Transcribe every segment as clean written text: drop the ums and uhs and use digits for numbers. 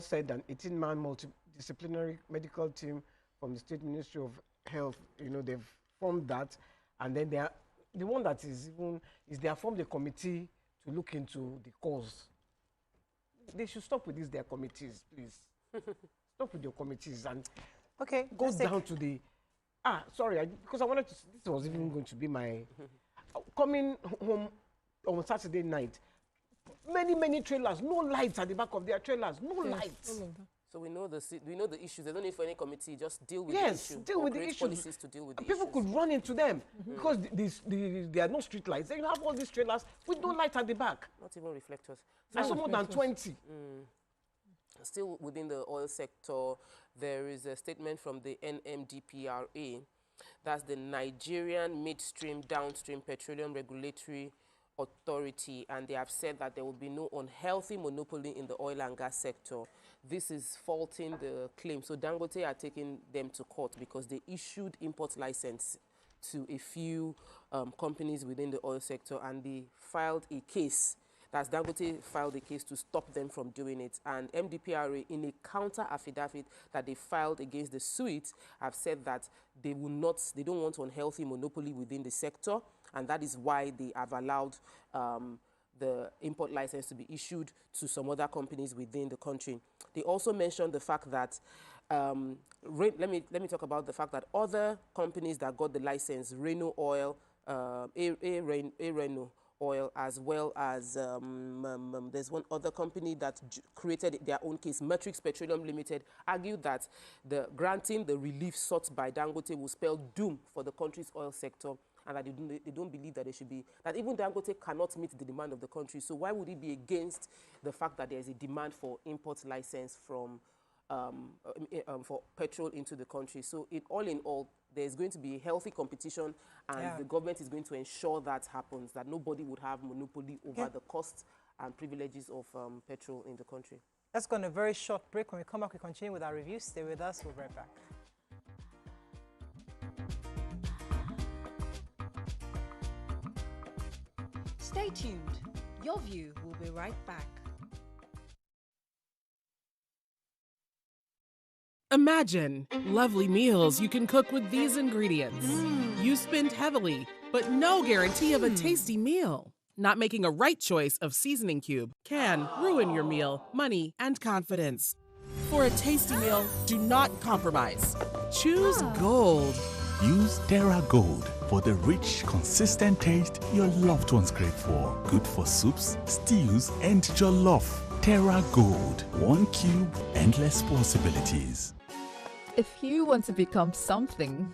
said an 18-man multidisciplinary medical team from the State Ministry of Health, you know, they've formed that, and then they are the one that is even is they have formed a committee to look into the cause. They should stop with their committees, please. Stop with your committees and go down to the sorry, because I wanted to. This was even going to be my coming home on Saturday night. Many trailers, no lights at the back of their trailers, no lights. So we know the issues. They don't need for any committee. Just deal with the issue. Deal with the issues. Policies to deal with the People could run into them because there are no street lights. Then you have all these trailers with no light at the back. Not even reflectors. There's more than 20. Still within the oil sector, there is a statement from the NMDPRA. That's the Nigerian Midstream Downstream Petroleum Regulatory Authority, and they have said that there will be no unhealthy monopoly in the oil and gas sector. This is faulting the claim. So Dangote are taking them to court because they issued import license to a few companies within the oil sector, and they filed a case. That's Dangote filed a case to stop them from doing it. And MDPRA, in a counter affidavit that they filed against the suit, have said that they don't want unhealthy monopoly within the sector, and that is why they have allowed the import license to be issued to some other companies within the country. They also mentioned the fact that, let me talk about the fact that other companies that got the license, Reno Oil, Reno Oil, as well as there's one other company that created their own case, Matrix Petroleum Limited, argued that the granting the relief sought by Dangote will spell doom for the country's oil sector, and that they don't believe that they should be, that even Dangote cannot meet the demand of the country. So why would it be against the fact that there is a demand for import license from for petrol into the country? So all in all, there's going to be a healthy competition, and the government is going to ensure that happens, that nobody would have monopoly over the costs and privileges of petrol in the country. Let's go on a very short break. When we come back, we continue with our review. Stay with us. We'll be right back. Stay tuned. Your View will be right back. Imagine lovely meals you can cook with these ingredients. You spend heavily, but no guarantee of a tasty meal. Not making a right choice of seasoning cube can ruin your meal, money, and confidence. For a tasty meal, do not compromise. Choose Gold. Use Terra Gold for the rich, consistent taste your loved ones crave for. Good for soups, stews, and jollof. Terra Gold. One cube, endless possibilities. If you want to become something,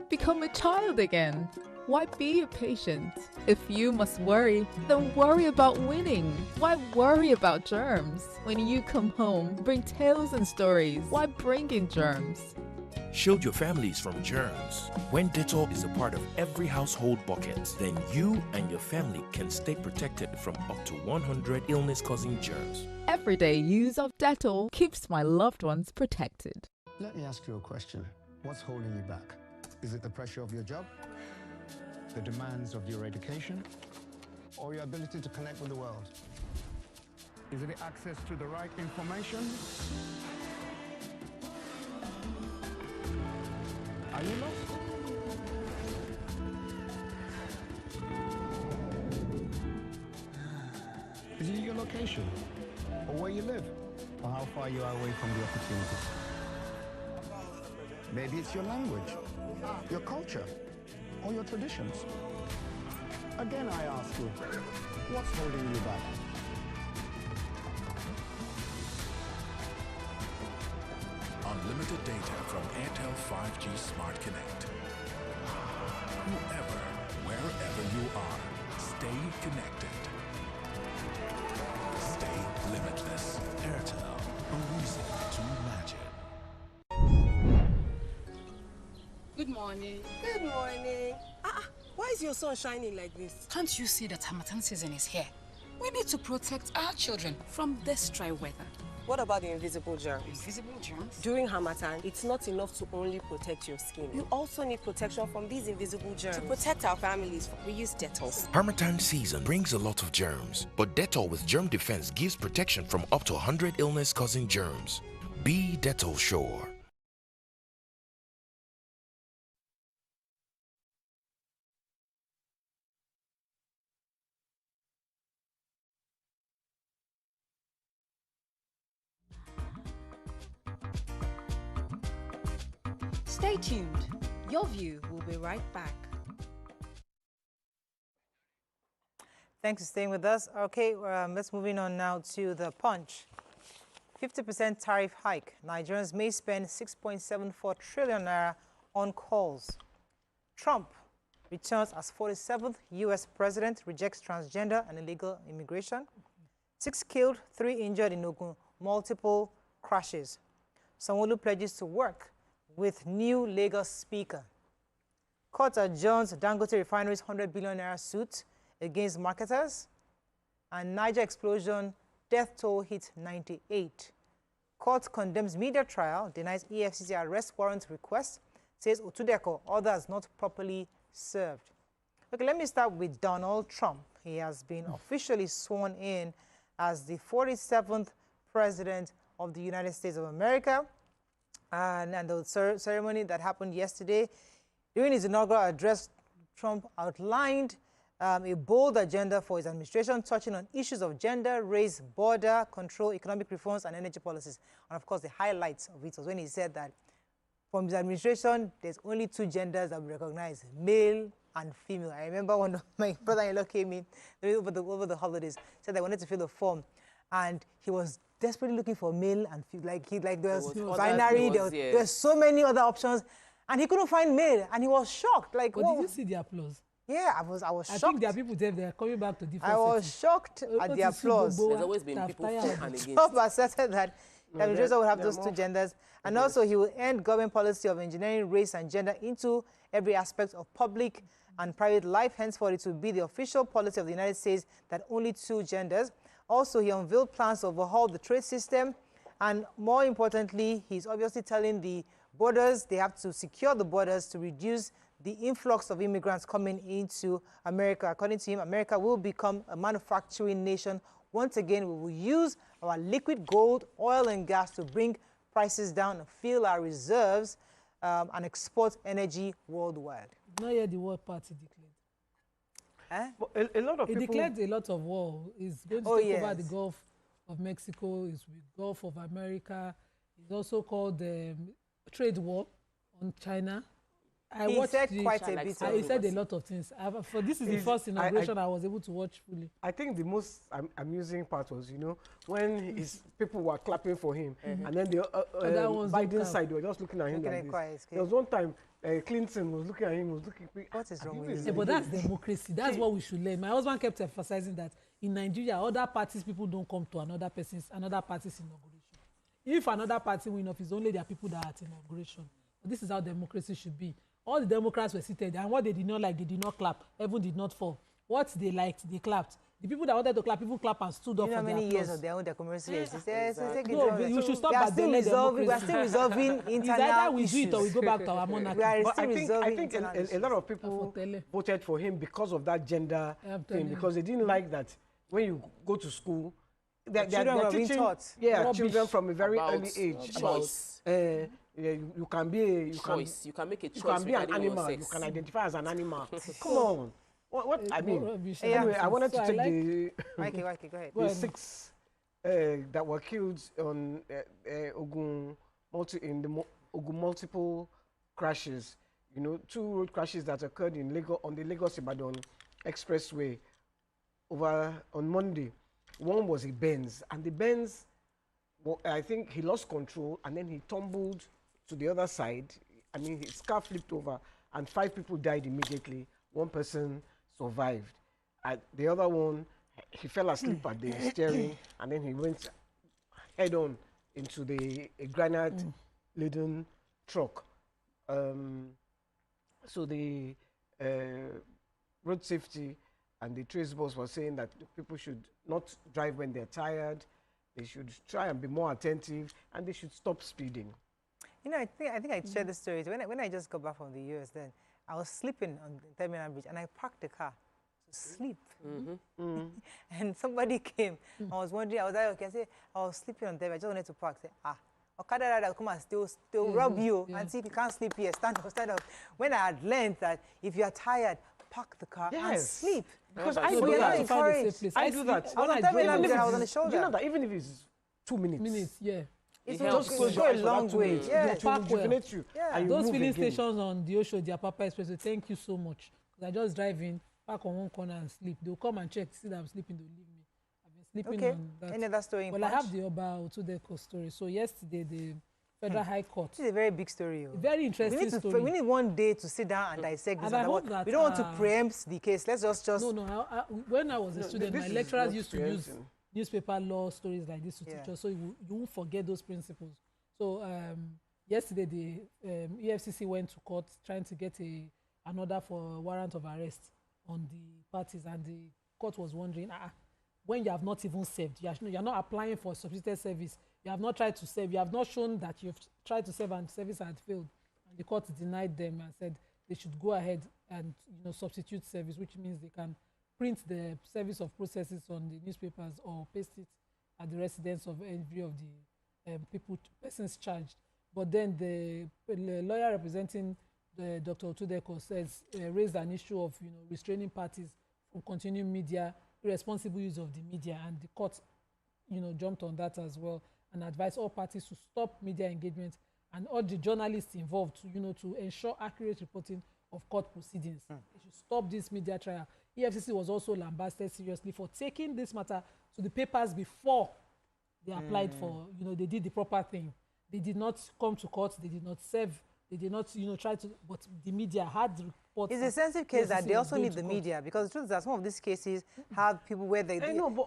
become a child again. Why be a patient? If you must worry, then worry about winning. Why worry about germs? When you come home, bring tales and stories. Why bring in germs? Shield your families from germs. When Dettol is a part of every household bucket, then you and your family can stay protected from up to 100 illness-causing germs. Everyday use of Dettol keeps my loved ones protected. Let me ask you a question. What's holding you back? Is it the pressure of your job? The demands of your education? Or your ability to connect with the world? Is it access to the right information? Are you lost? Is it your location? Or where you live? Or how far you are away from the opportunity? Maybe it's your language, your culture, or your traditions. Again, I ask you, what's holding you back? Unlimited data from Airtel 5G Smart Connect. Whoever, wherever you are, stay connected. Stay limitless. Airtel, a reason to imagine. Good morning. Good morning. Why is your sun shining like this? Can't you see that Harmattan season is here? We need to protect our children from this dry weather. What about the invisible germs? Invisible germs? During Harmattan, it's not enough to only protect your skin. You also need protection from these invisible germs. To protect our families, we use Dettol. Harmattan season brings a lot of germs, but Dettol with germ defense gives protection from up to 100 illness-causing germs. Be Dettol sure. Stay tuned. Your view will be right back. Thanks for staying with us. Okay, let's moving on now to the Punch. 50% tariff hike. Nigerians may spend 6.74 trillion naira on calls. Trump returns as 47th U.S. president, rejects transgender and illegal immigration. 6 killed, 3 injured in Ogun, multiple crashes. Sanwo-Olu pledges to work with new Lagos speaker. Court adjourns Dangote Refinery's 100 billion naira suit against marketers. And Niger explosion, death toll hit 98. Court condemns media trial, denies EFCC arrest warrant request, says Otudeko, others not properly served. Okay, let me start with Donald Trump. He has been officially sworn in as the 47th president of the United States of America. And the ceremony that happened yesterday, during his inaugural address, Trump outlined a bold agenda for his administration, touching on issues of gender, race, border control, economic reforms, and energy policies. And of course, the highlights of it was when he said that from his administration, there's only 2 genders that we recognize, male and female. I remember when my brother-in-law came in over the holidays, said they wanted to fill the form, and he was desperately looking for male and female. There was binary, there were so many other options, and he couldn't find male, and he was shocked. Like, but did you see the applause? Yeah, I was shocked. I think there are people there, they're coming back to different I was shocked at the applause. There's always been people for and against. Trump asserted that the administration would have those 2 genders, and also he will end government policy of engineering race and gender into every aspect of public and private life. Henceforth, it will be the official policy of the United States that only 2 genders. Also, he unveiled plans to overhaul the trade system, and more importantly, he's obviously telling the borders they have to secure the borders to reduce the influx of immigrants coming into America. According to him, America will become a manufacturing nation. Once again, we will use our liquid gold, oil, and gas to bring prices down and fill our reserves and export energy worldwide. Not yet the war party declared. A lot of people... He declared a lot of war. He's going to take over the Gulf of Mexico, he's with Gulf of America. He's also called trade war on China. He said quite a bit. He said a lot of things. This is the first inauguration I was able to watch fully. I think the most amusing part was, when people were clapping for him, and then the Biden side were just looking at him like this. There was one time Clinton was looking at him, what is wrong with you? But that's democracy. That's what we should learn. My husband kept emphasizing that in Nigeria, other parties, people don't come to another party's inauguration. If another party wins off, it's only their people that are at inauguration. But this is how democracy should be. All the Democrats were seated, and what they did not like, they did not clap. Heaven did not fall. What they liked, they clapped. The people that wanted to clap, people clap and stood up for their applause. How many years of their own democracy? No, you should stop at the democracy. We are still resolving internal issues. Either we do it or we go back to our monarchy. I think a lot of people voted for him because of that gender thing, because they didn't like that when you go to school, they're teaching children from a very early age about you can be you can make a choice. You can be an animal. You can identify as an animal. Come on. What I mean? Anyway, I wanted to take go ahead. The 6 that were killed on Ogun multiple crashes. 2 road crashes that occurred in Lagos on the Lagos-Ibadan Expressway on Monday. One was a Benz, and the Benz, I think he lost control and then he tumbled to the other side. I mean, his car flipped over and 5 people died immediately. 1 person survived. The other one, he fell asleep at the steering and then he went head on into the granite-laden truck. So the road safety and the trace boss were saying that people should not drive when they're tired. They should try and be more attentive, and they should stop speeding. You know, I think I shared this story. When I just got back from the US, then I was sleeping on the Terminal Bridge, and I parked the car to sleep. And somebody came. I was wondering, I was like, okay, I said, I was sleeping on there. I just wanted to park. I said, Okada rider come and still rub you and see if you can't sleep here. Stand up. When I had learned that if you are tired, park the car and sleep. Because I do that. I do that. I was on Terminal Bridge, I was on the shoulder. Do you know that even if it's 2 minutes? It's just go a long way. Yeah, rejuvenate you. And those you filling again. stations on the Osho, the Papa Expressway, thank you so much. I just drive in, park on one corner and sleep. They'll come and check, see that I'm sleeping, they'll leave me. I've been sleeping on that. Any other story? Well, I have the Oba Otudeko story. So yesterday, the Federal High Court. This is a very big story. A very interesting story. We need one day to sit down and dissect this. We don't want to preempt the case. Let's just. No. When I was a student, my lecturers used to use newspaper law stories like this to teach us, so you won't forget those principles. So yesterday, the EFCC went to court trying to get an order for a warrant of arrest on the parties, and the court was wondering, when you have not even served, you're not applying for substituted service, you have not tried to serve, you have not shown that you've tried to serve and service had failed. And the court denied them and said they should go ahead and substitute service, which means they can print the service of processes on the newspapers or paste it at the residence of every of the persons charged. But then the lawyer representing Dr. Otudeko says raised an issue of restraining parties from continuing irresponsible use of the media, and the court jumped on that as well and advised all parties to stop media engagement and all the journalists involved to ensure accurate reporting of court proceedings. They should stop this media trial. EFCC was also lambasted seriously for taking this matter to the papers before they applied for, they did the proper thing. They did not come to court, they did not serve, they did not, try to, but the media had the reports. It's a sensitive case that they also need the media, because the truth is that some of these cases have people where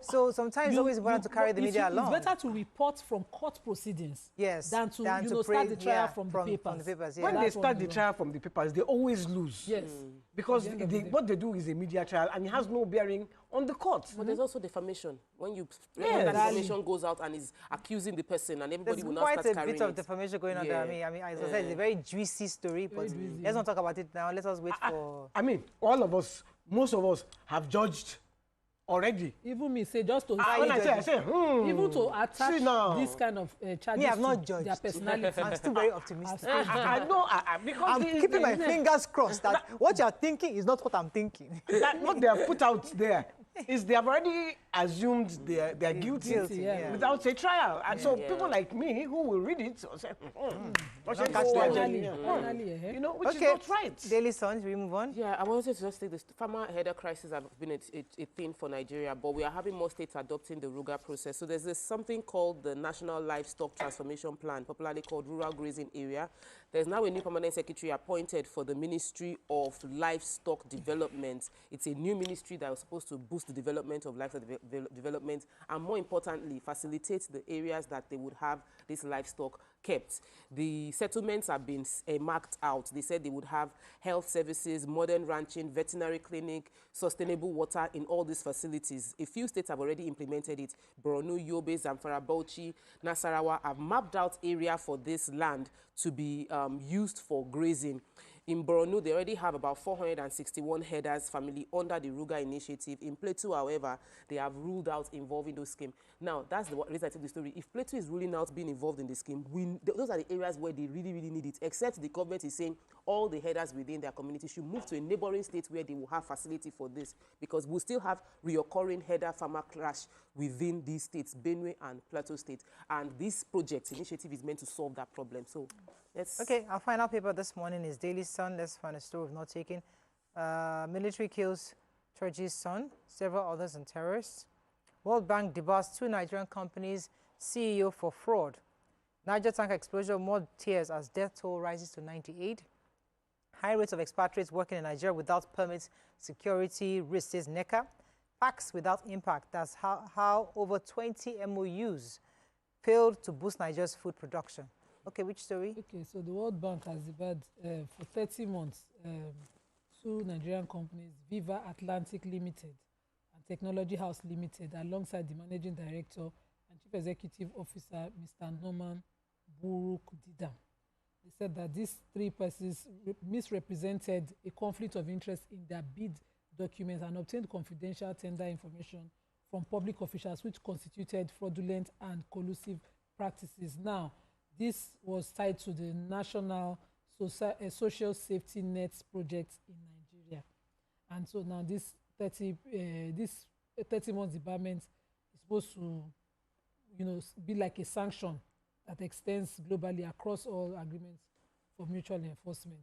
so sometimes it's always important to carry the media along. It's better to report from court proceedings than to start the trial from the papers. When they start the trial from the papers, they always lose. Yes. Because what they do is a media trial, and it has no bearing on the court. But there's also defamation. When that defamation goes out and is accusing the person, and everybody will not start carrying it. There's quite a bit of defamation going on there. I mean, as I said, it's a very juicy story, but let's not talk about it now. Let us wait for... I mean, all of us, most of us have judged already. Even me, say, just to... even to attach this kind of charges I've not judged their personality. I'm still very optimistic. I know, because I'm keeping my fingers crossed that what you're thinking is not what I'm thinking. That what they have put out there is they have already assumed they're guilty without a trial. And so people like me who will read it will say, which is not right. Daily Sun, we move on? Yeah, I wanted to just say this. Farmer header crisis has been a thing for Nigeria, but we are having more states adopting the Ruga process. So there's something called the National Livestock Transformation Plan, popularly called Rural Grazing Area. There's now a new permanent secretary appointed for the Ministry of Livestock Development. It's a new ministry that was supposed to boost the development of livestock development and, more importantly, facilitate the areas that they would have this livestock kept. The settlements have been marked out. They said they would have health services, modern ranching, veterinary clinic, sustainable water in all these facilities. A few states have already implemented it. Borno, Yobe, Zamfara, Bauchi, Nasarawa have mapped out area for this land to be used for grazing. In Borno, they already have about 461 headers family under the Ruga initiative. In Plateau, however, they have ruled out involving those schemes. Now, that's the reason I tell the story. If Plateau is ruling out being involved in the scheme, those are the areas where they really, really need it, except the government is saying all the headers within their community should move to a neighboring state where they will have facility for this, because we'll still have reoccurring header-farmer clash within these states, Benue and Plateau State. And this project initiative is meant to solve that problem. So, okay, our final paper this morning is Daily Sun. Let's find a story we've not taken. Military kills Turji's son, several others and terrorists. World Bank debars 2 Nigerian companies' CEO for fraud. Niger tanker explosion, more tears as death toll rises to 98. High rates of expatriates working in Nigeria without permits, security risk, says NECA. Pacts without impact. That's how over 20 MOUs failed to boost Nigeria's food production. Okay, which story? Okay, so the World Bank has debarred for 30 months 2 Nigerian companies, Viva Atlantic Limited and Technology House Limited, alongside the managing director and Chief Executive Officer, Mr. Norman Buruk-Didam. They said that these three persons misrepresented a conflict of interest in their bid documents and obtained confidential tender information from public officials, which constituted fraudulent and collusive practices. Now, this was tied to the National Social Safety Nets project in Nigeria. And so now this 30 months debarment is supposed to, be like a sanction that extends globally across all agreements for mutual enforcement.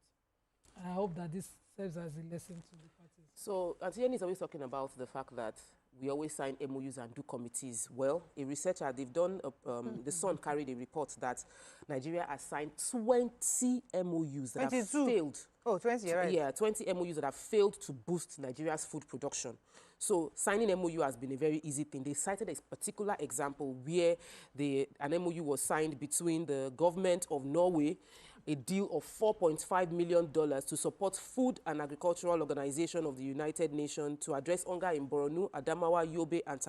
And I hope that this serves as a lesson to the parties. So, Auntie Yenny is always talking about the fact that we always sign MOUs and do committees. Well, a researcher, they've done, the Sun carried a report that Nigeria has signed 20 MOUs that have failed. Oh, 20, right. Yeah, 20 MOUs that have failed to boost Nigeria's food production. So signing MOU has been a very easy thing. They cited a particular example where an MOU was signed between the government of Norway, a deal of $4.5 million to support food and agricultural organization of the United Nations to address hunger in Borno, Adamawa, Yobe, and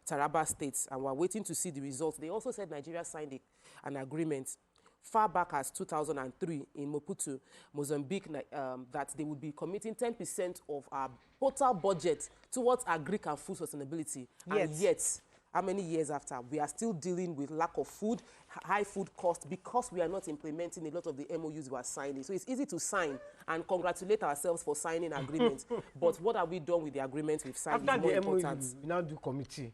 Taraba states. And we're waiting to see the results. They also said Nigeria signed an agreement far back as 2003 in Maputo, Mozambique, that they would be committing 10% of our total budget towards agri and food sustainability. And yet, how many years after, we are still dealing with lack of food, high food costs, because we are not implementing a lot of the MOUs we are signing. So it's easy to sign and congratulate ourselves for signing agreements. But what have we done with the agreements we've signed? After the MOU, we now do committee.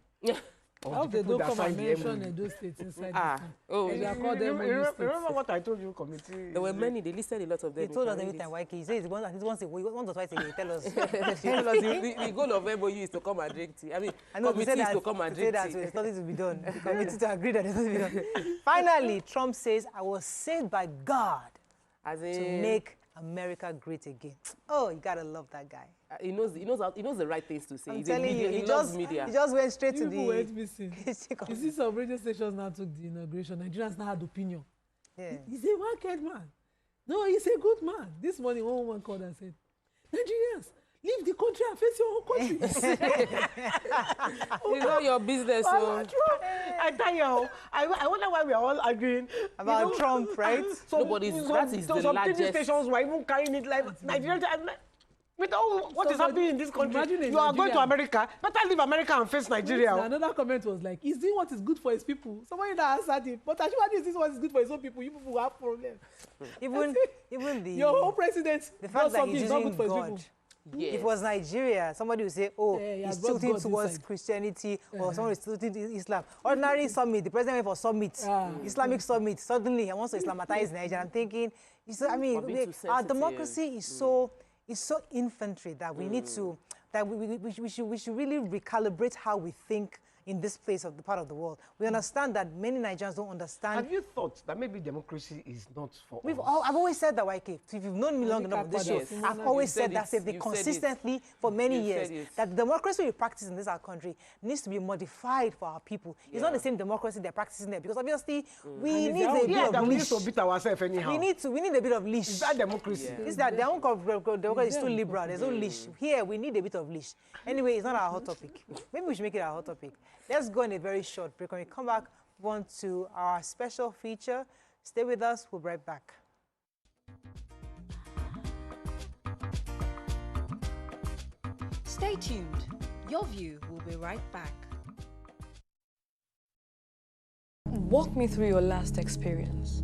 How they don't come and mention those states inside remember what I told you, committee? There were many. They listed a lot of them. He told us every time, he says once or twice a day, tell us. The goal of MOU is to come and drink tea. I mean, committee is to come and drink tea. There's nothing to be done. The committee to agree that there's nothing to be done. Finally, Trump says, I was saved by God to make America great again. Oh, you gotta love that guy. He knows the right things to say. I'm telling you, he just went straight to the. People went missing. You see, some radio stations now took the inauguration. Nigerians now had opinion. Yeah. He's a wicked man. No, he's a good man. This morning, one woman called and said, Nigerians, leave the country and face your own country. It's not your business. So. I tell you, I wonder why we are all arguing about Trump, right? Some TV stations were even carrying it like Nigerians. With all what is happening in this country, you are going to America. Better leave America and face Nigeria. Another comment was like, "Is doing what is good for his people?" Somebody that answered him, but actually, is this what is good for his own people? You people have problems. Even your whole president, the fact that he's using God. Yes. If it was Nigeria, somebody would say, oh, he's tilting towards Christianity, or somebody is tilting to Islam. Ordinary summit, the president went for summit, Islamic summit. Suddenly, he wants to Islamatize Nigeria. I'm thinking, our democracy is so infantry that we need to, we should really recalibrate how we think in this place of the part of the world. We understand that many Nigerians don't understand. Have you thought that maybe democracy is not for us? I've always said that, YK. If you've known me long enough on this show, I've always said that same thing consistently for many years. That the democracy we practice in this our country needs to be modified for our people. It's not the same democracy they're practicing there, because obviously we need a bit of leash. We need to beat ourselves anyhow. We need a bit of leash. Is that democracy? It's that their own democracy is too liberal. There's no leash. Here we need a bit of leash. Anyway, it's not our hot topic. Maybe we should make it our hot topic. Let's go on a very short break. When we come back, we want to our special feature. Stay with us. We'll be right back. Stay tuned. Your View will be right back. Walk me through your last experience.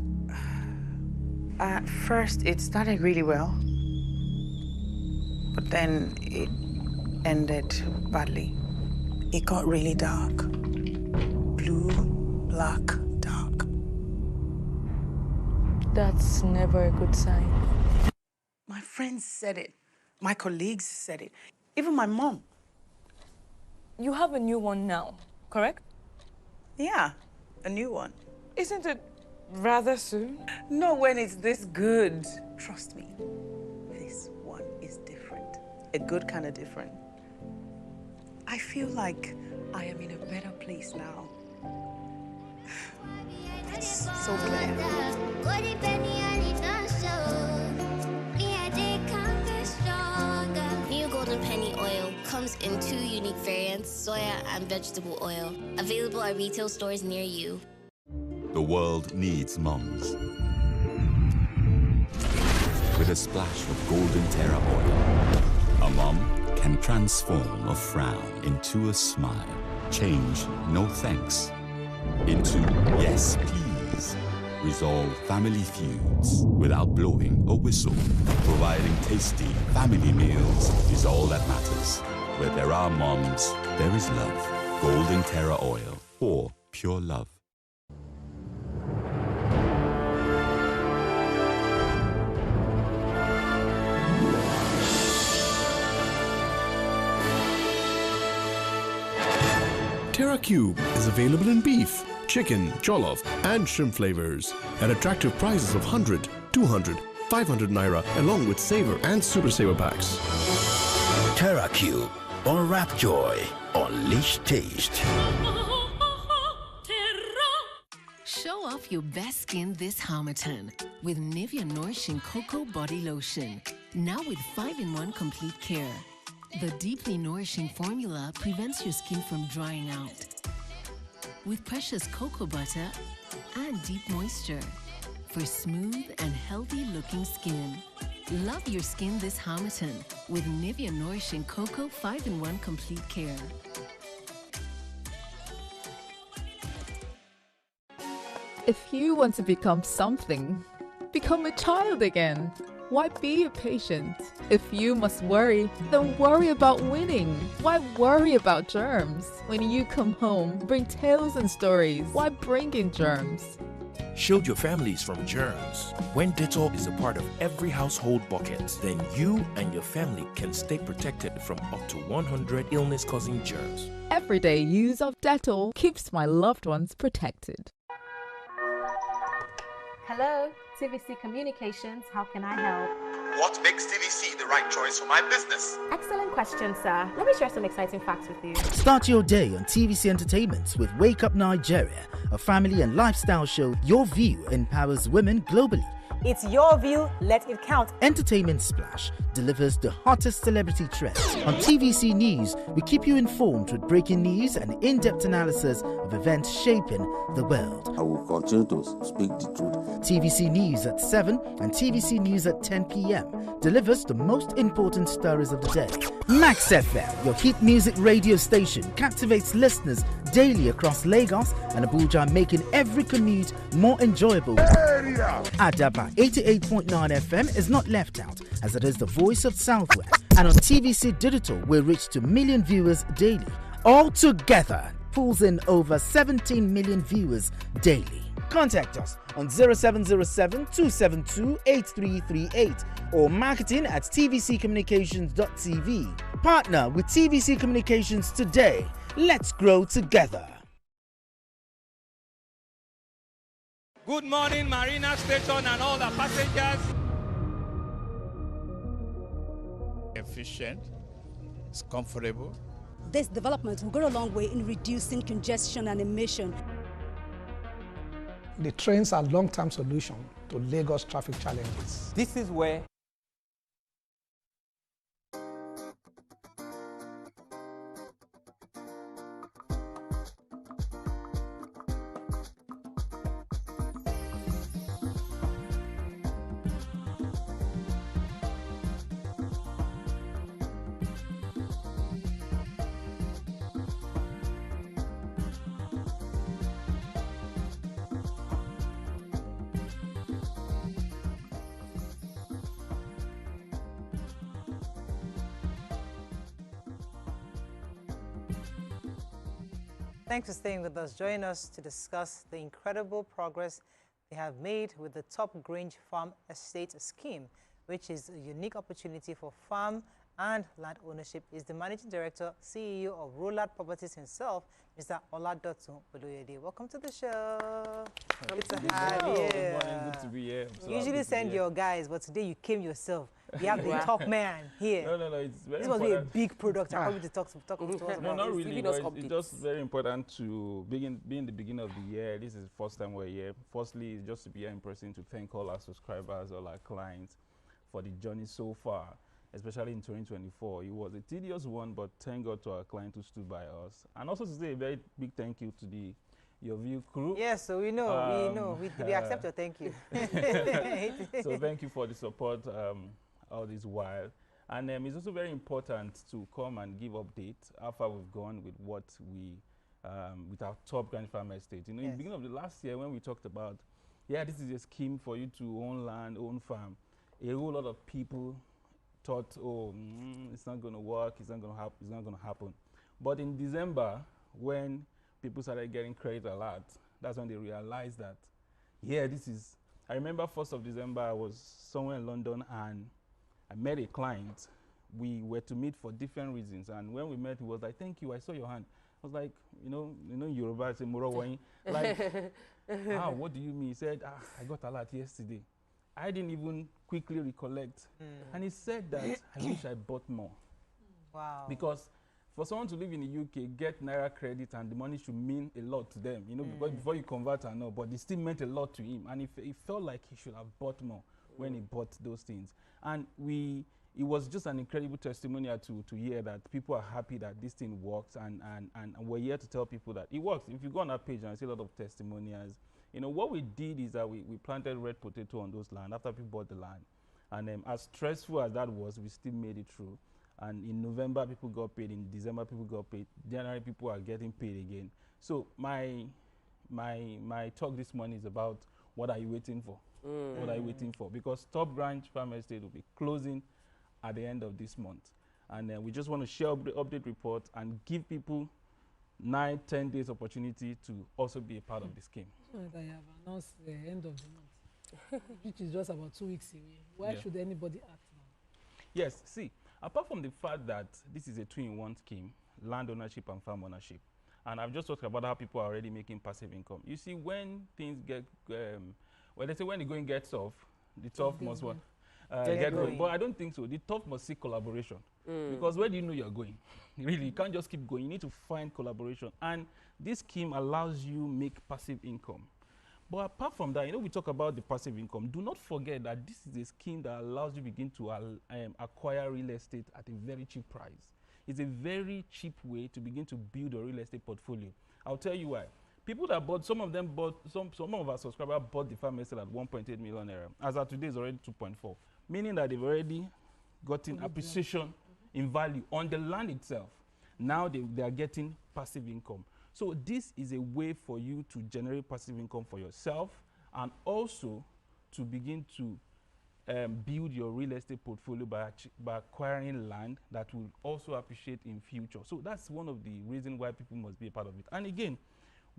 At first, it started really well, but then it ended badly. It got really dark. Blue, black, dark. That's never a good sign. My friends said it. My colleagues said it. Even my mom. You have a new one now, correct? Yeah, a new one. Isn't it rather soon? No, when it's this good. Trust me, this one is different. A good kind of different. I feel like I am in a better place now. It's so clear. New Golden Penny Oil comes in 2 unique variants. ingredients, soya, and vegetable oil. Available at retail stores near you. The world needs moms. With a splash of golden terra oil, a mom can transform a frown into a smile. Change no thanks into yes please. Resolve family feuds without blowing a whistle. Providing tasty family meals is all that matters. Where there are moms, there is love. Golden Terra Oil, for pure love. Terra Cube is available in beef, chicken, jollof, and shrimp flavors at attractive prices of 100, 200, 500 naira, along with saver and super saver packs. Terra Cube, unwrap joy, unleash taste. Show off your best skin this Harmattan with Nivea Nourishing Cocoa Body Lotion. Now with 5-in-1 complete care. The deeply nourishing formula prevents your skin from drying out. With precious cocoa butter and deep moisture for smooth and healthy looking skin. Love your skin this Harmattan with Nivea Nourishing Cocoa 5-in-1 complete care. If you want to become something, become a child again. Why be a patient? If you must worry, then worry about winning. Why worry about germs? When you come home, bring tales and stories. Why bring in germs? Shield your families from germs. When Dettol is a part of every household bucket, then you and your family can stay protected from up to 100 illness-causing germs. Everyday use of Dettol keeps my loved ones protected. Hello, TVC Communications. How can I help? What makes TVC the right choice for my business? Excellent question, sir. Let me share some exciting facts with you. Start your day on TVC Entertainment with Wake Up Nigeria, a family and lifestyle show. Your view empowers women globally. It's your view, let it count. Entertainment Splash delivers the hottest celebrity trends. On TVC News, we keep you informed with breaking news and in-depth analysis of events shaping the world. I will continue to speak the truth. TVC News at 7 and TVC News at 10 p.m. delivers the most important stories of the day. Max FM, your hit music radio station, captivates listeners daily across Lagos and Abuja, making every commute more enjoyable. Adaba 88.9 FM is not left out, as it is the voice of Southwest. And on TVC Digital, we reach to million viewers daily. All together, pulls in over 17 million viewers daily. Contact us on 0707 272 8338 or marketing at tvccommunications.tv. Partner with TVC Communications today. Let's grow together. Good morning, Marina Station and all the passengers. Efficient, it's comfortable. This development will go a long way in reducing congestion and emission. The trains are a long-term solution to Lagos traffic challenges. This is where Thanks for staying with us. Join us to discuss the incredible progress they have made with the Top Grange Farm Estate Scheme, which is a unique opportunity for farm and land ownership. Is the Managing Director, CEO of Rollard Properties himself, Mr. Oladotun Oloyede. Welcome to the show. Good to have you. Good morning, good to be here. You usually send your guys, but today you came yourself. You have the top man here. No, it's very important. This must be a big product. I'm probably to talk to us about. No, not really. It's just very important to begin the beginning of the year. This is the first time we're here. Firstly, it's just to be here in person to thank all our subscribers, all our clients for the journey so far. especially in 2024. It was a tedious one, but thank God to our client who stood by us. And also to say a very big thank you to your view crew. Yes, so we know, we accept your thank you. So thank you for the support all this while. And it's also very important to come and give updates how far we've gone with what with our top Grand Farm estate. In the beginning of the last year when we talked about, this is a scheme for you to own land, own farm, a whole lot of people thought, it's not going to work, it's not going to happen. But in December, when people started getting credit alert, that's when they realized that, I remember 1st of December, I was somewhere in London and I met a client. We were to meet for different reasons. And when we met, he was like, thank you, I saw your hand. I was like, Yoruba, I say, like, what do you mean? He said, I got alert yesterday. I didn't even quickly recollect. And he said that, I wish I bought more. Wow. Because for someone to live in the UK, get Naira credit and the money should mean a lot to them, because before you convert or no, but it still meant a lot to him. And he felt like he should have bought more when he bought those things. And it was just an incredible testimonial to hear that people are happy that this thing works, and we're here to tell people that it works. If you go on our page and see a lot of testimonials, what we did is that we planted red potato on those land after people bought the land. And as stressful as that was, we still made it through. And in November, people got paid. In December, people got paid. January, people are getting paid again. So my talk this morning is about what are you waiting for? What are you waiting for? Because Top Branch Farm Estate will be closing at the end of this month. And we just want to share the update report and give people 9-10 days opportunity to also be a part of the scheme. I have announced the end of the month, which is just about 2 weeks away. Why should anybody act now? Yes, see, apart from the fact that this is a 2-in-1 scheme, land ownership and farm ownership, and I've just talked about how people are already making passive income. You see, when things get, they say when the going gets tough, the tough must what? Get going. But I don't think so. The tough must seek collaboration. Because where do you know you're going? Really, you can't just keep going. You need to find collaboration. And this scheme allows you make passive income. But apart from that, we talk about the passive income. Do not forget that this is a scheme that allows you begin to acquire real estate at a very cheap price. It's a very cheap way to begin to build a real estate portfolio. I'll tell you why. People that bought, some of our subscribers bought the farm estate at 1.8 million naira. As of today, it's already 2.4, meaning that they've already gotten appreciation in value on the land itself. Now they are getting passive income. So this is a way for you to generate passive income for yourself and also to begin to build your real estate portfolio by acquiring land that will also appreciate in future. So that's one of the reasons why people must be a part of it. And again,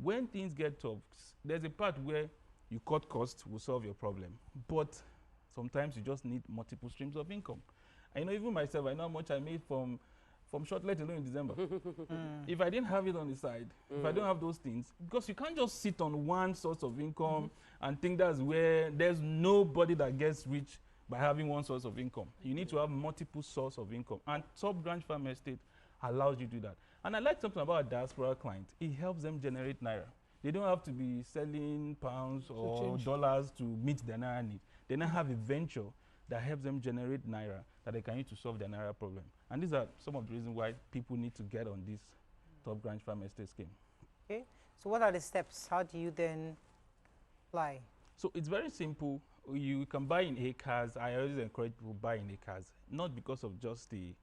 when things get tough, there's a part where you cut costs will solve your problem. But sometimes you just need multiple streams of income. And even myself, I know how much I made from short let alone in December. If I didn't have it on the side, if I don't have those things, because you can't just sit on one source of income and think that's where there's nobody that gets rich by having one source of income. You need to have multiple sources of income. And Top Branch Farm Estate allows you to do that. And I like something about a diaspora client. It helps them generate Naira. They don't have to be selling pounds or dollars to meet their Naira need. They now have a venture that helps them generate Naira that they can use to solve their Naira problem. And these are some of the reasons why people need to get on this Top Branch Farm Estate scheme. Okay. So what are the steps? How do you then apply? So it's very simple. You can buy in acres. I always encourage people to buy in acres, not because of just the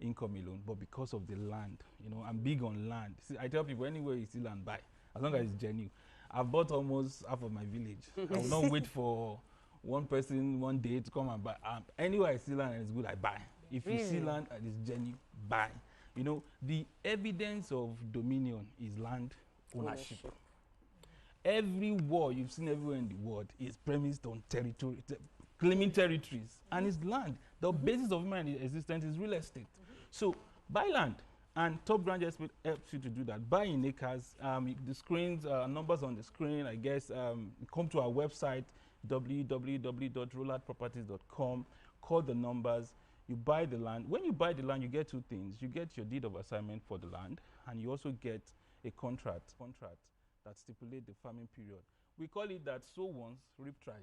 income alone, but because of the land. I'm big on land. See, I tell people anywhere you see land, buy, as long as it's genuine. I've bought almost half of my village. I will not wait for one person one day to come and buy. Anywhere I see land and it's good, I buy. If you see land and it's genuine, buy. The evidence of dominion is land ownership. Every war you've seen everywhere in the world is premised on territory, claiming territories, and it's land. The basis of human existence is real estate. So buy land, and Top Branch helps you to do that. Buy in acres. The screens, numbers on the screen, I guess. Come to our website, www.rollardproperties.com. Call the numbers. You buy the land. When you buy the land, you get two things. You get your deed of assignment for the land, and you also get a contract that stipulates the farming period. We call it that sow once, reap thrice.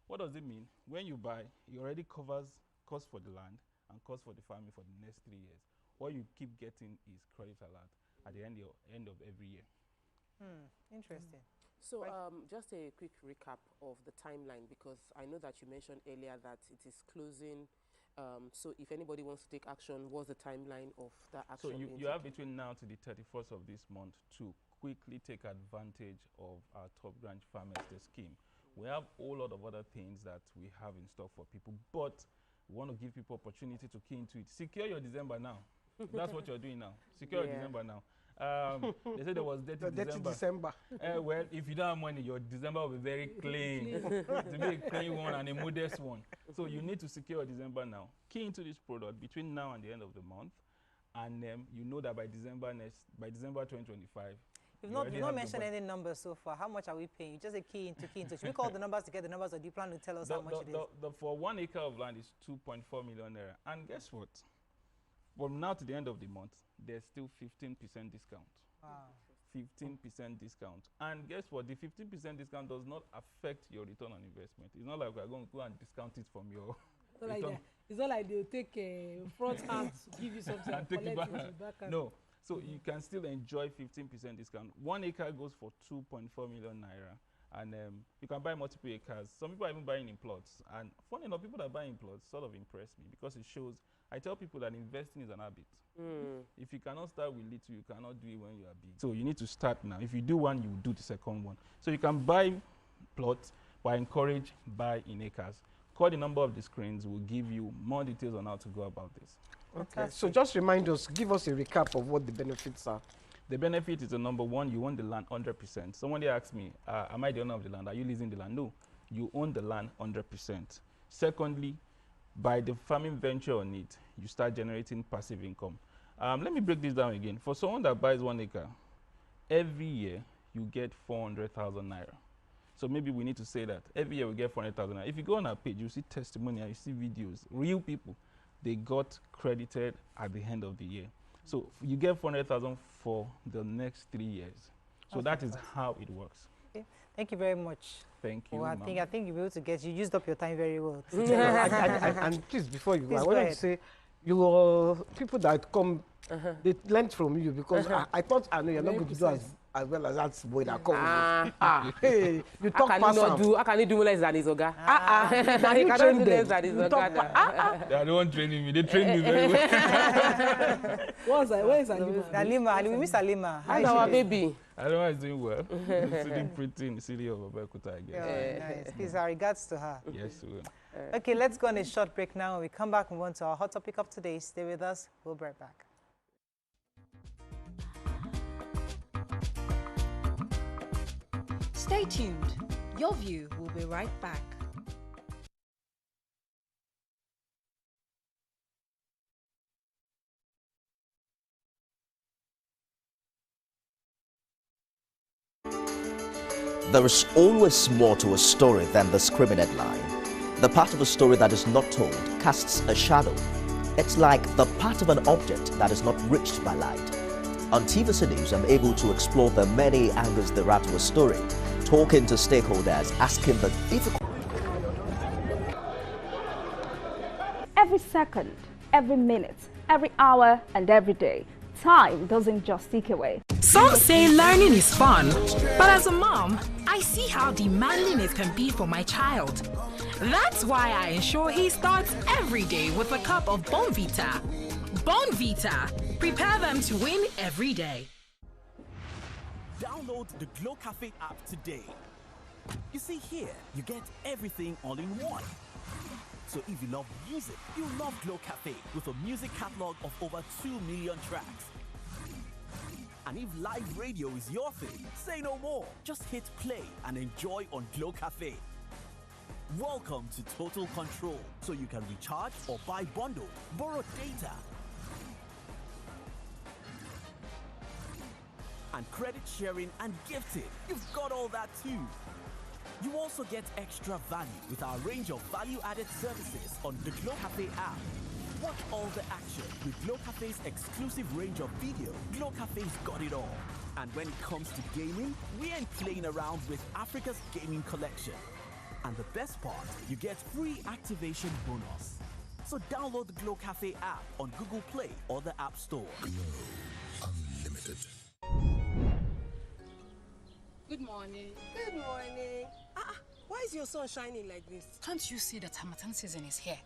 What does it mean? When you buy, it already covers cost for the land and cost for the family for the next 3 years. What you keep getting is credit alert at the end of every year. Interesting. So just a quick recap of the timeline, because I know that you mentioned earlier that it is closing. So if anybody wants to take action, what's the timeline of that action? So you have between now to the 31st of this month to quickly take advantage of our Top Branch Farmers Day scheme. We have a whole lot of other things that we have in stock for people, but we want to give people opportunity to key into it. Secure your December now. That's what you're doing now. Secure your December now. They said there was dirty December. Well, if you don't have money, your December will be very clean. To be a clean one and a modest one. So you need to secure your December now. Key into this product between now and the end of the month, and you know that by December 2025. You've not mentioned any numbers so far. How much are we paying? Just a key into. Should we call the numbers to get the numbers, or do you plan to tell us how much it is? For 1 acre of land is 2.4 million naira. And guess what? From now to the end of the month, there's still 15% discount. Wow. 15% discount. And guess what? The 15% discount does not affect your return on investment. It's not like we're going to go and discount it from your return. It's not like they'll take a front hand to give you something and take it back. Hand. No. So you can still enjoy 15% discount. 1 acre goes for 2.4 million naira. And you can buy multiple acres. Some people are even buying in plots. And funny enough, people that are buying plots sort of impress me, because it shows. I tell people that investing is an habit. If you cannot start with little, you cannot do it when you are big. So you need to start now. If you do one, you do the second one. So you can buy plots, but I encourage buy in acres. Call the number of the screens. We'll give you more details on how to go about this. Okay, so just remind us, give us a recap of what the benefits are. The benefit is the number one, you own the land 100%. Somebody asked me, am I the owner of the land? Are you leasing the land? No, you own the land 100%. Secondly, by the farming venture on it, you start generating passive income. Let me break this down again. For someone that buys 1 acre, every year you get 400,000 naira. So maybe we need to say that every year we get 400,000 naira. If you go on our page, you see testimonial, you see videos, real people. They got credited at the end of the year. So you get 400,000 for the next 3 years. So that is how it works. Okay. Thank you very much. Thank you. Well, I think you'll be able to get. You used up your time very well. And please, before you go, I wanted to say, your people that come, they learned from you, because I thought I know you're not going to do as well as that boy that comes. Hey, you talk fast. How can you do less than his oga? You cannot do less than his oga. They don't train me. They train me very well. Where is Alima? Alima, we miss Alima. How's our baby? Alima is doing well. Sitting pretty in the city of Abeokuta, I guess. Nice. Please, our regards to her. Yes, we will. Okay, let's go on a short break now. When we come back, move on to our hot topic of today. Stay with us. We'll be right back. Stay tuned. Your View will be right back. There is always more to a story than the screaming headline. The part of a story that is not told casts a shadow. It's like the part of an object that is not reached by light. On TVC News, I'm able to explore the many angles there are to a story, talking to stakeholders, asking the difficult. Every second, every minute, every hour, and every day, time doesn't just tick away. Some say learning is fun, but as a mom, I see how demanding it can be for my child. That's why I ensure he starts every day with a cup of Bonvita. Bonvita, prepare them to win every day. Download the Glow Cafe app today. You see here, you get everything all in one. So if you love music, you love Glow Cafe with a music catalog of over 2 million tracks. And if live radio is your thing, say no more. Just hit play and enjoy on Glow Cafe. Welcome to Total Control, so you can recharge or buy bundle, borrow data, and credit sharing and gifting. You've got all that too. You also get extra value with our range of value-added services on the Glow Cafe app. Watch all the action with Glow Cafe's exclusive range of video. Glow Cafe's got it all. And when it comes to gaming, we ain't playing around with Africa's gaming collection. And the best part, you get free activation bonus. So download the Glow Cafe app on Google Play or the App Store. Glow Unlimited. Good morning. Good morning. Why is your sun shining like this? Can't you see that Harmattan season is here?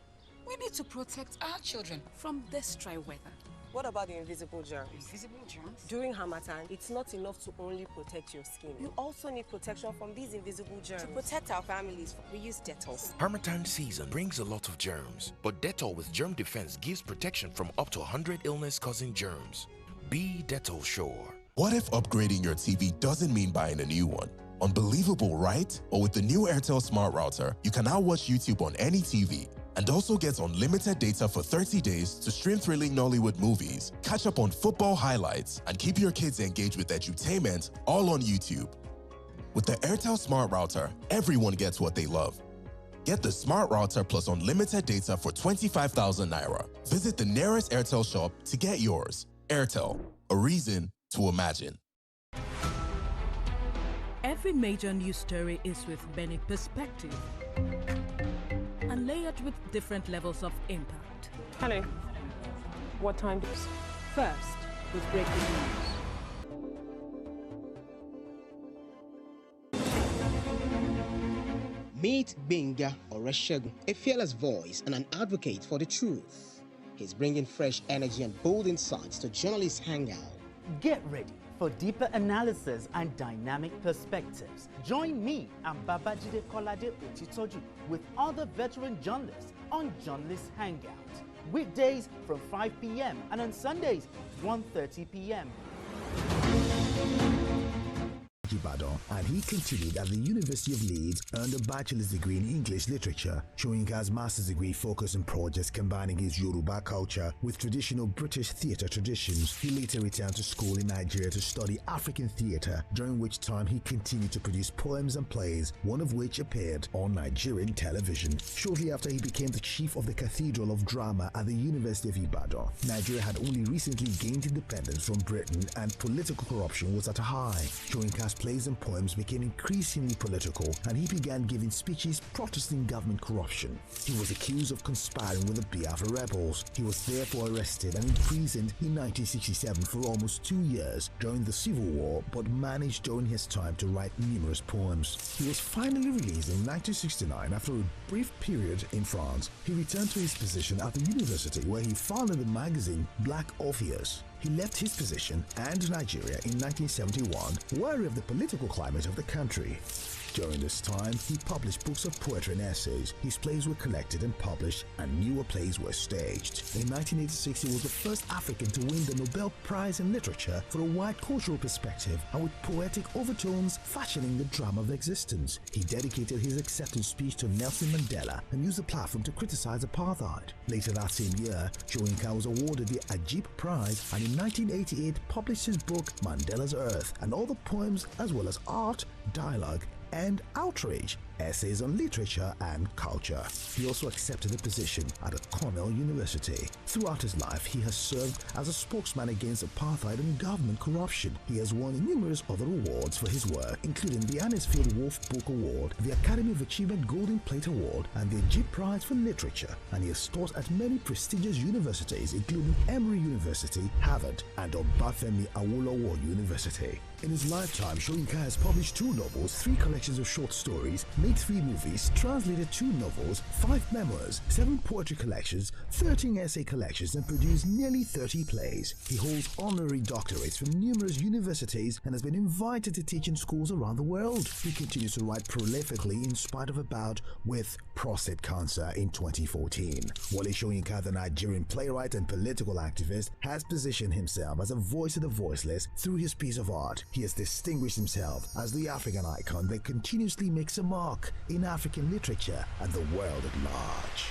We need to protect our children from this dry weather. What about the invisible germs? Invisible germs? During Harmattan, it's not enough to only protect your skin. You also need protection from these invisible germs. To protect our families, we use Dettol. Harmattan season brings a lot of germs, but Dettol with Germ Defense gives protection from up to 100 illness-causing germs. Be Dettol sure. What if upgrading your TV doesn't mean buying a new one? Unbelievable, right? But with the new Airtel Smart Router, you can now watch YouTube on any TV and also get unlimited data for 30 days to stream thrilling Nollywood movies, catch up on football highlights, and keep your kids engaged with edutainment all on YouTube. With the Airtel Smart Router, everyone gets what they love. Get the Smart Router plus unlimited data for 25,000 Naira. Visit the nearest Airtel shop to get yours. Airtel, a reason to imagine. Every major news story is with many perspectives and layered with different levels of impact. Hello. What time is it? First, with breaking news. Meet Benga Oreshegun, a fearless voice and an advocate for the truth. He's bringing fresh energy and bold insights to Journalists Hangout. Get ready for deeper analysis and dynamic perspectives. Join me and Babajide Kolade Otitoju with other veteran journalists on Journalists Hangout. Weekdays from 5 p.m. and on Sundays, 1:30 p.m. Ibadan, and he continued at the University of Leeds, earned a bachelor's degree in English literature. Soyinka's master's degree focused on projects combining his Yoruba culture with traditional British theatre traditions. He later returned to school in Nigeria to study African theatre, during which time he continued to produce poems and plays, one of which appeared on Nigerian television. Shortly after, he became the chief of the Cathedral of Drama at the University of Ibadan. Nigeria had only recently gained independence from Britain, and political corruption was at a high. Soyinka's plays and poems became increasingly political, and he began giving speeches protesting government corruption. He was accused of conspiring with the Biafra rebels. He was therefore arrested and imprisoned in 1967 for almost 2 years during the Civil War, but managed during his time to write numerous poems. He was finally released in 1969 after a brief period in France. He returned to his position at the university, where he founded the magazine Black Orpheus. He left his position and Nigeria in 1971, wary of the political climate of the country. During this time, he published books of poetry and essays. His plays were collected and published, and newer plays were staged. In 1986, he was the first African to win the Nobel Prize in Literature for a wide cultural perspective and with poetic overtones fashioning the drama of existence. He dedicated his acceptance speech to Nelson Mandela and used the platform to criticize apartheid. Later that same year, Soyinka was awarded the Achebe Prize, and in 1988 published his book Mandela's Earth and all the poems as well as art, dialogue, and outrage, essays on literature and culture. He also accepted a position at Cornell University. Throughout his life, he has served as a spokesman against apartheid and government corruption. He has won numerous other awards for his work, including the Anisfield Wolf Book Award, the Academy of Achievement Golden Plate Award, and the Achebe Prize for Literature. And he has taught at many prestigious universities, including Emory University, Harvard, and Obafemi Awolowo University. In his lifetime, Soyinka has published 2 novels, 3 collections of short stories, made 3 movies, translated 2 novels, 5 memoirs, 7 poetry collections, 13 essay collections, and produced nearly 30 plays. He holds honorary doctorates from numerous universities and has been invited to teach in schools around the world. He continues to write prolifically in spite of a bout with prostate cancer in 2014. Wole Soyinka, the Nigerian playwright and political activist, has positioned himself as a voice of the voiceless through his piece of art. He has distinguished himself as the African icon that continuously makes a mark in African literature and the world at large.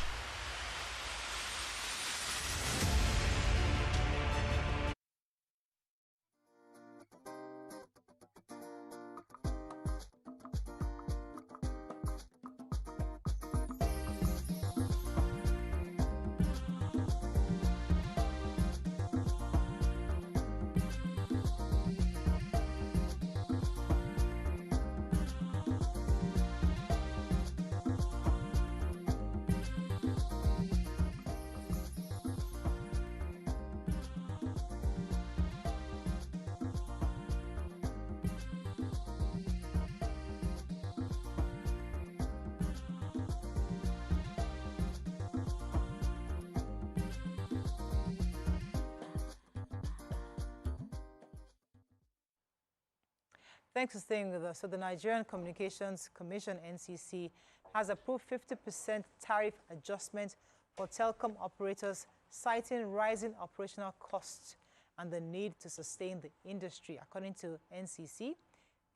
Thanks for staying with us. So the Nigerian Communications Commission, NCC, has approved 50% tariff adjustment for telecom operators, citing rising operational costs and the need to sustain the industry. According to NCC,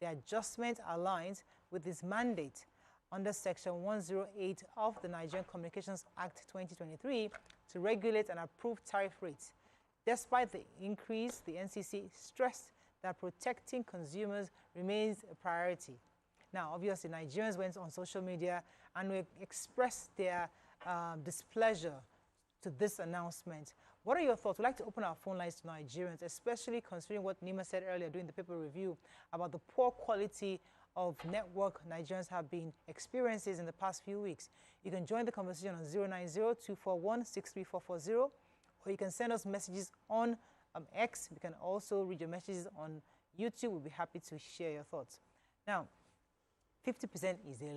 the adjustment aligns with its mandate under Section 108 of the Nigerian Communications Act 2023 to regulate and approve tariff rates. Despite the increase, the NCC stressed that protecting consumers remains a priority. Now, obviously, Nigerians went on social media and expressed their displeasure to this announcement. What are your thoughts? We'd like to open our phone lines to Nigerians, especially considering what Nima said earlier during the paper review about the poor quality of network Nigerians have been experiencing in the past few weeks. You can join the conversation on 090-241-63440, or you can send us messages on X. We can also read your messages on YouTube. We'll be happy to share your thoughts. Now, 50% is a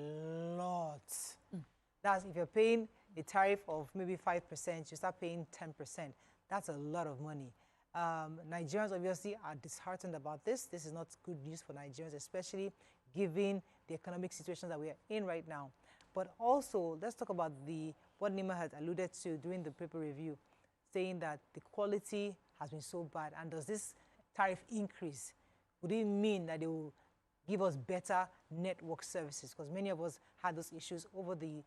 lot. That's if you're paying a tariff of maybe 5%, you start paying 10%. That's a lot of money. Nigerians obviously are disheartened about this. This is not good news for Nigerians, especially given the economic situation that we are in right now. But also, let's talk about what Nima had alluded to during the paper review, saying that the quality has been so bad. And does this tariff increase, would it mean that they will give us better network services? Because many of us had those issues over the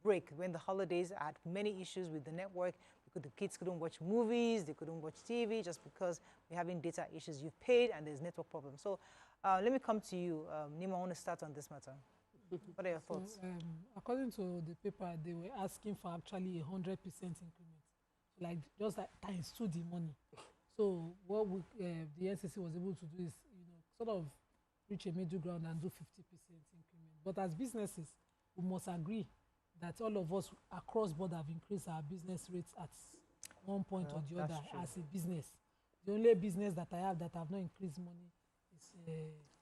break. When the holidays, I had many issues with the network. The kids couldn't watch movies, they couldn't watch TV just because we're having data issues. You've paid and there's network problems. So let me come to you. Nima, I want to start on this matter. What are your thoughts? So, according to the paper, they were asking for actually 100% increment, like just like times 2 the money. So what the NCC was able to do is, sort of reach a middle ground and do 50% increment. But as businesses, we must agree that all of us across board have increased our business rates at one point or the other as a business. The only business that I have that have not increased money is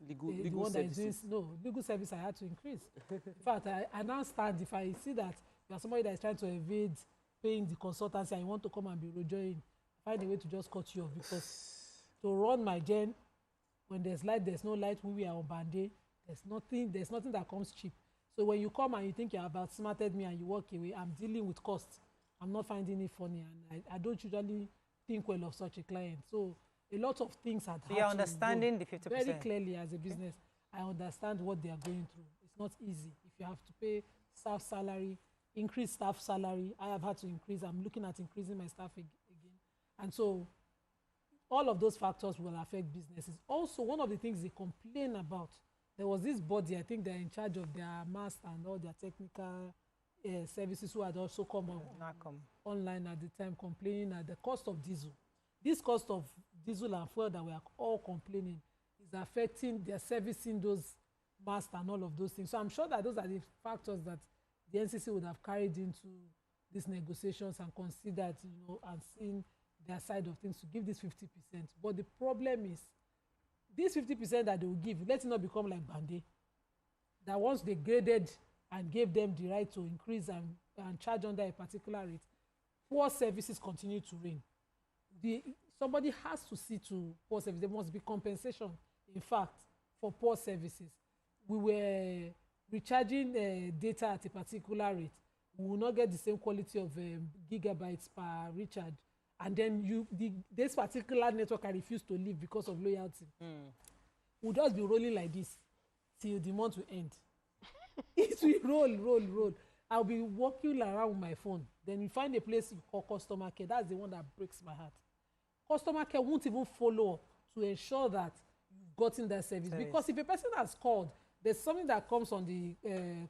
legal services. Legal service I had to increase. In fact, I now stand, if I see that you are somebody that is trying to evade paying the consultancy and you want to come and be rejoining, find a way to just cut you off, because to run my gen, when there's light, there's no light, we are on Band-Aid, there's nothing that comes cheap. So when you come and you think you have outsmarted me and you walk away, I'm dealing with costs. I'm not finding it funny, and I don't usually think well of such a client. So a lot of things had so you're understanding the 50%? Very clearly as a business, I understand what they are going through. It's not easy. If you have to pay staff salary, increase staff salary, I have had to increase. I'm looking at increasing my staff again. And so all of those factors will affect businesses. Also, one of the things they complain about, there was this body, I think they're in charge of their mass and all their technical services, who had also come online at the time complaining at the cost of diesel. This cost of diesel and fuel that we are all complaining is affecting their servicing those masts and all of those things. So I'm sure that those are the factors that the NCC would have carried into these negotiations and considered, and seen their side of things to give this 50%. But the problem is, this 50% that they will give, let it not become like Band-Aid, that once they graded and gave them the right to increase and charge under a particular rate, poor services continue to reign. Somebody has to see to poor services. There must be compensation, in fact, for poor services. We were recharging data at a particular rate. We will not get the same quality of gigabytes per recharge. And then this particular network I refuse to leave because of loyalty. We'll just be rolling like this till the month will end. It will roll. I'll be walking around with my phone. Then you find a place you call customer care. That's the one that breaks my heart. Customer care won't even follow up to ensure that you've gotten that service. Because if a person has called, there's something that comes on the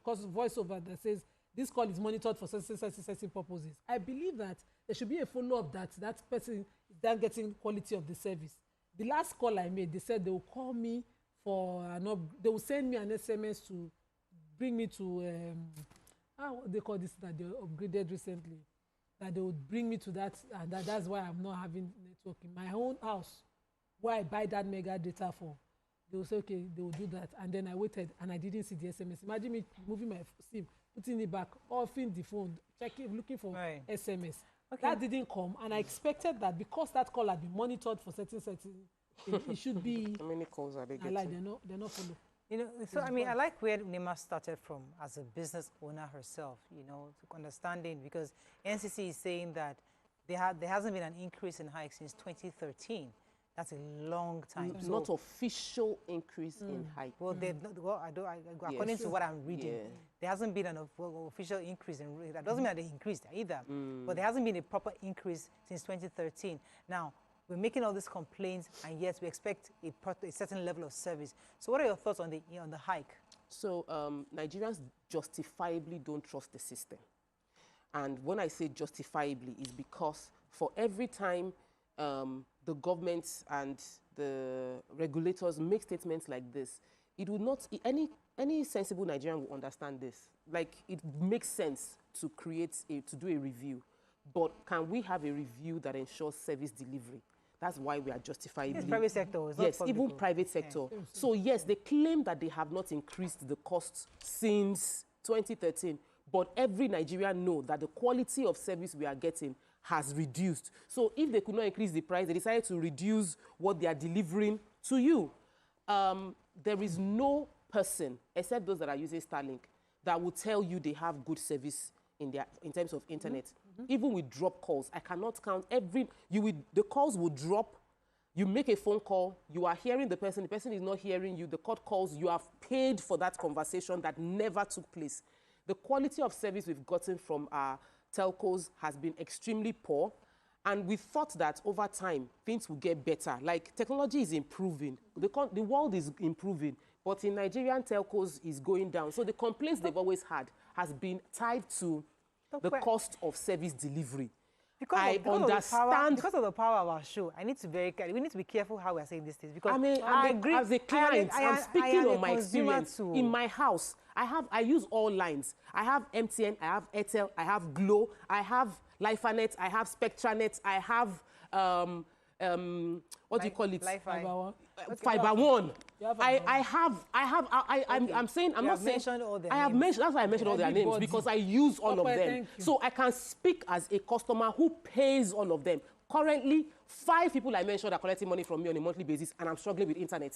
voiceover that says, this call is monitored for certain purposes. I believe that there should be a follow-up that person is then getting quality of the service. The last call I made, they said they will call me for they will send me an SMS to bring me to what they call this that they upgraded recently. That they would bring me to that, and that's why I'm not having network in my own house, where I buy that mega data for. They will say, okay, they will do that. And then I waited and I didn't see the SMS. Imagine me moving my SIM, putting it back, offing the phone, checking, looking for SMS. Okay. That didn't come, and I expected that because that call had been monitored for certain It should be. How many calls are they getting? Like they're not following. You know, so I mean, I like where Nima started from as a business owner herself, you know, understanding, because NCC is saying that there hasn't been an increase in hike since 2013. That's a long time. So not official increase in hike. Well, according to what I'm reading, there hasn't been an official increase in rate. That doesn't mean that they increased either, but there hasn't been a proper increase since 2013. Now, we're making all these complaints, and yet we expect a certain level of service. So what are your thoughts on the hike? So Nigerians justifiably don't trust the system. And when I say justifiably, is because for every time the government and the regulators make statements like this, it would not, any sensible Nigerian will understand this. Like, it makes sense to do a review, but can we have a review that ensures service delivery? That's why we are justifiably. It's private sector. Yes, even private sector. Yeah. So yes, they claim that they have not increased the costs since 2013, but every Nigerian knows that the quality of service we are getting has reduced. So if they could not increase the price, they decided to reduce what they are delivering to you. There is no person, except those that are using Starlink, that will tell you they have good service in terms of internet. Even with drop calls, I cannot count the calls will drop. You make a phone call, you are hearing the person is not hearing you, the court calls, you have paid for that conversation that never took place. The quality of service we've gotten from our telcos has been extremely poor, and we thought that over time things will get better. Like, technology is improving, the world is improving, but in Nigerian telcos is going down. So the complaints they've always had has been tied to the cost of service delivery. Because of the power of our show, we need to be careful how we are saying these things. Because I agree. As a client, I'm speaking on my experience. In my house, I use all lines. I have MTN, I have Airtel, I have Glo, I have Lifanet, I have Spectranet, I have what do you call it? Fiber One. I'm saying, I'm not saying, I have mentioned, that's why I mentioned all their names, because I use all of them. So I can speak as a customer who pays all of them. Currently, 5 people I mentioned are collecting money from me on a monthly basis, and I'm struggling with internet.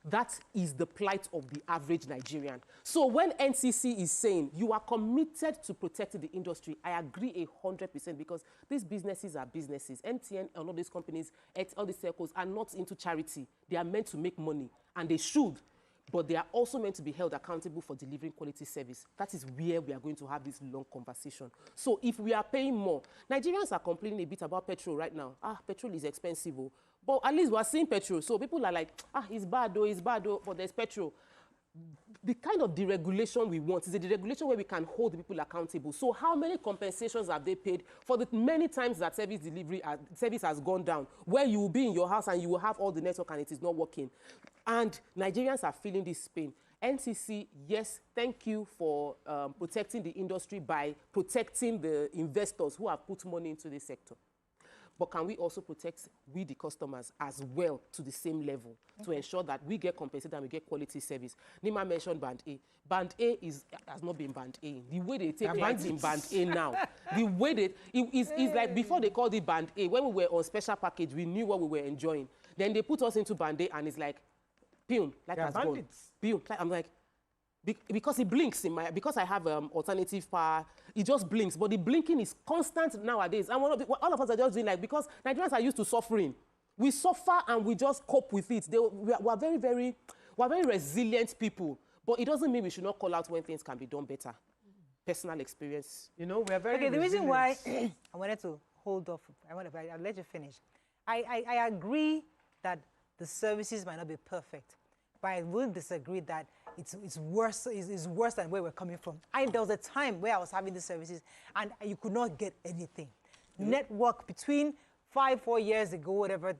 That is the plight of the average Nigerian. So when NCC is saying you are committed to protecting the industry, I agree 100%, because these businesses are businesses. MTN and all these companies, all these circles are not into charity. They are meant to make money, and they should. But they are also meant to be held accountable for delivering quality service. That is where we are going to have this long conversation. So if we are paying more, Nigerians are complaining a bit about petrol right now. Petrol is expensive. But at least we are seeing petrol. So people are like, it's bad though, but there's petrol. The kind of deregulation we want is a deregulation where we can hold the people accountable. So how many compensations have they paid for the many times that service has gone down, where you will be in your house and you will have all the network and it is not working? And Nigerians are feeling this pain. NCC, yes, thank you for protecting the industry by protecting the investors who have put money into this sector. But can we also protect the customers as well to the same level to ensure that we get compensated and we get quality service? Nima mentioned Band A. Band A has not been Band A. The way they take clients in Band A now, the way it's like before they called it Band A, when we were on special package, we knew what we were enjoying. Then they put us into Band A and it's like, Pion, like has gone. Pion, like, I'm like, because it blinks because I have alternative power, it just blinks. But the blinking is constant nowadays. And all of us are just doing like, because Nigerians are used to suffering. We suffer and we just cope with it. We're very resilient people. But it doesn't mean we should not call out when things can be done better. Personal experience. You know, we're very resilient. The reason why I wanted to hold off, I'll let you finish. I agree that the services might not be perfect, but I will disagree that it's worse than where we're coming from. There was a time where I was having these services and you could not get anything. Network between 4 years ago, whatever,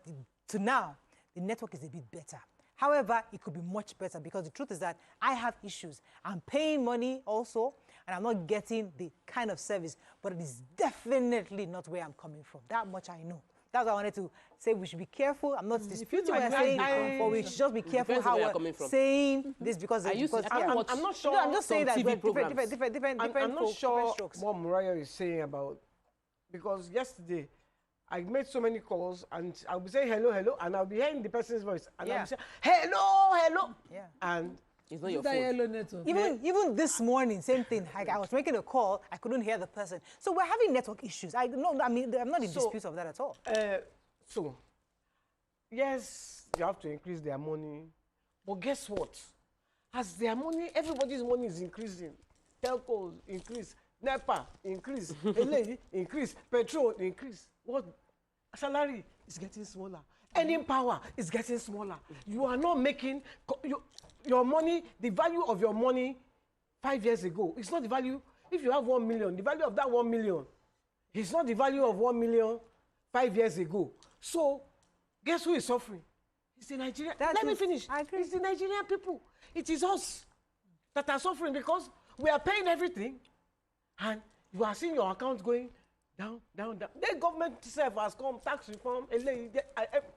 to now, the network is a bit better. However, it could be much better, because the truth is that I have issues. I'm paying money also, and I'm not getting the kind of service, but it is definitely not where I'm coming from. That much I know. That's why I wanted to say we should be careful. I'm not disputing what I'm saying, but we should just be careful how we're saying this, because I'm not sure. I'm just saying that different I'm not sure what Muriah is saying about, because yesterday I made so many calls, and I'll be saying hello, hello, and I'll be hearing the person's voice, and I'll be saying hello, hello, and it's not your phone. Even this morning, same thing. I was making a call, I couldn't hear the person. So we're having network issues. I'm not in dispute of that at all. So, yes, you have to increase their money, but guess what? As their money, everybody's money is increasing. Telcos increase, NEPA increase, LA increase, petrol increase. What? Salary is getting smaller. Earning power is getting smaller. You are not making your money, the value of your money 5 years ago. It's not the value. If you have 1 million, the value of that 1 million is not the value of 1 million 5 years ago. So, guess who is suffering? It's the Nigerian. Let me finish. It's the Nigerian people. It is us that are suffering because we are paying everything, and you are seeing your account going down, down, down. The government itself has come, tax reform.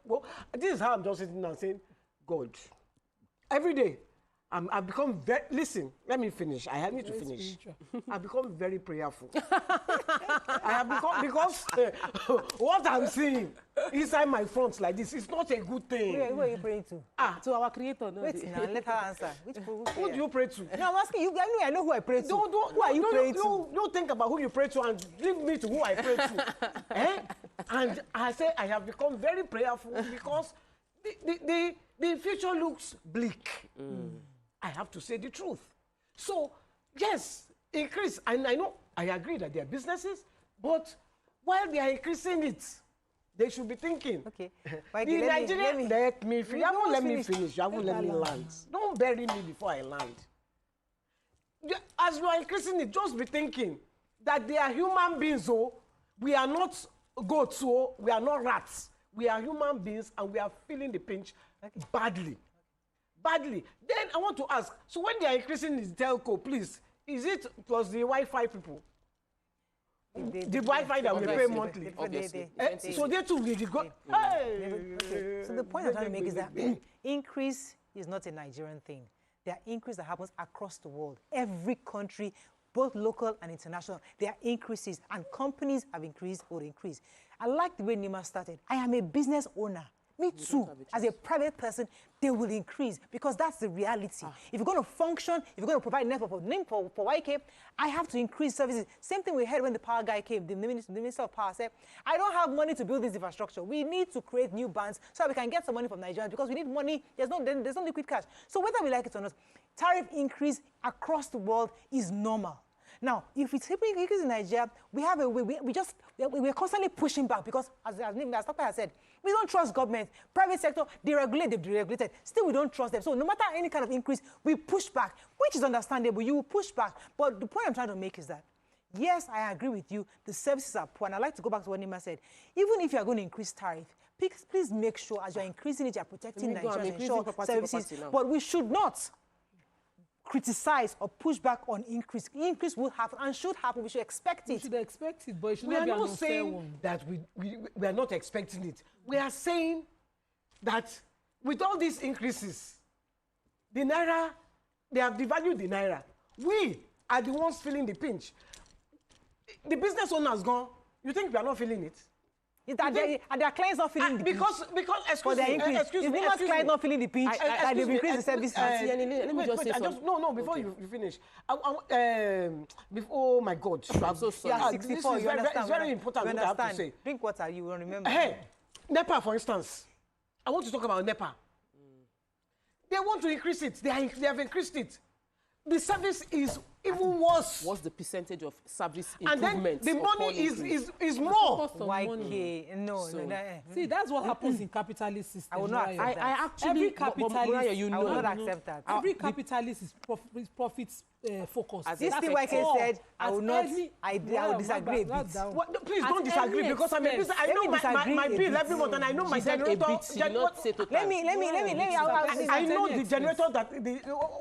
Well, this is how I'm just sitting and saying, God, every day, I've become very, listen, let me finish. I need to finish. I've become very prayerful. I have become, because what I'm seeing inside my front like this is not a good thing. Who are you praying to? To our creator. No. Wait now, let her answer. Who do you pray to? No, I'm asking you. I know who I pray to. Who are you praying to? Don't think about who you pray to and leave me to who I pray to. And I say I have become very prayerful because the future looks bleak. I have to say the truth. So, yes, increase. And I know, I agree that they are businesses, but while they are increasing it, they should be thinking. Okay. Mikey, let me finish. You haven't let me finish. You haven't let me land. Don't bury me before I land. As you are increasing it, just be thinking that they are human beings, so we are not goats, so we are not rats. We are human beings, and we are feeling the pinch badly. Badly. Then I want to ask, so when they are increasing the telco, please, is it plus the Wi-Fi people? The Wi-Fi that we pay monthly. Obviously. So they too will go. So the point I'm trying to make is that increase is not a Nigerian thing. There are increases that happens across the world. Every country, both local and international, there are increases, and companies have increased or increased. I like the way Nima started. I am a business owner. Me too, as a private person, they will increase because that's the reality. If you're going to function, if you're going to provide network for YK, I have to increase services. Same thing we had when the power guy came. The Minister of Power said, I don't have money to build this infrastructure. We need to create new bands so that we can get some money from Nigeria because we need money. There's no liquid cash. So whether we like it or not, tariff increase across the world is normal. Now, if it's happening in Nigeria, we have a way, we're constantly pushing back because, as Dr. has said, we don't trust government. Private sector, they regulate, they've deregulated. Still, we don't trust them. So no matter any kind of increase, we push back, which is understandable. You will push back. But the point I'm trying to make is that, yes, I agree with you. The services are poor. And I'd like to go back to what Nima said. Even if you're going to increase tariff, please make sure as you're increasing it, you're protecting Nigerians services. But we should not criticize or push back on increase. Increase will happen and should happen. We should expect it. We should expect it, but it should not be an unfair one. We are not saying that we are not expecting it. We are saying that with all these increases, the Naira, they have devalued the Naira. We are the ones feeling the pinch. The business owners gone. You think we are not feeling it? Are their clients not feeling the pinch? Excuse me. Clients not feeling the pinch that they've increased the services. Let me just say something. No, before you finish. Oh my God. I'm so sorry. You are 64, you understand. It's very important what I have to say. Drink water, you will remember. Hey, NEPA, for instance. I want to talk about NEPA. They want to increase it. They have increased it. The service is even worse. What's the percentage of service improvement? And then the money is more. See, that's what happens in capitalist systems. I will not accept that. Every capitalist, I will not accept that. Every capitalist is profits focused. This thing YK said, I will disagree. Please don't disagree because I know my bill every month and I know my generator. I know the generator that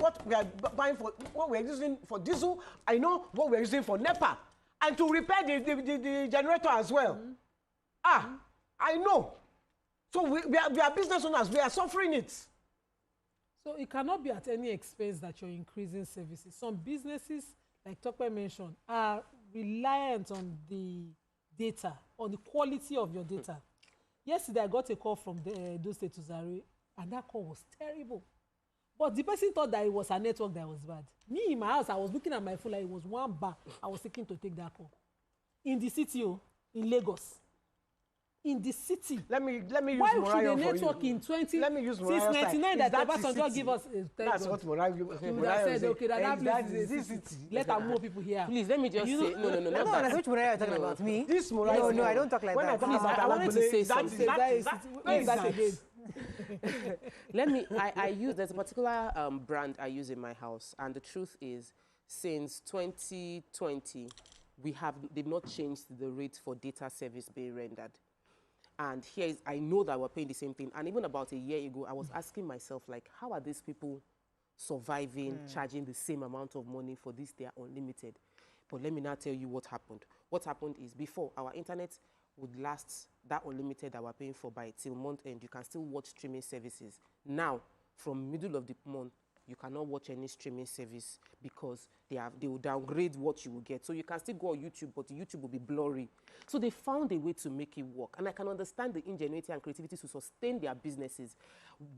what we are buying for, what we are using for diesel. I know what we are using for NEPA, and to repair the generator as well. I know. So we are business owners. We are suffering it. So it cannot be at any expense that you're increasing services. Some businesses, like Tokwe mentioned, are reliant on the data, on the quality of your data. Yesterday, I got a call from those State to Zare, and that call was terrible. But the person thought that it was a network that was bad. Me, in my house, I was looking at my phone like it was one bar. I was thinking to take that call. In the city, in Lagos. In the city. Let me use why Morayo should a network in 20... Let me use Since Morayo 99 that Obasanjo give us... That's what Morayo said, okay, that is this city. Let more people here. Please, let me just say... No. I don't know which Morayo you're talking about. Me? This Morayo... No, I don't talk like that. Please, I wanted to say something. That again. Let me... There's a particular brand I use in my house, and the truth is, since 2020, they've not changed the rate for data service being rendered. And I know that we're paying the same thing. And even about a year ago, I was asking myself, like, how are these people surviving, charging the same amount of money for this? They are unlimited. But let me now tell you what happened. What happened is, before, our internet would last that unlimited that we're paying for by till month end. You can still watch streaming services. Now, from middle of the month, you cannot watch any streaming service because they will downgrade what you will get. So you can still go on YouTube, but YouTube will be blurry. So they found a way to make it work. And I can understand the ingenuity and creativity to sustain their businesses.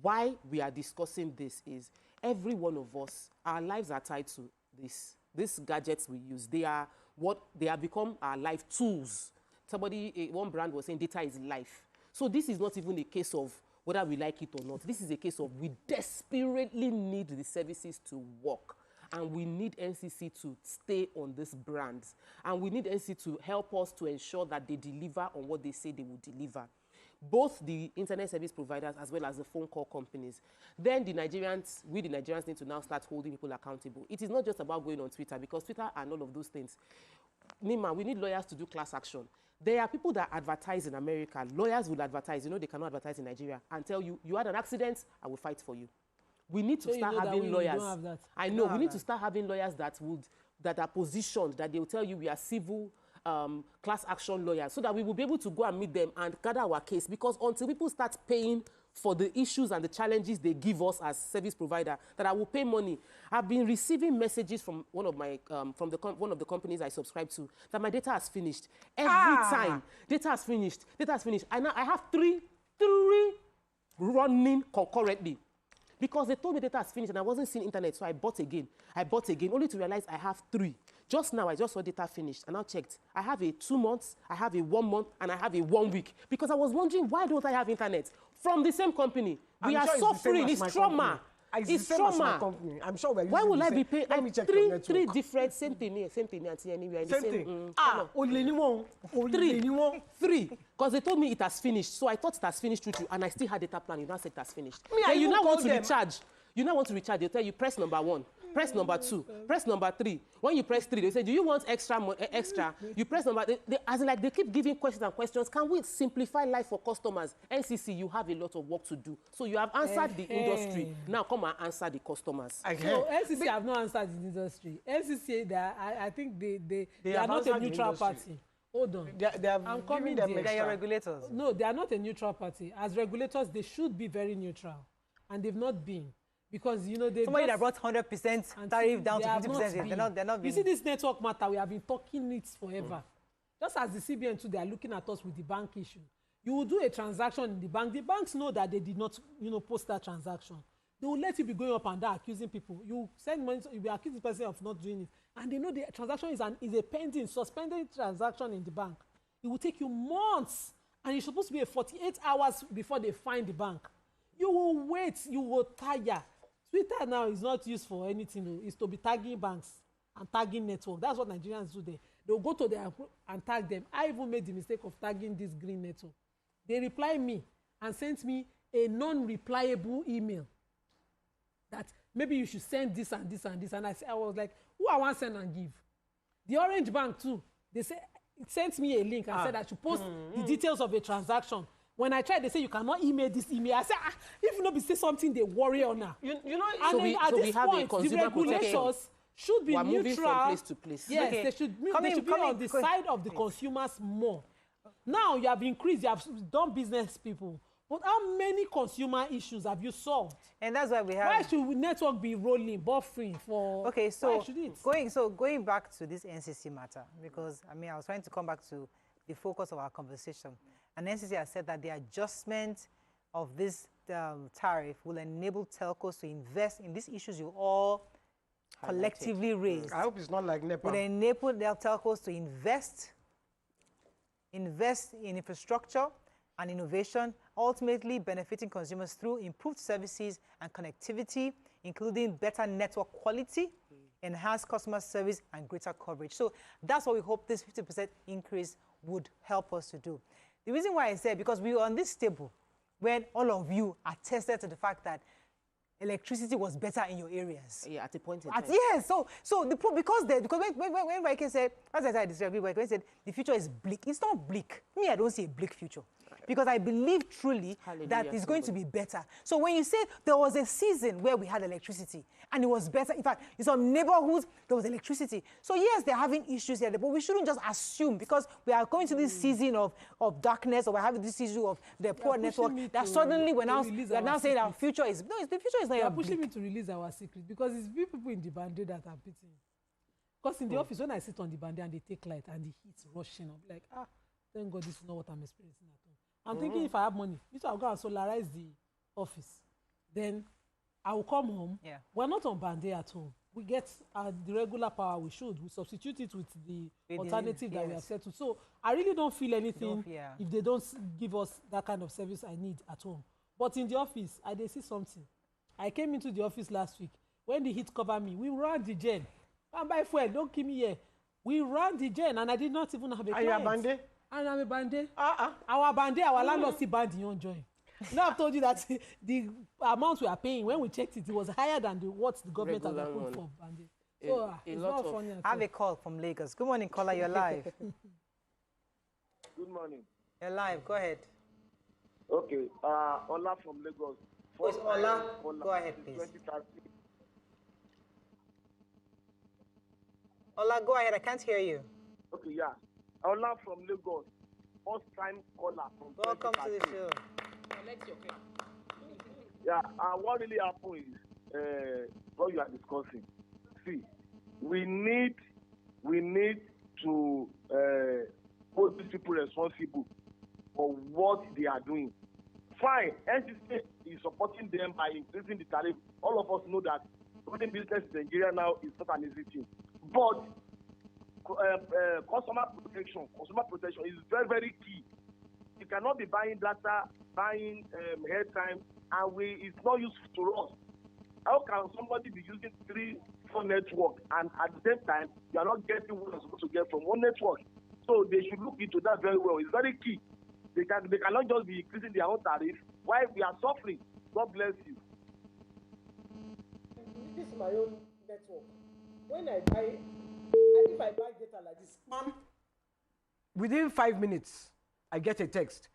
Why we are discussing this is every one of us, our lives are tied to these gadgets we use. They have become our life tools. One brand was saying data is life. So this is not even a case of whether we like it or not. This is a case of we desperately need the services to work. And we need NCC to stay on these brands. And we need NCC to help us to ensure that they deliver on what they say they will deliver. Both the internet service providers as well as the phone call companies. Then we the Nigerians need to now start holding people accountable. It is not just about going on Twitter, because Twitter and all of those things. Nima, we need lawyers to do class action. There are people that advertise in America. Lawyers will advertise. You know, they cannot advertise in Nigeria and tell you, you had an accident, I will fight for you. We need to start having lawyers. I know. We need to start having lawyers that are positioned, that they will tell you we are civil class action lawyers, so that we will be able to go and meet them and gather our case. Because until people start paying for the issues and the challenges they give us as service provider, that I will pay money. I've been receiving messages from one of the companies I subscribe to that my data has finished. Every time, data has finished. I have three running concurrently. Because they told me data has finished and I wasn't seeing internet, so I bought again, only to realize I have 3. Just now, I just saw data finished, and I checked. I have a 2 months, I have a 1 month, and I have a 1 week. Because I was wondering, why don't I have internet? From the same company. We are suffering. It's trauma. It's trauma. I'm sure we're using why will I be paying? Let me check three different, same thing anywhere. Same thing. Three. Because they told me it has finished. So I thought it has finished through, and I still had data plan. You now said it has finished. You now want to recharge. They'll tell you press number 1, press number 2, press number 3. When you press 3, they say, do you want extra? You press number, they keep giving questions. Can we simplify life for customers? NCC, you have a lot of work to do. So you have answered the industry. Now come and answer the customers. So NCC have not answered the industry. NCC, I think they are not a neutral party. Hold on. I'm coming them. They are regulators. No, they are not a neutral party. As regulators, they should be very neutral. And they've not been. Because, you know, somebody that brought 100% tariff down to 50%. They're not being. You see, this network matter, we have been talking it forever. Just as the CBN too, they are looking at us with the bank issue. You will do a transaction in the bank. The banks know that they did not, post that transaction. They will let you be going up and down accusing people. You send money, you will accuse the person of not doing it. And they know the transaction is a pending, suspended transaction in the bank. It will take you months. And it's supposed to be a 48 hours before they find the bank. You will wait, you will tire. Twitter now is not used for anything. It's to be tagging banks and tagging network. That's what Nigerians do there. They'll go to their and tag them. I even made the mistake of tagging this green network. They reply me and sent me a non-replyable email that maybe you should send this and this and this. And I was like, who I want to send and give? The Orange Bank too. They say it sent me a link and said I should post the details of a transaction. When I tried, they say you cannot email this email. I said, if you not be say something, they worry on her. You know, and then at this point, the regulators should be neutral. Moving from place to place. Yes, they should be on the side of the consumers more. Now you have increased, you have done business people. But how many consumer issues have you solved? And that's why we have. Why should network be rolling, buffering for? Okay, so why should it? Going back to this NCC matter, because I was trying to come back to the focus of our conversation. And NCC has said that the adjustment of this tariff will enable telcos to invest in these issues you all collectively raised. I hope it's not like NEPA. Will enable their telcos to invest in infrastructure and innovation, ultimately benefiting consumers through improved services and connectivity, including better network quality, enhanced customer service, and greater coverage. So that's what we hope this 50% increase would help us to do. The reason why I say, because we were on this table when all of you attested to the fact that electricity was better in your areas. Yeah, at a point in time. Yes, because when Waike said, as I disagree, Waike said the future is bleak. It's not bleak. Me, I don't see a bleak future. Because I believe truly that it's going to be better. So when you say there was a season where we had electricity and it was better, in fact, in some neighborhoods, there was electricity. So yes, they're having issues here, but we shouldn't just assume because we are going to this season of darkness or we're having this issue of the poor network that suddenly we're now saying our future is, no, the future is not. They are pushing me to release our secret because it's people in the band that are beating. Because in the office, when I sit on the band and they take light and the heat's rushing, I'll be like, thank God this is not what I'm experiencing at home. I'm thinking if I have money, I'll go and solarize the office. Then I will come home. Yeah. We're not on band at home. We get the regular power we should. We substitute it with the alternative that we have set to. So I really don't feel anything if they don't give us that kind of service I need at home. But in the office, I did see something. I came into the office last week. When the heat covered me, we ran the gen. And by fuel, don't keep me here. We ran the gen and I did not even have a client. Are you a bandit? And I'm a bandit. Our bandit, our landlord still banned the own join. Now I've told you that the amount we are paying, when we checked it, it was higher than what the government has approved for bandit. So it's not funny at all. I have a call from Lagos. Good morning, caller. You're live. Good morning. You're live. Go ahead. Okay. Ola from Lagos. First, Ola, go ahead, please. Ola, go ahead. I can't hear you. Okay, yeah. Ola from Lagos. First time caller from Welcome to the show. Yeah, what really happened is what you are discussing. See, we need to hold these people responsible for what they are doing. Fine, NCC is supporting them by increasing the tariff. All of us know that doing business in Nigeria now is not an easy thing. But consumer protection is very, very key. You cannot be buying data, buying airtime, and it's not useful to us. How can somebody be using 3-4 network and at the same time you are not getting what you're supposed to get from one network? So they should look into that very well. It's very key. They cannot just be increasing their own tariff while we are suffering. God bless you. This is my own network. When I buy, if I buy data like this, within 5 minutes, I get a text.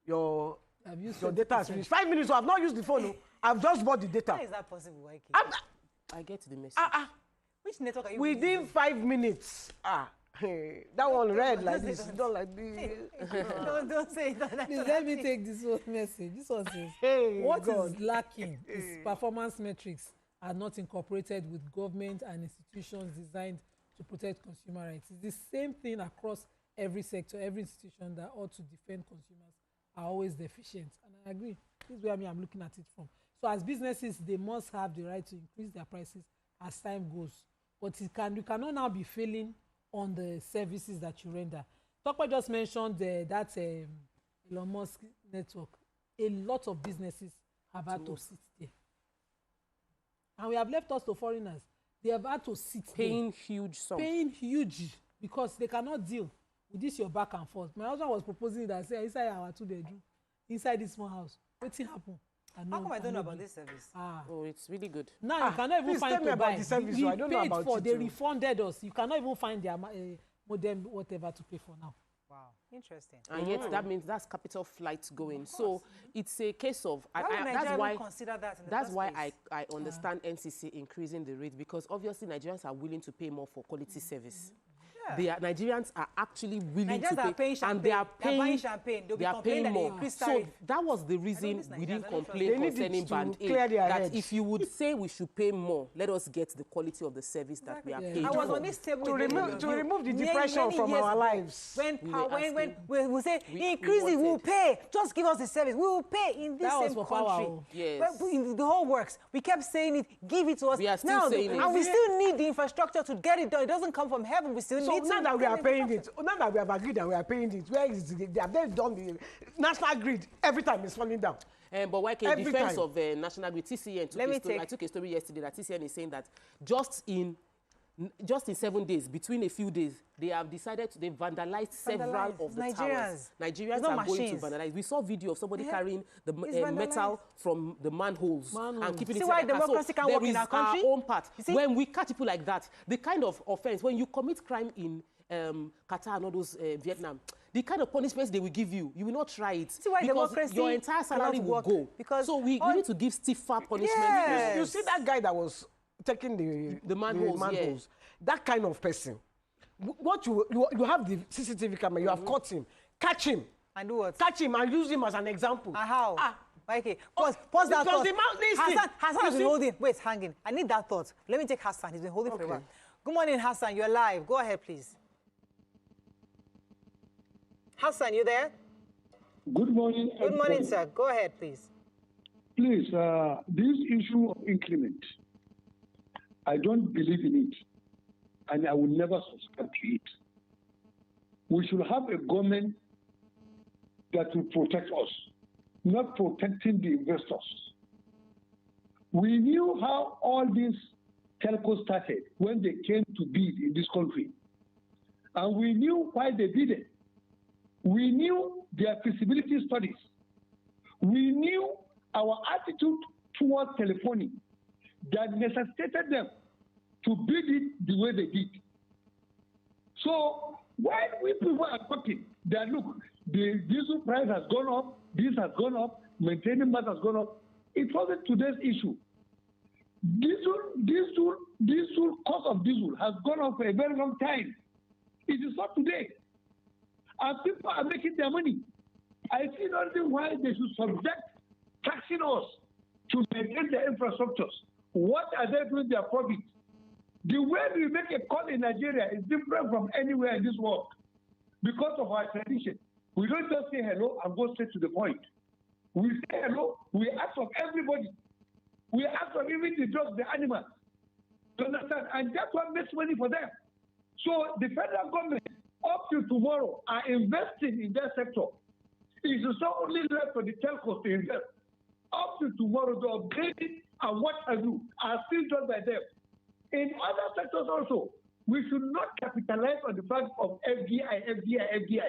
Your data has finished. 5 minutes, so I've not used the phone. I've just bought the data. How is that possible, Waike? I get the message. Which network are you within using? 5 minutes. Hey, that one read like this, not like this. Don't say that. Please let me take this one message. This one says, what is lacking is performance metrics are not incorporated with government and institutions designed to protect consumer rights. It's the same thing across every sector, every institution that ought to defend consumers are always deficient. And I agree. This is where I'm looking at it from. So as businesses, they must have the right to increase their prices as time goes. But you cannot now be failing on the services that you render. Tokpa just mentioned that Elon Musk network. A lot of businesses have had to sit there. And we have left us to foreigners. They have had to sit paying huge sums. Paying huge because they cannot deal with this your back and forth. My husband was proposing that say inside our 2-bedroom, inside this small house, what's happened? How come I don't know about this service? Oh, it's really good. Now you cannot even find to buy. The service, I don't know about it. They refunded us. You cannot even find their modem, whatever, to pay for now. Wow, interesting. And yet that means that's capital flight going. So it's a case of that's why I understand NCC increasing the rate, because obviously Nigerians are willing to pay more for quality service. Nigerians are actually willing to pay, and they are paying champagne. They are paying more. So that was the reason we didn't complain concerning Band A. That if you would say we should pay more, let us get the quality of the service that we are paying. I was on this table to remove the depression from our lives. When we say increase it, we'll pay. Just give us the service. We will pay in this same country. Yes. The whole works. We kept saying it. Give it to us. We are still saying it. And we still need the infrastructure to get it done. It doesn't come from heaven. We still need it. So now that we are paying it, now that we have agreed and we are paying it, where is it? They have done the national grid every time it's falling down. But like in defense of national grid, TCN I took a story yesterday that TCN is saying that just in 7 days, between a few days, they have decided they vandalized several of the towers. Nigerians are going to vandalize. We saw video of somebody carrying the metal from the manholes and keeping it. See why democracy can't work in our country? There is our own part. When we catch people like that, the kind of offense, when you commit crime in Qatar and all those Vietnam, the kind of punishments they will give you, you will not try it. See why because your entire salary will go. So we need to give stiffer punishment. Yes. You see that guy that was taking the manholes. That kind of person. What you have the CCTV camera, you have caught him. Catch him. And do what? Catch him and use him as an example. How? Okay, pause that thought. Hassan has been holding. Wait, hanging. I need that thought. Let me take Hassan. He's been holding for a while. Good morning, Hassan. You're live. Go ahead, please. Hassan, you there? Good morning. Good morning, sir. Go ahead, please. Please, this issue of increment, I don't believe in it, and I will never subscribe to it. We should have a government that will protect us, not protecting the investors. We knew how all these telcos started when they came to bid in this country, and we knew why they did it. We knew their feasibility studies. We knew our attitude towards telephony that necessitated them to build it the way they did. So when we people are talking that, look, the diesel price has gone up, this has gone up, maintaining mass has gone up, it wasn't today's issue. Cost of diesel has gone up for a very long time. It is not today. And people are making their money. I see no reason why they should subject taxing us to maintain their infrastructures. What are they doing their profit? The way we make a call in Nigeria is different from anywhere in this world because of our tradition. We don't just say hello and go straight to the point. We say hello, we ask of everybody. We ask of even the dogs, the animals. You understand? And that's what makes money for them. So the federal government, up to tomorrow, are investing in that sector. It is not only left for the telcos to invest. Up to tomorrow, the upgrading and what have you are still done by them. In other sectors also, we should not capitalize on the fact of FDI.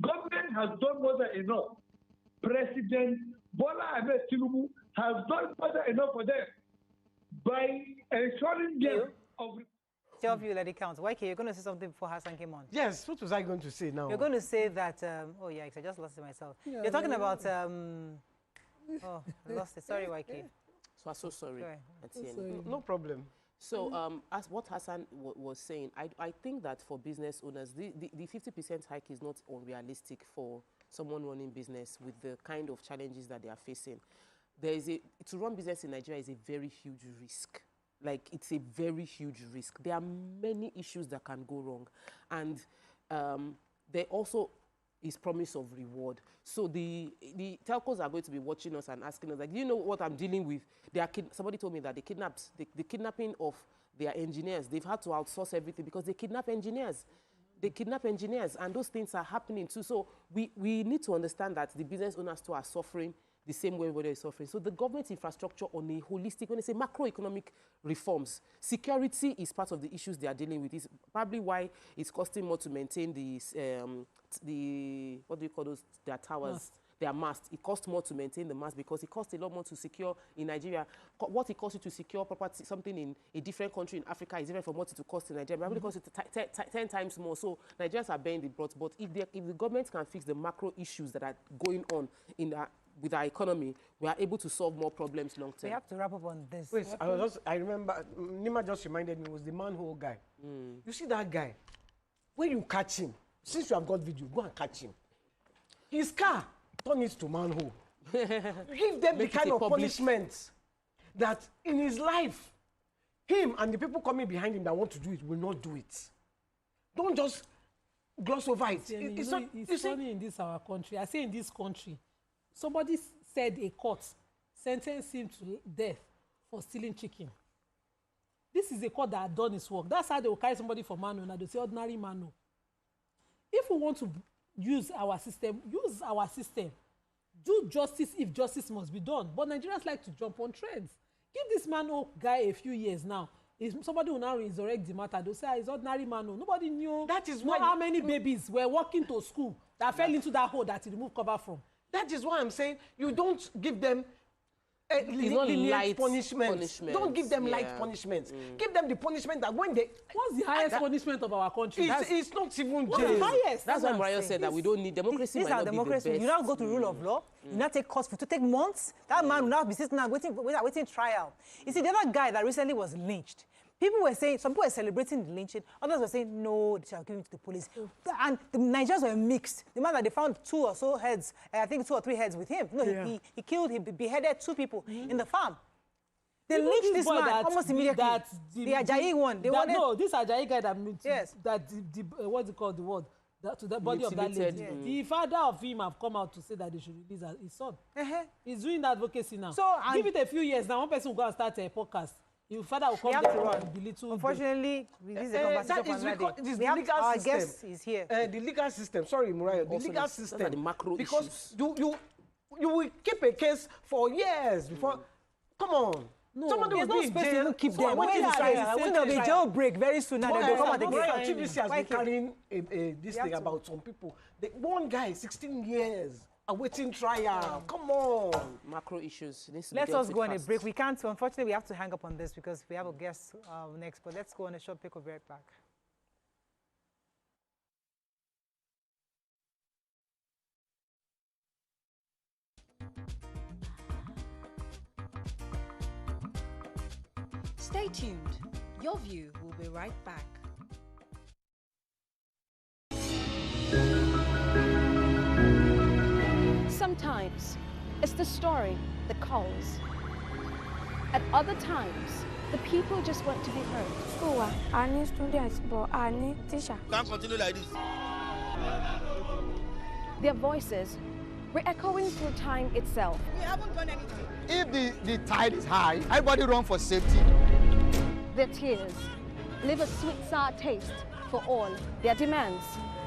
Government has done more than enough. President Bola Ahmed Tinubu has done more than enough for them by ensuring them of... Tell you, let it count. YK, you're going to say something before Hassan came on. Yes, what was I going to say now? You're going to say that, oh yeah, I just lost it myself. Yeah, you're talking about, oh, I lost it. Sorry, YK. So I'm so sorry. No problem. So as what Hassan was saying, I think that for business owners, the 50% hike is not unrealistic for someone running business with the kind of challenges that they are facing. To run business in Nigeria is a very huge risk. Like, it's a very huge risk. There are many issues that can go wrong. And there also is promise of reward. So the telcos are going to be watching us and asking us, like, do you know what I'm dealing with? Somebody told me that the kidnapping of their engineers, they've had to outsource everything because they kidnap engineers. They kidnap engineers, and those things are happening too. So we need to understand that the business owners too are suffering the same way everybody is suffering. So the government infrastructure on a holistic, when they say macroeconomic reforms, security is part of the issues they are dealing with. It's probably why it's costing more to maintain the what do you call those, their towers, their masts. It costs more to maintain the mast because it costs a lot more to secure in Nigeria. What it costs you to secure property, something in a different country in Africa is different from what it will cost in Nigeria. Probably costs it 10 times more. So Nigerians are bearing the brunt. But if the government can fix the macro issues that are going on in with our economy, we are able to solve more problems long term. We have to wrap up on this. Wait, I remember, Nima just reminded me, it was the manhole guy. You see that guy? when you catch him, since you have got video, go and catch him. His car, turn it to manhole. Give them the kind of punishment that in his life, him and the people coming behind him that want to do it will not do it. Don't just gloss over it. It's funny in this our country. I say in this country, somebody said a court sentenced him to death for stealing chicken. This is a court that had done its work. That's how they will carry somebody for mano. Now they say ordinary mano. If we want to use our system, do justice if justice must be done. But Nigerians like to jump on trends. Give this mano guy a few years now. If somebody will now resurrect the matter, they'll say it's ordinary mano. Nobody knew. That is why how many babies were walking to school that fell into that hole that he removed cover from. That is why I'm saying you don't give them light punishment. Don't give them light punishments. Give them the punishment that when they... What's the highest punishment of our country? It's not even what's the highest? That's why Mariah said that we don't need democracy. These are democracy. You now go to rule of law. You now take courts to take months. That man will now be sitting there waiting trial. You see, the other guy that recently was lynched, people were saying, some people were celebrating the lynching, others were saying, no, they shall give it to the police. And the Nigerians were mixed. The man that they found 2 or so heads, I think 2 or 3 heads with him. No, he beheaded 2 people in the farm. They lynched this man almost immediately. The Ajayi one. No, this Ajayi guy what's it called, the word? To the body of that lady. The father of him have come out to say that they should release his son. He's doing advocacy now. So give it a few years now, one person will go and start a podcast. Your father will come there and belittle. Unfortunately, this is a conversation for another day. We have our guest is here. The legal system, sorry, Muriah, the legal system. The macro because you will keep a case for years before. Come on. No, somebody will be in jail. Keep them. When they'll be jailbreak very soon. Now they'll come out again. TVC has been carrying this thing about some people. One guy, 16 years. Awaiting trial. Come on. Macro issues. Let us go on a break. We can't. Unfortunately, we have to hang up on this because we have a guest next. But let's go on a short break. We'll be right back. Stay tuned. Your View will be right back. Sometimes it's the story that calls. At other times, the people just want to be heard. School, I need students, but I need teacher. Can't continue like this. Their voices re-echoing through time itself. We haven't done anything. If the tide is high, everybody run for safety. Their tears leave a sweet, sour taste for all. Their demands,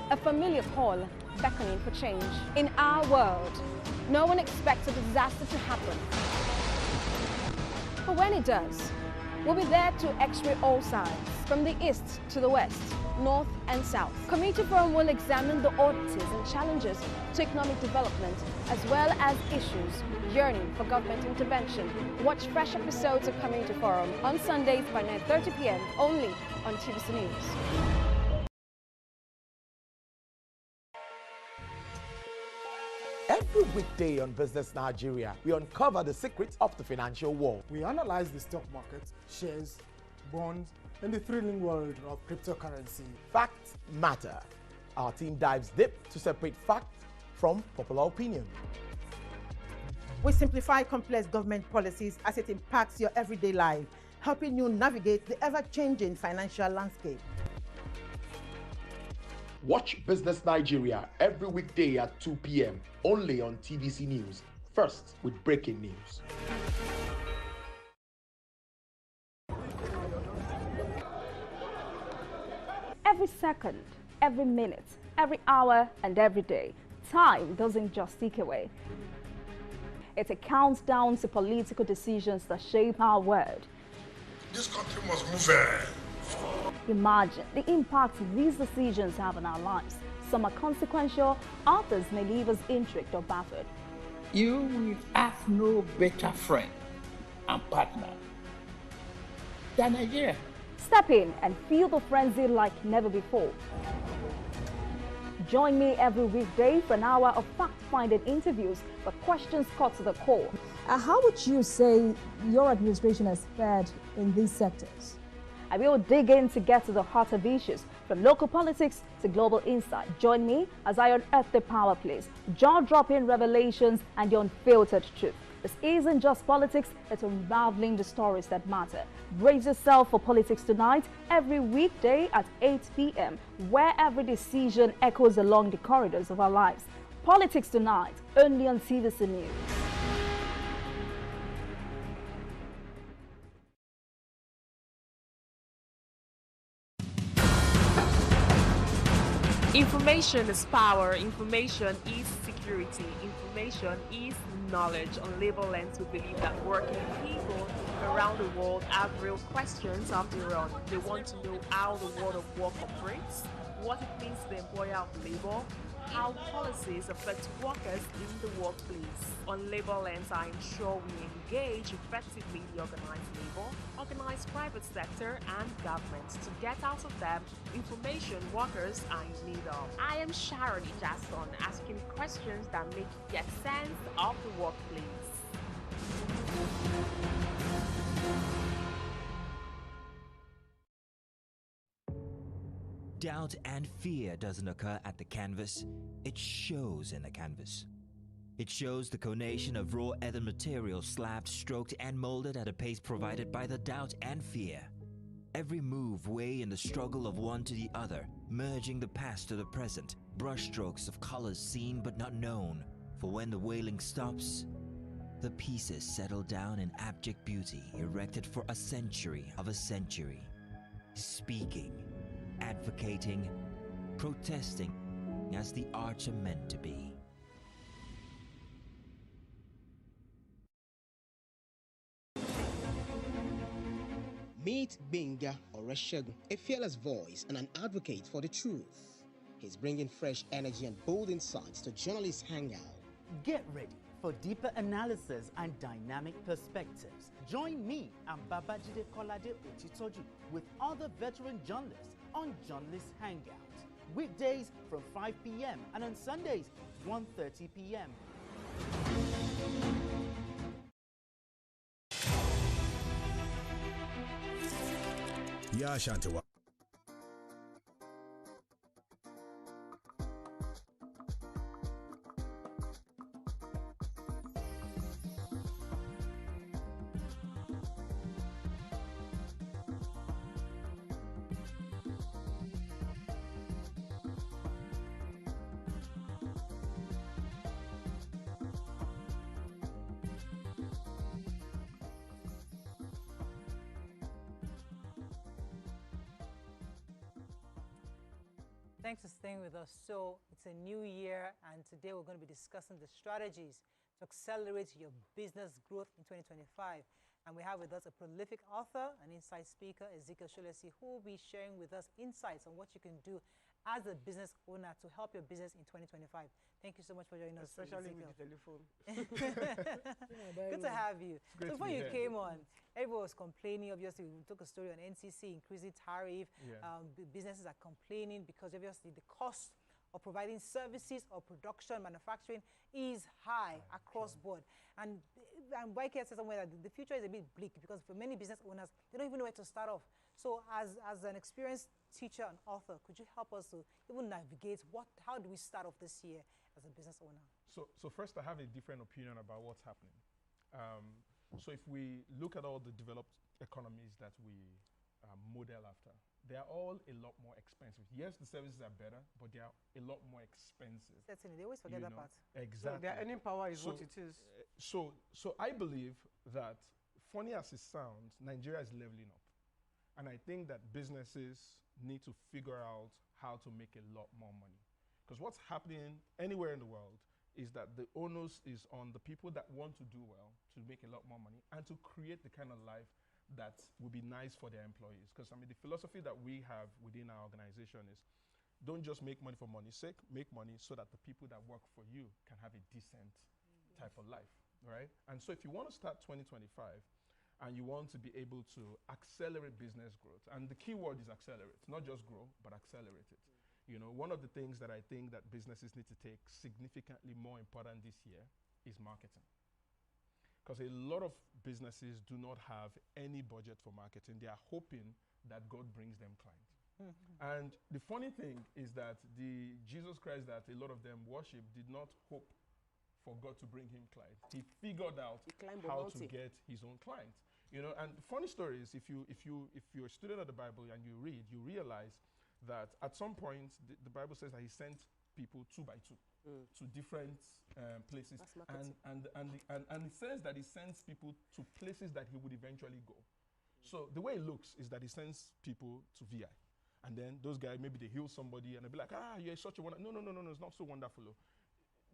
a familiar call beckoning for change. In our world, no one expects a disaster to happen. But when it does, we'll be there to x-ray all sides, from the east to the west, north and south. Community Forum will examine the oddities and challenges to economic development, as well as issues yearning for government intervention. Watch fresh episodes of Community Forum on Sundays by 9:30 p.m. only on TVC News. Every weekday on Business Nigeria, we uncover the secrets of the financial world. We analyze the stock market, shares, bonds, and the thrilling world of cryptocurrency. Facts matter. Our team dives deep to separate fact from popular opinion. We simplify complex government policies as it impacts your everyday life, helping you navigate the ever-changing financial landscape. Watch Business Nigeria every weekday at 2 p.m. only on TVC News. First with breaking news. Every second, every minute, every hour, and every day, time doesn't just tick away. It counts down to political decisions that shape our world. This country must move. Imagine the impact these decisions have on our lives. Some are consequential, others may leave us intrigued or baffled. You will have no better friend and partner than Nigeria. Step in and feel the frenzy like never before. Join me every weekday for an hour of fact-finding interviews where questions cut to the core. How would you say your administration has fared in these sectors? I will dig in to get to the heart of issues, from local politics to global insight. Join me as I unearth the power plays, jaw-dropping revelations, and the unfiltered truth. This isn't just politics, it's unraveling the stories that matter. Brace yourself for Politics Tonight every weekday at 8 p.m., where every decision echoes along the corridors of our lives. Politics Tonight, only on TVC News. Information is power, information is security, information is knowledge. On Labor Lens, we believe that working people around the world have real questions of their own. They want to know how the world of work operates, what it means to the employer of labor, how policies affect workers in the workplace. On Labor Lens, I am sure we engage effectively the organized labor, organized private sector, and government to get out of them information workers are in need of. I am Sharon Jackson, asking questions that make you get sense of the workplace. Doubt and fear doesn't occur at the canvas, it shows in the canvas. It shows the conation of raw earthen material slabbed, stroked, and molded at a pace provided by the doubt and fear. Every move weigh in the struggle of one to the other, merging the past to the present, brushstrokes of colors seen but not known. For when the wailing stops, the pieces settle down in abject beauty, erected for a century of a century. Speaking, advocating, protesting as the arts are meant to be. Meet Benga Oreshegun, a fearless voice and an advocate for the truth. He's bringing fresh energy and bold insights to journalists' hangout. Get ready for deeper analysis and dynamic perspectives. Join me and Babajide Kolade Otitoju with other veteran journalists on Journalists Hangout. Weekdays from 5 p.m. and on Sundays 1:30 p.m. Yeah, Shantawa. Thanks for staying with us. So it's a new year, and today we're going to be discussing the strategies to accelerate your business growth in 2025. And we have with us a prolific author and insight speaker, Ezekiel Sholesi, who will be sharing with us insights on what you can do as a business owner to help your business in 2025. Thank you so much for joining us, Especially Ezekiel. with the telephone. Good to have you. So before you here. came on, everyone was complaining. Obviously, we took a story on NCC increasing tariff. Yeah. Businesses are complaining because obviously the cost of providing services or production, manufacturing is high across board. And YK said somewhere that the future is a bit bleak because for many business owners, they don't even know where to start off. So as an experienced teacher and author, could you help us to even navigate how do we start off this year as a business owner? So first, I have a different opinion about what's happening. So if we look at all the developed economies that we model after, they are all a lot more expensive. Yes, the services are better, but they are a lot more expensive. Certainly, they always forget that part. Exactly. So their earning power is what it is. So I believe that, funny as it sounds, Nigeria is leveling up. And I think that businesses need to figure out how to make a lot more money. Because what's happening anywhere in the world is that the onus is on the people that want to do well to make a lot more money and to create the kind of life that will be nice for their employees. Because I mean, the philosophy that we have within our organization is don't just make money for money's sake, make money so that the people that work for you can have a decent type of life, right? And so if you want to start 2025 and you want to be able to accelerate business growth, and the key word is accelerate, not just grow, but accelerate it. You know, one of the things that I think that businesses need to take significantly more important this year is marketing. Because a lot of businesses do not have any budget for marketing. They are hoping that God brings them clients. And the funny thing is that the Jesus Christ that a lot of them worship did not hope for God to bring him clients. He figured out how to get his own clients. You know, and the funny story is, if you're a student of the Bible and you read, you realize that at some point the Bible says that he sent people 2 by 2 to different places, and it says that he sends people to places that he would eventually go. So the way it looks is that he sends people to VI, and then those guys, maybe they heal somebody and they'll be like, you're such a wonderful. No, it's not so wonderful.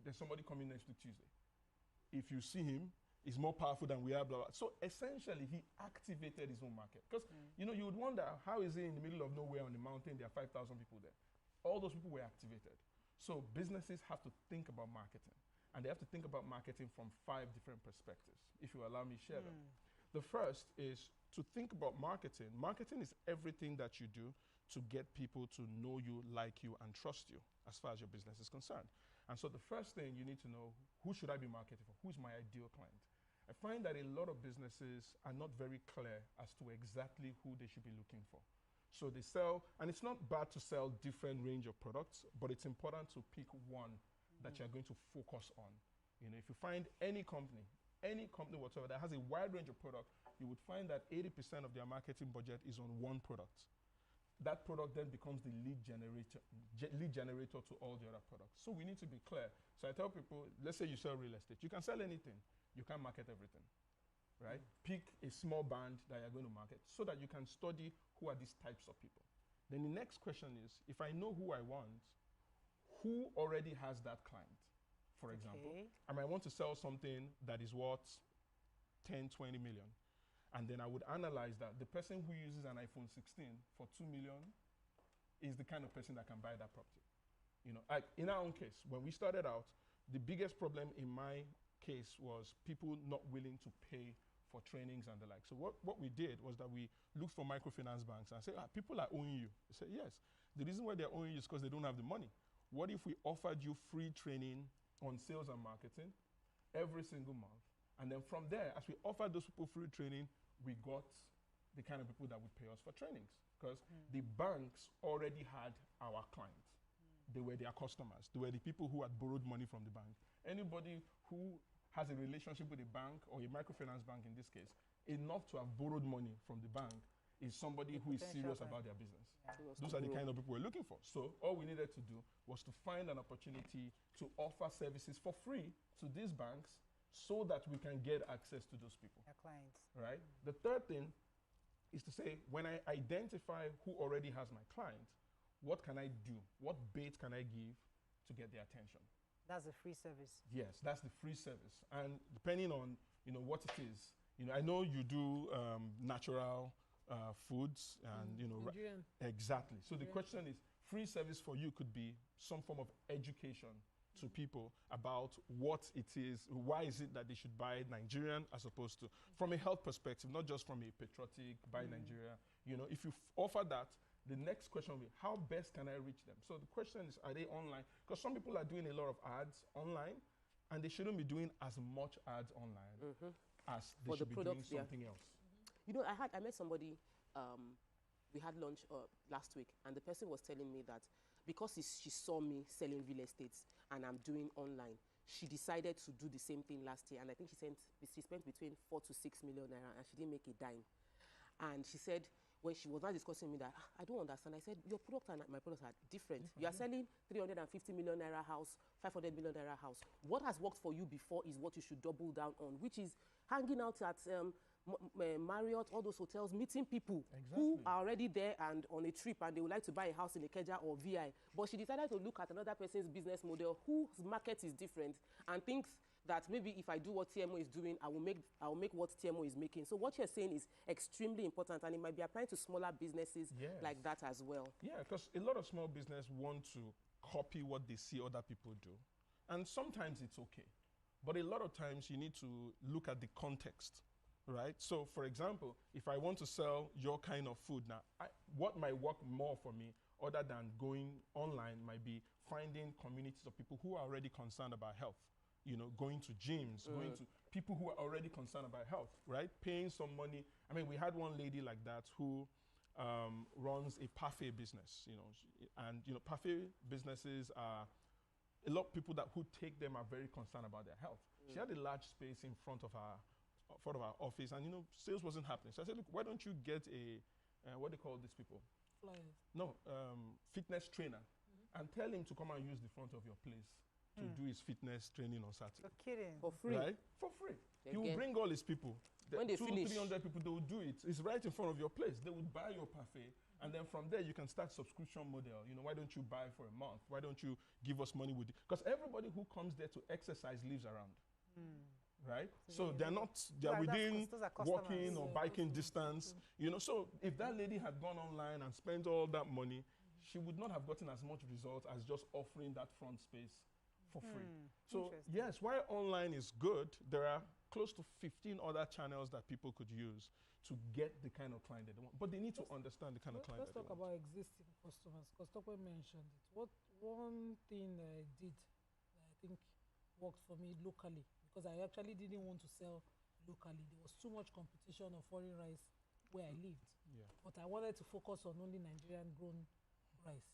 There's somebody coming next week Tuesday. If you see him, he's more powerful than we are, blah, blah. So essentially, he activated his own market. Because, you know, you would wonder, how is he in the middle of nowhere on the mountain? There are 5,000 people there. All those people were activated. So businesses have to think about marketing. And they have to think about marketing from 5 different perspectives, if you allow me to share them. The first is to think about marketing. Marketing is everything that you do to get people to know you, like you, and trust you as far as your business is concerned. And so the first thing you need to know, who should I be marketing for? Who's my ideal client? I find that a lot of businesses are not very clear as to exactly who they should be looking for. So they sell, and it's not bad to sell different range of products, but it's important to pick one that you're going to focus on. You know, if you find any company whatsoever that has a wide range of products, you would find that 80% of their marketing budget is on one product. That product then becomes the lead generator to all the other products. So we need to be clear. So I tell people, let's say you sell real estate. You can sell anything. You can't market everything, right? Pick a small band that you're going to market so that you can study who are these types of people. Then the next question is, if I know who I want, who already has that client? For example, I might want to sell something that is worth 10, 20 million. And then I would analyze that the person who uses an iPhone 16 for 2 million is the kind of person that can buy that property. You know, like in our own case, when we started out, the biggest problem in my case was people not willing to pay for trainings and the like. So what we did was that we looked for microfinance banks and said, people are owing you. They said, yes. The reason why they're owing you is because they don't have the money. What if we offered you free training on sales and marketing every single month? And then from there, as we offered those people free training, we got the kind of people that would pay us for trainings, because the banks already had our clients. They were their customers. They were the people who had borrowed money from the bank. Anybody who has a relationship with a bank, or a microfinance bank in this case, enough to have borrowed money from the bank, is somebody who is serious about their business. Those are the kind of people we're looking for. So all we needed to do was to find an opportunity to offer services for free to these banks, so that we can get access to those people. Your clients. Right? The third thing is to say, when I identify who already has my client, what can I do? What bait can I give to get their attention? That's a free service. Yes, that's the free service. And depending on, you know, what it is, you know, I know you do natural foods and, you know, Nigerian. Exactly. So the question is, free service for you could be some form of education to people about what it is, why is it that they should buy Nigerian as opposed to, from a health perspective, not just from a patriotic, buy Nigeria. You know, if you offer that, the next question will be, how best can I reach them? So the question is, are they online? Because some people are doing a lot of ads online, and they shouldn't be doing as much ads online as they should be doing something else. You know, I met somebody, we had lunch last week, and the person was telling me that because she saw me selling real estate and I'm doing online, she decided to do the same thing last year. And I think she spent between 4 to 6 million naira, and she didn't make a dime. And she said, when she was not discussing with me, that I don't understand. I said, your product and my products are different. You are selling 350 million naira house, 500 million naira house. What has worked for you before is what you should double down on, which is hanging out at Marriott, all those hotels, meeting people who are already there and on a trip, and they would like to buy a house in Ikeja or VI. But she decided to look at another person's business model whose market is different, and thinks that maybe if I do what TMO is doing, I will make what TMO is making. So what you're saying is extremely important, and it might be applying to smaller businesses like that as well. Yeah, because a lot of small business want to copy what they see other people do. And sometimes it's okay. But a lot of times you need to look at the context. Right? So, for example, if I want to sell your kind of food now, what might work more for me, other than going online, might be finding communities of people who are already concerned about health. You know, going to gyms, going to people who are already concerned about health, right? Paying some money. I mean, we had one lady like that who runs a parfait business, and parfait businesses are a lot of people who take them are very concerned about their health. She had a large space in front of our office, and sales wasn't happening. So I said, look, why don't you get a what do they call these people? Flyers. No, fitness trainer, and tell him to come and use the front of your place to do his fitness training on Saturday. You're kidding. For free. Right? For free. He will bring all his people. When they finish. 300 people, they will do it. It's right in front of your place. They will buy your parfait, and then from there you can start subscription model. Why don't you buy for a month? Why don't you give us money with it? Because everybody who comes there to exercise lives around. Right? So they're within walking or biking distance. So if that lady had gone online and spent all that money, she would not have gotten as much result as just offering that front space for free. So yes, while online is good, there are close to 15 other channels that people could use to get the kind of client that they want. But they need to understand the kind of client that they want. Let's talk about existing customers, because Tokwe mentioned it. One thing that I did that I think worked for me locally, because I actually didn't want to sell locally. There was too much competition of foreign rice where I lived. Yeah. But I wanted to focus on only Nigerian grown rice.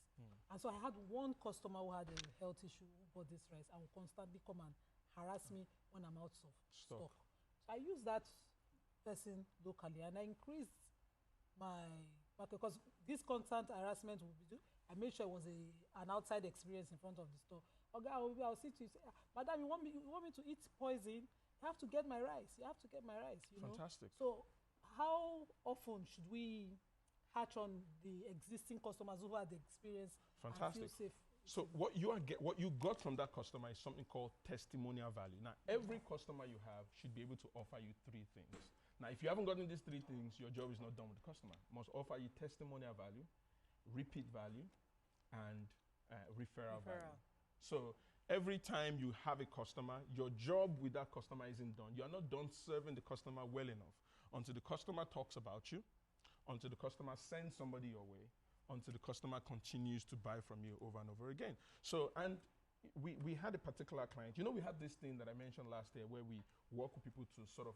And so I had one customer who had a health issue who bought this rice and would constantly come and harass me when I'm out of stock. So I used that person locally, and I increased my market, because this constant harassment would be I made sure it was an outside experience in front of the store. Okay, I'll see to you. Say, Madam, you want me to eat poison? You have to get my rice. You have to get my rice. Fantastic. So how often should we hatch on the existing customers who had the experience? Fantastic. And feel safe? So what you got from that customer is something called testimonial value. Now, every customer you have should be able to offer you 3 things. Now, if you haven't gotten these 3 things, your job is not done with the customer. Must offer you testimonial value, repeat value, and referral value. So every time you have a customer, your job with that customer isn't done. You're not done serving the customer well enough until the customer talks about you, until the customer sends somebody your way, until the customer continues to buy from you over and over again. So, and we had a particular client. We had this thing that I mentioned last year where we work with people to sort of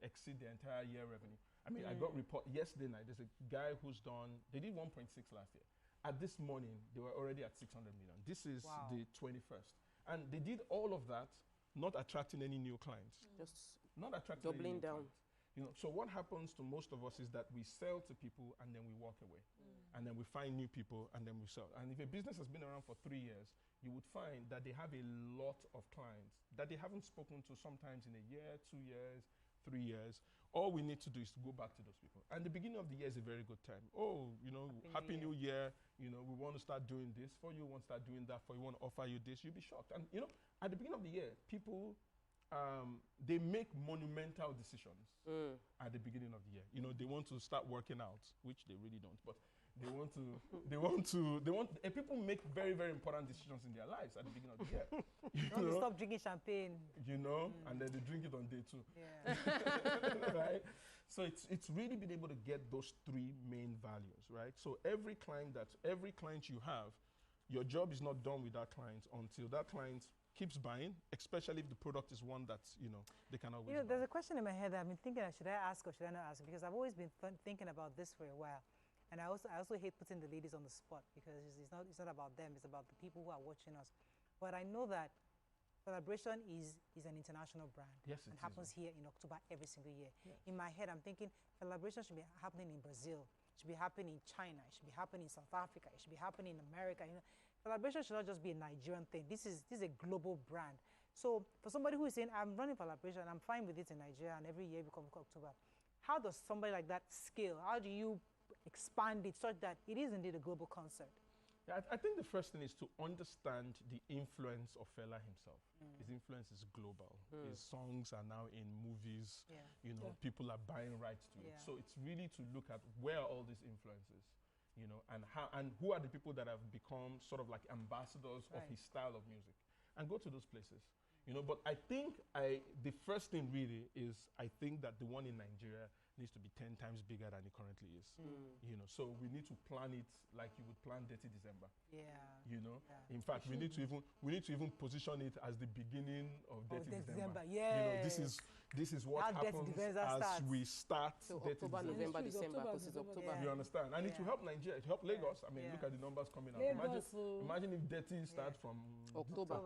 exceed their entire year revenue. I mean, I got report yesterday night. There's a guy who's they did 1.6 last year. At this morning, they were already at 600 million. This is the 21st. And they did all of that, not attracting any new clients. Just not attracting doubling down. Clients. So what happens to most of us is that we sell to people and then we walk away. And then we find new people and then we sell. And if a business has been around for 3 years, you would find that they have a lot of clients that they haven't spoken to sometimes in a year, 2 years, 3 years. All we need to do is to go back to those people. And the beginning of the year is a very good time. Oh, Happy New Year. We want to start doing this for you, want to start doing that for you, want to offer you this. You'll be shocked. And, at the beginning of the year, people, they make monumental decisions at the beginning of the year. They want to start working out, which they really don't. But people make very, very important decisions in their lives at the beginning of the year. You want to stop drinking champagne. And then they drink it on day 2. Yeah. Right? So it's really been able to get those 3 main values, right? So every client you have, your job is not done with that client until that client keeps buying, especially if the product is one that, they can always buy. There's a question in my head that I've been thinking, should I ask or should I not ask? Because I've always been thinking about this for a while. And I also hate putting the ladies on the spot, because it's not about them, it's about the people who are watching us. But I know that Celebration is an international brand. Yes, it happens here in October every single year. Yes. In my head, I'm thinking Celebration should be happening in Brazil, it should be happening in China, it should be happening in South Africa, it should be happening in America. Celebration should not just be a Nigerian thing. This is a global brand. So for somebody who is saying, I'm running Celebration, I'm fine with it in Nigeria, and every year we come October, how does somebody like that scale? How do you expand it such that it is indeed a global concert? Yeah, I think the first thing is to understand the influence of Fela himself. His influence is global. His songs are now in movies. Yeah. People are buying rights to it. So it's really to look at where are all these influences, and who are the people that have become sort of like ambassadors of his style of music, and go to those places. But I think the first thing really is, I think that the one in Nigeria needs to be 10 times bigger than it currently is. You know, so we need to plan it like you would plan Dirty December. Yeah. You know, in fact, we need to even position it as the beginning of Dirty December. Yeah. You know, this is what happens as we start October, November, December, because it's October. You understand? And it will help Nigeria. It will help Lagos. I mean, look at the numbers coming out. Imagine if Dirty starts from October.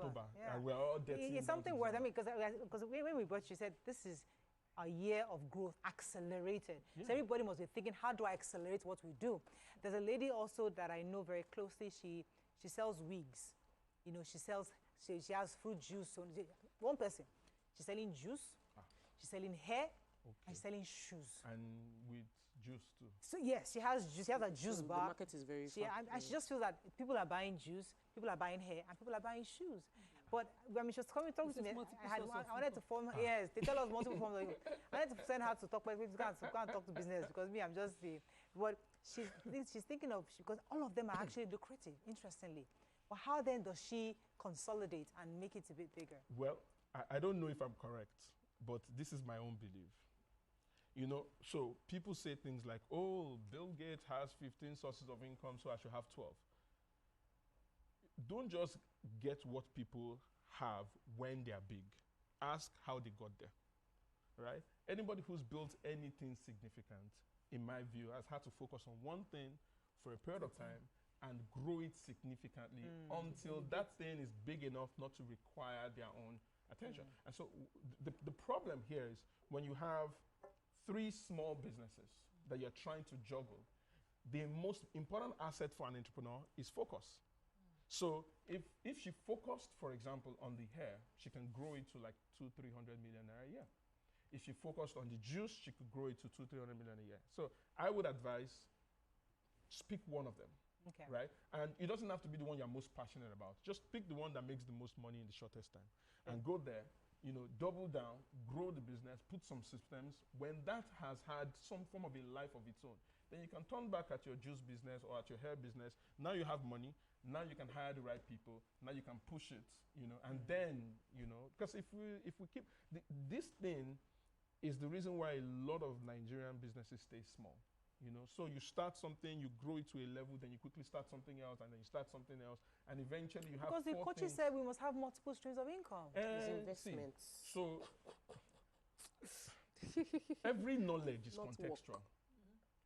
And we're all dirty. It's something worth. I mean, because when we brought you, said this is a year of growth accelerated. So everybody must be thinking, how do I accelerate what we do? There's a lady also that I know very closely. She sells wigs. You know, she has fruit juice. So one person, she's selling juice. She's selling hair. And selling shoes. And with juice too. So yes, she has juice. She has a juice bar. The market is very and she just feels that people are buying juice, people are buying hair, and people are buying shoes. But when she was coming talking to me, I wanted to form. Yes, they tell us multiple forms. I wanted to send her to talk, but we can't talk to business because me, I'm just the. But she's thinking of, because all of them are actually lucrative. Interestingly, but how then does she consolidate and make it a bit bigger? Well, I don't know if I'm correct, but this is my own belief. You know, so people say things like, oh, Bill Gates has 15 sources of income, so I should have 12. Don't just get what people have when they are big. Ask how they got there, right? Anybody who's built anything significant, in my view, has had to focus on one thing for a period of time and grow it significantly until that thing is big enough not to require their own attention. And so the problem here is when you have 3 small businesses that you're trying to juggle, the most important asset for an entrepreneur is focus. So if she focused, for example, on the hair, she can grow it to like 200-300 million a year. If she focused on the juice, she could grow it to 200-300 million a year. So I would advise, pick one of them, right? And it doesn't have to be the one you're most passionate about. Just pick the one that makes the most money in the shortest time and go there. You know, double down, grow the business, put some systems. When that has had some form of a life of its own, then you can turn back at your juice business or at your hair business. Now you have money. Now you can hire the right people. Now you can push it, you know, and then, you know, because if we keep, this thing is the reason why a lot of Nigerian businesses stay small. You know, so you start something, you grow it to a level, then you quickly start something else, and then you start something else, and eventually you have. Because the coaches said we must have multiple streams of income. Investments. So every knowledge is contextual.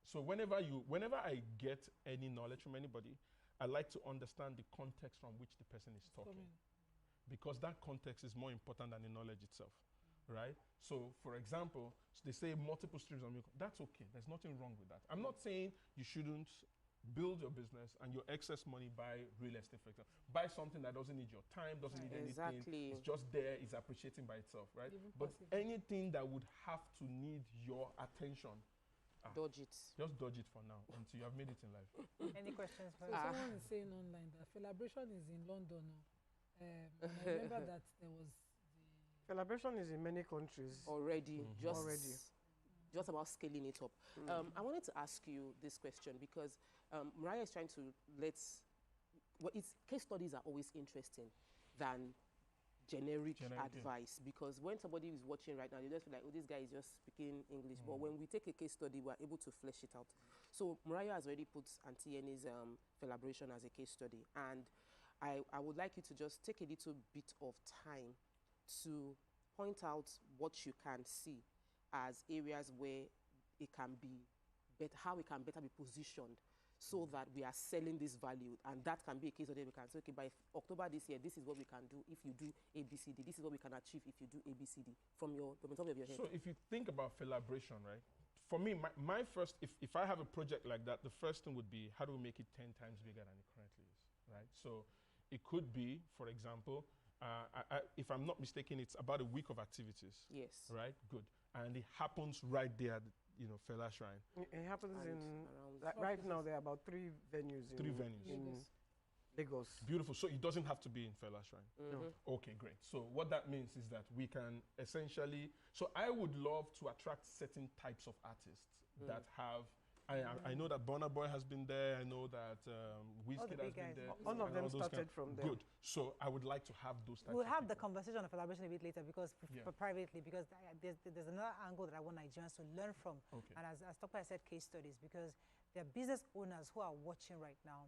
So whenever I get any knowledge from anybody, I like to understand the context from which the person is talking, because that context is more important than the knowledge itself. Right? So, for example, they say multiple streams of income. That's okay. There's nothing wrong with that. I'm not saying you shouldn't build your business and your excess money buy real estate, for example. Buy something that doesn't need your time, doesn't need anything. It's just there, it's appreciating by itself, right? But anything that would have to need your attention, dodge it. Just dodge it for now until you have made it in life. Any questions? So someone is saying online that Celebration is in London now. I remember that there was Celebration is in many countries already. Just about scaling it up. I wanted to ask you this question because Mariah is trying to case studies are always interesting than generic advice, because when somebody is watching right now, they just feel like, oh, this guy is just speaking English. But when we take a case study, we're able to flesh it out. So Mariah has already put Auntie Yenne's Celebration as a case study, and I would like you to just take a little bit of time to point out what you can see as areas where it can be better, how it can better be positioned so that we are selling this value. And that can be a case that we can say, okay, by October this year, this is what we can do if you do ABCD. This is what we can achieve if you do ABCD from the top of your head. So if you think about Celebration, right? For me, my first, if I have a project like that, the first thing would be, how do we make it 10 times bigger than it currently is, right? So it could be, for example, if I'm not mistaken, it's about a week of activities. Yes. Right? Good. And it happens right there at, Fela Shrine. It happens right now there are about 3 venues. In Lagos. Beautiful. So it doesn't have to be in Fela Shrine. No. Okay, great. So what that means is that we can essentially, so I would love to attract certain types of artists that have I know that Burna Boy has been there. I know that Wizkid has been there. All of them started from there. Good. So I would like to have those types We'll of have people. the conversation of elaboration a bit later because privately, because there's another angle that I want Nigerians to learn from. Okay. And as Dr. said, case studies, because there are business owners who are watching right now,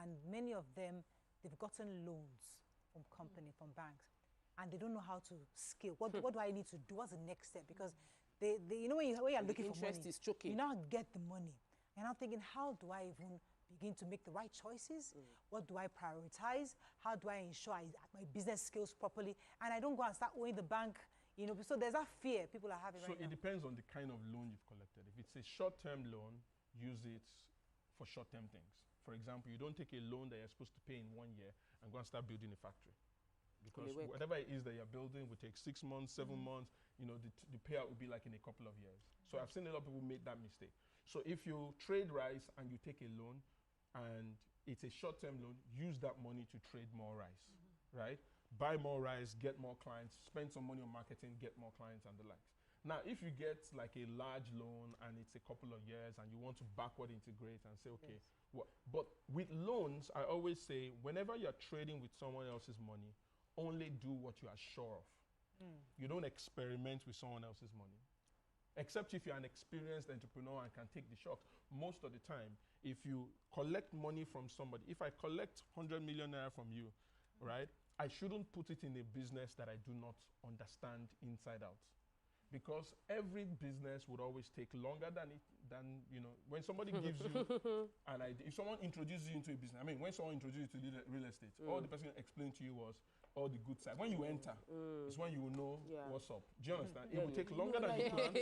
and many of them, they've gotten loans from company, from banks, and they don't know how to scale. What do I need to do? What's the next step? Because they you know, when you're looking for money, interest is choking. you now get the money. And I'm thinking, how do I even begin to make the right choices? What do I prioritize? How do I ensure my business scales properly? And I don't go and start owing the bank, you know, so there's that fear people are having right now. So it depends on the kind of loan you've collected. If it's a short-term loan, use it for short-term things. For example, you don't take a loan that you're supposed to pay in 1 year and go and start building a factory. Because whatever it is that you're building will take 6 months, 7 months, you know, the payout will be like in a couple of years. So I've seen a lot of people make that mistake. So if you trade rice and you take a loan and it's a short-term loan, use that money to trade more rice, right? Buy more rice, get more clients, spend some money on marketing, get more clients and the likes. Now, if you get like a large loan and it's a couple of years and you want to backward integrate and say, okay, but with loans, I always say, whenever you're trading with someone else's money, only do what you are sure of. You don't experiment with someone else's money. Except if you're an experienced entrepreneur and can take the shots. Most of the time, if you collect money from somebody, if I collect 100 million naira from you, right, I shouldn't put it in a business that I do not understand inside out. Because every business would always take longer than you know, when somebody gives you an idea, if someone introduces you into a business, I mean, when someone introduces you to real estate, all the person explained to you was all the good side. When you enter, it's when you will know what's up. Do you understand? It will take longer than you plan.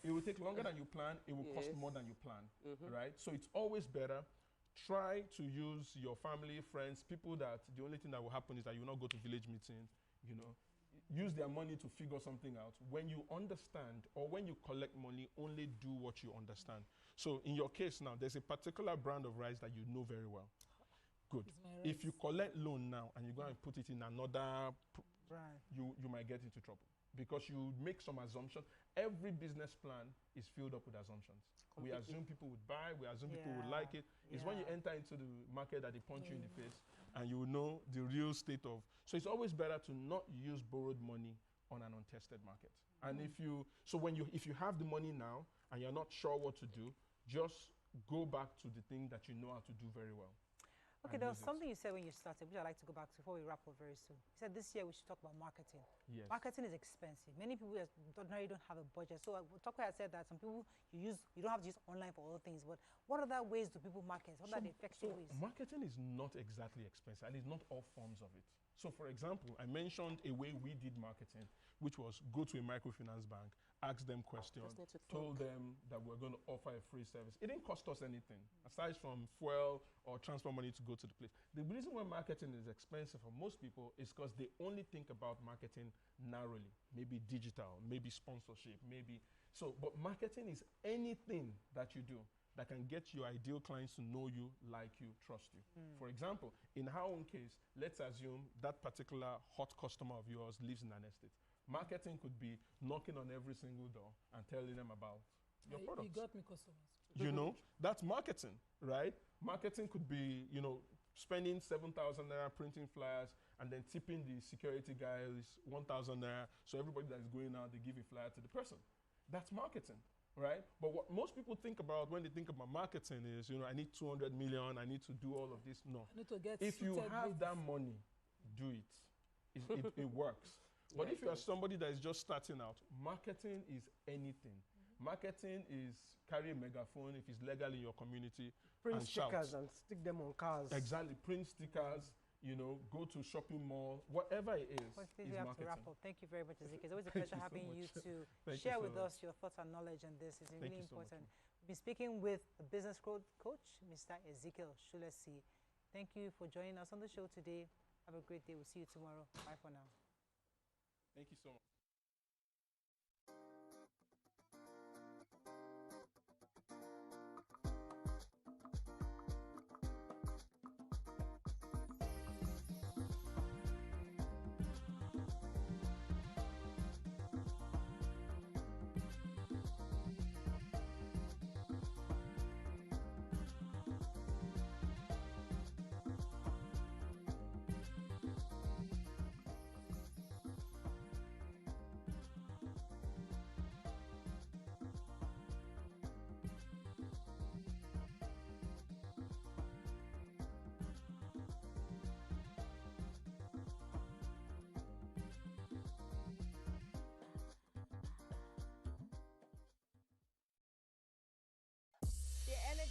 It will take longer than you plan. It will cost more than you plan, right? So it's always better. Try to use your family, friends, people that the only thing that will happen is that you will not go to village meeting, you know. Use their money to figure something out. When you understand or when you collect money, only do what you understand. So in your case now, there's a particular brand of rice that you know very well. Good. If you collect loan now and you go and put it in another brand, you might get into trouble because you make some assumption. Every business plan is filled up with assumptions. We assume people would buy, we assume people would like it. It's when you enter into the market that they punch you in the face and you know the real state of. So it's always better to not use borrowed money on an untested market. And if you have the money now and you're not sure what to do, just go back to the thing that you know how to do very well. Okay, there was something you said when you started, which I'd like to go back to before we wrap up very soon. You said this year we should talk about marketing. Yes. Marketing is expensive. Many people ordinarily don't have a budget. So Dr. had said that some people you don't have to use online for all things, but what other ways do people market? What are the effective ways? Marketing is not exactly expensive, and it's not all forms of it. So for example, I mentioned a way we did marketing, which was go to a microfinance bank, ask them questions, told them that we're going to offer a free service. It didn't cost us anything, aside from fuel or transfer money to go to the place. The reason why marketing is expensive for most people is because they only think about marketing narrowly, maybe digital, maybe sponsorship, maybe. So, but marketing is anything that you do that can get your ideal clients to know you, like you, trust you. For example, in our own case, let's assume that particular hot customer of yours lives in an estate. Marketing could be knocking on every single door and telling them about your products. You got me customers. You know, that's marketing, right? Marketing could be, you know, spending 7,000 naira printing flyers and then tipping the security guys 1,000 naira. So everybody that's going out, they give a flyer to the person. That's marketing. Right? But what most people think about when they think about marketing is, you know, I need 200 million, I need to do all of this. No. I need to get if you have that money, do it. It works. But if you are somebody that is just starting out, marketing is anything. Marketing is carry a megaphone if it's legal in your community. Print and stickers shout. and stick them on cars. Exactly. Print stickers. You know, go to shopping mall, whatever it is. Well, please, we have to wrap up. Thank you very much, Ezekiel. It's always a pleasure having you to share with us your thoughts and knowledge on this. It's really important. We've been speaking with the business growth coach, Mr. Ezekiel Shulesi. Thank you for joining us on the show today. Have a great day. We'll see you tomorrow. Bye for now. Thank you so much.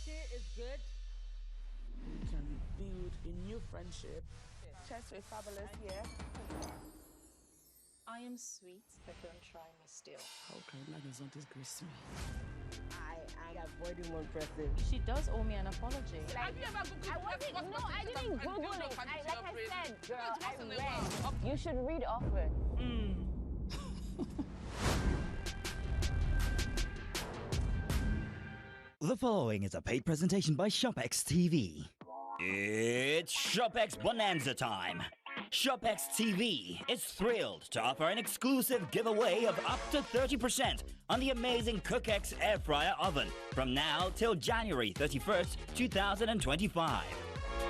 Tea is good. You can build a new friendship. Cheers to a fabulous year. I am sweet, but don't try me still. How can Lagos not disgrace me? I avoided one person. She does owe me an apology. Have you ever Googled I didn't Google it. Like I said, girl, I read. You should read often. The following is a paid presentation by ShopX TV. It's ShopX Bonanza time. ShopX TV is thrilled to offer an exclusive giveaway of up to 30% on the amazing CookX Air Fryer Oven from now till January 31st, 2025.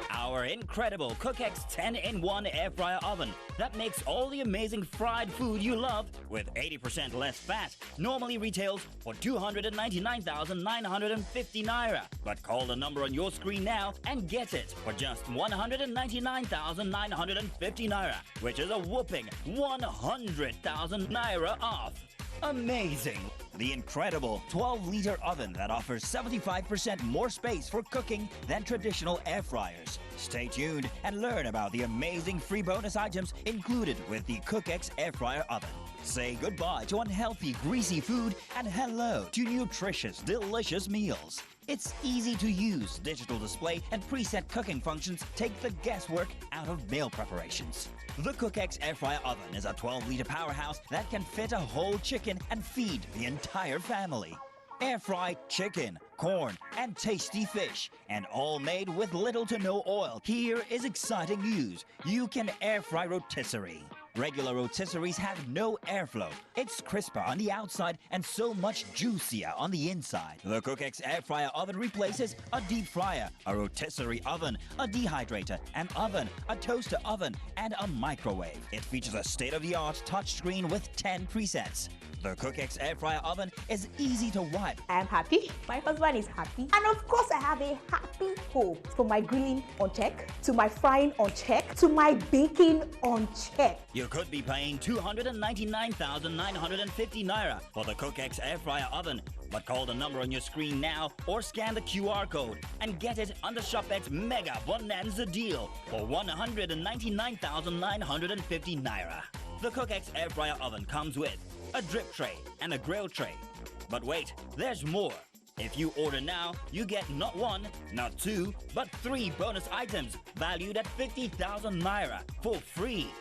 Our incredible CookX 10-in-1 Air Fryer Oven that makes all the amazing fried food you love with 80% less fat normally retails for 299,950 naira. But call the number on your screen now and get it for just 199,950 naira, which is a whopping 100,000 naira off. Amazing! The incredible 12-liter oven that offers 75% more space for cooking than traditional air fryers. Stay tuned and learn about the amazing free bonus items included with the CookX Air Fryer Oven. Say goodbye to unhealthy, greasy food and hello to nutritious, delicious meals. Its easy-to-use digital display and preset cooking functions take the guesswork out of meal preparations. The CookX Air Fryer Oven is a 12-liter powerhouse that can fit a whole chicken and feed the entire family. Air-fried chicken, corn, and tasty fish, and all made with little to no oil. Here is exciting news. You can air-fry rotisserie. Regular rotisseries have no airflow. It's crisper on the outside and so much juicier on the inside. The CookX Air Fryer Oven replaces a deep fryer, a rotisserie oven, a dehydrator, an oven, a toaster oven, and a microwave. It features a state-of-the-art touchscreen with 10 presets. The CookX Air Fryer Oven is easy to wipe. I am happy, my husband is happy, and of course I have a happy home. From my grilling on check, to my frying on check, to my baking on check. You could be paying 299,950 naira for the CookX Air Fryer Oven, but call the number on your screen now or scan the QR code and get it on the ShopX Mega Bonanza deal for 199,950 naira. The CookX Air Fryer Oven comes with a drip tray and a grill tray. But wait, there's more. If you order now, you get not one, not two, but 3 bonus items valued at 50,000 naira for free.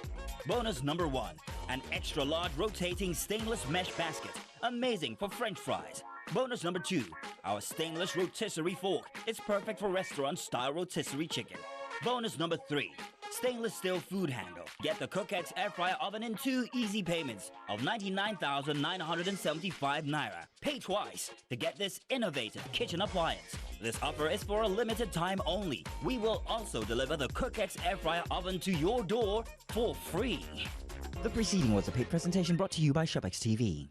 Bonus number 1, an extra large rotating stainless mesh basket, amazing for French fries. Bonus number 2, our stainless rotisserie fork. It's perfect for restaurant-style rotisserie chicken. Bonus number 3, stainless steel food handle. Get the CookX Air Fryer Oven in 2 easy payments of 99,975 naira. Pay twice to get this innovative kitchen appliance. This offer is for a limited time only. We will also deliver the CookX Air Fryer Oven to your door for free. The preceding was a paid presentation brought to you by ShopX TV.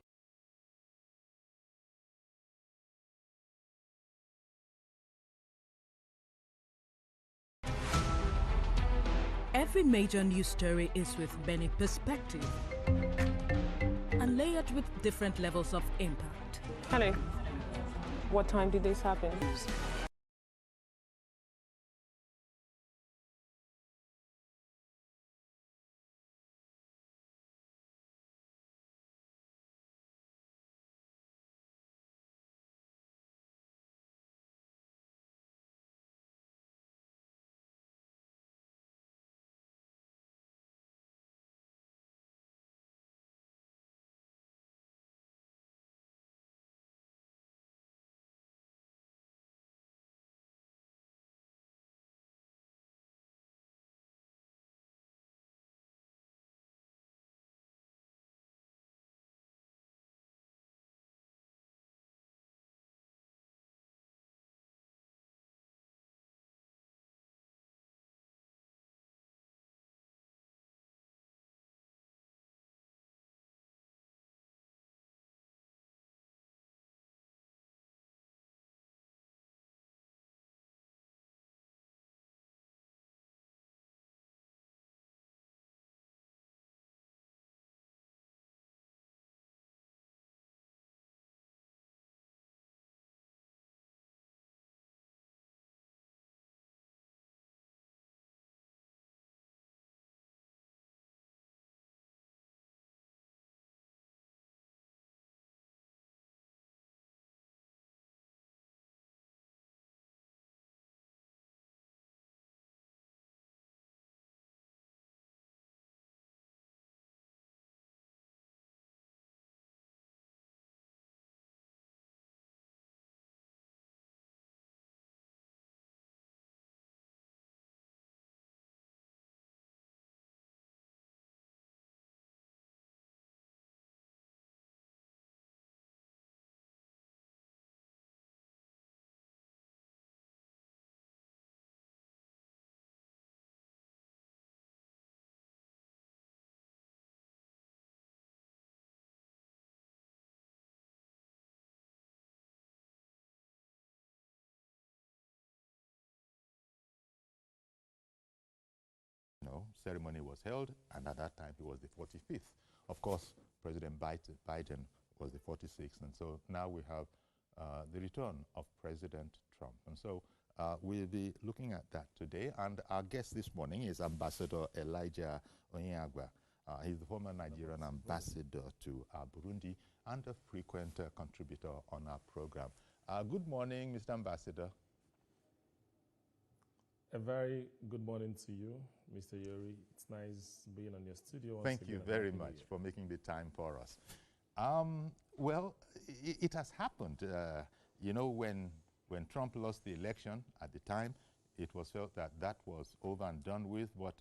Every major news story is with many perspectives and layered with different levels of impact. Hello. What time did this happen? ceremony was held, and at that time it was the 45th. Of course, President Biden was the 46th, and so now we have the return of President Trump. And so we'll be looking at that today, and our guest this morning is Ambassador Elijah Onyeagba. He's the former Nigerian ambassador to Burundi and a frequent contributor on our program. Good morning, Mr. Ambassador. A very good morning to you, Mr. Yori. It's nice being on your studio. Thank you very much for making the time for us. Well, it has happened. You know, when Trump lost the election at the time, it was felt that that was over and done with, but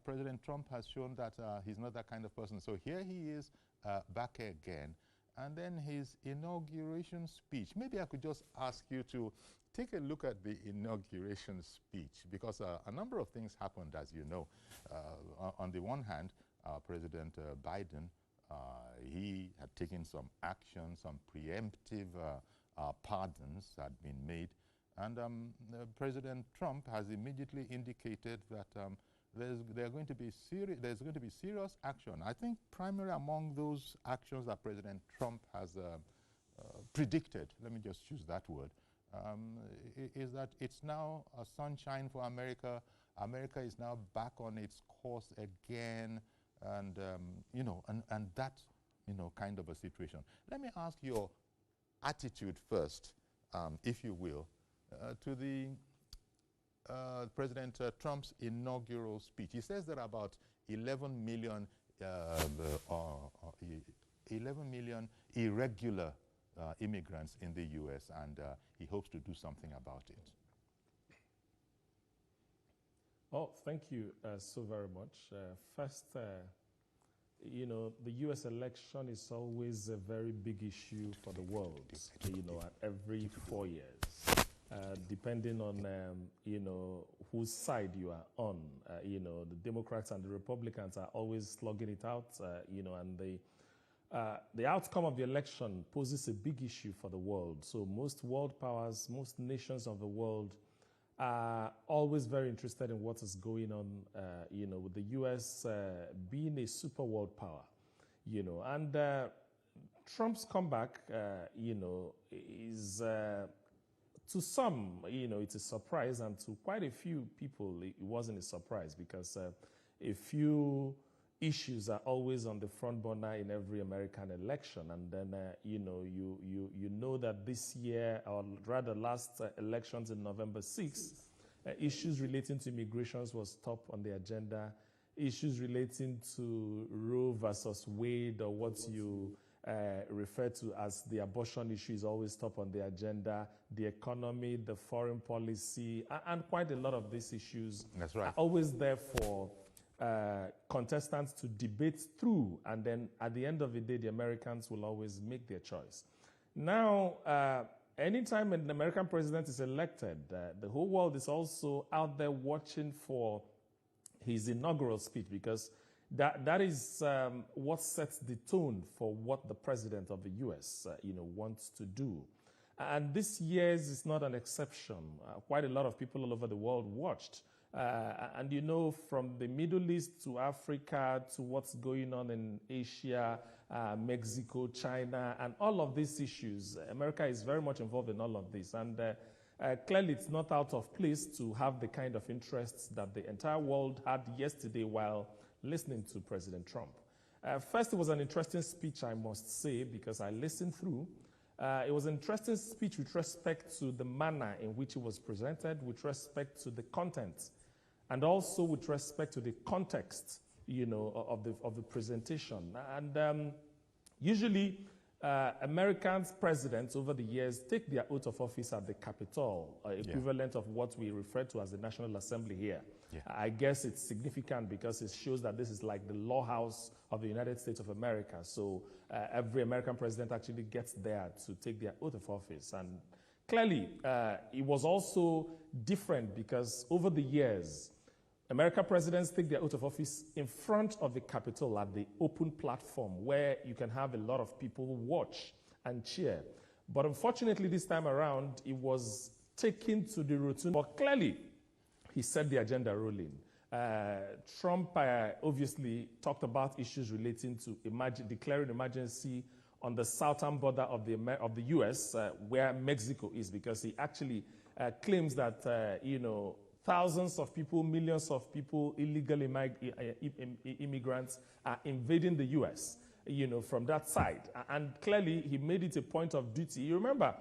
President Trump has shown that he's not that kind of person. So here he is back again. And then his inauguration speech. Maybe I could just ask you to take a look at the inauguration speech, because a number of things happened, as you know. On the one hand, President Biden, he had taken some action, some preemptive pardons had been made. And President Trump has immediately indicated that there's going to be serious action. I think primarily among those actions that President Trump has predicted, let me just choose that word, is that it's now a sunshine for America. America is now back on its course again, and you know, and that, you know, kind of a situation. Let me ask your attitude first, if you will, to the President Trump's inaugural speech. He says there are about 11 million irregular immigrants in the U.S., and he hopes to do something about it. Oh, thank you so very much. First, you know, the U.S. election is always a very big issue for the world, you know, at every 4 years. Depending on, you know, whose side you are on. You know, the Democrats and the Republicans are always slugging it out, you know, and the outcome of the election poses a big issue for the world. So most world powers, most nations of the world are always very interested in what is going on, you know, with the U.S. Being a super world power, you know. And Trump's comeback, you know, is... to some, you know, it's a surprise, and to quite a few people, it wasn't a surprise, because a few issues are always on the front burner in every American election. And then, you know, you know that this year, or rather last elections in November 6th, issues relating to immigrations was top on the agenda. Issues relating to Roe versus Wade, or what you refer to as the abortion issue, is always top on the agenda. The economy, the foreign policy, and quite a lot of these issues are always there for contestants to debate through, and then at the end of the day, the Americans will always make their choice. Now, anytime an American president is elected, the whole world is also out there watching for his inaugural speech, because that is what sets the tone for what the president of the U.S. You know, wants to do. And this year's is not an exception. Quite a lot of people all over the world watched. And you know, from the Middle East to Africa to what's going on in Asia, Mexico, China, and all of these issues, America is very much involved in all of this. And clearly, it's not out of place to have the kind of interests that the entire world had yesterday while listening to President Trump. First, it was an interesting speech, I must say, because I listened through. It was an interesting speech with respect to the manner in which it was presented, with respect to the content, and also with respect to the context, you know, of the presentation. And usually, Americans presidents over the years take their oath of office at the Capitol, equivalent of what we refer to as the National Assembly here. Yeah. I guess it's significant because it shows that this is like the law house of the United States of America. So every American president actually gets there to take their oath of office. And clearly, it was also different because over the years, American presidents take their oath of office in front of the Capitol at the open platform where you can have a lot of people watch and cheer. But unfortunately, this time around, it was taken to the rotunda. But clearly, he set the agenda rolling. Trump obviously talked about issues relating to declaring emergency on the southern border of the U.S., where Mexico is, because he actually claims that, you know, thousands of people, millions of people, illegal immigrants are invading the U.S., you know, from that side. And clearly, he made it a point of duty. You remember,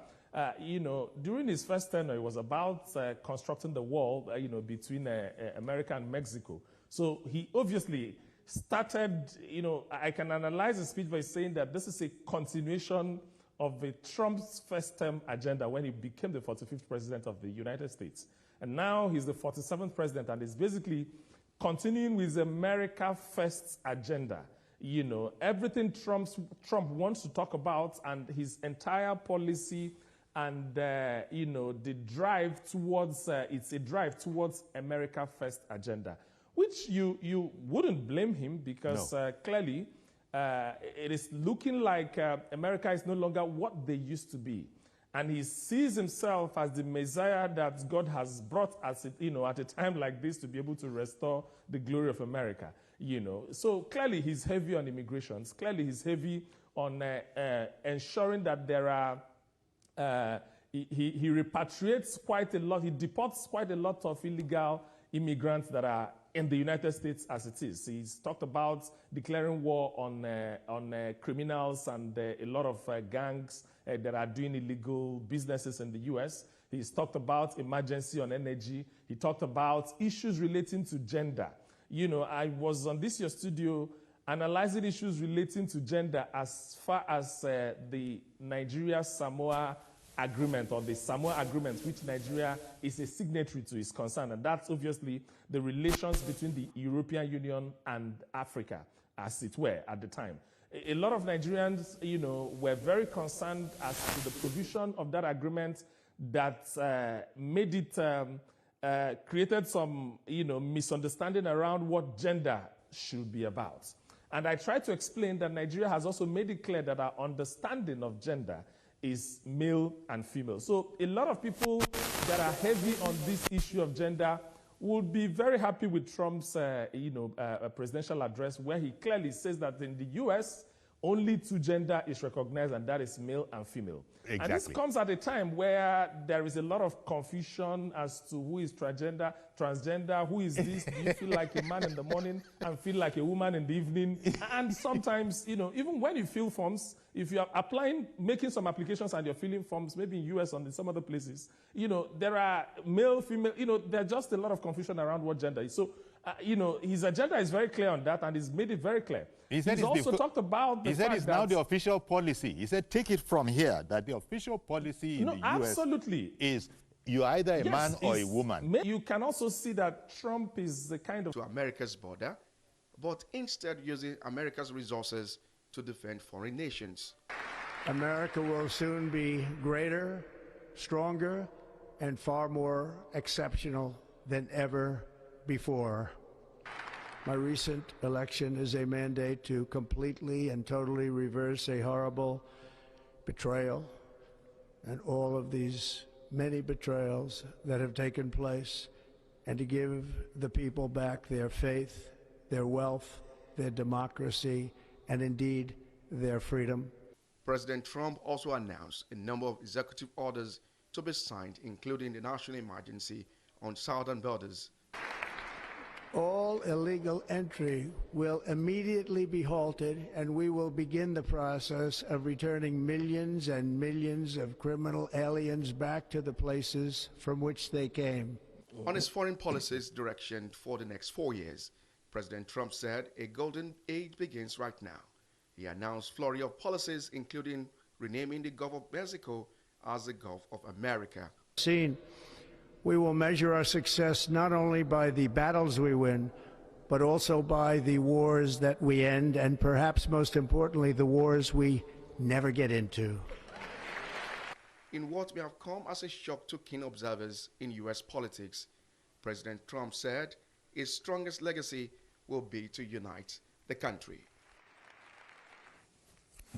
you know, during his first tenure, it was about constructing the wall, you know, between America and Mexico. So he obviously started, you know, I can analyze his speech by saying that this is a continuation of Trump's first term agenda when he became the 45th president of the United States. And now he's the 47th president, and is basically continuing with the America First agenda. You know, everything Trump wants to talk about, and his entire policy, and you know, the drive towards it's a drive towards America First agenda, which you wouldn't blame him, because clearly it is looking like America is no longer what they used to be. And he sees himself as the Messiah that God has brought, as you know, at a time like this, to be able to restore the glory of America. You know, so clearly he's heavy on immigrations. Clearly he's heavy on ensuring that there are. He repatriates quite a lot. He deports quite a lot of illegal immigrants that are in the United States as it is. He's talked about declaring war on criminals and a lot of gangs that are doing illegal businesses in the U.S. He's talked about emergency on energy. He talked about issues relating to gender. You know, I was on this your studio analyzing issues relating to gender as far as the Nigeria-Samoa agreement, or the Samoa agreement, which Nigeria is a signatory to, is concerned. And that's obviously the relations between the European Union and Africa, as it were, at the time. A lot of Nigerians, you know, were very concerned as to the provision of that agreement that made it, created some, you know, misunderstanding around what gender should be about. And I tried to explain that Nigeria has also made it clear that our understanding of gender is male and female. So a lot of people that are heavy on this issue of gender would be very happy with Trump's presidential address, where he clearly says that in the U.S., only two gender is recognized, and that is male and female. Exactly. And this comes at a time where there is a lot of confusion as to who is transgender, who is this, do you feel like a man in the morning and feel like a woman in the evening? And sometimes, you know, even when you fill forms, if you are making some applications and you're filling forms, maybe in US or in some other places, you know, there are male, female, you know, there's just a lot of confusion around what gender is. So, you know, his agenda is very clear on that, and he's made it very clear. He's also talked about the fact that... He said it's now the official policy. He said, take it from here, that the official policy in the US is you're either a man or a woman. You can also see that Trump is the kind of... to America's border, but instead using America's resources to defend foreign nations. America will soon be greater, stronger, and far more exceptional than ever before. My recent election is a mandate to completely and totally reverse a horrible betrayal and all of these many betrayals that have taken place, and to give the people back their faith, their wealth, their democracy, and indeed their freedom. President Trump also announced a number of executive orders to be signed, including the national emergency on southern borders. All illegal entry will immediately be halted, and we will begin the process of returning millions and millions of criminal aliens back to the places from which they came. On his foreign policy's direction for the next 4 years, President Trump said a golden age begins right now. He announced a flurry of policies, including renaming the Gulf of Mexico as the Gulf of America. We will measure our success not only by the battles we win, but also by the wars that we end, and perhaps most importantly, the wars we never get into. In what may have come as a shock to keen observers in U.S. politics, President Trump said his strongest legacy will be to unite the country.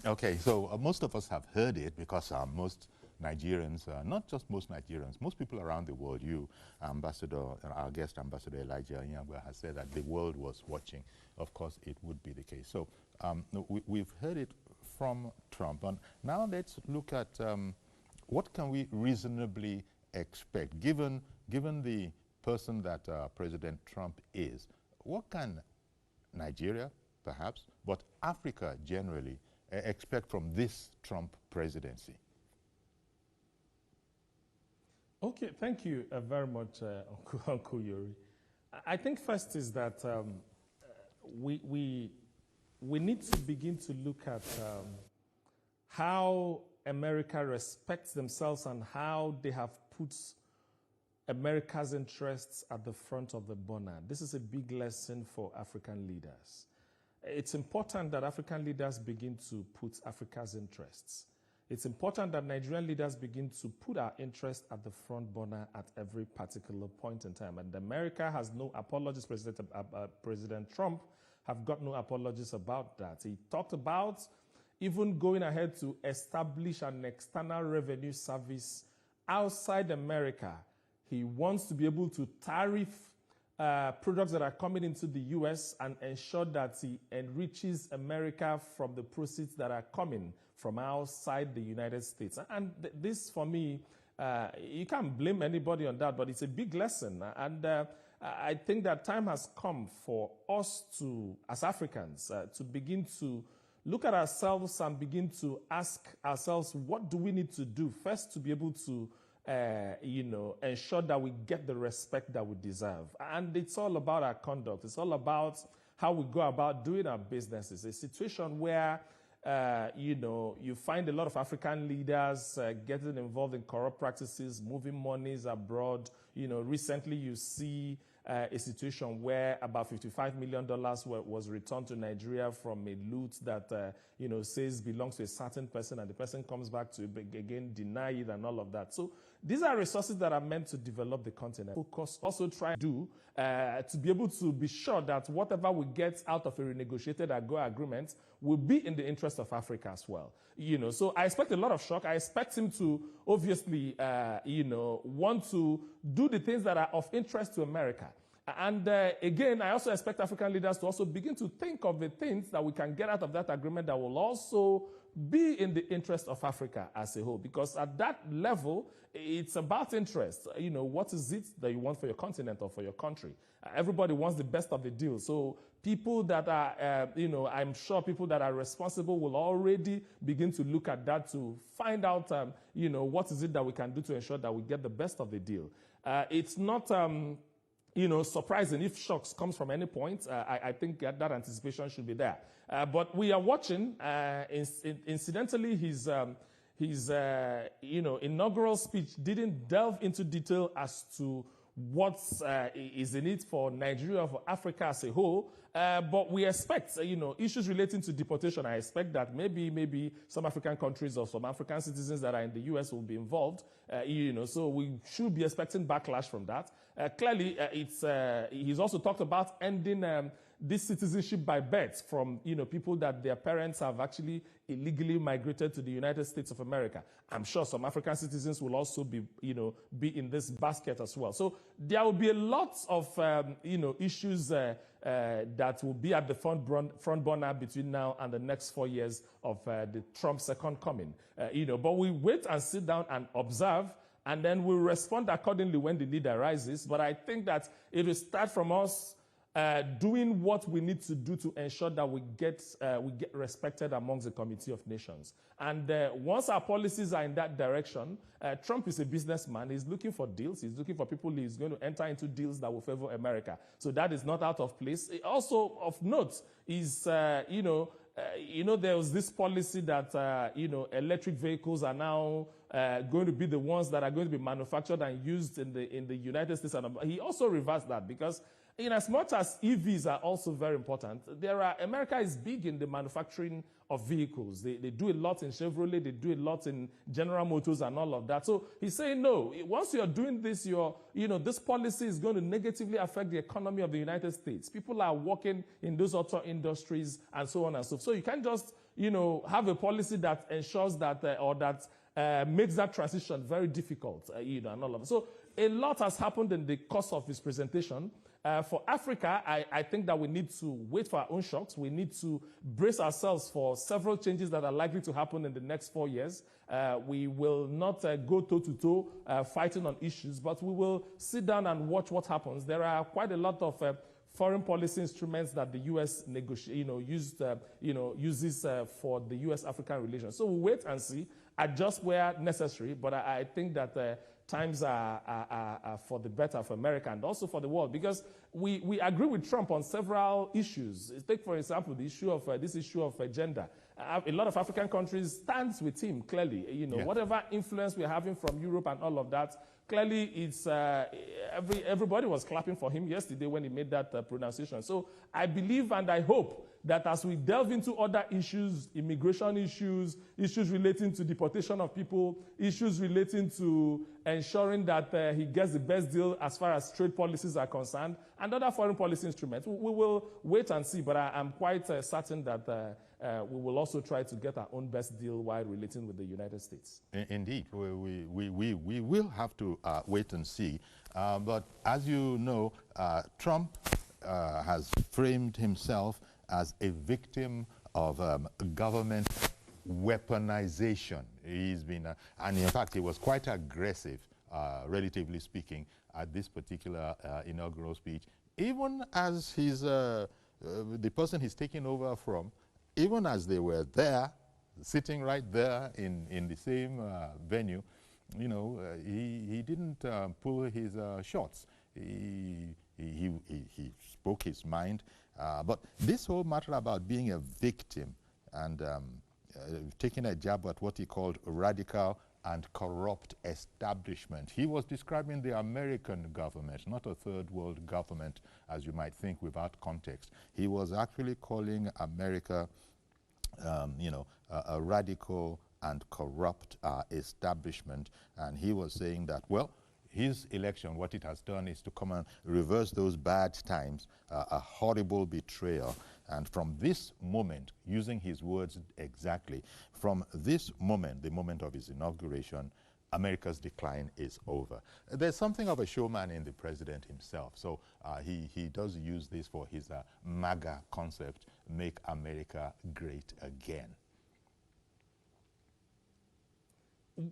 Okay, so most of us have heard it because most Nigerians, not just most Nigerians, most people around the world, you, Ambassador, our guest Ambassador Elijah Nyangwa has said that the world was watching. Of course, it would be the case. So we've heard it from Trump. And now let's look at what can we reasonably expect, given the person that President Trump is. What can Nigeria, perhaps, but Africa generally, expect from this Trump presidency? Okay, thank you very much, Uncle Yuri. I think first is that we need to begin to look at how America respects themselves and how they have put America's interests at the front of the bonnet. This is a big lesson for African leaders. It's important that African leaders begin to put Africa's interests. It's important that Nigerian leaders begin to put our interests at the front burner at every particular point in time. And America has no apologies. President Trump have got no apologies about that. He talked about even going ahead to establish an external revenue service outside America. He wants to be able to tariff products that are coming into the U.S. and ensure that he enriches America from the proceeds that are coming from outside the United States. And this, for me, you can't blame anybody on that, but it's a big lesson. And I think that time has come for us to, as Africans, to begin to look at ourselves and begin to ask ourselves, what do we need to do first to be able to ensure that we get the respect that we deserve. And it's all about our conduct. It's all about how we go about doing our businesses. A situation where, you find a lot of African leaders getting involved in corrupt practices, moving monies abroad. Recently you see a situation where about $55 million was returned to Nigeria from a loot that, says belongs to a certain person, and the person comes back to again deny it and all of that. So these are resources that are meant to develop the continent. Focus, also try to do to be able to be sure that whatever we get out of a renegotiated AGOA agreement will be in the interest of Africa as well. So I expect a lot of shock. I expect him to obviously, want to do the things that are of interest to America. And again, I also expect African leaders to also begin to think of the things that we can get out of that agreement that will also be in the interest of Africa as a whole. Because at that level, it's about interest. What is it that you want for your continent or for your country? Everybody wants the best of the deal. So people that are, I'm sure people that are responsible will already begin to look at that to find out, what is it that we can do to ensure that we get the best of the deal. It's not... surprising if shocks comes from any point. I think that anticipation should be there. But we are watching. Incidentally, his inaugural speech didn't delve into detail as to what is in it for Nigeria, for Africa as a whole. But we expect, issues relating to deportation. I expect that maybe some African countries or some African citizens that are in the U.S. will be involved. So we should be expecting backlash from that. Clearly, he's also talked about ending this citizenship by birth from, people that their parents have actually illegally migrated to the United States of America. I'm sure some African citizens will also be in this basket as well. So there will be a lot of, issues that will be at the front burner between now and the next 4 years of the Trump second coming. But we wait and sit down and observe, and then we'll respond accordingly when the need arises. But I think that it will start from us doing what we need to do to ensure that we get respected amongst the Committee of Nations. And once our policies are in that direction, Trump is a businessman. He's looking for deals. He's looking for people he's going to enter into deals that will favor America. So that is not out of place. Also of note is, there was this policy that, electric vehicles are now going to be the ones that are going to be manufactured and used in the United States. And he also reversed that because in as much as EVs are also very important, America is big in the manufacturing of vehicles. They do a lot in Chevrolet, they do a lot in General Motors and all of that. So he's saying, no, once you're doing this, this policy is going to negatively affect the economy of the United States. People are working in those auto industries and so on and so forth. So you can't just, have a policy that ensures that, or that makes that transition very difficult, you know, and all of it. So a lot has happened in the course of his presentation. For Africa, I think that we need to wait for our own shocks. We need to brace ourselves for several changes that are likely to happen in the next 4 years. We will not go toe-to-toe fighting on issues, but we will sit down and watch what happens. There are quite a lot of foreign policy instruments that the U.S. uses for the U.S.-African relations. So we'll wait and see, adjust where necessary, but I think that times are for the better for America and also for the world, because we agree with Trump on several issues. Take, for example, the issue of this issue of gender. A lot of African countries stands with him, clearly. You know, whatever influence we're having from Europe and all of that, clearly it's everybody was clapping for him yesterday when he made that pronunciation. So I believe and I hope that as we delve into other issues, immigration issues, issues relating to deportation of people, issues relating to ensuring that he gets the best deal as far as trade policies are concerned, and other foreign policy instruments, we will wait and see. But I'm quite certain that we will also try to get our own best deal while relating with the United States. Indeed, we will have to wait and see. But as you know, Trump has framed himself as a victim of government weaponization. He's been, and in fact, he was quite aggressive, relatively speaking, at this particular inaugural speech. Even as he's, the person he's taking over from, even as they were there, sitting right there in the same venue, you know, he didn't pull his shots. He spoke his mind. But this whole matter about being a victim and taking a jab at what he called radical and corrupt establishment. He was describing the American government, not a third world government, as you might think without context. He was actually calling America, you know, a radical and corrupt establishment. And he was saying that, well, his election, what it has done is to come and reverse those bad times, a horrible betrayal. And from this moment, using his words exactly, from this moment, the moment of his inauguration, America's decline is over. There's something of a showman in the president himself. So he does use this for his MAGA concept, make America great again.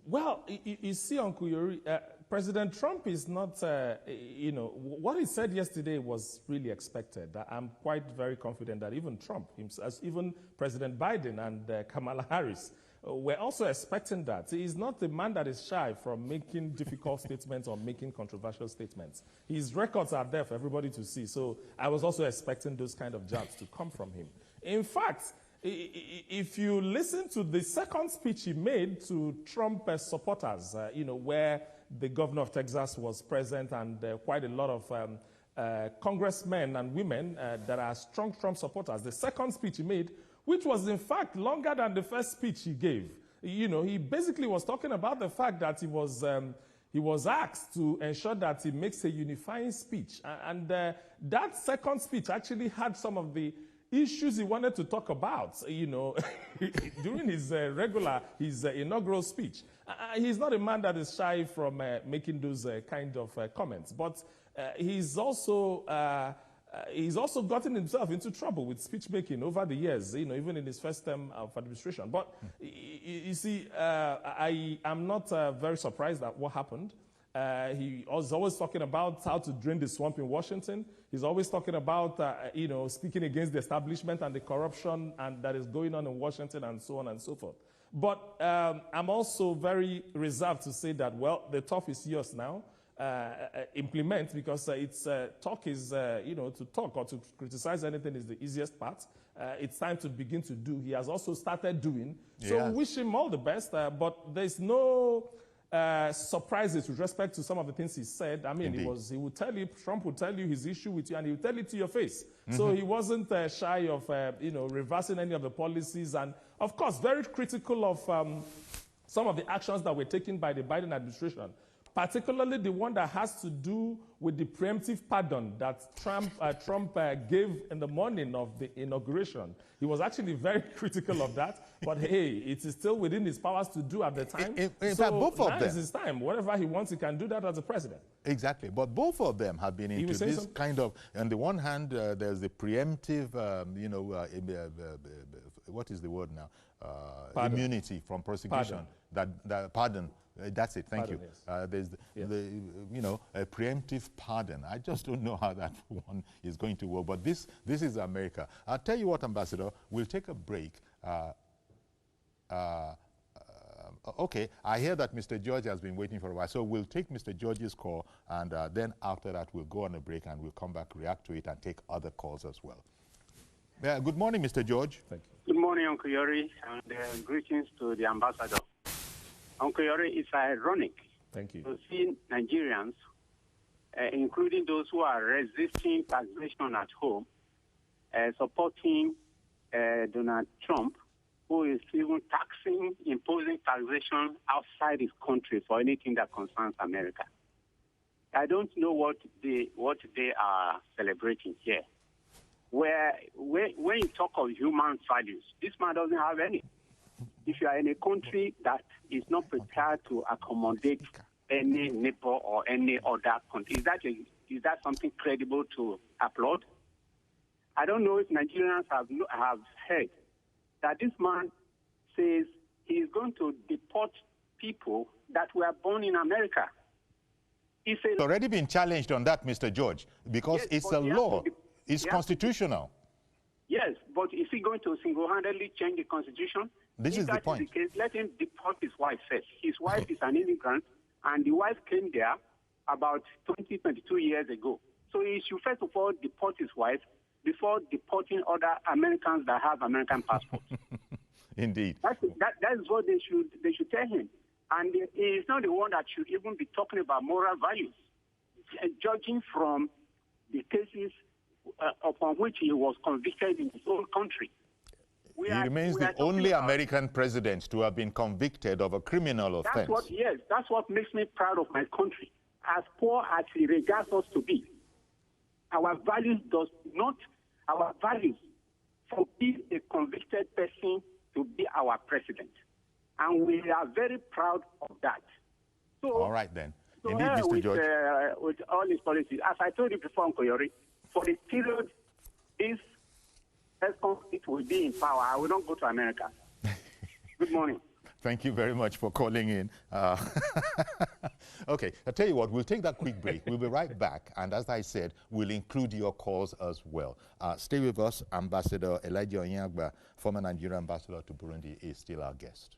Well, you see, Uncle Yori, President Trump is not, you know, what he said yesterday was really expected. I'm quite very confident that even Trump, himself, even President Biden and Kamala Harris, were also expecting that. He's not a man that is shy from making difficult statements or making controversial statements. His records are there for everybody to see. So I was also expecting those kind of jabs to come from him. In fact, if you listen to the second speech he made to Trump supporters, you know, where the governor of Texas was present and quite a lot of congressmen and women that are strong Trump supporters, the second speech he made, which was in fact longer than the first speech he gave, you know, he basically was talking about the fact that he was asked to ensure that he makes a unifying speech. And that second speech actually had some of the issues he wanted to talk about, you know, during his inaugural speech. He's not a man that is shy from making those kind of comments, but he's also gotten himself into trouble with speech making over the years, you know, even in his first term of administration. But you see, I am not very surprised at what happened. He was always talking about how to drain the swamp in Washington. He's always talking about, you know, speaking against the establishment and the corruption and that is going on in Washington and so on and so forth. But I'm also very reserved to say that, well, the turf is yours now. Implement, because talk is, you know, to talk or to criticize anything is the easiest part. It's time to begin to do. He has also started doing. So we wish him all the best, but there's no surprises with respect to some of the things he said. I mean, he would tell you, Trump would tell you his issue with you, and he would tell it to your face. So he wasn't shy of, you know, reversing any of the policies, and of course, very critical of some of the actions that were taken by the Biden administration. particularly the one that has to do with the preemptive pardon that Trump gave in the morning of the inauguration. He was actually very critical of that, but hey, it is still within his powers to do at the time. In fact, both of them. Now is his time. Whatever he wants, he can do that as a president. Exactly, but both of them have been into this kind of, on the one hand, there's the preemptive, what is the word now? Immunity from prosecution. Pardon. That's it. Thank you. Yes. There's a preemptive pardon. I just don't know how that one is going to work. But this is America. I'll tell you what, Ambassador. We'll take a break. Okay, I hear that Mr. George has been waiting for a while. So we'll take Mr. George's call, and then after that we'll go on a break and we'll come back, react to it, and take other calls as well. Good morning, Mr. George. Thank you. Good morning, Uncle Yori, and greetings to the ambassador. Uncle Yori, it's ironic to see Nigerians, including those who are resisting taxation at home, supporting Donald Trump, who is even imposing taxation outside his country for anything that concerns America. I don't know what they are celebrating here. When you talk of human values, this man doesn't have any. If you are in a country that is not prepared to accommodate any neighbor or any other country, is that something credible to applaud? I don't know if Nigerians have heard that this man says he is going to deport people that were born in America. It's already been challenged on that, Mr. George, because yes, it's a law. It's constitutional. Yes, but is he going to single-handedly change the constitution? This is the point. Is the case, let him deport his wife first. His wife is an immigrant, and the wife came there about 22 years ago. So he should first of all deport his wife before deporting other Americans that have American passports. Indeed. That is what they should tell him. And he is not the one that should even be talking about moral values, judging from the cases upon which he was convicted in his own country. He remains the only American president to have been convicted of a criminal offense. That's what makes me proud of my country. As poor as he regards us to be, our values forbid a convicted person to be our president. And we are very proud of that. So, all right then. So indeed, Mr. George. With all these policies, as I told you before, Uncle Yori, for the period this conflict will be in power, I will not go to America. Good morning. Thank you very much for calling in. Okay, I'll tell you what, we'll take that quick break. We'll be right back. And as I said, we'll include your calls as well. Stay with us. Ambassador Elijah Onyagba, former Nigerian ambassador to Burundi, is still our guest.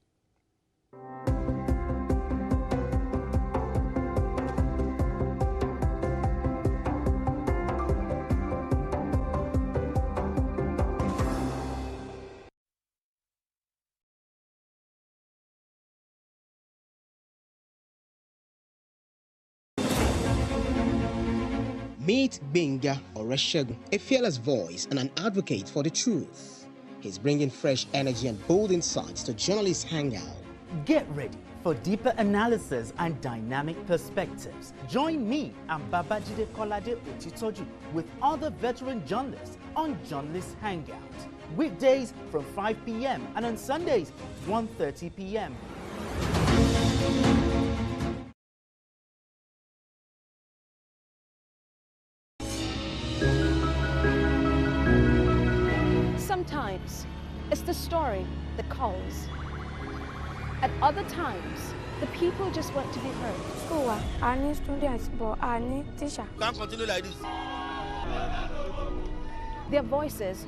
Meet Benga Oreshegun, a fearless voice and an advocate for the truth. He's bringing fresh energy and bold insights to journalists' hangout. Get ready for deeper analysis and dynamic perspectives. Join me and Babajide Kolade Otitoju with other veteran journalists on Journalists' Hangout. Weekdays from 5 p.m. and on Sundays, 1:30 p.m. Sometimes it's the story that calls. At other times, the people just want to be heard. School, I need students, but I need teacher. Can't continue like this. Their voices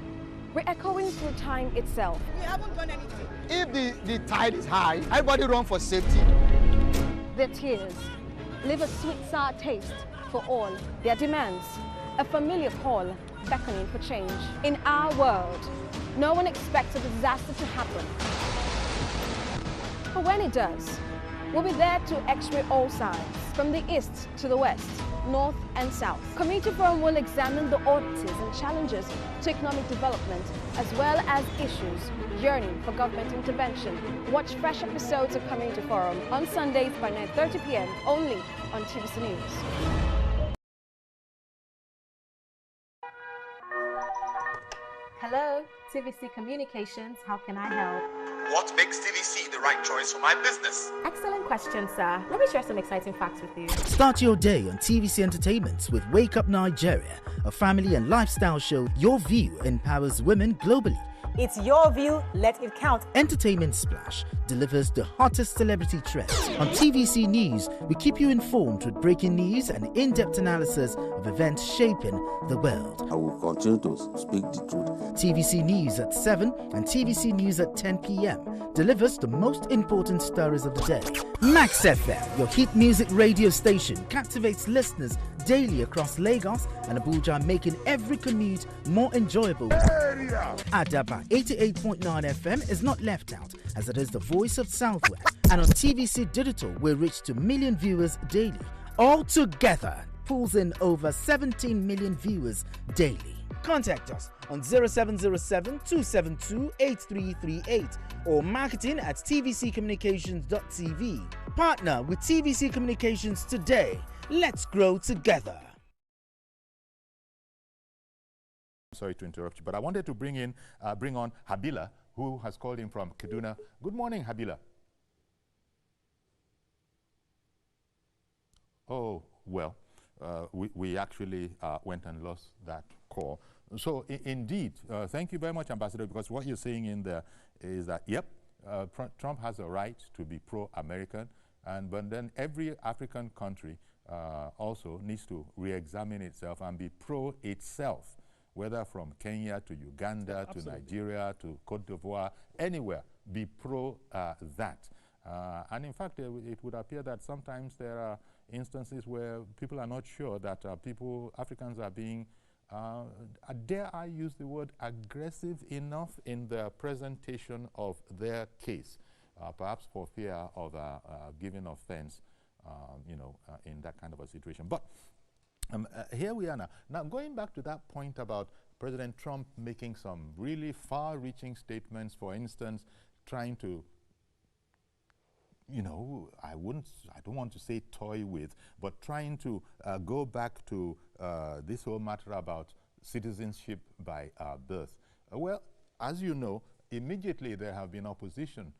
re-echoing through time itself. We haven't done anything. If the tide is high, everybody run for safety. Their tears leave a sweet, sour taste for all their demands. A familiar call beckoning for change. In our world, no one expects a disaster to happen. But when it does, we'll be there to x-ray all sides, from the east to the west, North and South. Community Forum will examine the oddities and challenges to economic development, as well as issues yearning for government intervention. Watch fresh episodes of Community Forum on Sundays by 9:30 p.m. only on TVC News. Hello, TVC Communications. How can I help? What makes TVC the right choice for my business? Excellent question, sir. Let me share some exciting facts with you. Start your day on TVC Entertainment with Wake Up Nigeria, a family and lifestyle show. Your view empowers women globally. It's your view, let it count. Entertainment Splash delivers the hottest celebrity trends. On TVC News, we keep you informed with breaking news and in-depth analysis of events shaping the world. I will continue to speak the truth. TVC News at 7 and TVC News at 10 p.m. delivers the most important stories of the day. Max FM, your hit music radio station, captivates listeners daily across Lagos and Abuja, making every commute more enjoyable. Adaba 88.9 FM is not left out, as it is the voice of Southwest. And on TVC Digital, we reach to million viewers daily. All together, pulls in over 17 million viewers daily. Contact us on 0707-272-8338 or marketing at tvccommunications.tv. Partner with TVC Communications today. Let's grow together. Sorry to interrupt you, but I wanted to bring on Habila, who has called in from Kaduna. Good morning, Habila. Oh, well, we actually went and lost that call. So indeed, thank you very much, Ambassador, because what you're saying in there is that, yep, Trump has a right to be pro-American, but then every African country also needs to re-examine itself and be pro-itself, whether from Kenya to Uganda to Nigeria to Cote d'Ivoire, anywhere, be pro that. And in fact, it would appear that sometimes there are instances where people are not sure that Africans are being, dare I use the word aggressive enough in the presentation of their case, perhaps for fear of giving offense, in that kind of a situation. But here we are now. Now, going back to that point about President Trump making some really far-reaching statements, for instance, trying to, I don't want to say toy with, but trying to go back to this whole matter about citizenship by birth. Well, as you know, immediately there have been opposition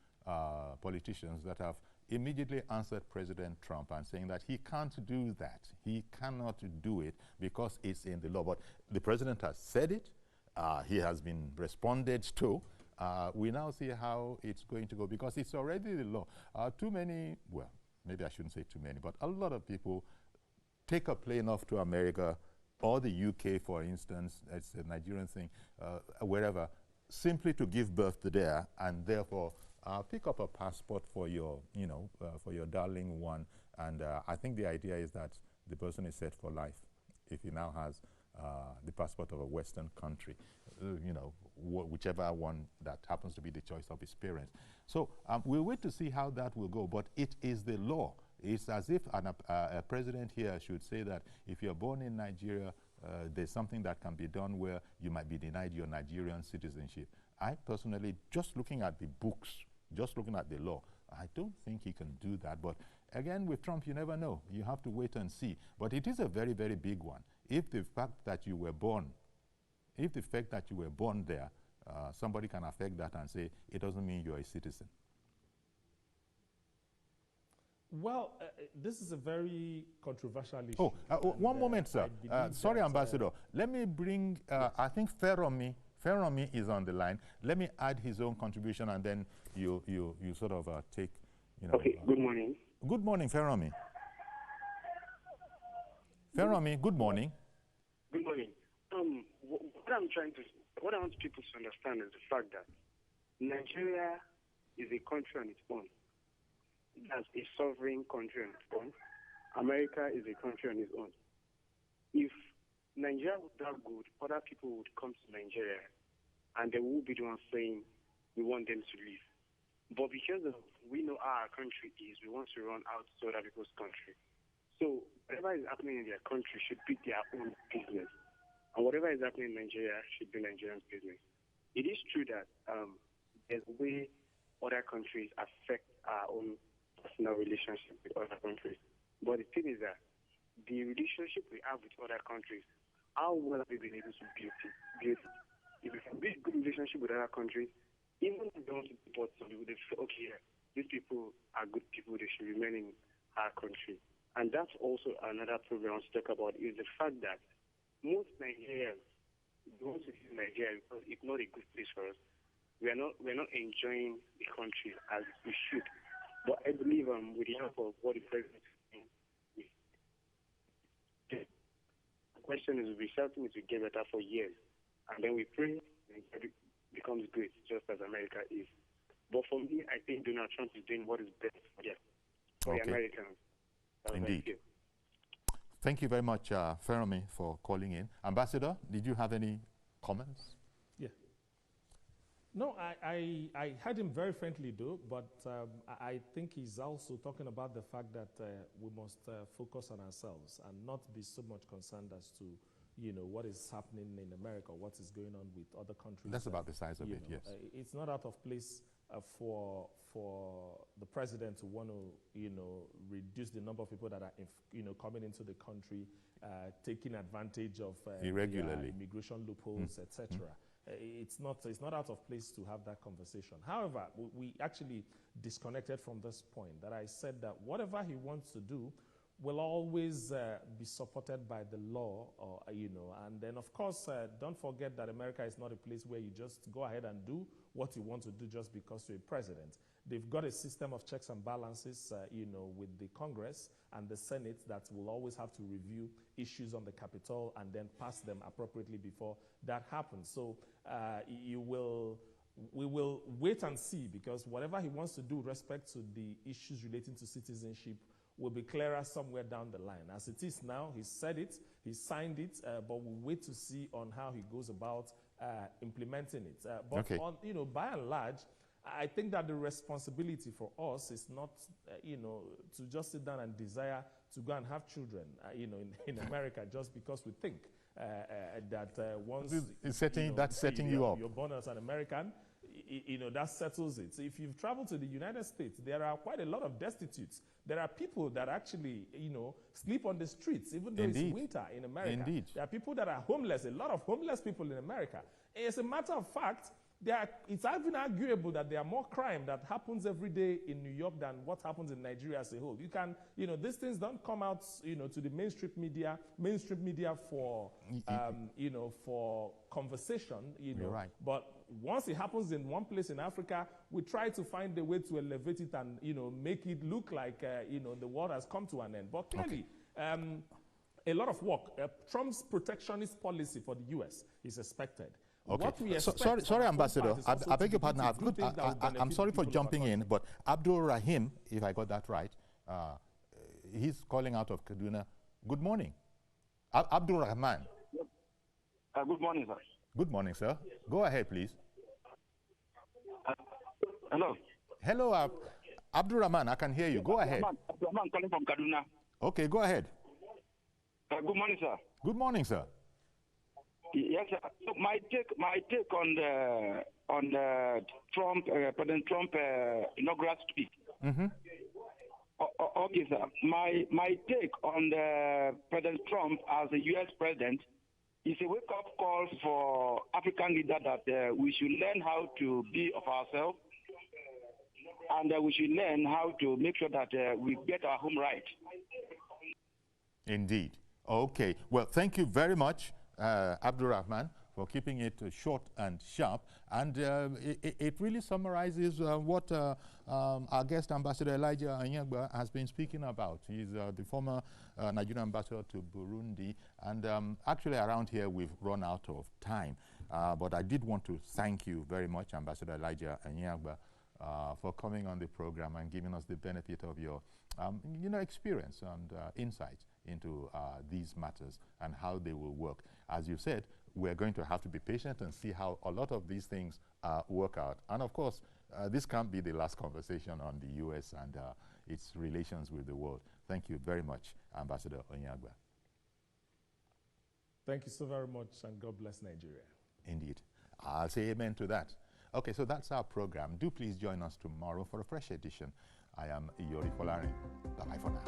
politicians that have immediately answered President Trump and saying that he can't do that. He cannot do it because it's in the law. But the president has said it. He has been responded to. We now see how it's going to go because it's already the law. Too many, well, maybe I shouldn't say too many, but a lot of people take a plane off to America or the UK, for instance, it's a Nigerian thing, wherever, simply to give birth there and therefore pick up a passport for your, for your darling one. And I think the idea is that the person is set for life if he now has the passport of a Western country, whichever one that happens to be the choice of his parents. So we'll wait to see how that will go, but it is the law. It's as if a president here should say that if you're born in Nigeria, there's something that can be done where you might be denied your Nigerian citizenship. I personally, just looking at the books, just looking at the law, I don't think he can do that. But again, with Trump, you never know. You have to wait and see. But it is a very, very big one. If the fact that you were born, there, somebody can affect that and say, it doesn't mean you're a citizen. Well, this is a very controversial issue. Oh, one moment, sir. Sorry, Ambassador. Let me bring, I think Feromi is on the line. Let me add his own contribution, and then you sort of take, Okay, good morning. Good morning, Feromi. Feromi, good morning. Good morning. What I want people to understand is the fact that Nigeria is a country on its own. As a sovereign country on its own. America is a country on its own. If Nigeria was that good, other people would come to Nigeria and they will be the ones saying we want them to leave. But because we know how our country is, we want to run out to other people's country. So whatever is happening in their country should be their own business. And whatever is happening in Nigeria should be Nigerian business. It is true that there's a way other countries affect our own personal relationship with other countries. But the thing is that the relationship we have with other countries, how well have we been able to build it? If we can build a good relationship with other countries, even if we don't support some people, they feel, okay, yeah, these people are good people, they should remain in our country. And that's also another problem I want to talk about, is the fact that most Nigerians want to see Nigeria because it's not a good place for us. We're not enjoying the country as we should. But I believe with the help of what the president is saying, the question is we certainly to get better for years. And then we pray Nigeria becomes great, just as America is. But for me, I think Donald Trump is doing what is best for the Americans. Indeed. Thank you very much, Feromi, for calling in. Ambassador, did you have any comments? Yeah. No, I heard him very friendly, though, but I think he's also talking about the fact that we must focus on ourselves and not be so much concerned as to, what is happening in America, what is going on with other countries. That's about the size of it, yes. It's not out of place for the president to want to, reduce the number of people that are, coming into the country, taking advantage of irregularly immigration loopholes, etc. It's not out of place to have that conversation. However, we actually disconnected from this point that I said that whatever he wants to do will always be supported by the law, and then of course, don't forget that America is not a place where you just go ahead and do what you want to do just because you're a president. They've got a system of checks and balances, with the Congress and the Senate that will always have to review issues on the Capitol and then pass them appropriately before that happens. So we will wait and see, because whatever he wants to do with respect to the issues relating to citizenship will be clearer somewhere down the line. As it is now, he said it, he signed it, but we'll wait to see on how he goes about implementing it. But by and large, I think that the responsibility for us is not, to just sit down and desire to go and have children, in America, just because we think that once that's setting you up. You're born as an American, that settles it. So if you've traveled to the United States, there are quite a lot of destitutes. There are people that actually, sleep on the streets, even though it's winter in America. Indeed. There are people that are homeless, a lot of homeless people in America. As a matter of fact, it's even arguable that there are more crime that happens every day in New York than what happens in Nigeria as a whole. You can, these things don't come out, to the mainstream media for, for conversation, You're right. But once it happens in one place in Africa, we try to find a way to elevate it and, make it look like, the world has come to an end. But clearly, a lot of work. Trump's protectionist policy for the U.S. is expected. Okay. Sorry, Ambassador. I beg your pardon. I'm sorry for jumping in, but Abdul Rahim, if I got that right, he's calling out of Kaduna. Good morning. Abdul Rahman. Good morning, sir. Good morning, sir. Go ahead, please. Hello. Hello, Abdul Rahman. I can hear you. Go ahead. I'm calling from Kaduna. Okay, go ahead. Good morning, sir. Good morning, sir. Yes, sir. So my take on the Trump President Trump inaugural speech. Okay, sir. My take on the President Trump as a U.S. president is a wake-up call for African leaders that we should learn how to be of ourselves, and we should learn how to make sure that we get our home right. Indeed. Okay. Well, thank you very much, Abdul Rahman, for keeping it short and sharp. And it really summarizes what our guest, Ambassador Elijah Anyagba, has been speaking about. He's the former Nigerian ambassador to Burundi. And actually, around here, we've run out of time. But I did want to thank you very much, Ambassador Elijah Anyagba, for coming on the program and giving us the benefit of your experience and insights into these matters and how they will work. As you said, we're going to have to be patient and see how a lot of these things work out. And of course, this can't be the last conversation on the U.S. and its relations with the world. Thank you very much, Ambassador Onyagba. Thank you so very much, and God bless Nigeria. Indeed. I'll say amen to that. Okay, so that's our program. Do please join us tomorrow for a fresh edition. I am Iyori Folarin. Bye-bye for now.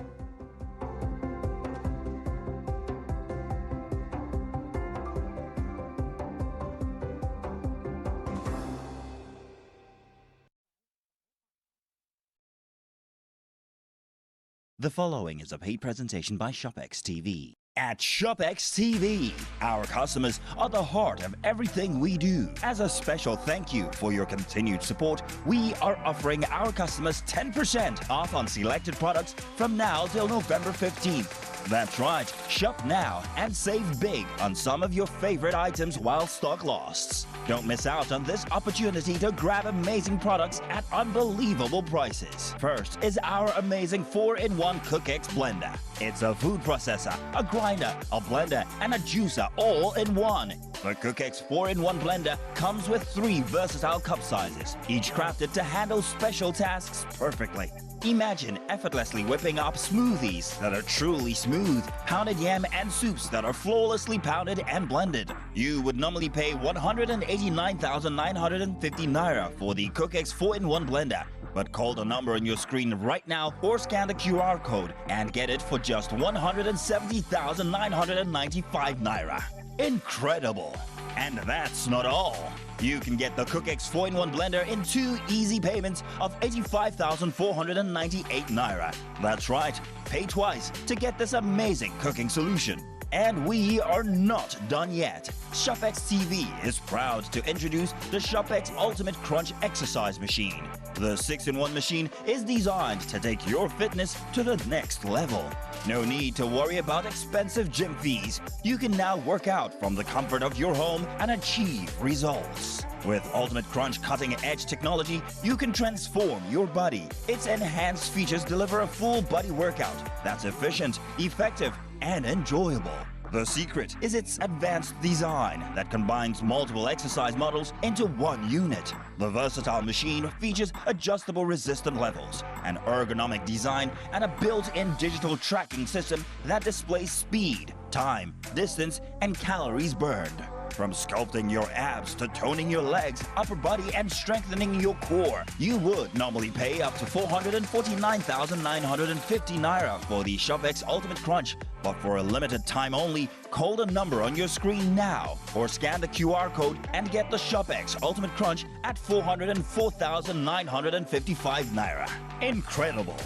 The following is a paid presentation by ShopX TV. At ShopX TV, our customers are the heart of everything we do. As a special thank you for your continued support, we are offering our customers 10% off on selected products from now till November 15th. That's right, shop now and save big on some of your favorite items while stock lasts. Don't miss out on this opportunity to grab amazing products at unbelievable prices. First is our amazing 4-in-1 CookX blender. It's a food processor, a grinder, a blender, and a juicer all in one. The CookX 4-in-1 blender comes with 3 versatile cup sizes, each crafted to handle special tasks perfectly. Imagine effortlessly whipping up smoothies that are truly smooth, pounded yam and soups that are flawlessly pounded and blended. You would normally pay 189,950 Naira for the CookX 4-in-1 blender. But call the number on your screen right now or scan the QR code and get it for just 170,995 Naira. Incredible! And that's not all. You can get the CookX 4-in-1 blender in 2 easy payments of 85,498 Naira. That's right, pay twice to get this amazing cooking solution. And we are not done yet. ShopX TV is proud to introduce the ShopX Ultimate Crunch Exercise Machine. The 6-in-1 machine is designed to take your fitness to the next level. No need to worry about expensive gym fees. You can now work out from the comfort of your home and achieve results. With Ultimate Crunch cutting-edge technology, you can transform your body. Its enhanced features deliver a full body workout that's efficient, effective, and enjoyable. The secret is its advanced design that combines multiple exercise models into one unit. The versatile machine features adjustable resistance levels, an ergonomic design, and a built-in digital tracking system that displays speed, time, distance, and calories burned. From sculpting your abs to toning your legs, upper body, and strengthening your core, you would normally pay up to 449,950 Naira for the ShopX Ultimate Crunch. But for a limited time only, call the number on your screen now or scan the QR code and get the ShopX Ultimate Crunch at 404,955 Naira. Incredible!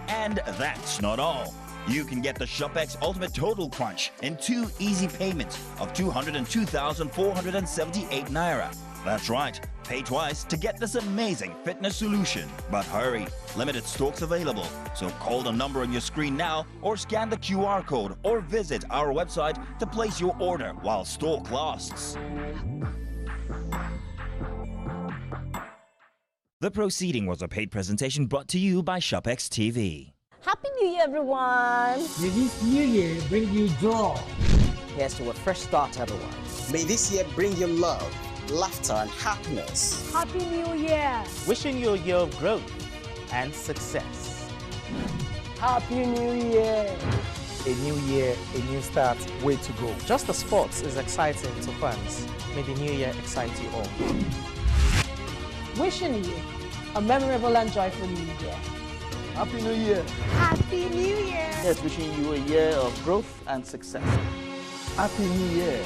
And that's not all. You can get the ShopX Ultimate Total Crunch in 2 easy payments of 202,478 Naira. That's right, pay twice to get this amazing fitness solution. But hurry, limited stocks available. So call the number on your screen now or scan the QR code or visit our website to place your order while stock lasts. The proceeding was a paid presentation brought to you by ShopX TV. Happy New Year, everyone! May this new year bring you joy. Here's to a fresh start, everyone. May this year bring you love, laughter, and happiness. Happy New Year! Wishing you a year of growth and success. Happy New Year! A new year, a new start, way to go. Just as sports is exciting to fans, may the new year excite you all. Wishing you a memorable and joyful New Year. Happy New Year! Happy New Year! Yes, wishing you a year of growth and success. Happy New Year!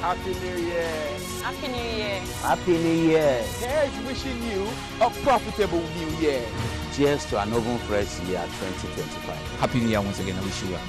Happy New Year! Happy New Year! Happy New Year! Here's wishing you a profitable New Year. Cheers to an oven fresh year 2025. Happy New Year once again. I wish you well.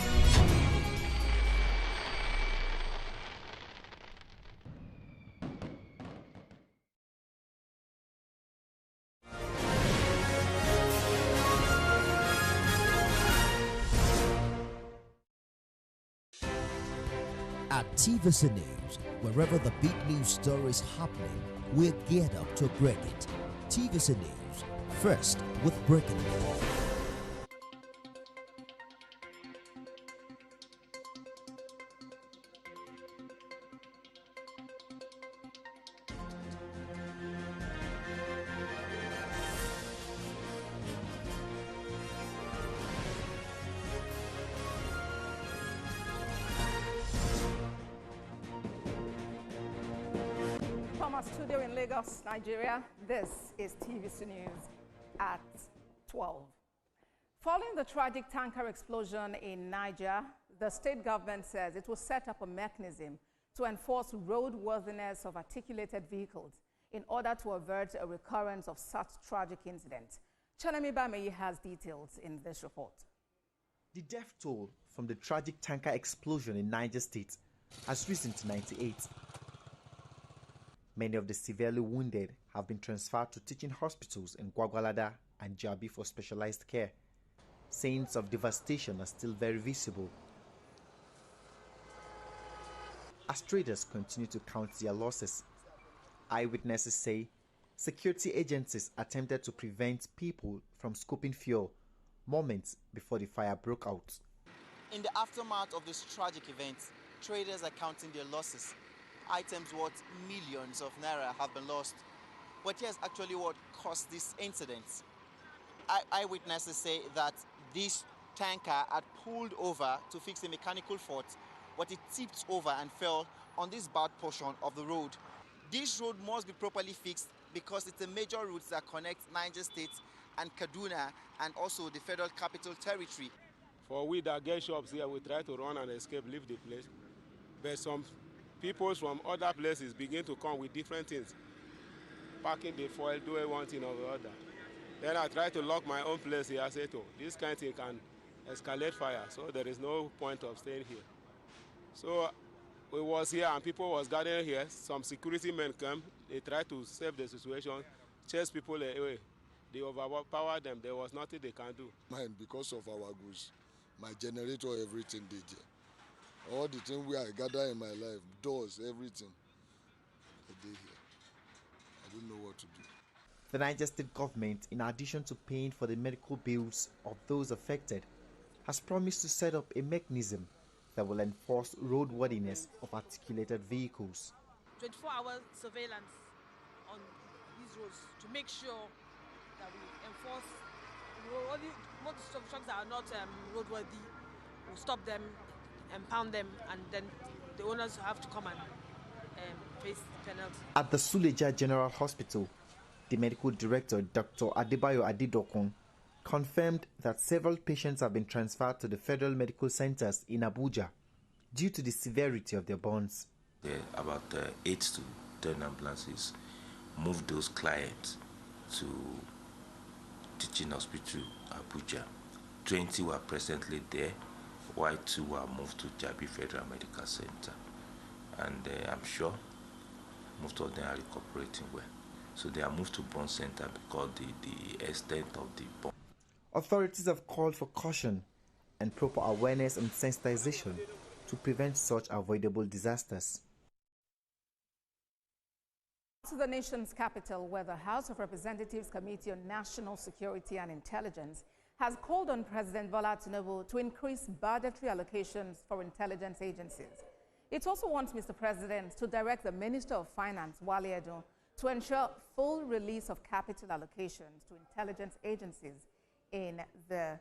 At TVC News, wherever the big news story is happening, we're geared up to break it. TVC News, first with breaking it. from our studio in Lagos, Nigeria, this is TVC News at 12. Following the tragic tanker explosion in Niger, the state government says it will set up a mechanism to enforce roadworthiness of articulated vehicles in order to avert a recurrence of such tragic incidents. Chanami Bameyi has details in this report. The death toll from the tragic tanker explosion in Niger State has risen to 98. Many of the severely wounded have been transferred to teaching hospitals in Gwagwalada and Jabi for specialized care. Signs of devastation are still very visible. As traders continue to count their losses, eyewitnesses say security agencies attempted to prevent people from scooping fuel moments before the fire broke out. In the aftermath of this tragic event, traders are counting their losses. Items worth millions of naira have been lost. But here's actually what caused this incident. Eyewitnesses say that this tanker had pulled over to fix a mechanical fault, but it tipped over and fell on this bad portion of the road. This road must be properly fixed because it's a major route that connects Niger State and Kaduna and also the Federal Capital Territory. For we that get shops here, we try to run and escape, leave the place. But some people from other places begin to come with different things, packing the foil, doing one thing or the other. Then I try to lock my own place here. I say, oh, this kind of thing can escalate fire, so there is no point of staying here. So we was here and people was gathering here. Some security men came. They tried to save the situation, chase people away. They overpowered them. There was nothing they can do. Mine, because of our goods, my generator, everything did here. All the things we I gather in my life, doors, everything, I did here. I don't know what to do. The Niger State government, in addition to paying for the medical bills of those affected, has promised to set up a mechanism that will enforce roadworthiness of articulated vehicles. 24-hour surveillance on these roads to make sure that we enforce most of the trucks that are not roadworthy. We'll stop them, impound them, and then the owners have to come and face the penalty. At the Suleja General Hospital, the medical director, Dr. Adebayo Adidokun, confirmed that several patients have been transferred to the federal medical centers in Abuja due to the severity of their burns. There are about 8 to 10 ambulances moved those clients to teaching hospital Abuja. 20 were presently there, while 2 were moved to Jabi Federal Medical Center. And I'm sure most of them are recuperating well. So they are moved to burn center because the extent of the burn. Authorities have called for caution and proper awareness and sensitization to prevent such avoidable disasters. To the nation's capital, where the House of Representatives Committee on National Security and Intelligence has called on President Bola Tinubu to increase budgetary allocations for intelligence agencies. It also wants Mr. President to direct the Minister of Finance, Wole Edun, to ensure full release of capital allocations to intelligence agencies in the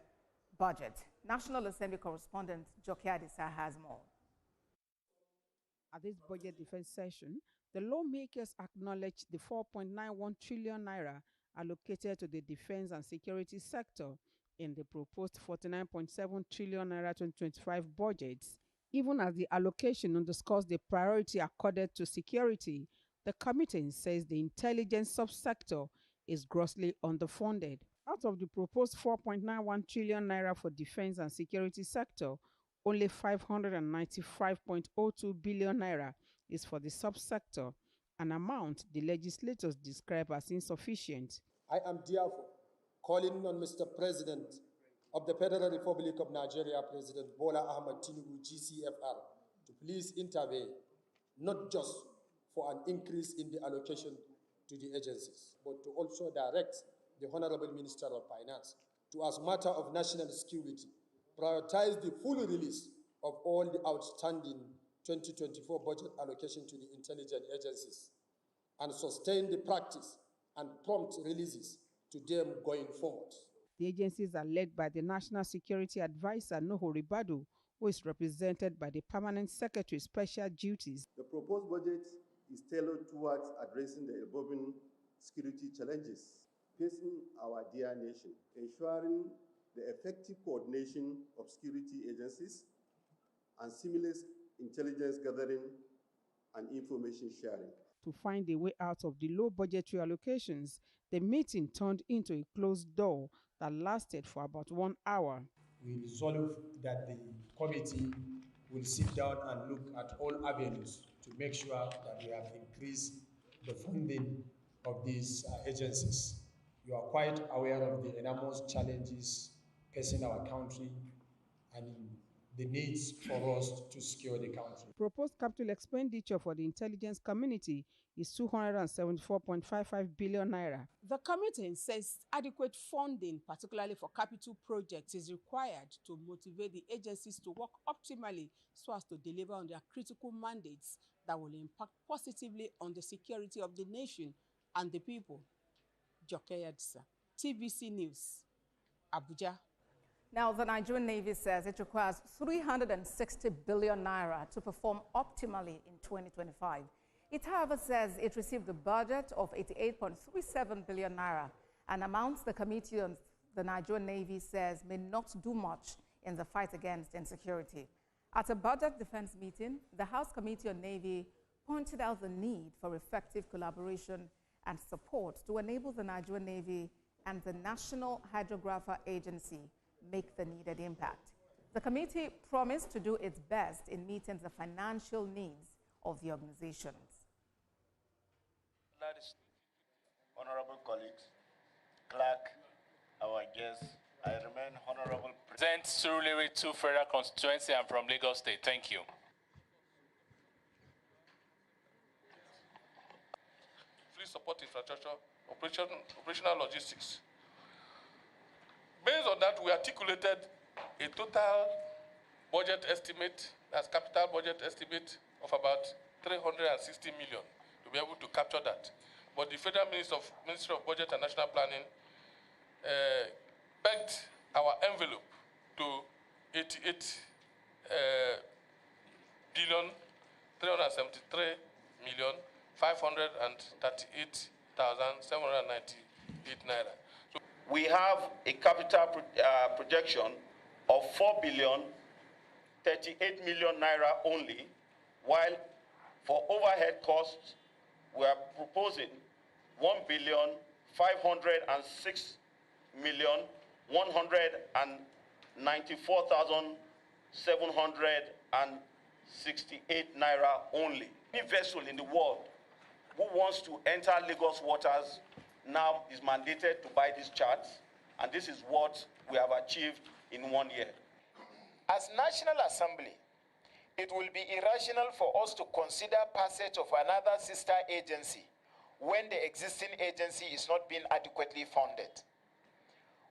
budget. National Assembly correspondent Joke Adisa has more. At this budget defense session, the lawmakers acknowledged the 4.91 trillion naira allocated to the defense and security sector in the proposed 49.7 trillion naira 2025 budgets. Even as the allocation underscores the priority accorded to security, the committee says the intelligence subsector is grossly underfunded. Out of the proposed 4.91 trillion naira for defense and security sector, only 595.02 billion naira is for the subsector, an amount the legislators describe as insufficient. I am therefore calling on Mr. President of the Federal Republic of Nigeria, President Bola Ahmed Tinubu, GCFR, to please intervene, not just for an increase in the allocation to the agencies, but to also direct the Honorable Minister of Finance to, as matter of national security, prioritize the full release of all the outstanding 2024 budget allocation to the intelligence agencies and sustain the practice and prompt releases to them going forward. The agencies are led by the National Security Advisor, Nuhu Ribadu, who is represented by the Permanent Secretary Special Duties. The proposed budget is tailored towards addressing the evolving security challenges facing our dear nation, ensuring the effective coordination of security agencies and seamless intelligence gathering and information sharing. To find a way out of the low budgetary allocations, the meeting turned into a closed door that lasted for about 1 hour. We resolve that the committee will sit down and look at all avenues to make sure that we have increased the funding of these agencies. You are quite aware of the enormous challenges facing our country and the needs for us to secure the country. Proposed capital expenditure for the intelligence community is 274.55 billion naira. The committee says adequate funding, particularly for capital projects, is required to motivate the agencies to work optimally so as to deliver on their critical mandates that will impact positively on the security of the nation and the people. Jokeyadsa, TVC News, Abuja. Now, the Nigerian Navy says it requires 360 billion naira to perform optimally in 2025. It, however, says it received a budget of 88.37 billion naira, an amount the Committee on the Nigerian Navy says may not do much in the fight against insecurity. At a budget defense meeting, the House Committee on Navy pointed out the need for effective collaboration and support to enable the Nigerian Navy and the National Hydrographer Agency make the needed impact. The committee promised to do its best in meeting the financial needs of the organizations. Ladies, honorable colleagues, clerk, our guests, I remain honorable. Present Surulere 2 Federal Constituency and from Lagos State. Thank you. Please support infrastructure, operational logistics. Based on that, we articulated a total budget estimate, as capital budget estimate, of about 360 million to be able to capture that. But the Federal Ministry of Budget and National Planning pegged our envelope to 88 billion 373 million 538,798 naira. So we have a capital projection of 4 billion 38 million naira only, while for overhead costs we are proposing 1 billion 506 million 194,768 naira only. Any vessel in the world who wants to enter Lagos waters now is mandated to buy these charts, and this is what we have achieved in 1 year. As National Assembly, it will be irrational for us to consider passage of another sister agency when the existing agency is not being adequately funded.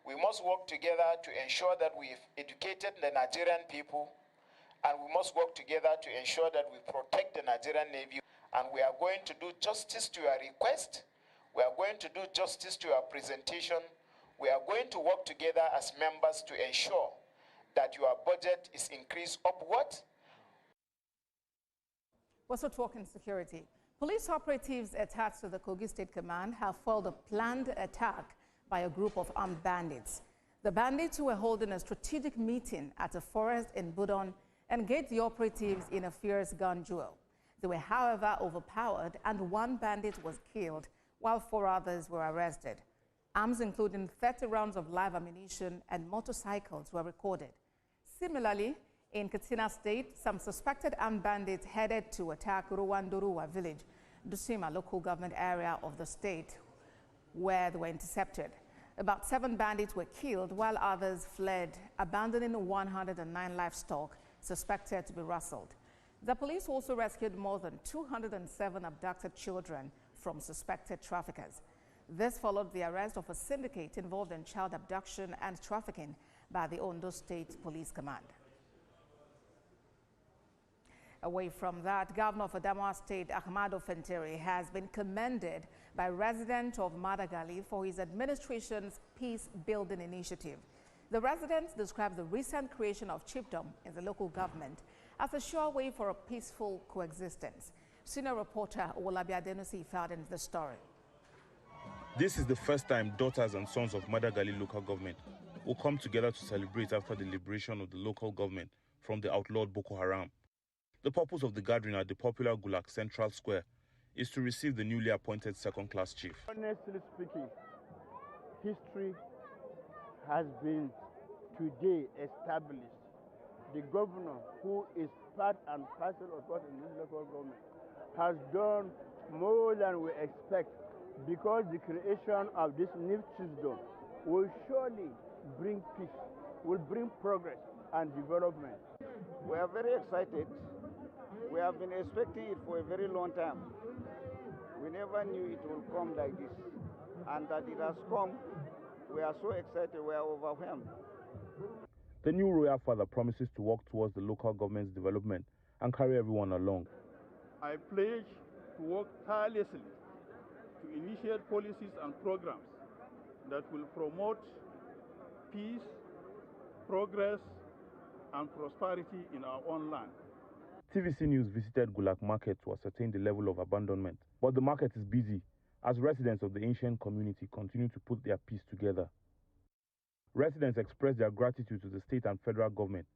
We must work together to ensure that we've educated the Nigerian people, and we must work together to ensure that we protect the Nigerian Navy. And we are going to do justice to your request. We are going to do justice to your presentation. We are going to work together as members to ensure that your budget is increased upward. We're also talking security. Police operatives attached to the Kogi State Command have foiled a planned attack by a group of armed bandits. The bandits, who were holding a strategic meeting at a forest in Budon, engaged the operatives in a fierce gun duel. They were, however, overpowered, and one bandit was killed, while 4 others were arrested. Arms including 30 rounds of live ammunition and motorcycles were recorded. Similarly, in Katsina State, some suspected armed bandits headed to attack Ruwanduruwa village, Dusima local government area of the state, where they were intercepted. About 7 bandits were killed, while others fled, abandoning 109 livestock suspected to be rustled. The police also rescued more than 207 abducted children from suspected traffickers. This followed the arrest of a syndicate involved in child abduction and trafficking by the Ondo State Police Command. Away from that, Governor of Adamawa State, Ahmadu Fintiri, has been commended by residents of Madagali for his administration's peace-building initiative. The residents described the recent creation of chiefdom in the local government as a sure way for a peaceful coexistence. Senior reporter Wole filed into the story. This is the first time daughters and sons of Madagali local government will come together to celebrate after the liberation of the local government from the outlawed Boko Haram. The purpose of the gathering at the popular Gulak Central Square is to receive the newly appointed second-class chief. Honestly speaking, history has been today established. The governor, who is part and parcel of us in this local government, has done more than we expect, because the creation of this new chiefdom will surely bring peace, will bring progress and development. We are very excited. We have been expecting it for a very long time. We never knew it would come like this. And that it has come, we are so excited, we are overwhelmed. The new royal father promises to work towards the local government's development and carry everyone along. I pledge to work tirelessly to initiate policies and programs that will promote peace, progress, and prosperity in our own land. TVC News visited Gulak Market to ascertain the level of abandonment, but the market is busy as residents of the ancient community continue to put their piece together. Residents expressed their gratitude to the state and federal government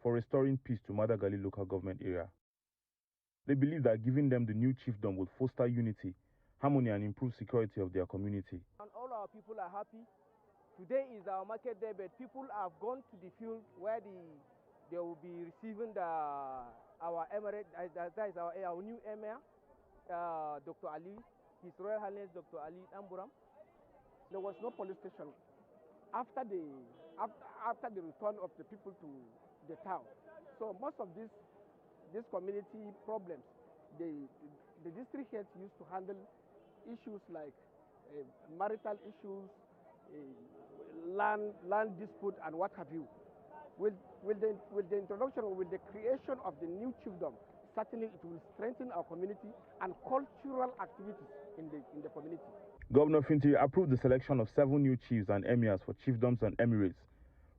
for restoring peace to Madagali local government area. They believe that giving them the new chiefdom will foster unity, harmony, and improve security of their community. And all our people are happy. Today is our market day, but people have gone to the field where they will be receiving our emirate, that is our new emir, Dr. Ali, His Royal Highness Dr. Ali Amburam. There was no police station after the return of the people to the town. So most of these community problems, the district heads used to handle issues like marital issues, land dispute, and what have you. With the introduction or with the creation of the new chiefdom, certainly it will strengthen our community and cultural activities in the community. Governor Finti approved the selection of 7 new chiefs and emirs for chiefdoms and emirates.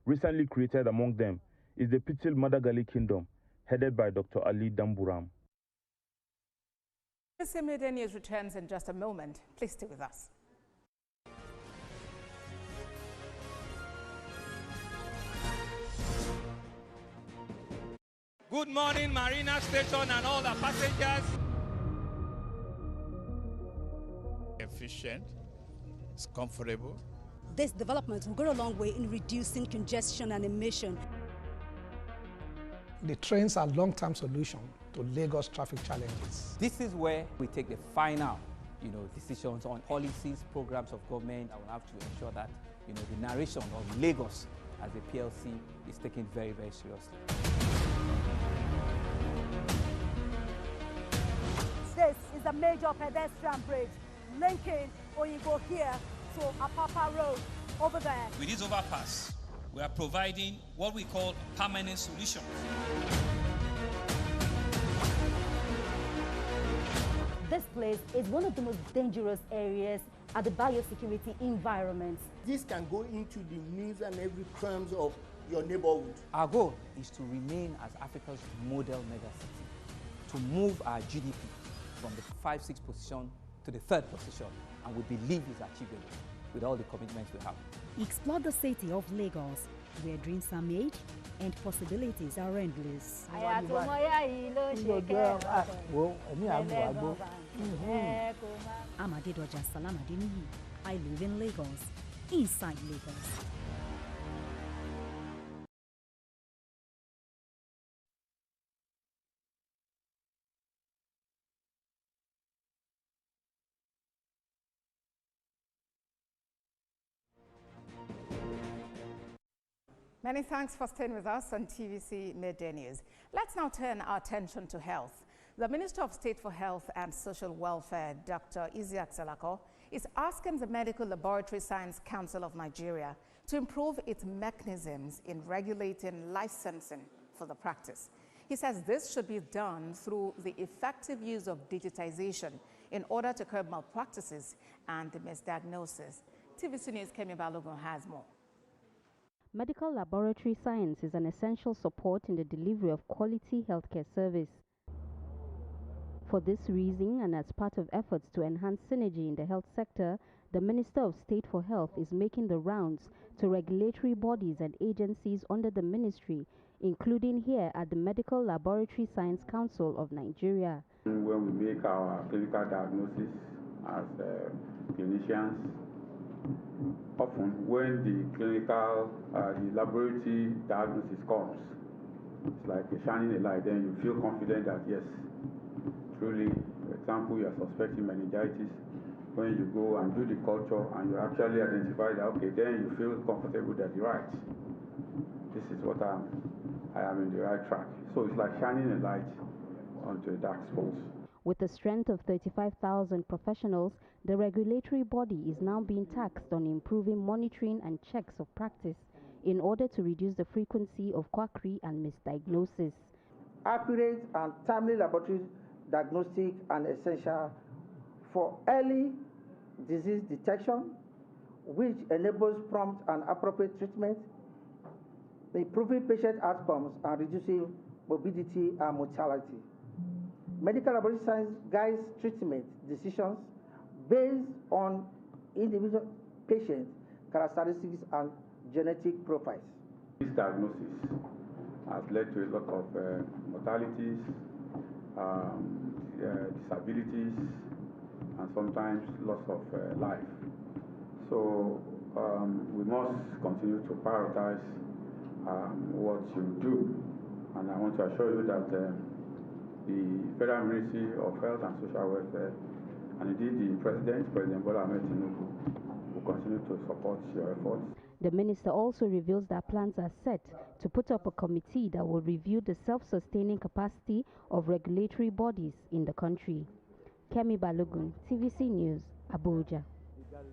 Recently created among them is the Pitil Madagali Kingdom, headed by Dr. Ali Damburam. TVC Media News returns in just a moment. Please stay with us. Good morning, Marina Station and all the passengers. Efficient, it's comfortable. This development will go a long way in reducing congestion and emission. The trains are long-term solution to Lagos traffic challenges. This is where we take the final, decisions on policies, programs of government. I will have to ensure that, the narration of Lagos as a PLC is taken very, very seriously. This is a major pedestrian bridge linking Oyinbo here to Apapa Road over there. With this overpass, we are providing what we call a permanent solution. This place is one of the most dangerous areas at the biosecurity environment. This can go into the news and every crimes of your neighborhood. Our goal is to remain as Africa's model megacity, to move our GDP from the 5-6 position to the 3rd position, and we believe it's achievable with all the commitments we have. Explore the city of Lagos, where dreams are made and possibilities are endless. I'm Adedoja Salamadini. I live in Lagos, inside Lagos. Many thanks for staying with us on TVC Midday News. Let's now turn our attention to health. The Minister of State for Health and Social Welfare, Dr. Isiaq Salako, is asking the Medical Laboratory Science Council of Nigeria to improve its mechanisms in regulating licensing for the practice. He says this should be done through the effective use of digitization in order to curb malpractices and misdiagnosis. TVC News' Kemi Balogun has more. Medical laboratory science is an essential support in the delivery of quality healthcare service. For this reason, and as part of efforts to enhance synergy in the health sector, the Minister of State for Health is making the rounds to regulatory bodies and agencies under the ministry, including here at the Medical Laboratory Science Council of Nigeria. When we make our clinical diagnosis as clinicians, often when the clinical, the laboratory diagnosis comes, it's like shining a light, then you feel confident that yes, truly, for example, you are suspecting meningitis. When you go and do the culture and you actually identify that, okay, then you feel comfortable that you're right. This is what I am in the right track. So it's like shining a light onto a dark spot. With a strength of 35,000 professionals, the regulatory body is now being taxed on improving monitoring and checks of practice in order to reduce the frequency of quackery and misdiagnosis. Accurate and timely laboratory diagnostic are essential for early disease detection, which enables prompt and appropriate treatment, improving patient outcomes and reducing morbidity and mortality. Medical laboratory science guides treatment decisions based on individual patient characteristics and genetic profiles. This diagnosis has led to a lot of mortalities, disabilities, and sometimes loss of life. So we must continue to prioritize what you do. And I want to assure you that the Federal Ministry of Health and Social Welfare, and indeed the President Bola Tinubu, will continue to support your efforts. The minister also reveals that plans are set to put up a committee that will review the self-sustaining capacity of regulatory bodies in the country. Kemi Balogun, TVC News, Abuja.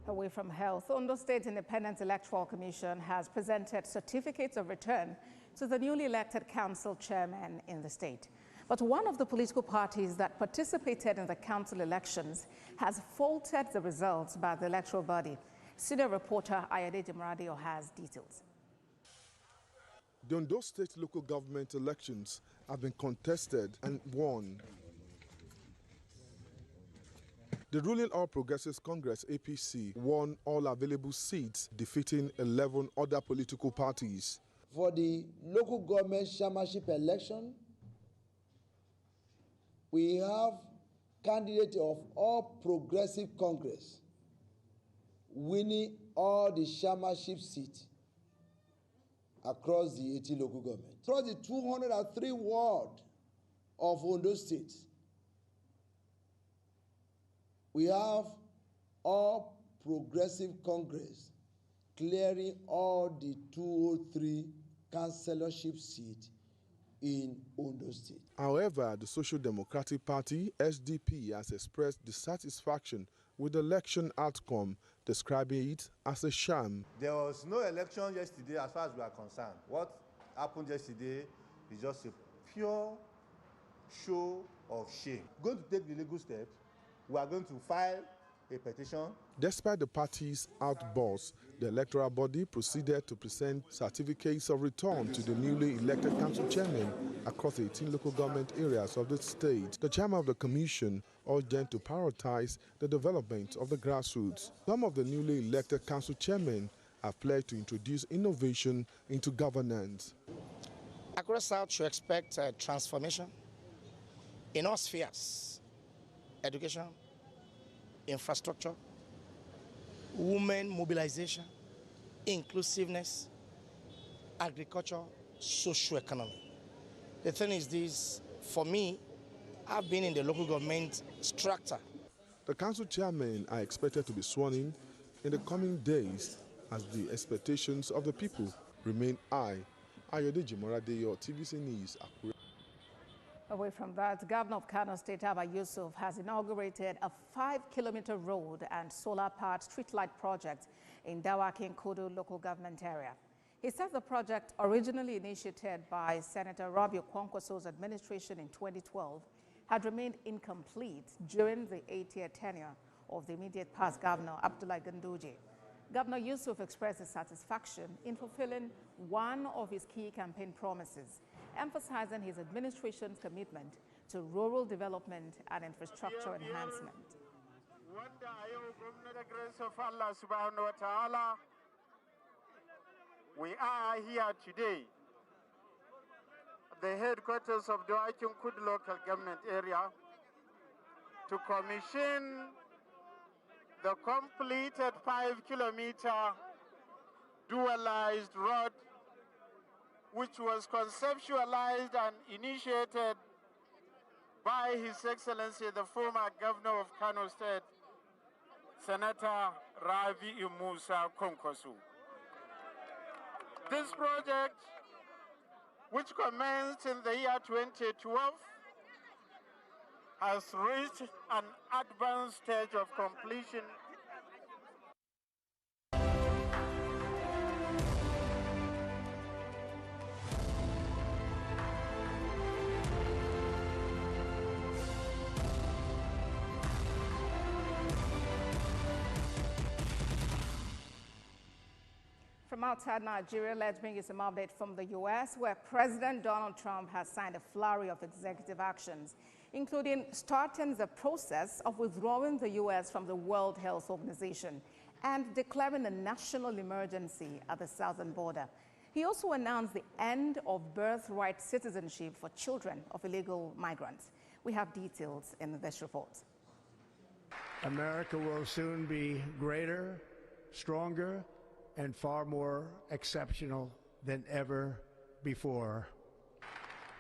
Away from health, Ondo State Independent Electoral Commission has presented certificates of return to the newly elected council chairman in the state. But one of the political parties that participated in the council elections has faulted the results by the electoral body. Senior reporter Achebe has details. The Ondo State local government elections have been contested and won. The ruling All Progressives Congress APC won all available seats, defeating 11 other political parties. For the local government chairmanship election, we have candidate of All Progressive Congress winning all the chairmanship seats across the 80 local government. Across the 203 wards of Ondo State, we have All Progressive Congress clearing all the 203 councillorship seats in Ondo State. However, the Social Democratic Party, SDP, has expressed dissatisfaction with the election outcome, describing it as a sham. There was no election yesterday as far as we are concerned. What happened yesterday is just a pure show of shame. Going to take the legal steps. We are going to file a petition. Despite the party's outburst, the electoral body proceeded to present certificates of return to the newly elected council chairman across 18 local government areas of the state. The chairman of the commission urged them to prioritize the development of the grassroots. Some of the newly elected council chairmen have pledged to introduce innovation into governance. Across South should expect transformation in all spheres: education, infrastructure, women mobilization, inclusiveness, agriculture, socio-economy. The thing is this, for me, I've been in the local government structure. The council chairmen are expected to be sworn in the coming days as the expectations of the people remain high. Achebe, TVC News. Away from that, Governor of Kano State, Abba Yusuf, has inaugurated a 5-kilometer road and solar-powered streetlight project in Dawakin Kudu local government area. He said the project, originally initiated by Senator Robio Kwankwaso's administration in 2012, had remained incomplete during the 8-year tenure of the immediate past governor, Abdullahi Ganduje. Governor Yusuf expressed his satisfaction in fulfilling one of his key campaign promises, emphasizing his administration's commitment to rural development and infrastructure enhancement. The grace of Allah subhanahu wa ta'ala, we are here today at the headquarters of the Kud local government area to commission the completed 5-kilometer dualized road, which was conceptualized and initiated by His Excellency, the former Governor of Kano State, Senator Ravi Musa Konkosu. This project, which commenced in the year 2012, has reached an advanced stage of completion. From outside Nigeria, let's bring you some update from the U.S., where President Donald Trump has signed a flurry of executive actions, including starting the process of withdrawing the U.S. from the World Health Organization and declaring a national emergency at the southern border. He also announced the end of birthright citizenship for children of illegal migrants. We have details in this report. America will soon be greater, stronger, and far more exceptional than ever before.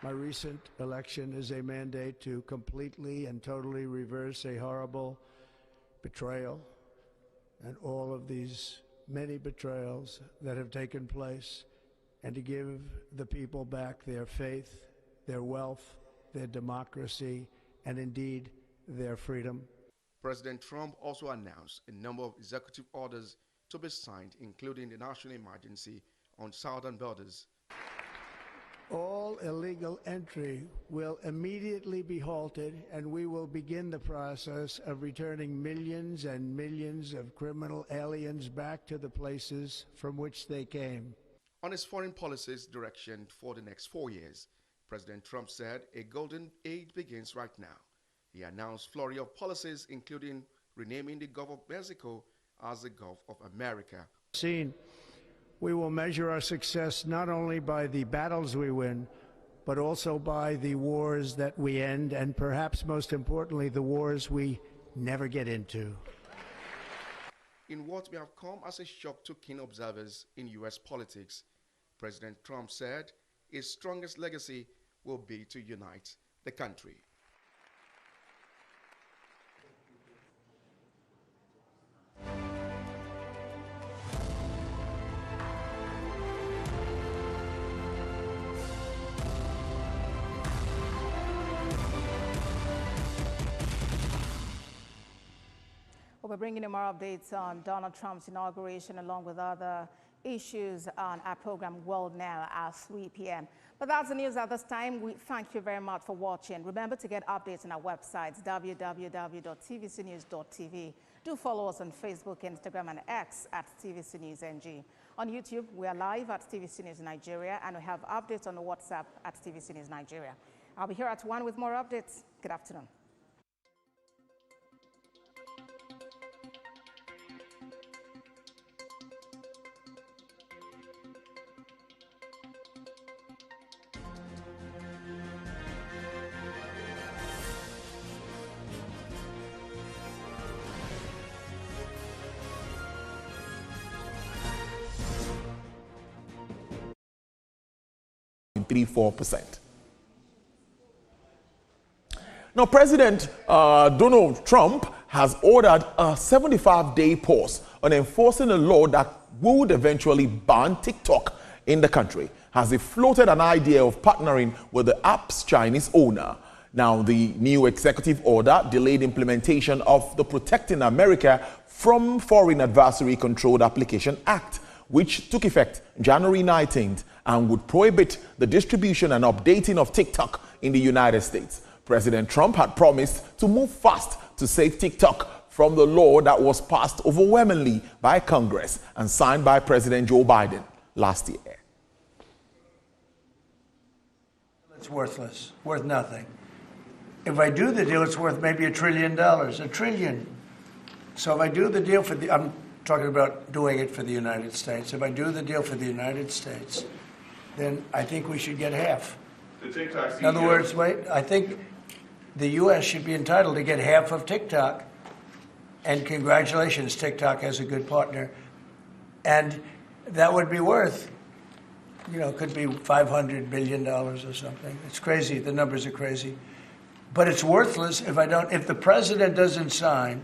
My recent election is a mandate to completely and totally reverse a horrible betrayal and all of these many betrayals that have taken place, and to give the people back their faith, their wealth, their democracy, and indeed their freedom. President Trump also announced a number of executive orders to be signed, including the national emergency on southern borders. All illegal entry will immediately be halted, and we will begin the process of returning millions and millions of criminal aliens back to the places from which they came. On his foreign policy's direction for the next 4 years, President Trump said a golden age begins right now. He announced flurry of policies, including renaming the Gulf of Mexico as the Gulf of America. We will measure our success not only by the battles we win, but also by the wars that we end, and perhaps most importantly, the wars we never get into. In what may have come as a shock to keen observers in U.S. politics, President Trump said his strongest legacy will be to unite the country. We're bringing you more updates on Donald Trump's inauguration along with other issues on our program World Now at 3 p.m. But that's the news at this time. We thank you very much for watching. Remember to get updates on our websites, www.tvcnews.tv. Do follow us on Facebook, Instagram, and X at TVC News NG. On YouTube, we are live at TVC News Nigeria, and we have updates on WhatsApp at TVC News Nigeria. I'll be here at 1 with more updates. Good afternoon. Now, President Donald Trump has ordered a 75-day pause on enforcing a law that would eventually ban TikTok in the country, as he floated an idea of partnering with the app's Chinese owner. Now, the new executive order delayed implementation of the Protecting America from Foreign Adversary Controlled Application Act, which took effect January 19th and would prohibit the distribution and updating of TikTok in the United States. President Trump had promised to move fast to save TikTok from the law that was passed overwhelmingly by Congress and signed by President Joe Biden last year. It's worthless, worth nothing. If I do the deal, it's worth maybe $1 trillion, $1 trillion. So if I do the deal for I'm talking about doing it for the United States. If I do the deal for the United States, then I think we should get half. In other words, I think the U.S. should be entitled to get half of TikTok. And congratulations, TikTok has a good partner. And that would be worth, could be $500 billion or something. It's crazy. The numbers are crazy. But it's worthless if the president doesn't sign,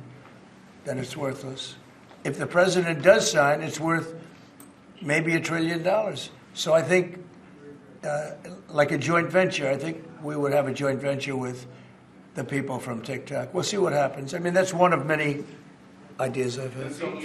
then it's worthless. If the president does sign, it's worth maybe $1 trillion. So I think, like a joint venture, I think we would have a joint venture with the people from TikTok. We'll see what happens. I mean, that's one of many ideas I've had.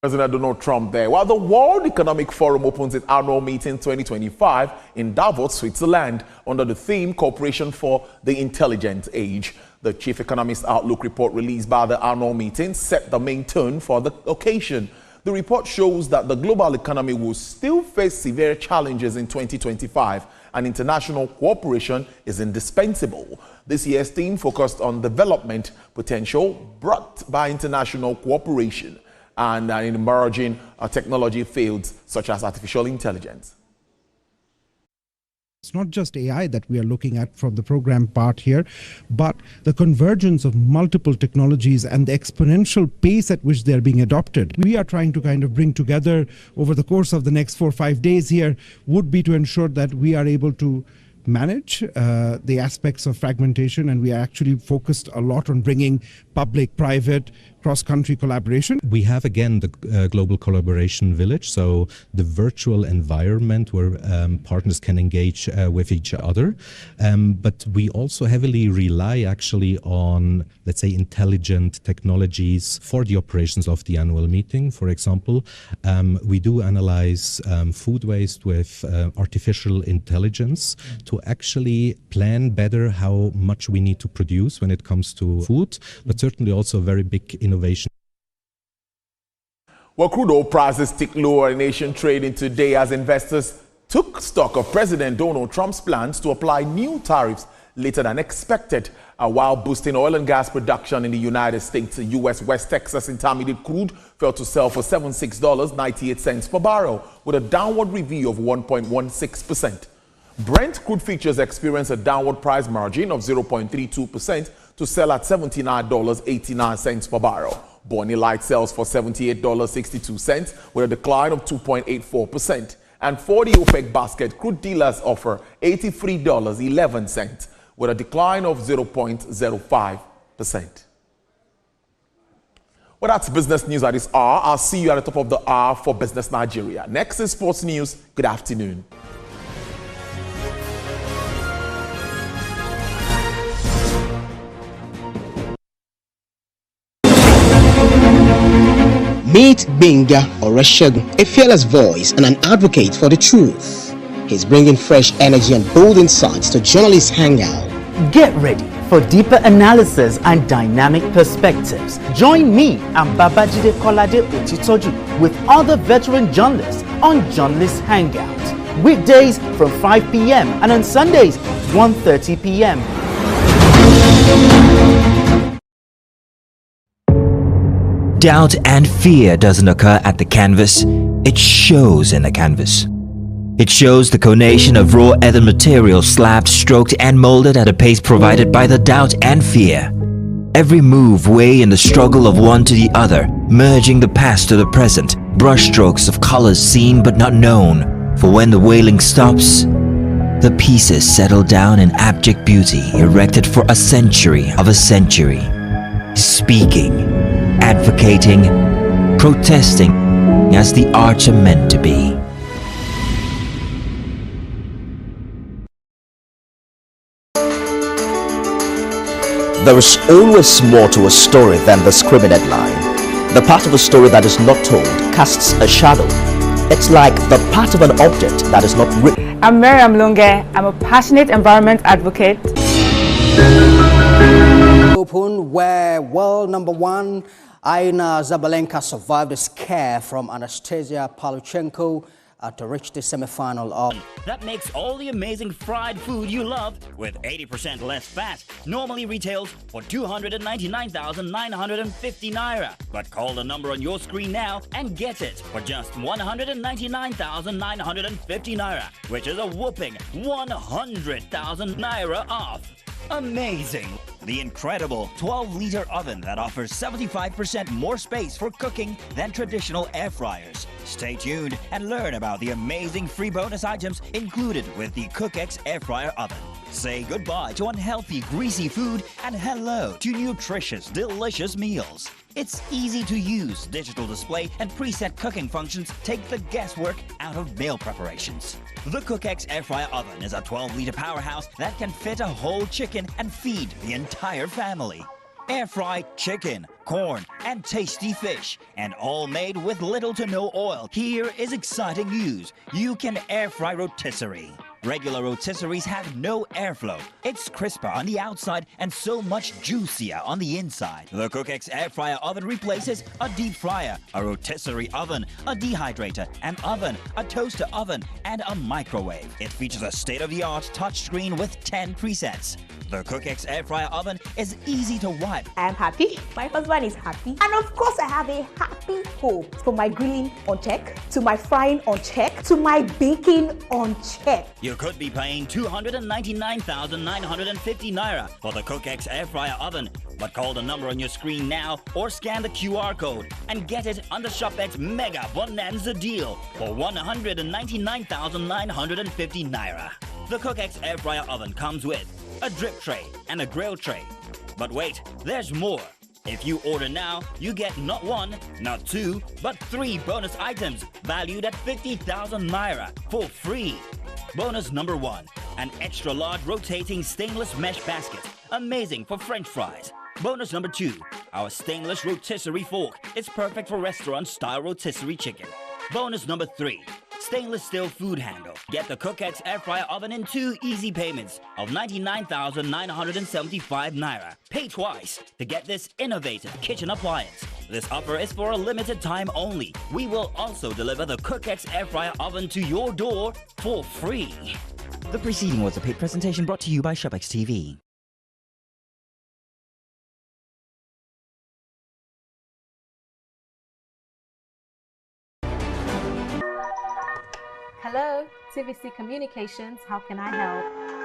President Donald Trump there. While the World Economic Forum opens its annual meeting 2025 in Davos, Switzerland, under the theme Cooperation for the Intelligent Age. The Chief Economist Outlook report released by the annual meeting set the main tone for the occasion. The report shows that the global economy will still face severe challenges in 2025, and international cooperation is indispensable. This year's theme focused on development potential brought by international cooperation and in emerging technology fields such as artificial intelligence. It's not just AI that we are looking at from the program part here, but the convergence of multiple technologies and the exponential pace at which they're being adopted. We are trying to kind of bring together over the course of the next 4 or 5 days here would be to ensure that we are able to manage the aspects of fragmentation, and we are actually focused a lot on bringing public, private, cross-country collaboration. We have again the Global Collaboration Village, so the virtual environment where partners can engage with each other. But we also heavily rely actually on, let's say, intelligent technologies for the operations of the annual meeting. For example, we do analyze food waste with artificial intelligence to actually plan better how much we need to produce when it comes to food, but certainly also a very big innovation. Well, crude oil prices tick lower in Asian trading today as investors took stock of President Donald Trump's plans to apply new tariffs later than expected, while boosting oil and gas production in the United States. U.S. West Texas Intermediate crude fell to sell for $76.98 per barrel, with a downward review of 1.16%. Brent crude futures experienced a downward price margin of 0.32% to sell at $79.89 per barrel. Bonnie Light sells for $78.62 with a decline of 2.84%. And for the OPEC basket, crude dealers offer $83.11 with a decline of 0.05%. Well, that's business news at this hour. I'll see you at the top of the hour for Business Nigeria. Next is sports news. Good afternoon. Meet Benga Oreshegun, a fearless voice and an advocate for the truth. He's bringing fresh energy and bold insights to Journalists Hangout. Get ready for deeper analysis and dynamic perspectives. Join me and Babajide Kolade Otitoju with other veteran journalists on Journalists Hangout. Weekdays from 5 p.m. and on Sundays 1:30 p.m. Doubt and fear doesn't occur at the canvas, it shows in the canvas. It shows the conation of raw earthen material slabbed, stroked and molded at a pace provided by the doubt and fear. Every move weigh in the struggle of one to the other, merging the past to the present, brushstrokes of colors seen but not known. For when the wailing stops, the pieces settle down in abject beauty erected for a century of a century. Speaking, advocating, protesting as the arts are meant to be. There is always more to a story than the screaming headline. The part of a story that is not told casts a shadow. It's like the part of an object that is not written. I'm Miriam Lunge. I'm a passionate environment advocate. Open where world number one Aina Zabalenka survived a scare from Anastasia Paluchenko to reach the semi-final of... That makes all the amazing fried food you love with 80% less fat. Normally retails for 299,950 naira. But call the number on your screen now and get it for just 199,950 naira, which is a whooping 100,000 naira off. Amazing! The incredible 12-liter oven that offers 75% more space for cooking than traditional air fryers. Stay tuned and learn about the amazing free bonus items included with the CookX air fryer oven. Say goodbye to unhealthy, greasy food and hello to nutritious, delicious meals. Its easy-to-use digital display and preset cooking functions take the guesswork out of meal preparations. The CookX air fryer oven is a 12-liter powerhouse that can fit a whole chicken and feed the entire family. Air-fried chicken, corn, and tasty fish, and all made with little to no oil. Here is exciting news. You can air-fry rotisserie. Regular rotisseries have no airflow. It's crisper on the outside and so much juicier on the inside. The CookX air fryer oven replaces a deep fryer, a rotisserie oven, a dehydrator, an oven, a toaster oven, and a microwave. It features a state-of-the-art touchscreen with 10 presets. The CookX air fryer oven is easy to wipe. I am happy, my husband is happy, and of course I have a happy home. From my grilling on check, to my frying on check, to my baking on check. You could be paying 299,950 naira for the CookX air fryer oven, but call the number on your screen now or scan the QR code and get it on the ShopX Mega Bonanza deal for 199,950 naira. The CookX air fryer oven comes with a drip tray and a grill tray. But wait, there's more. If you order now, you get not one, not two, but 3 bonus items valued at 50,000 naira for free. Bonus number 1, an extra large rotating stainless mesh basket, amazing for French fries. Bonus number 2, our stainless rotisserie fork. It's perfect for restaurant-style rotisserie chicken. Bonus number 3, stainless steel food handle. Get the CookX air fryer oven in 2 easy payments of 99,975 naira. Pay twice to get this innovative kitchen appliance. This offer is for a limited time only. We will also deliver the CookX air fryer oven to your door for free. The preceding was a paid presentation brought to you by ShopX TV. Hello, TVC Communications. How can I help?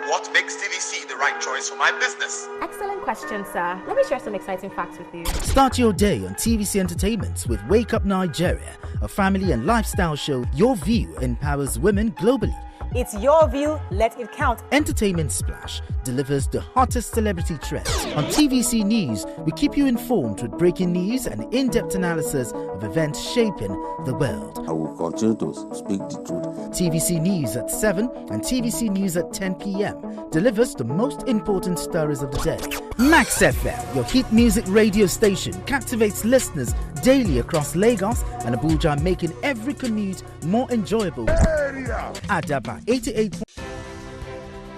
What makes TVC the right choice for my business? Excellent question, sir. Let me share some exciting facts with you. Start your day on TVC Entertainment with Wake Up Nigeria, a family and lifestyle show. Your view empowers women globally. It's your view, let it count. Entertainment Splash delivers the hottest celebrity trends. On TVC News, we keep you informed with breaking news and in-depth analysis of events shaping the world. I will continue to speak the truth. TVC News at 7 and TVC News at 10 p.m. delivers the most important stories of the day. Max FM, your hit music radio station, captivates listeners daily across Lagos and Abuja, making every commute more enjoyable. Adaba 88.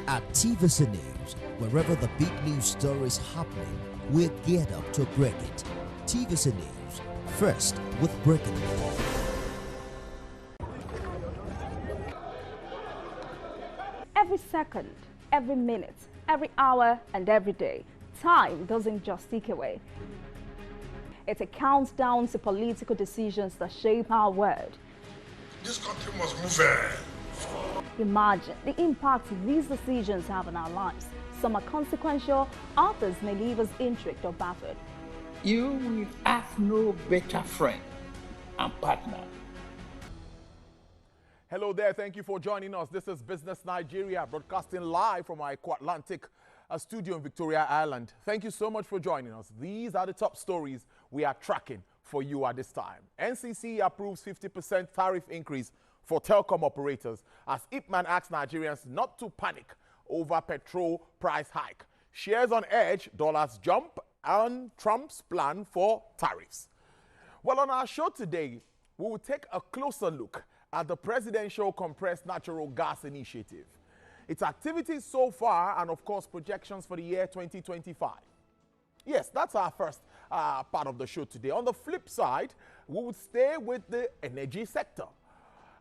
At TVC News, wherever the big news story is happening, we're geared up to break it. TVC News, first with breaking news. Every second, every minute, every hour, and every day, time doesn't just tick away. It's a countdown to political decisions that shape our world. This country must move. Imagine the impact these decisions have on our lives. Some are consequential, others may leave us intrigued or baffled. You will have no better friend and partner. Hello there, thank you for joining us. This is Business Nigeria, broadcasting live from our Atlantic studio in Victoria Island. Thank you so much for joining us. These are the top stories we are tracking for you at this time. NCC approves 50% tariff increase for telecom operators as Ipman asks Nigerians not to panic over petrol price hike. Shares on edge, dollars jump, and Trump's plan for tariffs. Well, on our show today, we will take a closer look at the presidential compressed natural gas initiative, its activities so far, and of course projections for the year 2025. Yes, that's our first part of the show today. On the flip side, we would stay with the energy sector.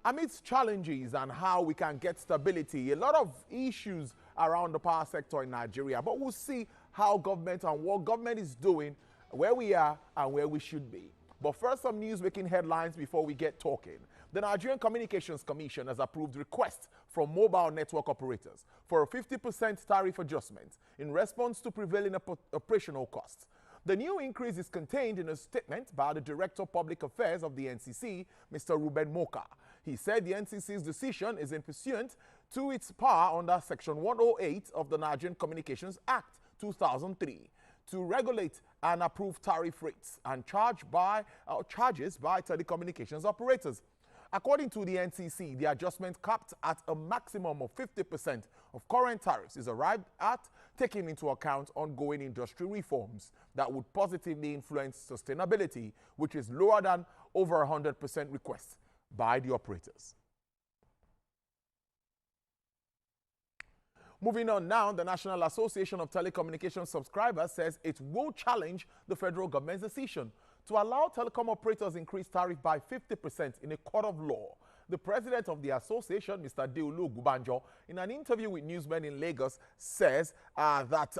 amidst challenges and how we can get stability, a lot of issues around the power sector in Nigeria. But we'll see how government and what government is doing, where we are and where we should be. But first, some news-making headlines before we get talking. The Nigerian Communications Commission has approved requests from mobile network operators for a 50% tariff adjustment in response to prevailing operational costs. The new increase is contained in a statement by the Director of Public Affairs of the NCC, Mr. Ruben Moka. He said the NCC's decision is in pursuant to its power under Section 108 of the Nigerian Communications Act 2003 to regulate and approve tariff rates and charges by telecommunications operators. According to the NCC, the adjustment capped at a maximum of 50% of current tariffs is arrived at, taking into account ongoing industry reforms that would positively influence sustainability, which is lower than over 100% requests by the operators. Moving on now, the National Association of Telecommunications Subscribers says it will challenge the federal government's decision to allow telecom operators increase tariff by 50% in a court of law. The president of the association, Mr. Deolu Gubanjo, in an interview with newsmen in Lagos, says that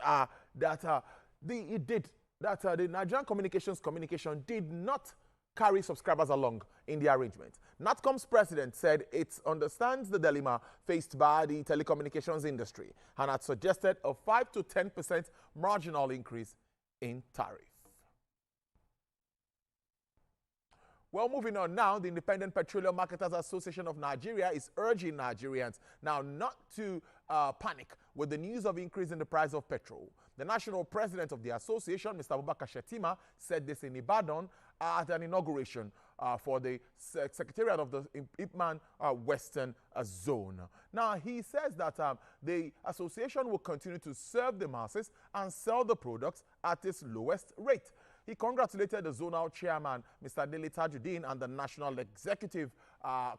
the Nigerian Communication did not carry subscribers along in the arrangement. NATCOM's president said it understands the dilemma faced by the telecommunications industry and had suggested a 5 to 10% marginal increase in tariff. Well, moving on now, the Independent Petroleum Marketers Association of Nigeria is urging Nigerians now not to panic with the news of increase in the price of petrol. The national president of the association, Mr. Abubakar Shetima, said this in Ibadan at an inauguration for the Secretariat of the Ipman Western Zone. Now, he says that the association will continue to serve the masses and sell the products at its lowest rate. He congratulated the zonal chairman, Mr. Dele Tajuddin, and the National Executive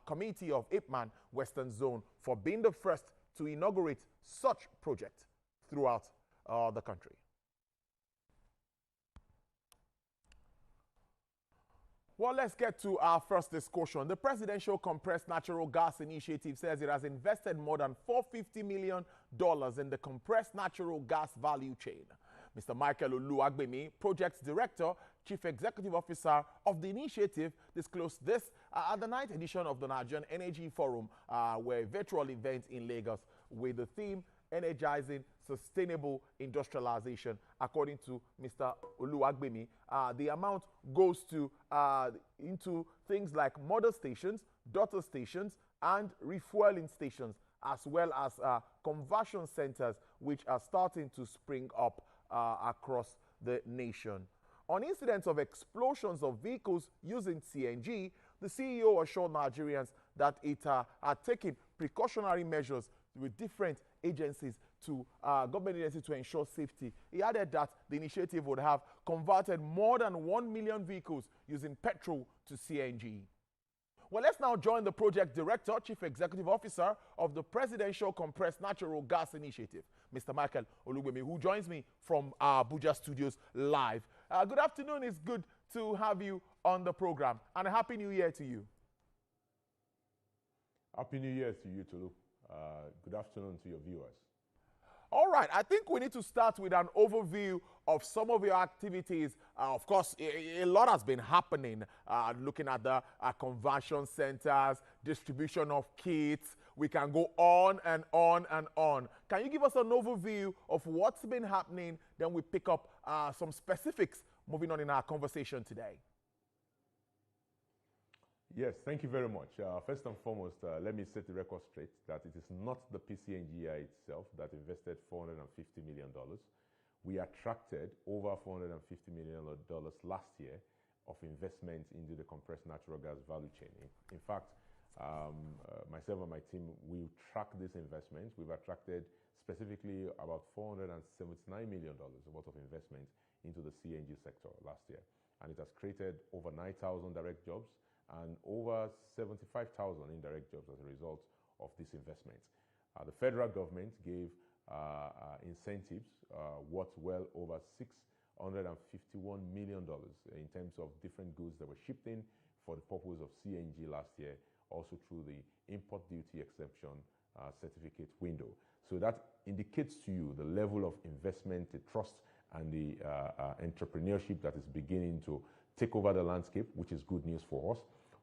Committee of Ipman Western Zone for being the first to inaugurate such project throughout the country. Well, let's get to our first discussion. The Presidential Compressed Natural Gas Initiative says it has invested more than $450 million in the compressed natural gas value chain. Mr. Michael Oluwagbemi, Project Director, Chief Executive Officer of the initiative, disclosed this at the 9th edition of the Nigerian Energy Forum, where a virtual event in Lagos with the theme Energizing Sustainable Industrialization. According to Mr. Oluwagbemi, the amount goes to into things like mother stations, daughter stations, and refueling stations, as well as conversion centers, which are starting to spring up across the nation. On incidents of explosions of vehicles using CNG, the CEO assured Nigerians that it are taking precautionary measures with different agencies to government agencies to ensure safety. He added that the initiative would have converted more than 1 million vehicles using petrol to CNG. Well, let's now join the project director, Chief Executive Officer of the Presidential Compressed Natural Gas Initiative, Mr. Michael Oluwagbemi, who joins me from our Abuja studios live. Good afternoon. It's good to have you on the program, and a Happy New Year to you. Happy New Year to you, Tolu. Good afternoon to your viewers. All right, I think we need to start with an overview of some of your activities. Of course, a lot has been happening, looking at the conversion centers, distribution of kits. We can go on and on and on. Can you give us an overview of what's been happening? Then we pick up some specifics moving on in our conversation today. Yes, thank you very much. First and foremost, let me set the record straight that it is not the PCNGI itself that invested $450 million. We attracted over $450 million last year of investment into the compressed natural gas value chain. In fact, myself and my team, we track these investments. We've attracted specifically about $479 million worth of investment into the CNG sector last year. And it has created over 9,000 direct jobs and over 75,000 indirect jobs as a result of this investment. The federal government gave incentives worth well over $651 million in terms of different goods that were shipped in for the purpose of CNG last year also through the import duty exemption certificate window. So that indicates to you the level of investment, the trust, and the entrepreneurship that is beginning to take over the landscape, which is good news for us.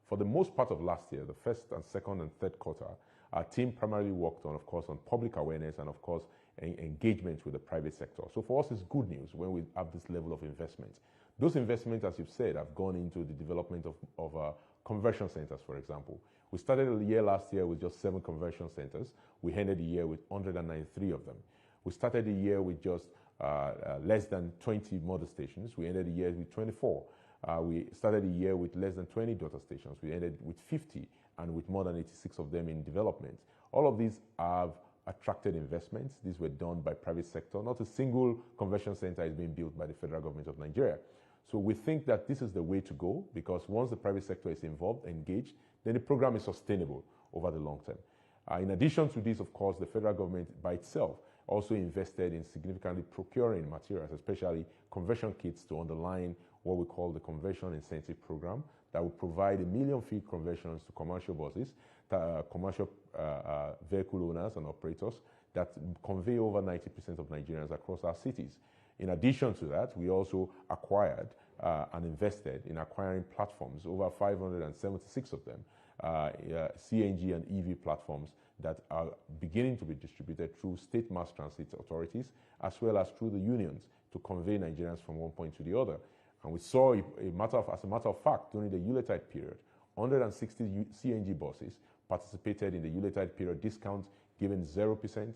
For the most part of last year, the first and second and third quarter, our team primarily worked on, of course, on public awareness and, of course, engagement with the private sector. So for us, it's good news when we have this level of investment. Those investments, as you've said, have gone into the development of conversion centers, for example. We started the year last year with just 7 conversion centers. We ended the year with 193 of them. We started the year with just less than 20 mother stations. We ended the year with 24. We started the year with less than 20 daughter stations. We ended with 50 and with more than 86 of them in development. All of these have attracted investments. These were done by private sector. Not a single conversion center is being built by the federal government of Nigeria. So we think that this is the way to go, because once the private sector is involved, engaged, then the program is sustainable over the long term. In addition to this, of course, the federal government by itself also invested in significantly procuring materials, especially conversion kits, to underline what we call the conversion incentive program that will provide 1 million feed conversions to commercial buses, commercial vehicle owners and operators that convey over 90% of Nigerians across our cities. In addition to that, we also acquired and invested in acquiring platforms, over 576 of them, CNG and EV platforms that are beginning to be distributed through state mass transit authorities as well as through the unions to convey Nigerians from one point to the other. And we saw, as a matter of fact, during the Yuletide period, 160 CNG buses participated in the Yuletide period discount, given 0%,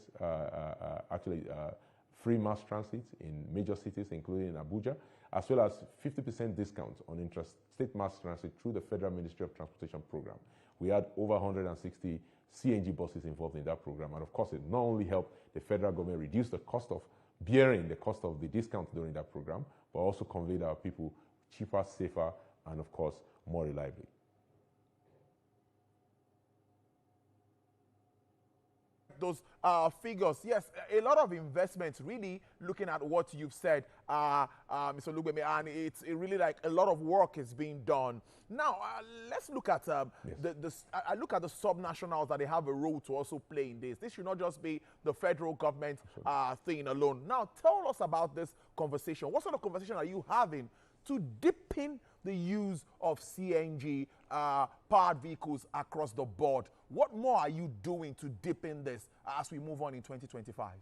free mass transit in major cities, including in Abuja, as well as 50% discount on interstate mass transit through the Federal Ministry of Transportation program. We had over 160 CNG buses involved in that program. And of course, it not only helped the federal government reduce the cost of bearing the cost of the discount during that program, but also conveyed our people cheaper, safer, and of course, more reliably. Those figures, yes, a lot of investments, really looking at what you've said, Mr. Lugbemi, and it's really like a lot of work is being done. Now, let's look at I look at the subnationals that they have a role to also play in this. This should not just be the federal government thing alone. Now, tell us about this conversation. What sort of conversation are you having to deepen the use of CNG powered vehicles across the board? What more are you doing to deepen this as we move on in 2025?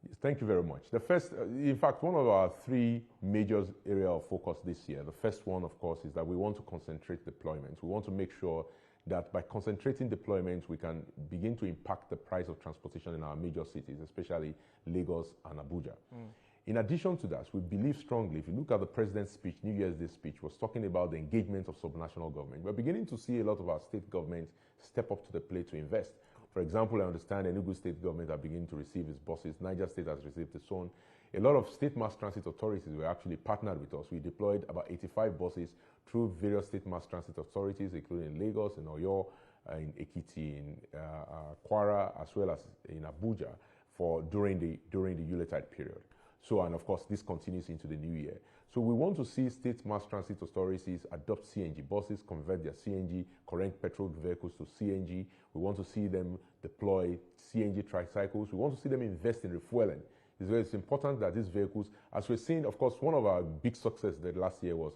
Yes, thank you very much. The first, in fact, one of our 3 major areas of focus this year, the first one, of course, is that we want to concentrate deployments. We want to make sure that by concentrating deployments, we can begin to impact the price of transportation in our major cities, especially Lagos and Abuja. In addition to that, we believe strongly, if you look at the president's speech, New Year's Day speech, was talking about the engagement of subnational government. We're beginning to see a lot of our state governments step up to the plate to invest. For example, I understand Enugu state government are beginning to receive its buses. Niger State has received its own. A lot of state mass transit authorities were actually partnered with us. We deployed about 85 buses through various state mass transit authorities, including Lagos, in Oyo, in Ekiti, in Kwara, as well as in Abuja, during the Yuletide period. So, and of course, this continues into the new year. So we want to see state mass transit authorities adopt CNG buses, convert their CNG, current petrol vehicles to CNG. We want to see them deploy CNG tricycles. We want to see them invest in refueling. It's important that these vehicles, as we're seeing, of course, one of our big successes that last year was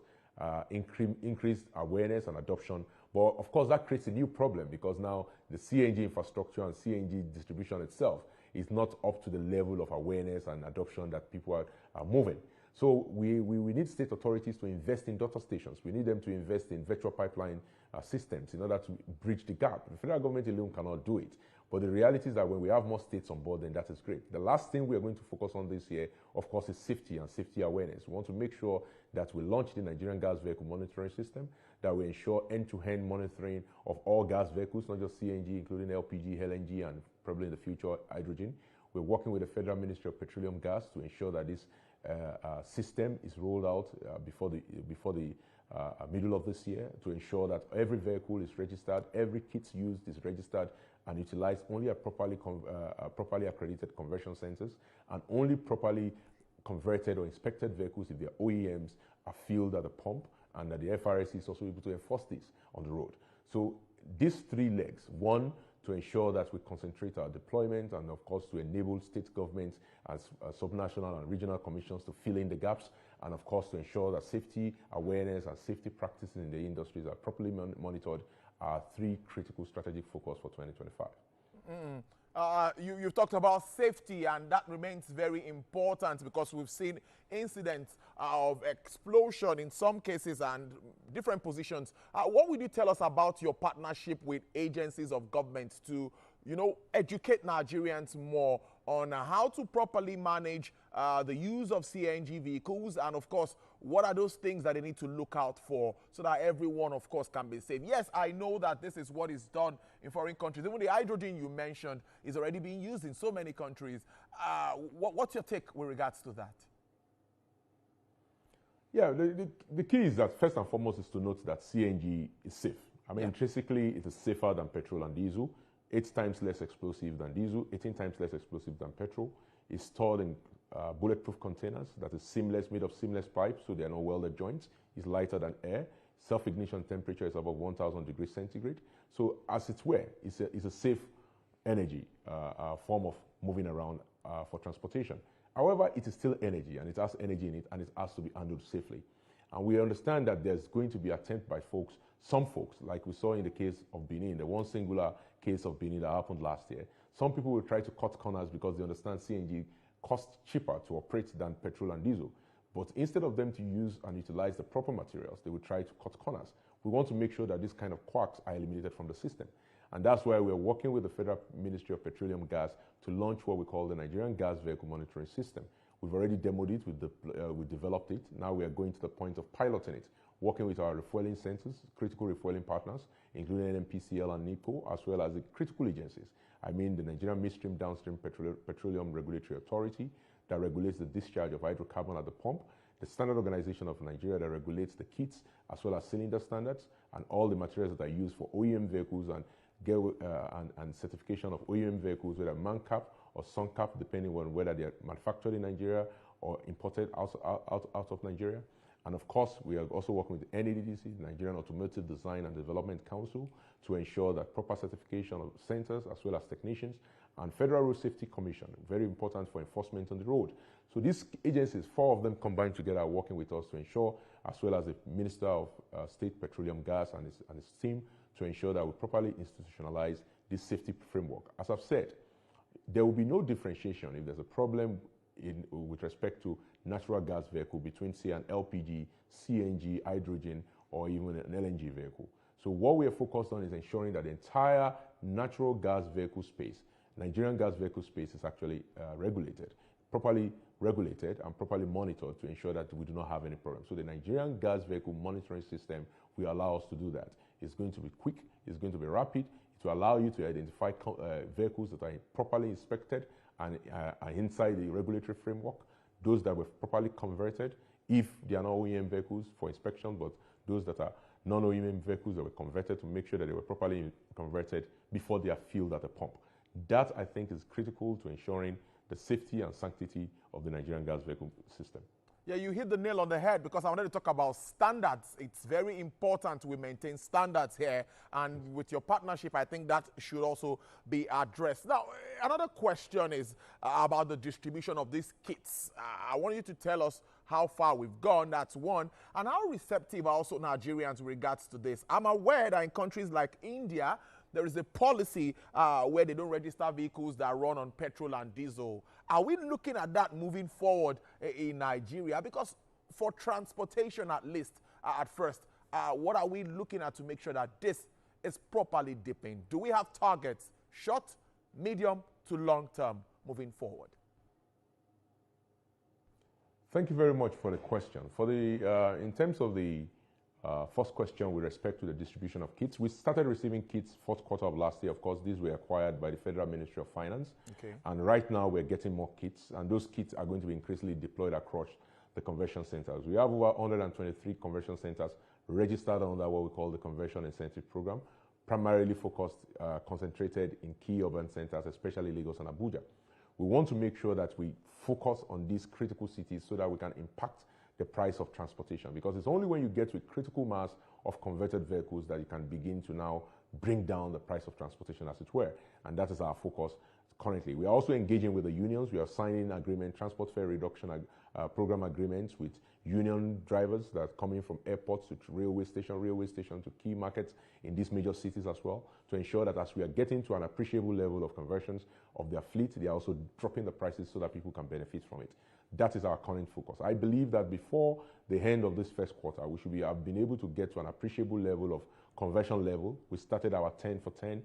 increased awareness and adoption. But of course, that creates a new problem, because now the CNG infrastructure and CNG distribution itself is not up to the level of awareness and adoption that people are moving. So we need state authorities to invest in daughter stations. We need them to invest in virtual pipeline systems in order to bridge the gap. The federal government alone cannot do it. But the reality is that when we have more states on board, then that is great. The last thing we are going to focus on this year, of course, is safety and safety awareness. We want to make sure that we launch the Nigerian gas vehicle monitoring system, that we ensure end-to-end monitoring of all gas vehicles, not just CNG, including LPG, LNG, and probably in the future, hydrogen. We're working with the Federal Ministry of Petroleum Gas to ensure that this system is rolled out before the middle of this year, to ensure that every vehicle is registered, every kit used is registered and utilized only at properly accredited conversion centers, and only properly converted or inspected vehicles, if they're OEMs, are filled at the pump and that the FRSC is also able to enforce this on the road. So these three legs: one, to ensure that we concentrate our deployment, and of course to enable state governments as subnational and regional commissions to fill in the gaps, and of course to ensure that safety awareness and safety practices in the industries are properly monitored, are three critical strategic focus for 2025. You've talked about safety, and that remains very important because we've seen incidents of explosion in some cases and different positions. What would you tell us about your partnership with agencies of government to, educate Nigerians more on how to properly manage the use of CNG vehicles, and of course, what are those things that they need to look out for so that everyone, of course, can be safe? Yes, I know that this is what is done in foreign countries. Even the hydrogen you mentioned is already being used in so many countries. What's your take with regards to that? Yeah, the key is that first and foremost is to note that CNG is safe. I mean, intrinsically, it is safer than petrol and diesel, 8 times less explosive than diesel, 18 times less explosive than petrol. It's stored in bulletproof containers that is seamless, made of seamless pipes, so there are no welded joints. It's lighter than air. Self-ignition temperature is above 1,000 degrees centigrade. So as it were, it's a safe energy form of moving around for transportation. However, it is still energy, and it has energy in it, and it has to be handled safely. And we understand that there's going to be attempt by some folks, like we saw in the case of Benin, the one singular case of Benin that happened last year. Some people will try to cut corners because they understand CNG costs cheaper to operate than petrol and diesel. But instead of them to use and utilize the proper materials, they will try to cut corners. We want to make sure that these kind of quacks are eliminated from the system. And that's why we're working with the Federal Ministry of Petroleum and Gas to launch what we call the Nigerian Gas Vehicle Monitoring System. We've already demoed it, we developed it. Now we are going to the point of piloting it, working with our refueling centers, critical refueling partners, including NMPCL and NIPCO, as well as the critical agencies. I mean the Nigerian Midstream Downstream Petroleum Regulatory Authority that regulates the discharge of hydrocarbon at the pump, the Standard Organization of Nigeria that regulates the kits, as well as cylinder standards, and all the materials that are used for OEM vehicles and certification of OEM vehicles, whether MANCAP or SUNCAP, depending on whether they are manufactured in Nigeria or imported out of Nigeria. And of course, we are also working with the NADDC, Nigerian Automotive Design and Development Council, to ensure that proper certification of centers as well as technicians, and Federal Road Safety Commission, very important for enforcement on the road. So these agencies, 4 of them combined together, are working with us to ensure, as well as the Minister of State Petroleum Gas and his team, to ensure that we properly institutionalize this safety framework. As I've said, there will be no differentiation if there's a problem with respect to natural gas vehicle between, say, an LPG, CNG, hydrogen, or even an LNG vehicle. So what we are focused on is ensuring that the entire natural gas vehicle space, Nigerian gas vehicle space, is actually properly regulated and properly monitored to ensure that we do not have any problems. So the Nigerian gas vehicle monitoring system will allow us to do that. It's going to be quick, it's going to be rapid, it will allow you to identify vehicles that are properly inspected and are inside the regulatory framework, those that were properly converted, if they are not OEM vehicles for inspection, but those that are non-OEM vehicles that were converted, to make sure that they were properly converted before they are filled at the pump. That, I think, is critical to ensuring the safety and sanctity of the Nigerian gas vehicle system. Yeah, you hit the nail on the head, because I wanted to talk about standards. It's very important we maintain standards here, and with your partnership, I think that should also be addressed. Now, another question is about the distribution of these kits. I want you to tell us how far we've gone, that's one, and how receptive are also Nigerians with regards to this. I'm aware that in countries like India, there is a policy where they don't register vehicles that run on petrol and diesel. Are we looking at that moving forward in Nigeria? Because for transportation, at least at first, what are we looking at to make sure that this is properly dipping? Do we have targets, short, medium to long term, moving forward? Thank you very much for the question. For the in terms of the first question with respect to the distribution of kits, we started receiving kits 4th quarter of last year. Of course, these were acquired by the Federal Ministry of Finance. Okay. And right now we're getting more kits, and those kits are going to be increasingly deployed across the conversion centers. We have over 123 conversion centers registered under what we call the Conversion Incentive Program, primarily focused, concentrated in key urban centers, especially Lagos and Abuja. We want to make sure that we focus on these critical cities so that we can impact the price of transportation, because it's only when you get to a critical mass of converted vehicles that you can begin to now bring down the price of transportation, as it were. And that is our focus currently. We are also engaging with the unions. We are signing agreement, transport fare reduction program agreements with union drivers that are coming from airports to railway station to key markets in these major cities as well, to ensure that as we are getting to an appreciable level of conversions of their fleet, they are also dropping the prices so that people can benefit from it. That is our current focus. I believe that before the end of this first quarter, we should have been able to get to an appreciable level of conversion level. We started our 10 for 10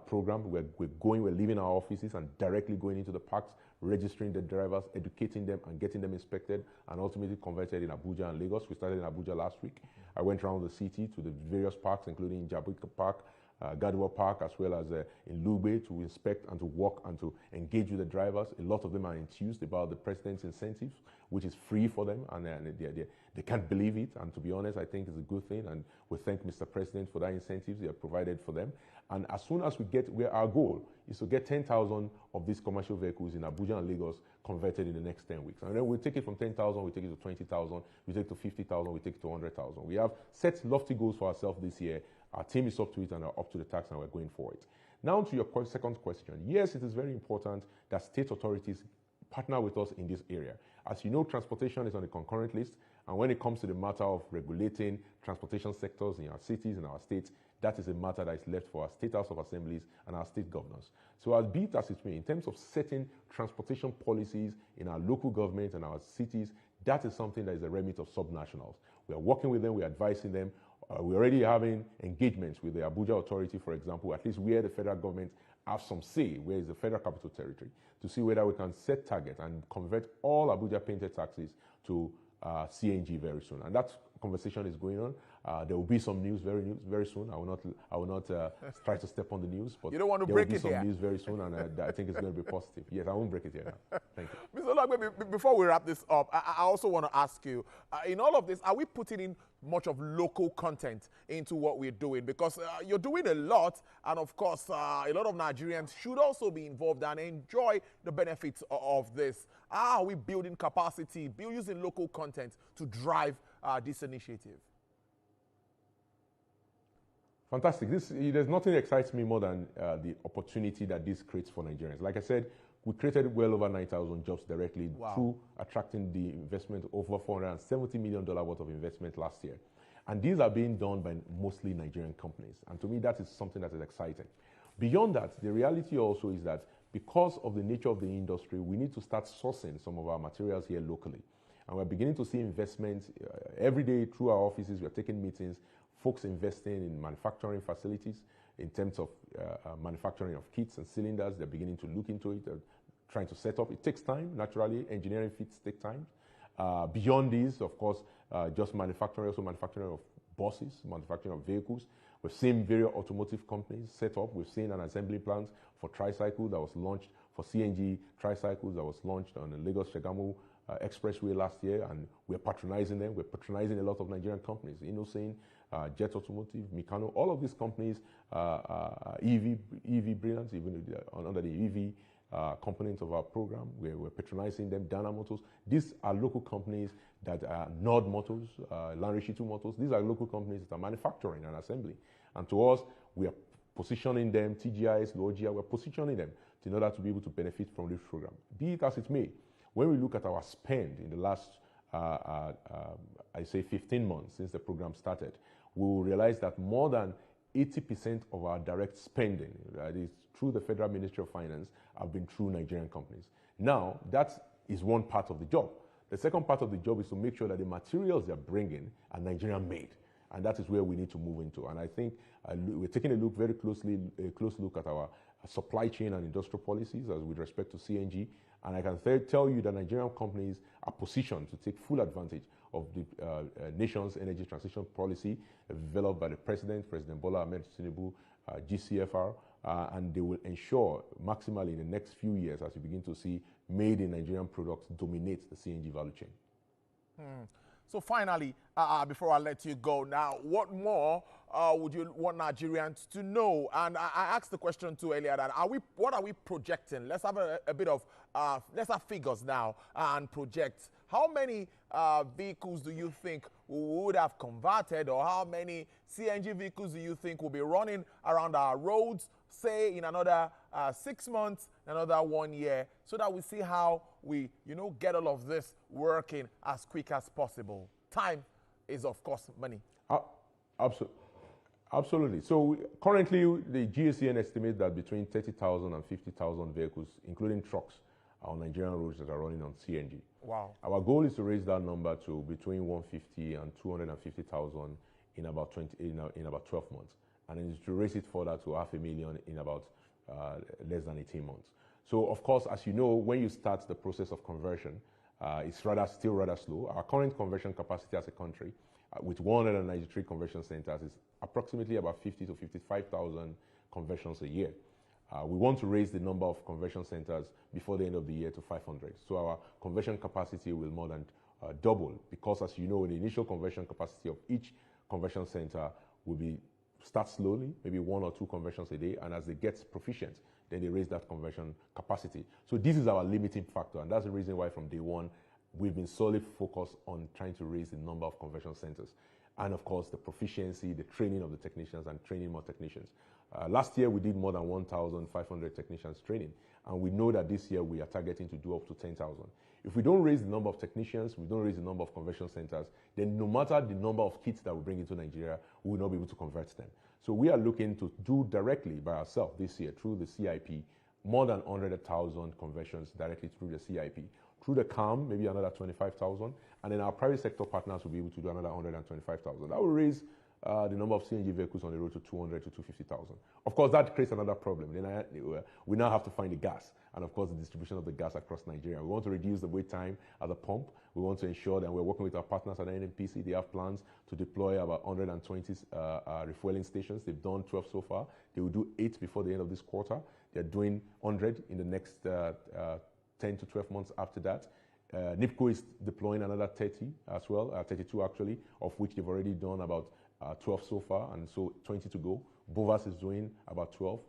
program. We're leaving our offices and directly going into the parks, registering the drivers, educating them and getting them inspected and ultimately converted in Abuja and Lagos. We started in Abuja last week. I went around the city to the various parks, including Jabuka Park, Gadwa Park, as well as in Lugbe, to inspect and to walk and to engage with the drivers. A lot of them are enthused about the president's incentives, which is free for them, and they can't believe it. And to be honest, I think it's a good thing, and we thank Mr. President for that incentives they have provided for them. And as soon as we get where our goal is to get 10,000 of these commercial vehicles in Abuja and Lagos converted in the next 10 weeks. And then we'll take it from 10,000, we take it to 20,000, we take it to 50,000, we take it to 100,000. We have set lofty goals for ourselves this year. Our team is up to it and are up to the task, and we're going for it. Now to your second question. Yes, it is very important that state authorities partner with us in this area. As you know, transportation is on the concurrent list, and when it comes to the matter of regulating transportation sectors in our cities and our states, that is a matter that is left for our State House of Assemblies and our state governors. So as be it as it may, in terms of setting transportation policies in our local government and our cities, that is something that is a remit of subnationals. We are working with them, we are advising them. We're already having engagements with the Abuja Authority, for example, at least where the federal government have some say, where is the Federal Capital Territory, to see whether we can set target and convert all Abuja painted taxis to CNG very soon. And that conversation is going on. There will be some news very soon. I will not try to step on the news, but you don't want to there break will be it some here. news very soon, and I think it's going to be positive. Yes, I won't break it here now. Thank you. Mr. Olagbe, before we wrap this up, I also want to ask you, in all of this, are we putting in much of local content into what we're doing? Because you're doing a lot, and of course, a lot of Nigerians should also be involved and enjoy the benefits of this. How are we building capacity, using local content to drive this initiative? Fantastic. There's nothing that excites me more than the opportunity that this creates for Nigerians. Like I said, we created well over 9,000 jobs directly through attracting the investment, over $470 million worth of investment last year. And these are being done by mostly Nigerian companies. And to me, that is something that is exciting. Beyond that, the reality also is that because of the nature of the industry, we need to start sourcing some of our materials here locally. And we're beginning to see investments every day through our offices. We're taking meetings, folks investing in manufacturing facilities in terms of manufacturing of kits and cylinders. They're beginning to look into it, trying to set up. It takes time, naturally. Engineering feats take time. Beyond these, of course, just manufacturing, also manufacturing of buses, manufacturing of vehicles. We've seen various automotive companies set up. We've seen an assembly plant for tricycle that was launched, for CNG tricycles that was launched on the Lagos-Shagamu Expressway last year, and we're patronizing them. We're patronizing a lot of Nigerian companies, Innocent, Jet Automotive, Mikano, all of these companies, EV Brilliance, even under the EV component of our program, we're patronizing them, Dana Motors. These are local companies that are Nord Motors, Lanrishitu Motors. These are local companies that are manufacturing and assembly. And to us, we are positioning them, TGIs, Logia, we're positioning them in order to be able to benefit from this program. Be it as it may, when we look at our spend in the last, I say 15 months since the program started, we will realize that more than 80% of our direct spending, that is through the Federal Ministry of Finance, have been through Nigerian companies. Now, that is one part of the job. The second part of the job is to make sure that the materials they're bringing are Nigerian made. And that is where we need to move into. And I think we're taking a close look at our supply chain and industrial policies as with respect to CNG. And I can tell you that Nigerian companies are positioned to take full advantage of the nation's energy transition policy developed by the President Bola Ahmed Tinubu, GCFR, and they will ensure maximally in the next few years as you begin to see made in Nigerian products dominate the CNG value chain. So finally, before I let you go now, what more would you want Nigerians to know? And I asked the question too earlier that what are we projecting? Let's have a bit of let's have figures now and project. How many vehicles do you think we would have converted, or how many CNG vehicles do you think will be running around our roads, say in another 6 months, another 1 year, so that we see how we, get all of this working as quick as possible? Time is, of course, money. Absolutely. So currently, the GSCN estimates that between 30,000 and 50,000 vehicles, including trucks, are on Nigerian roads that are running on CNG. Wow. Our goal is to raise that number to between 150 and 250,000 in about 12 months, and then to raise it further to 500,000 in about less than 18 months. So, of course, as you know, when you start the process of conversion, it's still rather slow. Our current conversion capacity as a country, with 193 conversion centers, is approximately about 50 to 55,000 conversions a year. We want to raise the number of conversion centers before the end of the year to 500. So our conversion capacity will more than double, because, as you know, the initial conversion capacity of each conversion center will start slowly, maybe 1 or 2 conversions a day, and as they get proficient, then they raise that conversion capacity. So this is our limiting factor, and that's the reason why from day one we've been solely focused on trying to raise the number of conversion centers. And of course, the proficiency, the training of the technicians, and training more technicians. Last year, we did more than 1,500 technicians training, and we know that this year we are targeting to do up to 10,000. If we don't raise the number of technicians, we don't raise the number of conversion centers, then no matter the number of kits that we bring into Nigeria, we will not be able to convert them. So we are looking to do directly by ourselves this year through the CIP, more than 100,000 conversions directly through the CIP. Through the CAM, maybe another 25,000, and then our private sector partners will be able to do another 125,000. That will raise the number of CNG vehicles on the road to 200 to 250,000. Of course, that creates another problem. Then we now have to find the gas, and of course, the distribution of the gas across Nigeria. We want to reduce the wait time at the pump. We want to ensure that we're working with our partners at NNPC. They have plans to deploy about 120 refueling stations. They've done 12 so far. They will do 8 before the end of this quarter. They're doing 100 in the next 10 to 12 months after that. NIPCO is deploying another 30 as well, 32 actually, of which they've already done about 12 so far, and so 20 to go. Bovas is doing about 12.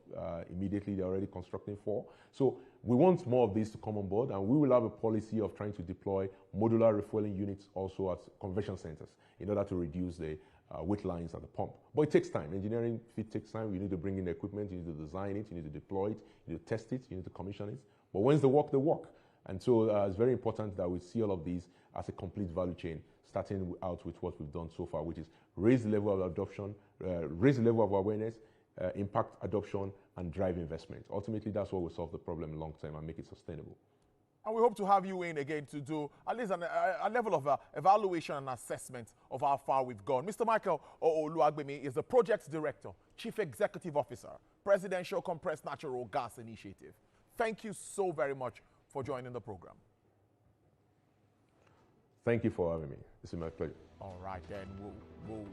Immediately, they're already constructing 4. So we want more of these to come on board, and we will have a policy of trying to deploy modular refueling units also at conversion centers in order to reduce the wait lines at the pump. But it takes time. Engineering fit takes time. You need to bring in the equipment, you need to design it, you need to deploy it, you need to test it, you need to commission it. But once they work, they work. And so it's very important that we see all of these as a complete value chain, starting out with what we've done so far, which is raise the level of adoption, raise the level of awareness, impact adoption, and drive investment. Ultimately, that's what will solve the problem long term and make it sustainable. And we hope to have you in again to do at least a level of evaluation and assessment of how far we've gone. Mr. Michael Oluwagbemi is the Project Director, Chief Executive Officer, Presidential Compressed Natural Gas Initiative. Thank you so very much for joining the program. Thank you for having me. It's my pleasure. All right, then we'll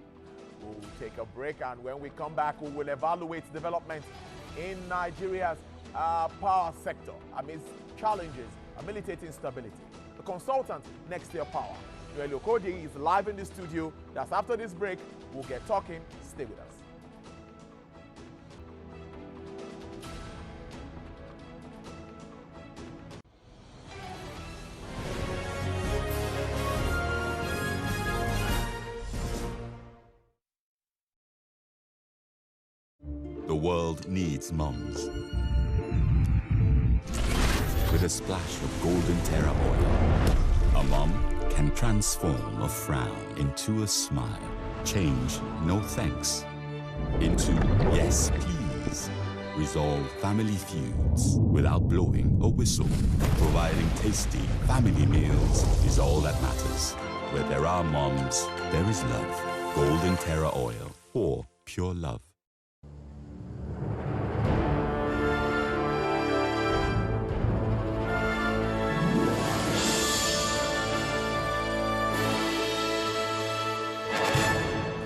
take a break, and when we come back, we will evaluate development in Nigeria's power sector amidst challenges and military instability. The consultant, Next Year Power, Noel Okodi, is live in the studio. That's after this break. We'll get talking. Stay with us. The world needs mums. With a splash of golden terra oil, a mum can transform a frown into a smile. Change no thanks into yes please. Resolve family feuds without blowing a whistle. Providing tasty family meals is all that matters. Where there are moms, there is love. Golden Terra Oil, for pure love.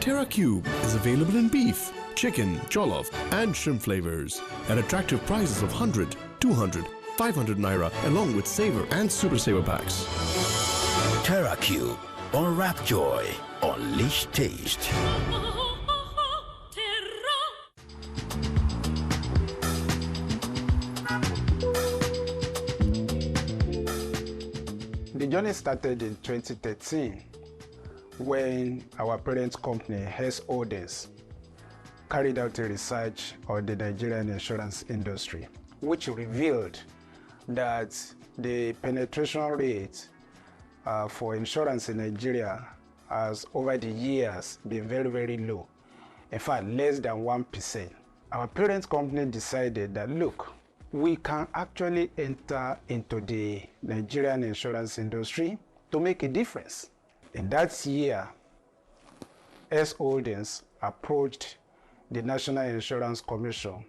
Terra Cube is available in beef, chicken, jollof, and shrimp flavors at attractive prices of 100, 200, 500 naira, along with Saver and Super Saver packs. Terra Cube, unwrap joy, unleash taste. journey started in 2013 when our parent company, Hess Holdings, carried out a research on the Nigerian insurance industry, which revealed that the penetration rate for insurance in Nigeria has over the years been very, very low. In fact, less than 1%. Our parent company decided that, look, we can actually enter into the Nigerian insurance industry to make a difference. In that year, S Holdings approached the National Insurance Commission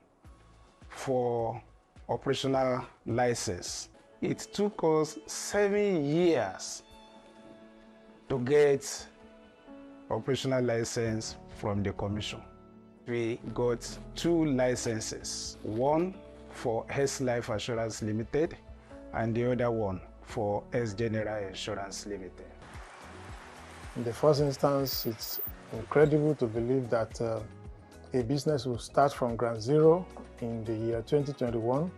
for operational license. It took us 7 years to get operational license from the commission. We got 2 licenses, one for S Life Assurance Limited and the other one for S General Insurance Limited. In the first instance, it's incredible to believe that a business will start from ground zero in the year 2021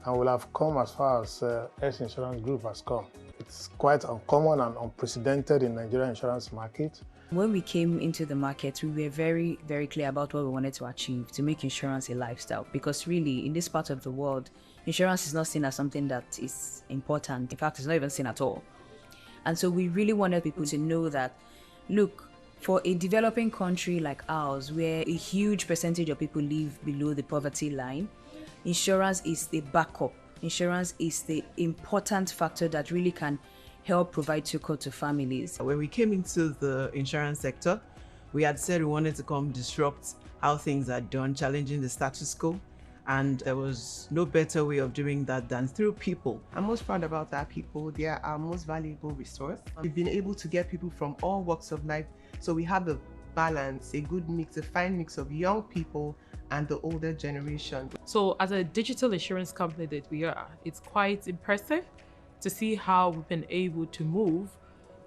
and will have come as far as S Insurance Group has come. It's quite uncommon and unprecedented in the Nigerian insurance market. When we came into the market, we were very, very clear about what we wanted to achieve, to make insurance a lifestyle. Because really, in this part of the world, insurance is not seen as something that is important. In fact, it's not even seen at all. And so we really wanted people to know that, look, for a developing country like ours, where a huge percentage of people live below the poverty line, insurance is the backup. Insurance is the important factor that really can help provide succor to families. When we came into the insurance sector, we had said we wanted to come disrupt how things are done, challenging the status quo. And there was no better way of doing that than through people. I'm most proud about our people. They are our most valuable resource. We've been able to get people from all walks of life. So we have a balance, a good mix, a fine mix of young people and the older generation. So as a digital insurance company that we are, it's quite impressive to see how we've been able to move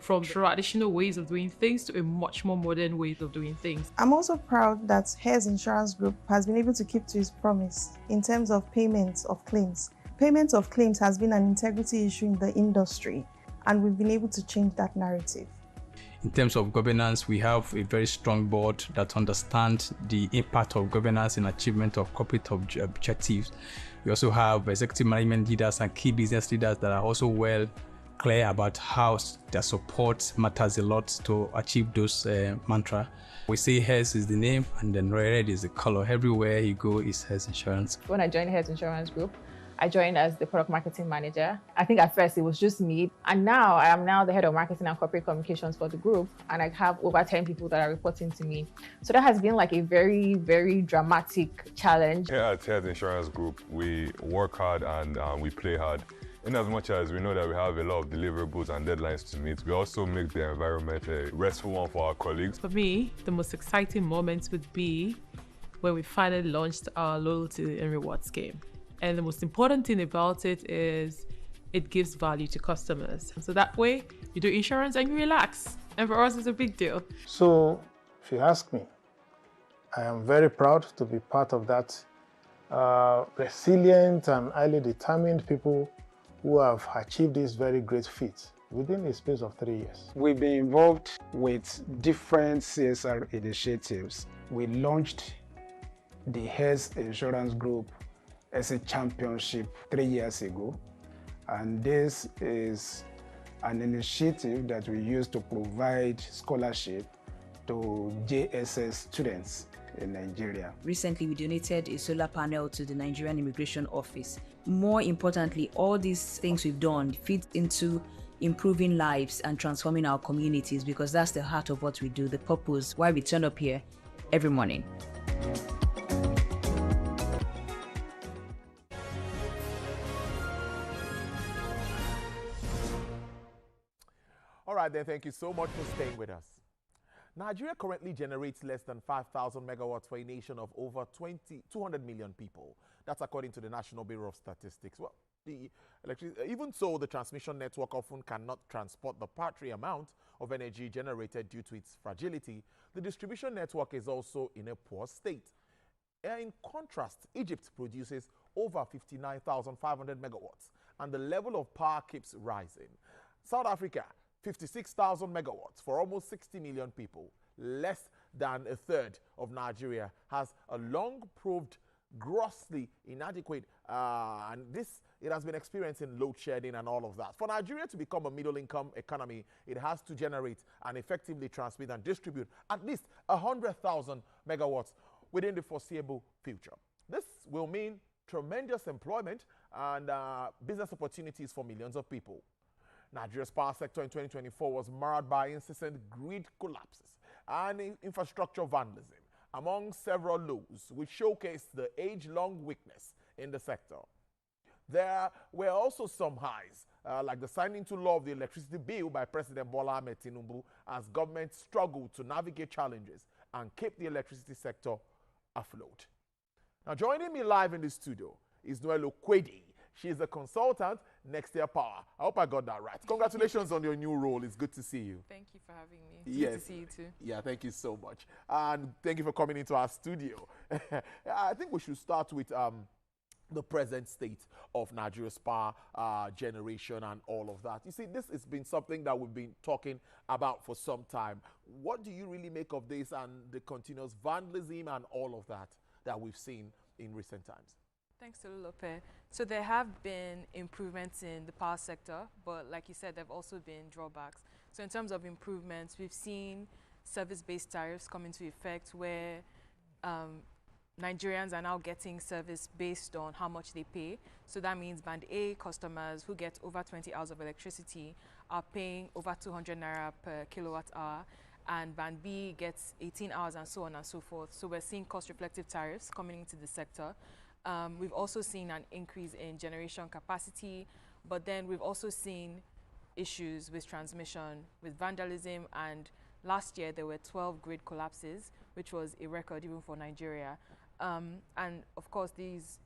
from traditional ways of doing things to a much more modern way of doing things. I'm also proud that Hess Insurance Group has been able to keep to its promise in terms of payments of claims. Payment of claims has been an integrity issue in the industry, and we've been able to change that narrative. In terms of governance, we have a very strong board that understands the impact of governance in achievement of corporate objectives. We also have executive management leaders and key business leaders that are also well clear about how their support matters a lot to achieve those mantra. We say Hess is the name and then red is the color. Everywhere you go is Hess Insurance. When I joined Hess Insurance Group, I joined as the product marketing manager. I think at first it was just me. And now I am now the head of marketing and corporate communications for the group. And I have over 10 people that are reporting to me. So that has been like a very, very dramatic challenge. Here at Hess Insurance Group, we work hard and we play hard. In as much as we know that we have a lot of deliverables and deadlines to meet, we also make the environment a restful one for our colleagues. For me, the most exciting moments would be when we finally launched our loyalty and reward scheme. And the most important thing about it is it gives value to customers. So that way, you do insurance and you relax. And for us, it's a big deal. So, if you ask me, I am very proud to be part of that resilient and highly determined people who have achieved this very great feat within a space of 3 years. We've been involved with different CSR initiatives. We launched the Hess Insurance Group as a championship 3 years ago, and this is an initiative that we use to provide scholarship to JSS students in Nigeria. Recently, we donated a solar panel to the Nigerian Immigration Office. More importantly, all these things we've done fit into improving lives and transforming our communities, because that's the heart of what we do, the purpose, why we turn up here every morning. All right, then, thank you so much for staying with us. Nigeria currently generates less than 5,000 megawatts for a nation of over 200 million people. That's according to the National Bureau of Statistics. Well, even so, the transmission network often cannot transport the paltry amount of energy generated due to its fragility. The distribution network is also in a poor state. In contrast, Egypt produces over 59,500 megawatts, and the level of power keeps rising. South Africa, 56,000 megawatts for almost 60 million people, less than a third of Nigeria, has a long-proved grossly inadequate, and it has been experiencing load shedding and all of that. For Nigeria to become a middle-income economy, it has to generate and effectively transmit and distribute at least 100,000 megawatts within the foreseeable future. This will mean tremendous employment and business opportunities for millions of people. Nigeria's power sector in 2024 was marred by incessant grid collapses and infrastructure vandalism, among several lows, which showcased the age-long weakness in the sector. There were also some highs, like the signing into law of the electricity bill by President Bola Ahmed Tinubu, as government struggled to navigate challenges and keep the electricity sector afloat. Now, joining me live in the studio is Noel Okwedi. She is a consultant, Next Year Power. I hope I got that right. Congratulations on your new role. It's good to see you. Thank you for having me. Yes. Good to see you too. Yeah, thank you so much. And thank you for coming into our studio. I think we should start with the present state of Nigeria's power generation and all of that. You see, this has been something that we've been talking about for some time. What do you really make of this and the continuous vandalism and all of that we've seen in recent times? Thanks, Tolulope. So there have been improvements in the power sector, but like you said, there have also been drawbacks. So in terms of improvements, we've seen service-based tariffs come into effect where Nigerians are now getting service based on how much they pay. So that means Band A customers who get over 20 hours of electricity are paying over 200 naira per kilowatt hour, and Band B gets 18 hours and so on and so forth. So we're seeing cost-reflective tariffs coming into the sector. We've also seen an increase in generation capacity, but then we've also seen issues with transmission, with vandalism, and last year there were 12 grid collapses, which was a record even for Nigeria. And of course, these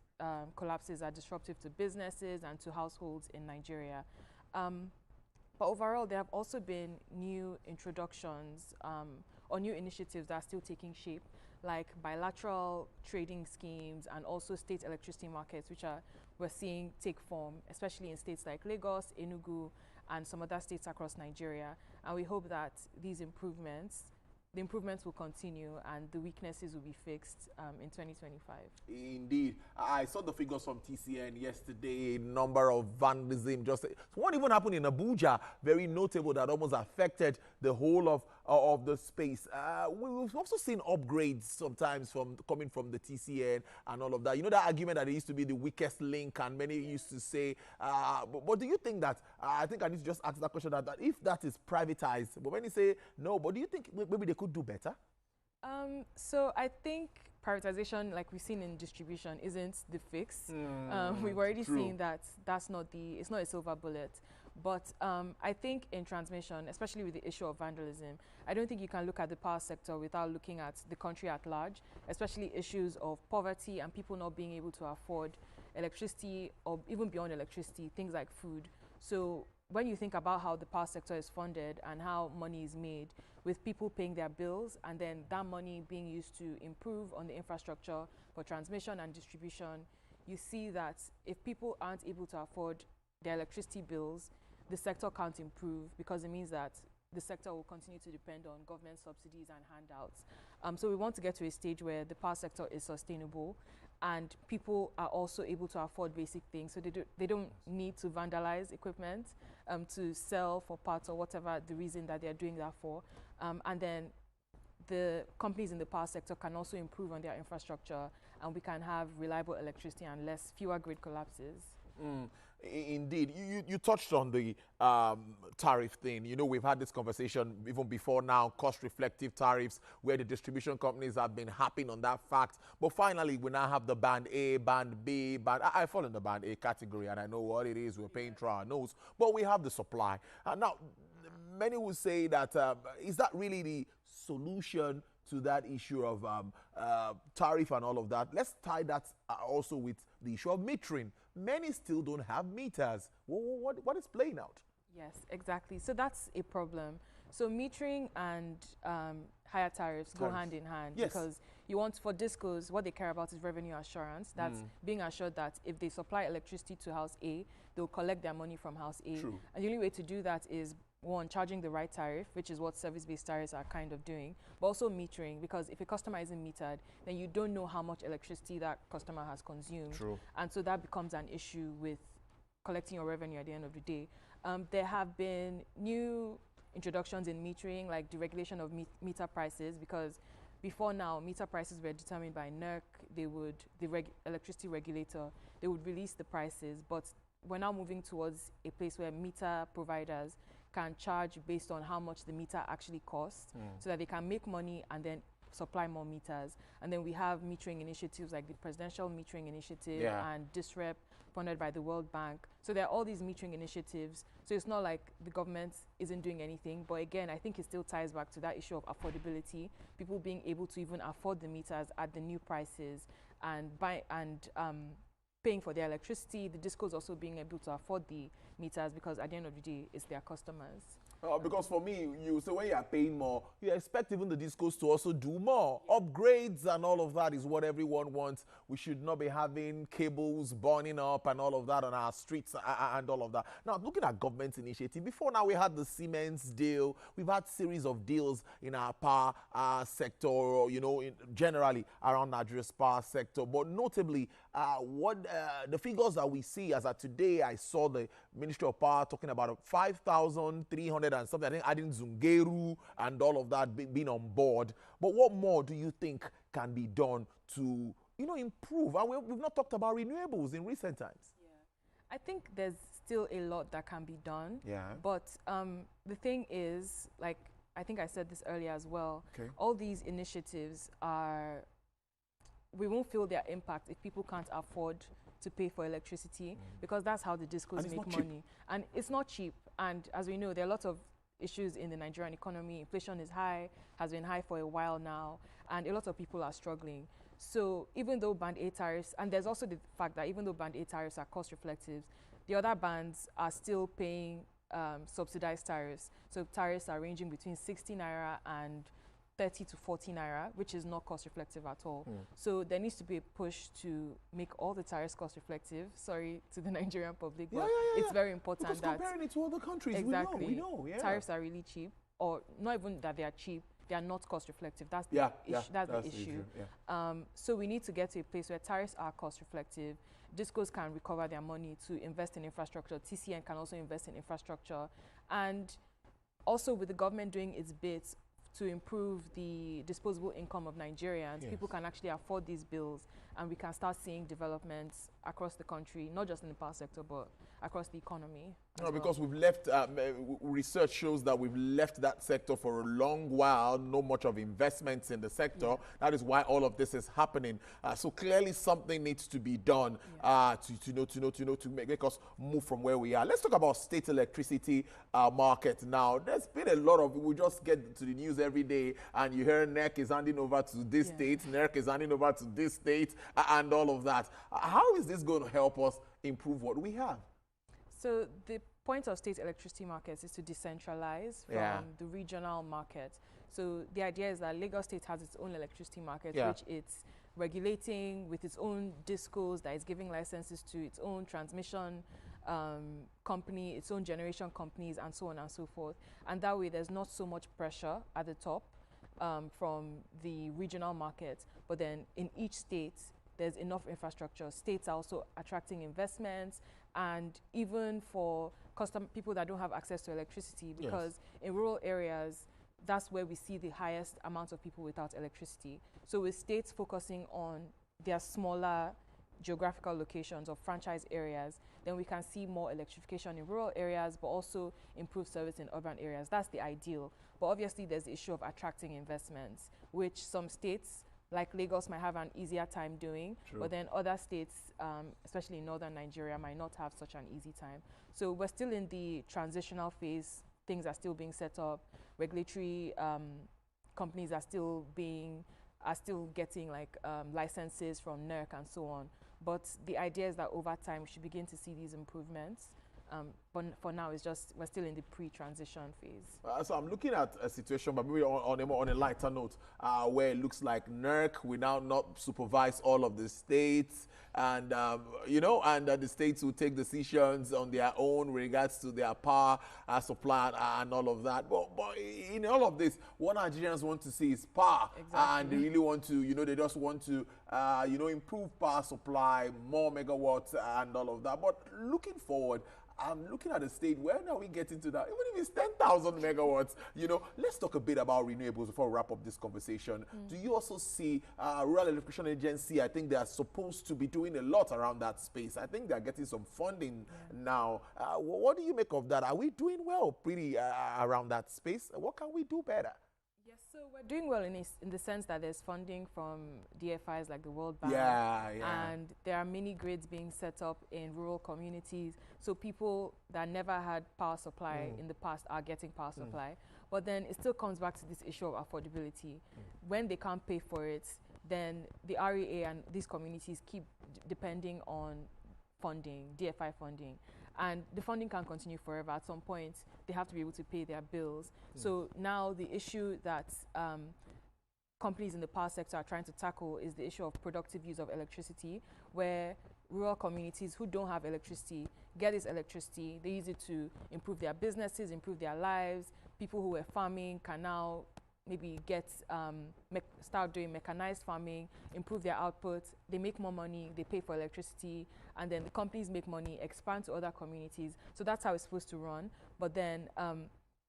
collapses are disruptive to businesses and to households in Nigeria. But overall, there have also been new introductions or new initiatives that are still taking shape, like bilateral trading schemes and also state electricity markets, which we're seeing take form, especially in states like Lagos, Enugu, and some other states across Nigeria. And we hope that the improvements will continue and the weaknesses will be fixed in 2025. Indeed. I saw the figures from TCN yesterday, number of vandalism. One even happened in Abuja, very notable, that almost affected the whole of the space. We've also seen upgrades sometimes coming from the TCN and all of that. You know that argument that it used to be the weakest link, and many used to say, but do you think that, I think I need to just ask that question, that if that is privatized, but when you say no, but do you think maybe they could do better? So I think privatization, like we've seen in distribution, isn't the fix. We've already seen that it's not a silver bullet. But I think in transmission, especially with the issue of vandalism, I don't think you can look at the power sector without looking at the country at large, especially issues of poverty and people not being able to afford electricity, or even beyond electricity, things like food. So when you think about how the power sector is funded and how money is made, with people paying their bills and then that money being used to improve on the infrastructure for transmission and distribution, you see that if people aren't able to afford their electricity bills, the sector can't improve, because it means that the sector will continue to depend on government subsidies and handouts. So we want to get to a stage where the power sector is sustainable and people are also able to afford basic things. So they don't need to vandalize equipment to sell for parts or whatever the reason that they're doing that for. And then the companies in the power sector can also improve on their infrastructure, and we can have reliable electricity and fewer grid collapses. Indeed. You touched on the tariff thing. You know, we've had this conversation even before now, cost-reflective tariffs, where the distribution companies have been harping on that fact. But finally, we now have the Band A, Band B, I fall in the Band A category, and I know what it is. We're paying through our nose. But we have the supply. Now, many will say that, is that really the solution to that issue of tariff and all of that? Let's tie that also with the issue of metering. Many still don't have meters. What is playing out? Yes, exactly. So that's a problem. So metering and higher tariffs go hand in hand, Yes. because you want, for discos, what they care about is revenue assurance. That's being assured that if they supply electricity to house A, they'll collect their money from house A. True. And the only way to do that is, one, charging the right tariff, which is what service-based tariffs are kind of doing, but also metering, because if a customer isn't metered, then you don't know how much electricity that customer has consumed. True. And so that becomes an issue with collecting your revenue at the end of the day. There have been new introductions in metering, like deregulation of meter prices, because before now, meter prices were determined by NERC. The electricity regulator, they would release the prices, but we're now moving towards a place where meter providers can charge based on how much the meter actually costs, so that they can make money and then supply more meters. And then we have metering initiatives like the Presidential Metering Initiative and DISREP, funded by the World Bank. So there are all these metering initiatives. So it's not like the government isn't doing anything, but again, I think it still ties back to that issue of affordability, people being able to even afford the meters at the new prices, and paying for their electricity, the discos also being able to afford the meters, because at the end of the day, it's their customers. Because for me, you say when you are paying more, you expect even the discos to also do more. Upgrades and all of that is what everyone wants. We should not be having cables burning up and all of that on our streets and all of that. Now, looking at government initiative, before now we had the Siemens deal. We've had series of deals in our power sector, you know, generally around Nigeria's power sector. But notably, the figures that we see as of today, I saw the Ministry of Power talking about 5,300 and something, I think adding Zungeru and all of that being on board. But what more do you think can be done to, you know, improve? And we've not talked about renewables in recent times. Yeah, I think there's still a lot that can be done. Yeah. But the thing is, like, I think I said this earlier as well, okay, all these initiatives we won't feel their impact if people can't afford to pay for electricity, because that's how the discos make money. And it's not cheap. And as we know, there are lots of issues in the Nigerian economy. Inflation is high, has been high for a while now, and a lot of people are struggling. So even though Band A tariffs, and there's also the fact that even though Band A tariffs are cost reflective, the other bands are still paying subsidized tariffs. So tariffs are ranging between 60 naira and 30 to 40 naira, which is not cost reflective at all. So there needs to be a push to make all the tariffs cost reflective. Sorry to the Nigerian public, but it's very important because that comparing it to other countries, exactly, we know, tariffs are really cheap, or not even that they are cheap, they are not cost reflective. That's the issue. That's the issue. So we need to get to a place where tariffs are cost reflective. Discos can recover their money to invest in infrastructure. TCN can also invest in infrastructure, and also with the government doing its bits to improve the disposable income of Nigerians, people can actually afford these bills, and we can start seeing developments across the country, not just in the power sector, but across the economy. No, because we've left, research shows that we've left that sector for a long while, no much of investments in the sector. That is why all of this is happening. So clearly something needs to be done to make us move from where we are. Let's talk about state electricity market now. There's been a lot of, we just get to the news every day and you hear NERC is handing over to this state, NERC is handing over to this state, and all of that. How is this going to help us improve what we have? So the point of state electricity markets is to decentralize from the regional market. So the idea is that Lagos State has its own electricity market, which it's regulating with its own discos, that is giving licenses to its own transmission company, its own generation companies, and so on and so forth. And that way there's not so much pressure at the top from the regional market, but then in each state there's enough infrastructure. States are also attracting investments, and even for people that don't have access to electricity, because in rural areas, that's where we see the highest amount of people without electricity. So with states focusing on their smaller geographical locations or franchise areas, then we can see more electrification in rural areas, but also improve service in urban areas. That's the ideal. But obviously there's the issue of attracting investments, which some states like Lagos might have an easier time doing, but then other states, especially in northern Nigeria, might not have such an easy time. So we're still in the transitional phase. Things are still being set up. Regulatory companies are still getting like licenses from NERC and so on. But the idea is that over time we should begin to see these improvements. But for now, it's just we're still in the pre-transition phase. So I'm looking at a situation, but maybe on a lighter note, where it looks like NERC will now not supervise all of the states, and the states will take decisions on their own with regards to their power supply and all of that. But in all of this, what Nigerians want to see is power, and they really want to, they just want to, improve power supply, more megawatts, and all of that. But looking forward, I'm looking at a state, where are we getting to that? Even if it's 10,000 megawatts, let's talk a bit about renewables before we wrap up this conversation. Do you also see Rural Electrification Agency? I think they are supposed to be doing a lot around that space. I think they're getting some funding now. What do you make of that? Are we doing well pretty around that space? What can we do better? Yes, so we're doing well in the sense that there's funding from DFIs like the World Bank. And there are mini grids being set up in rural communities. So people that never had power supply in the past are getting power supply. But then it still comes back to this issue of affordability. When they can't pay for it, then the REA and these communities keep depending on funding, DFI funding. And the funding can't continue forever. At some point, they have to be able to pay their bills. So now the issue that companies in the power sector are trying to tackle is the issue of productive use of electricity, where rural communities who don't have electricity get this electricity. They use it to improve their businesses, improve their lives. People who were farming can now maybe start doing mechanized farming, improve their output. They make more money, they pay for electricity, and then the companies make money, expand to other communities. So that's how it's supposed to run. But then,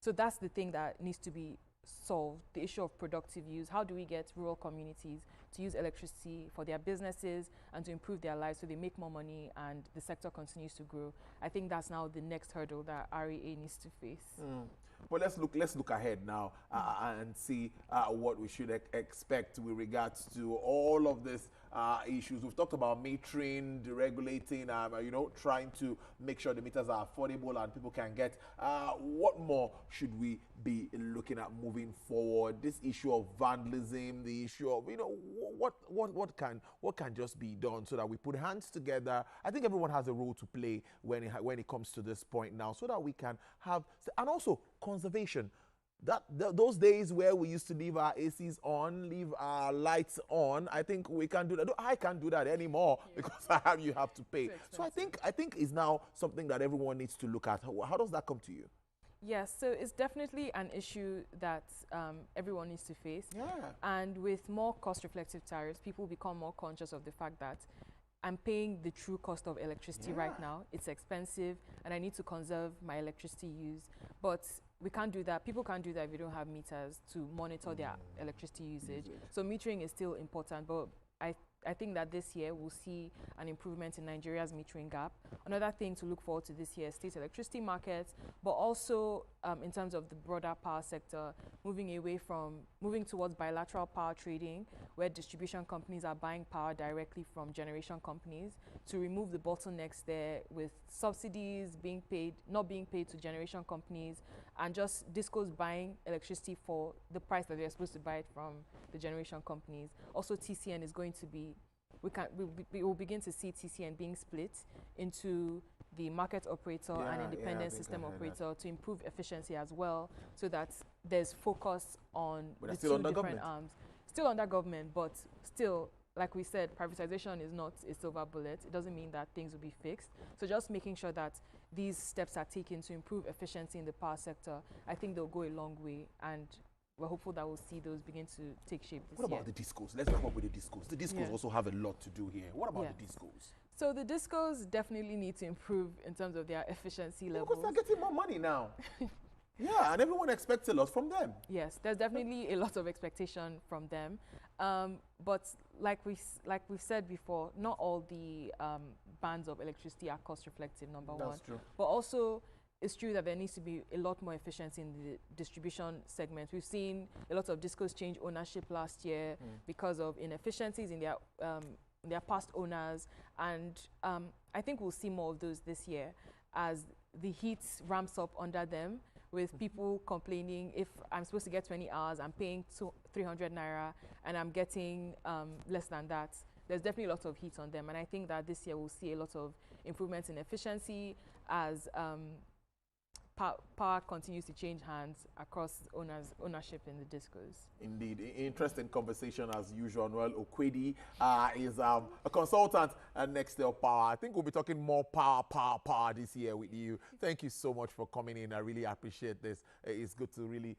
so that's the thing that needs to be solved, the issue of productive use. How do we get rural communities to use electricity for their businesses and to improve their lives so they make more money and the sector continues to grow? I think that's now the next hurdle that REA needs to face. Well, let's look ahead now and see what we should expect with regards to all of these issues. We've talked about metering, deregulating, trying to make sure the meters are affordable and people can get. What more should we be looking at moving forward? This issue of vandalism, the issue of what can just be done so that we put hands together. I think everyone has a role to play when it comes to this point now, so that we can have, and also conservation. Those days where we used to leave our ACs on, leave our lights on, I think we can't do that. I can't do that anymore because you have to pay. So I think is now something that everyone needs to look at. How does that come to you? Yes, so it's definitely an issue that everyone needs to face. And with more cost-reflective tariffs, people become more conscious of the fact that I'm paying the true cost of electricity right now. It's expensive, and I need to conserve my electricity use. But we can't do that. People can't do that if we don't have meters to monitor their electricity usage. So metering is still important, but I think that this year we'll see an improvement in Nigeria's metering gap. Another thing to look forward to this year is state electricity markets, but also in terms of the broader power sector, moving towards bilateral power trading, where distribution companies are buying power directly from generation companies, to remove the bottlenecks there with subsidies not being paid to generation companies, and just discos buying electricity for the price that they're supposed to buy it from the generation companies. Also, TCN is going to be, we will begin to see TCN being split into the market operator and independent system operator to improve efficiency as well, so that there's focus on the two different arms. Still under government, but still, like we said, privatization is not a silver bullet. It doesn't mean that things will be fixed. So just making sure that these steps are taken to improve efficiency in the power sector, I think they'll go a long way, and we're hopeful that we'll see those begin to take shape this year. What about the discos? Let's wrap up with the discos. The discos also have a lot to do here. What about the discos? So the discos definitely need to improve in terms of their efficiency levels. Because they're getting more money now. Yeah, and everyone expects a lot from them. Yes, there's definitely a lot of expectation from them. But like we've said before, not all the bands of electricity are cost reflective, number one. That's true. But also, it's true that there needs to be a lot more efficiency in the distribution segment. We've seen a lot of discos change ownership last year because of inefficiencies in their past owners. And I think we'll see more of those this year as the heat ramps up under them, with people complaining, if I'm supposed to get 20 hours, I'm paying 300 naira and I'm getting less than that. There's definitely a lot of heat on them. And I think that this year we'll see a lot of improvements in efficiency as power continues to change hands across ownership in the discourse. Indeed, interesting conversation as usual. Noel Okwedi is a consultant at Nextel Power. I think we'll be talking more power this year with you. Thank you so much for coming in. I really appreciate this. It's good to really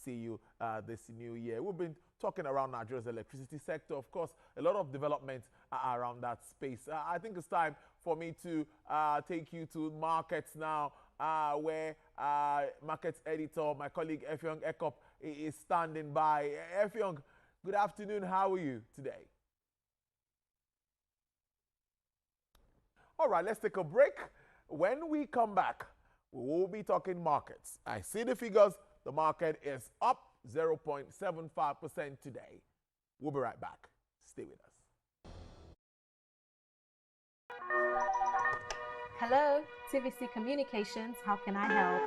see you this new year. We've been talking around Nigeria's electricity sector. Of course, a lot of developments around that space. I think it's time for me to take you to markets now, where markets editor, my colleague Effiong Ekop, is standing by. Effiong, good afternoon. How are you today? All right, let's take a break. When we come back, we will be talking markets. I see the figures. The market is up 0.75% today. We'll be right back. Stay with us. Hello, TVC Communications. How can I help?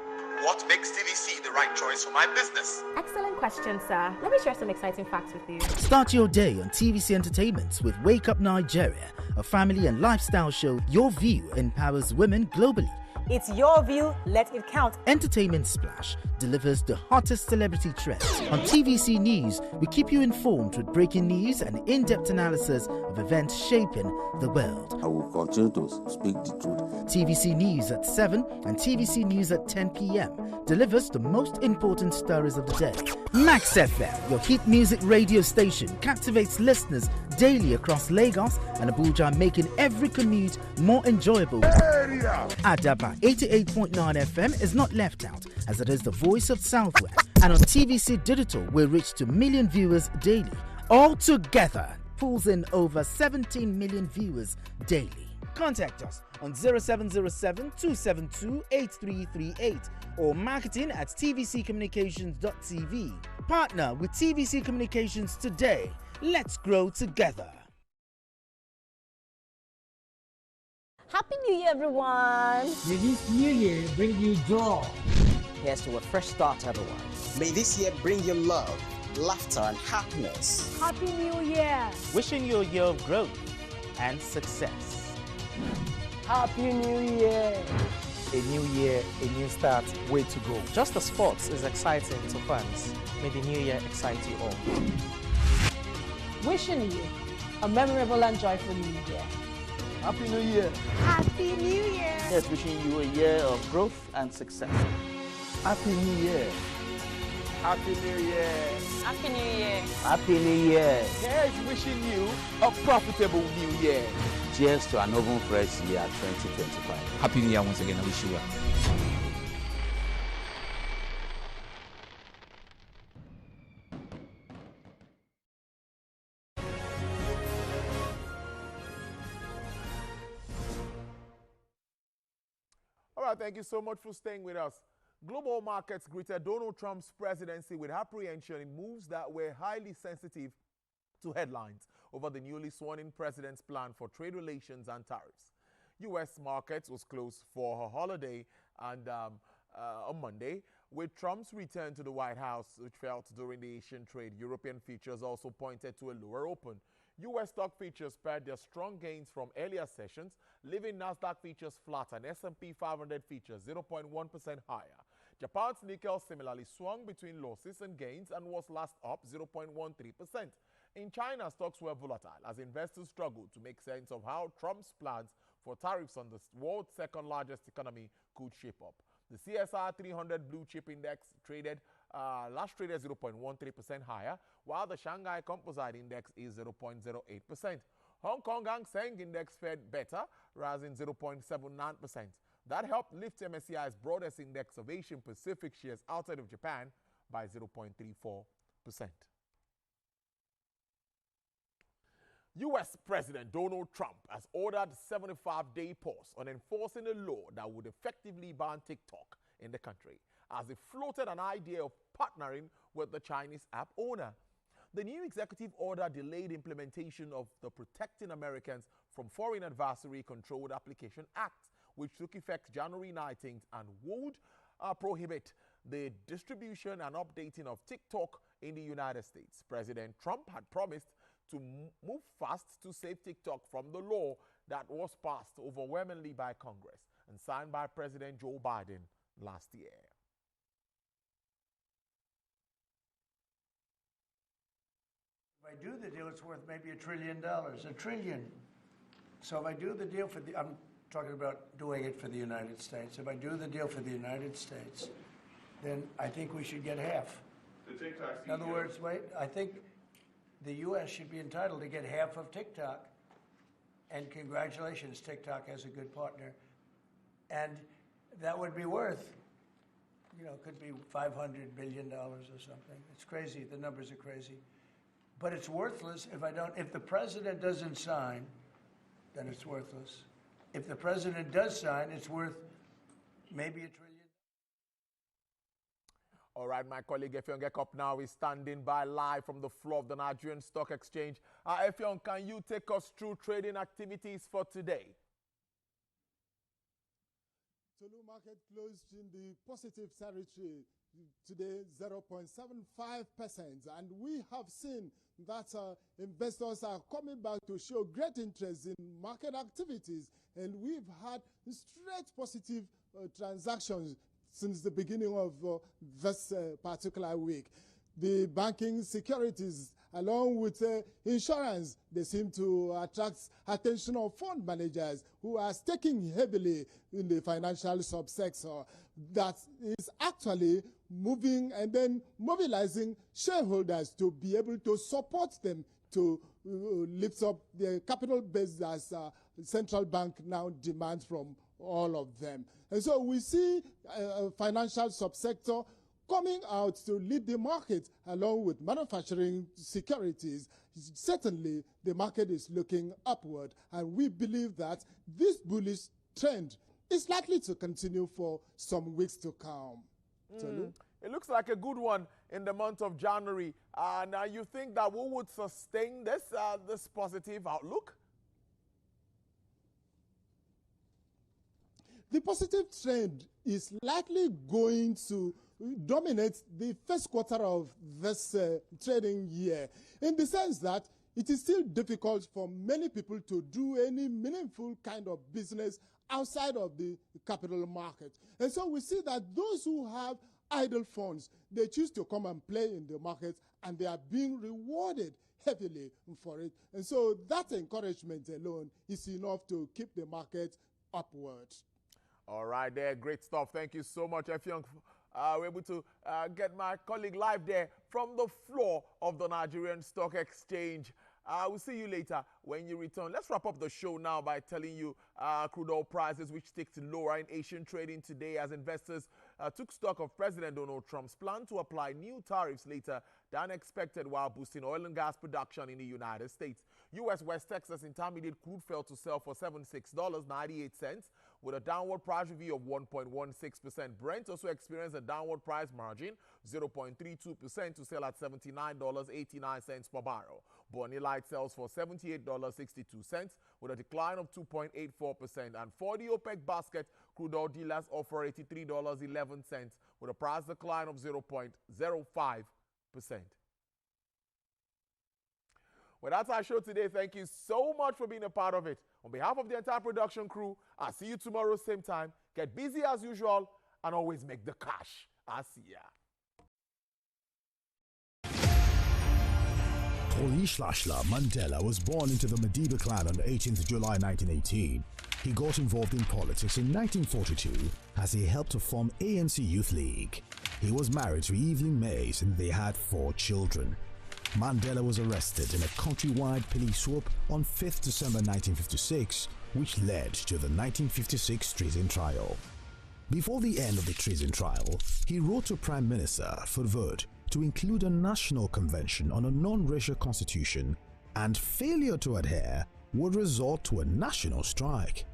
What makes TVC the right choice for my business? Excellent question, sir. Let me share some exciting facts with you. Start your day on TVC Entertainment with Wake Up Nigeria, a family and lifestyle show. Your view empowers women globally. It's your view, let it count. Entertainment Splash delivers the hottest celebrity trends. On TVC News, we keep you informed with breaking news and in-depth analysis of events shaping the world. I will continue to speak the truth. TVC News at 7 and TVC News at 10 p.m. delivers the most important stories of the day. Max FM, your hit music radio station, captivates listeners daily across Lagos and Abuja, making every commute more enjoyable. Adaba 88.9 FM is not left out, as it is the voice of Southwest. And on TVC Digital, we reach to million viewers daily. All together, pulls in over 17 million viewers daily. Contact us on 0707-272-8338 or marketing at tvccommunications.tv. Partner with TVC Communications today. Let's grow together. Happy New Year, everyone! May this new year bring you joy. Here's to a fresh start, everyone. May this year bring you love, laughter, and happiness. Happy New Year! Wishing you a year of growth and success. Happy New Year! A new year, a new start, way to go. Just as sports is exciting to fans, may the new year excite you all. Wishing you a memorable and joyful new year. Happy New Year! Happy New Year! Yes, wishing you a year of growth and success. Happy New Year! Happy New Year! Happy New Year! Happy New Year! Here's wishing you a profitable new year. Cheers to an oven fresh year 2025. Happy New Year once again. I wish you well. All right, thank you so much for staying with us. Global markets greeted Donald Trump's presidency with apprehension in moves that were highly sensitive to headlines over the newly sworn-in president's plan for trade relations and tariffs. U.S. markets was closed for a holiday and on Monday, with Trump's return to the White House, which felt during the Asian trade. European futures also pointed to a lower open. U.S. stock futures spared their strong gains from earlier sessions, leaving Nasdaq futures flat and S&P 500 futures 0.1% higher. Japan's Nikkei similarly swung between losses and gains and was last up 0.13%. In China, stocks were volatile as investors struggled to make sense of how Trump's plans for tariffs on the world's second largest economy could shape up. The CSR 300 blue chip index last traded 0.13% higher, while the Shanghai Composite Index is 0.08%. Hong Kong Hang Seng Index fared better, rising 0.79%. That helped lift MSCI's broadest index of Asian Pacific shares outside of Japan by 0.34%. U.S. President Donald Trump has ordered a 75-day pause on enforcing a law that would effectively ban TikTok in the country, as he floated an idea of partnering with the Chinese app owner. The new executive order delayed implementation of the Protecting Americans from Foreign Adversary Controlled Application Act, which took effect January 19th and would prohibit the distribution and updating of TikTok in the United States. President Trump had promised to move fast to save TikTok from the law that was passed overwhelmingly by Congress. and signed by President Joe Biden last year. If I do the deal, it's worth maybe $1 trillion, $1 trillion. So if I do the deal for the, I'm talking about doing it for the United States. If I do the deal for the United States, then I think we should get half. In other words, wait, I think the U.S. should be entitled to get half of TikTok. And congratulations, TikTok has a good partner. And that would be worth, you know, could be $500 billion or something. It's crazy. The numbers are crazy. But it's worthless if the president doesn't sign, then it's worthless. If the president does sign, it's worth maybe $1 trillion. All right, my colleague Effiong Gekop now is standing by live from the floor of the Nigerian Stock Exchange. Effiong, can you take us through trading activities for today? Tolu market closed in the positive territory today, 0.75%, and we have seen that investors are coming back to show great interest in market activities, and we've had straight positive transactions since the beginning of this particular week. The banking securities, along with insurance, they seem to attract attention of fund managers who are staking heavily in the financial subsector that is actually moving and then mobilizing shareholders to be able to support them to lift up the capital base as central bank now demands from all of them. And so we see financial subsector coming out to lead the market along with manufacturing securities. Certainly, the market is looking upward, and we believe that this bullish trend is likely to continue for some weeks to come. It looks like a good one in the month of January. Now, you think that we would sustain this positive outlook? The positive trend is likely going to dominate the first quarter of this trading year, in the sense that it is still difficult for many people to do any meaningful kind of business outside of the capital market. And so we see that those who have idle funds, they choose to come and play in the market, and they are being rewarded heavily for it. And so that encouragement alone is enough to keep the market upward. All right, there, great stuff. Thank you so much, Effiong. We're able to get my colleague live there from the floor of the Nigerian Stock Exchange. We'll see you later when you return. Let's wrap up the show now by telling you crude oil prices, which ticked lower in Asian trading today as investors took stock of President Donald Trump's plan to apply new tariffs later than expected while boosting oil and gas production in the United States. U.S. West Texas Intermediate crude fell to sell for $76.98 with a downward price review of 1.16%. Brent also experienced a downward price margin, 0.32% to sell at $79.89 per barrel. Bonnie Light sells for $78.62 with a decline of 2.84%. And for the OPEC basket, crude oil dealers offer $83.11 with a price decline of 0.05%. Well, that's our show today. Thank you so much for being a part of it. On behalf of the entire production crew, I'll see you tomorrow, same time. Get busy as usual and always make the cash. I'll see ya. Rolihlahla Mandela was born into the Madiba clan on 18th July 1918. He got involved in politics in 1942 as he helped to form ANC Youth League. He was married to Evelyn Mays and they had 4 children. Mandela was arrested in a countrywide police swoop on 5th December 1956, which led to the 1956 treason trial. Before the end of the treason trial, he wrote to Prime Minister for vote to include a national convention on a non-racial constitution, and failure to adhere would result to a national strike.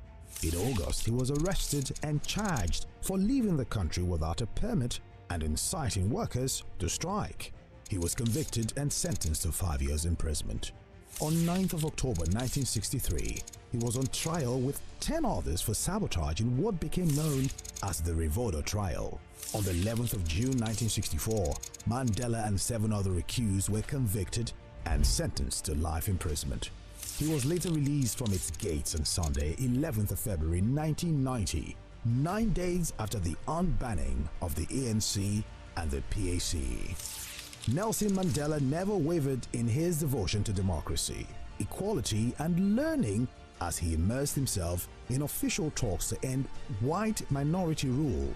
In August, he was arrested and charged for leaving the country without a permit and inciting workers to strike. He was convicted and sentenced to 5 years imprisonment. On 9th of October 1963, he was on trial with 10 others for sabotage in what became known as the Revolver trial. On the 11th of June 1964, Mandela and 7 other accused were convicted and sentenced to life imprisonment. He was later released from its gates on Sunday, 11th of February 1990, 9 days after the unbanning of the ANC and the PAC. Nelson Mandela never wavered in his devotion to democracy, equality, and learning as he immersed himself in official talks to end white minority rule.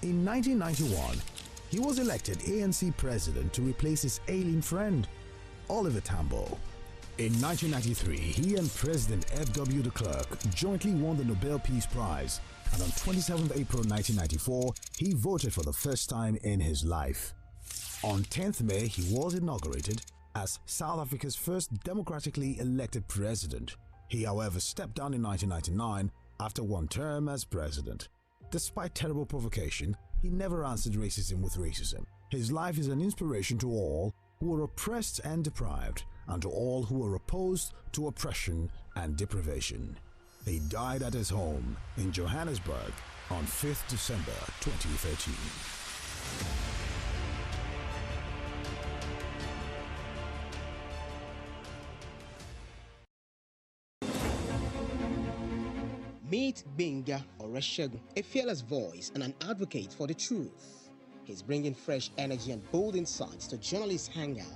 In 1991, he was elected ANC president to replace his ailing friend, Oliver Tambo. In 1993, he and President F.W. de Klerk jointly won the Nobel Peace Prize, and on 27 April 1994, he voted for the first time in his life. On 10th May, he was inaugurated as South Africa's first democratically elected president. He, however, stepped down in 1999 after one term as president. Despite terrible provocation, he never answered racism with racism. His life is an inspiration to all who were oppressed and deprived, and to all who were opposed to oppression and deprivation. He died at his home in Johannesburg on 5th December 2013. Meet Benga Oreshegun, a fearless voice and an advocate for the truth. He's bringing fresh energy and bold insights to Journalists Hangout.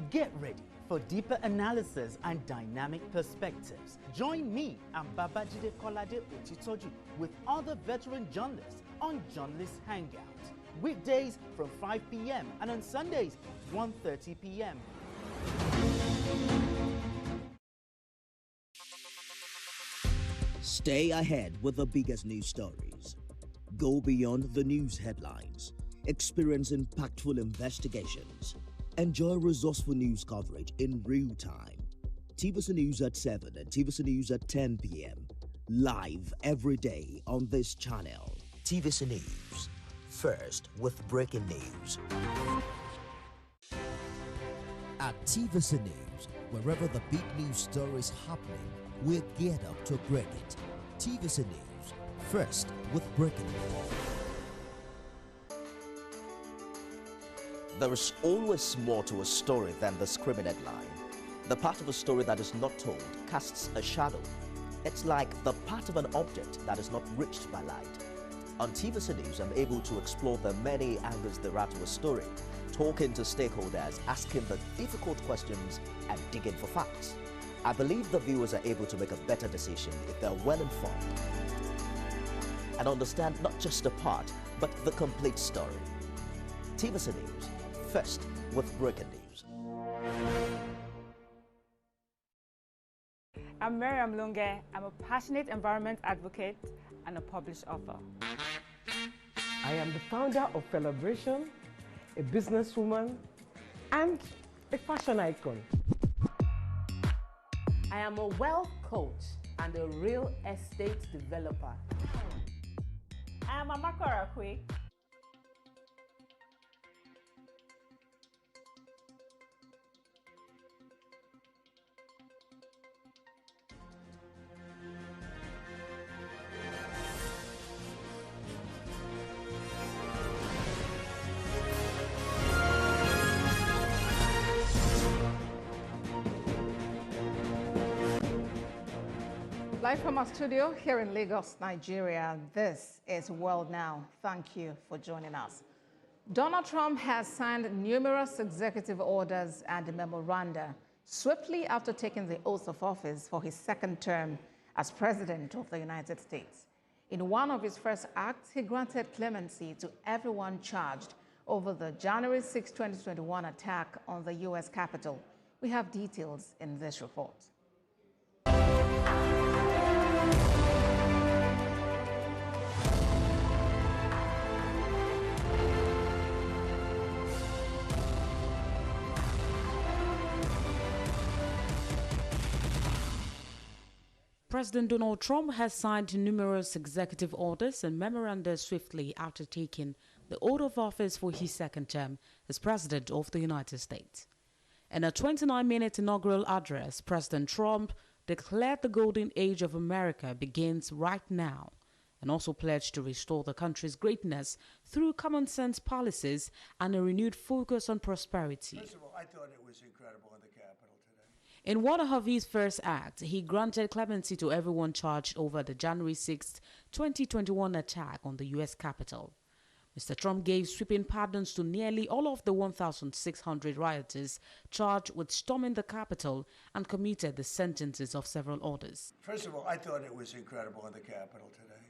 Get ready for deeper analysis and dynamic perspectives. Join me and Babajide Kolade Otitoju with other veteran journalists on Journalists Hangout. Weekdays from 5 p.m. and on Sundays 1:30 p.m. Stay ahead with the biggest news stories. Go beyond the news headlines. Experience impactful investigations. Enjoy resourceful news coverage in real time. TVC News at 7 and TVC News at 10 p.m. Live every day on this channel. TVC News. First with breaking news. At TVC News, wherever the big news story is happening, we're geared up to break it. TVC News. First with breaking news. There is always more to a story than the screaming headline. The part of a story that is not told casts a shadow. It's like the part of an object that is not reached by light. On TVC News, I'm able to explore the many angles there are to a story, talking to stakeholders, asking the difficult questions, and digging for facts. I believe the viewers are able to make a better decision if they're well informed and understand not just a part, but the complete story. TVC News. First with breaking news. I'm Miriam Lunge. I'm a passionate environment advocate and a published author. I am the founder of Celebration, a businesswoman, and a fashion icon. I am a wealth coach and a real estate developer. I am a Makorakwe. Live from our studio here in Lagos, Nigeria, this is World Now. Thank you for joining us. Donald Trump has signed numerous executive orders and memoranda swiftly after taking the oath of office for his second term as President of the United States. In one of his first acts, he granted clemency to everyone charged over the January 6, 2021 attack on the U.S. Capitol. We have details in this report. President Donald Trump has signed numerous executive orders and memoranda swiftly after taking the oath of office for his second term as President of the United States. In a 29-minute inaugural address, President Trump declared the golden age of America begins right now and also pledged to restore the country's greatness through common-sense policies and a renewed focus on prosperity. First of all, I thought it was incredible in the Capitol today. In one of his first acts, he granted clemency to everyone charged over the January 6, 2021 attack on the U.S. Capitol. Mr. Trump gave sweeping pardons to nearly all of the 1,600 rioters charged with storming the Capitol and commuted the sentences of several others. First of all, I thought it was incredible in the Capitol today.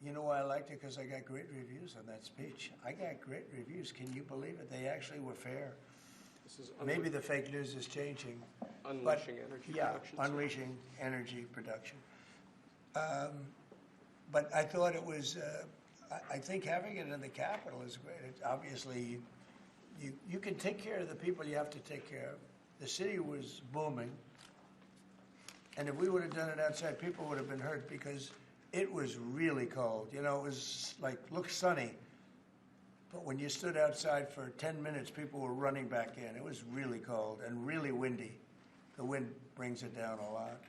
You know why I liked it? Because I got great reviews on that speech. I got great reviews. Can you believe it? They actually were fair. Maybe the fake news is changing. Unleashing energy production. Unleashing energy production. But I thought it was, I think having it in the Capitol is great. It's obviously, you can take care of the people you have to take care of. The city was booming. And if we would have done it outside, people would have been hurt because it was really cold. You know, it was like, looked sunny. But when you stood outside for 10 minutes, people were running back in. It was really cold and really windy. The wind brings it down a lot.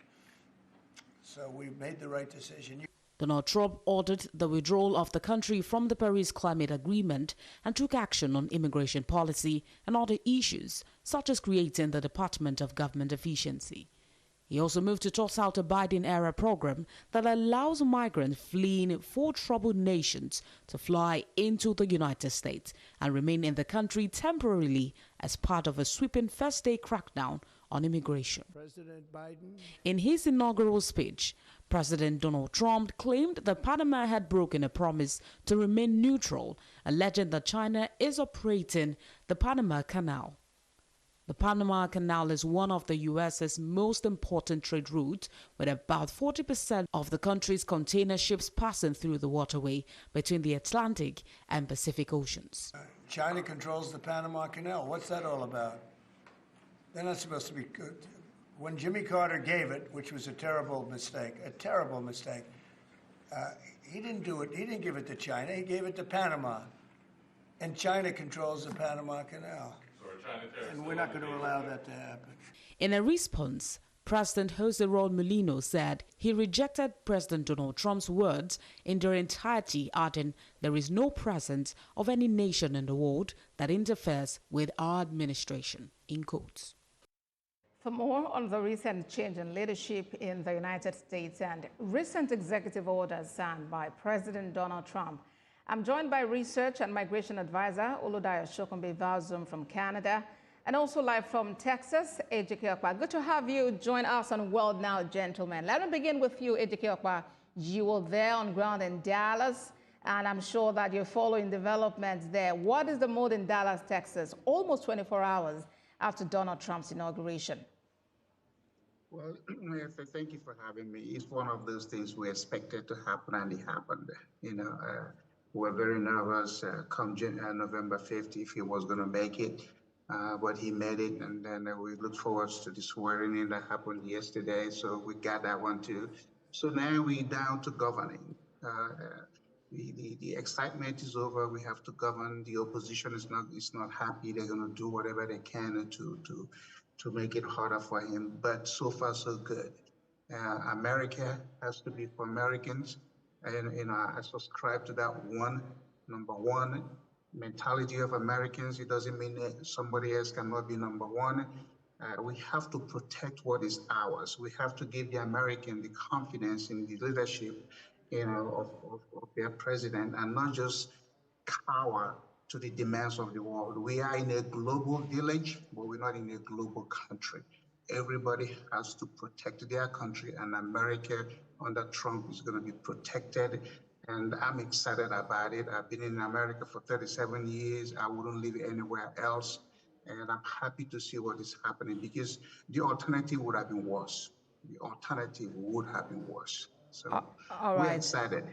So we made the right decision. Donald Trump ordered the withdrawal of the country from the Paris Climate Agreement and took action on immigration policy and other issues, such as creating the Department of Government Efficiency. He also moved to toss out a Biden-era program that allows migrants fleeing for troubled nations to fly into the United States and remain in the country temporarily as part of a sweeping first-day crackdown on immigration. President Biden. In his inaugural speech, President Donald Trump claimed that Panama had broken a promise to remain neutral, alleging that China is operating the Panama Canal. The Panama Canal is one of the U.S.'s most important trade routes, with about 40% of the country's container ships passing through the waterway between the Atlantic and Pacific Oceans. China controls the Panama Canal. What's that all about? They're not supposed to be good. When Jimmy Carter gave it, which was a terrible mistake, he didn't do it. He didn't give it to China. He gave it to Panama. And China controls the Panama Canal. And we're not going to allow that to happen. In a response, President Jose Raul Mulino said he rejected President Donald Trump's words in their entirety, adding there is no presence of any nation in the world that interferes with our administration, in quotes. For more on the recent change in leadership in the United States and recent executive orders signed by President Donald Trump, I'm joined by research and migration advisor Oludayo Shokunbi Valzoom from Canada, and also live from Texas, Ejike Okpa. Good to have you join us on World Now, gentlemen. Let me begin with you, Ejike Okpa. You were there on ground in Dallas, and I'm sure that you're following developments there. What is the mood in Dallas, Texas, almost 24 hours after Donald Trump's inauguration? Well, thank you for having me. It's one of those things we expected to happen, and it happened. You know, we're very nervous come November 5th if he was going to make it, but he made it, and then we look forward to the swearing in that happened yesterday, so we got that one too. So now we're down to governing. The excitement is over. We have to govern. The opposition is not happy. They're going to do whatever they can to make it harder for him, but so far so good. America has to be for Americans. And I subscribe to that number one mentality of Americans. It doesn't mean that somebody else cannot be number one. We have to protect what is ours. We have to give the American the confidence in the leadership, of their president, and not just cower to the demands of the world. We are in a global village, but we're not in a global country. Everybody has to protect their country, and America under Trump is going to be protected, and I'm excited about it. I've been in America for 37 years. I wouldn't live anywhere else, and I'm happy to see what is happening, because the alternative would have been worse. So we're excited.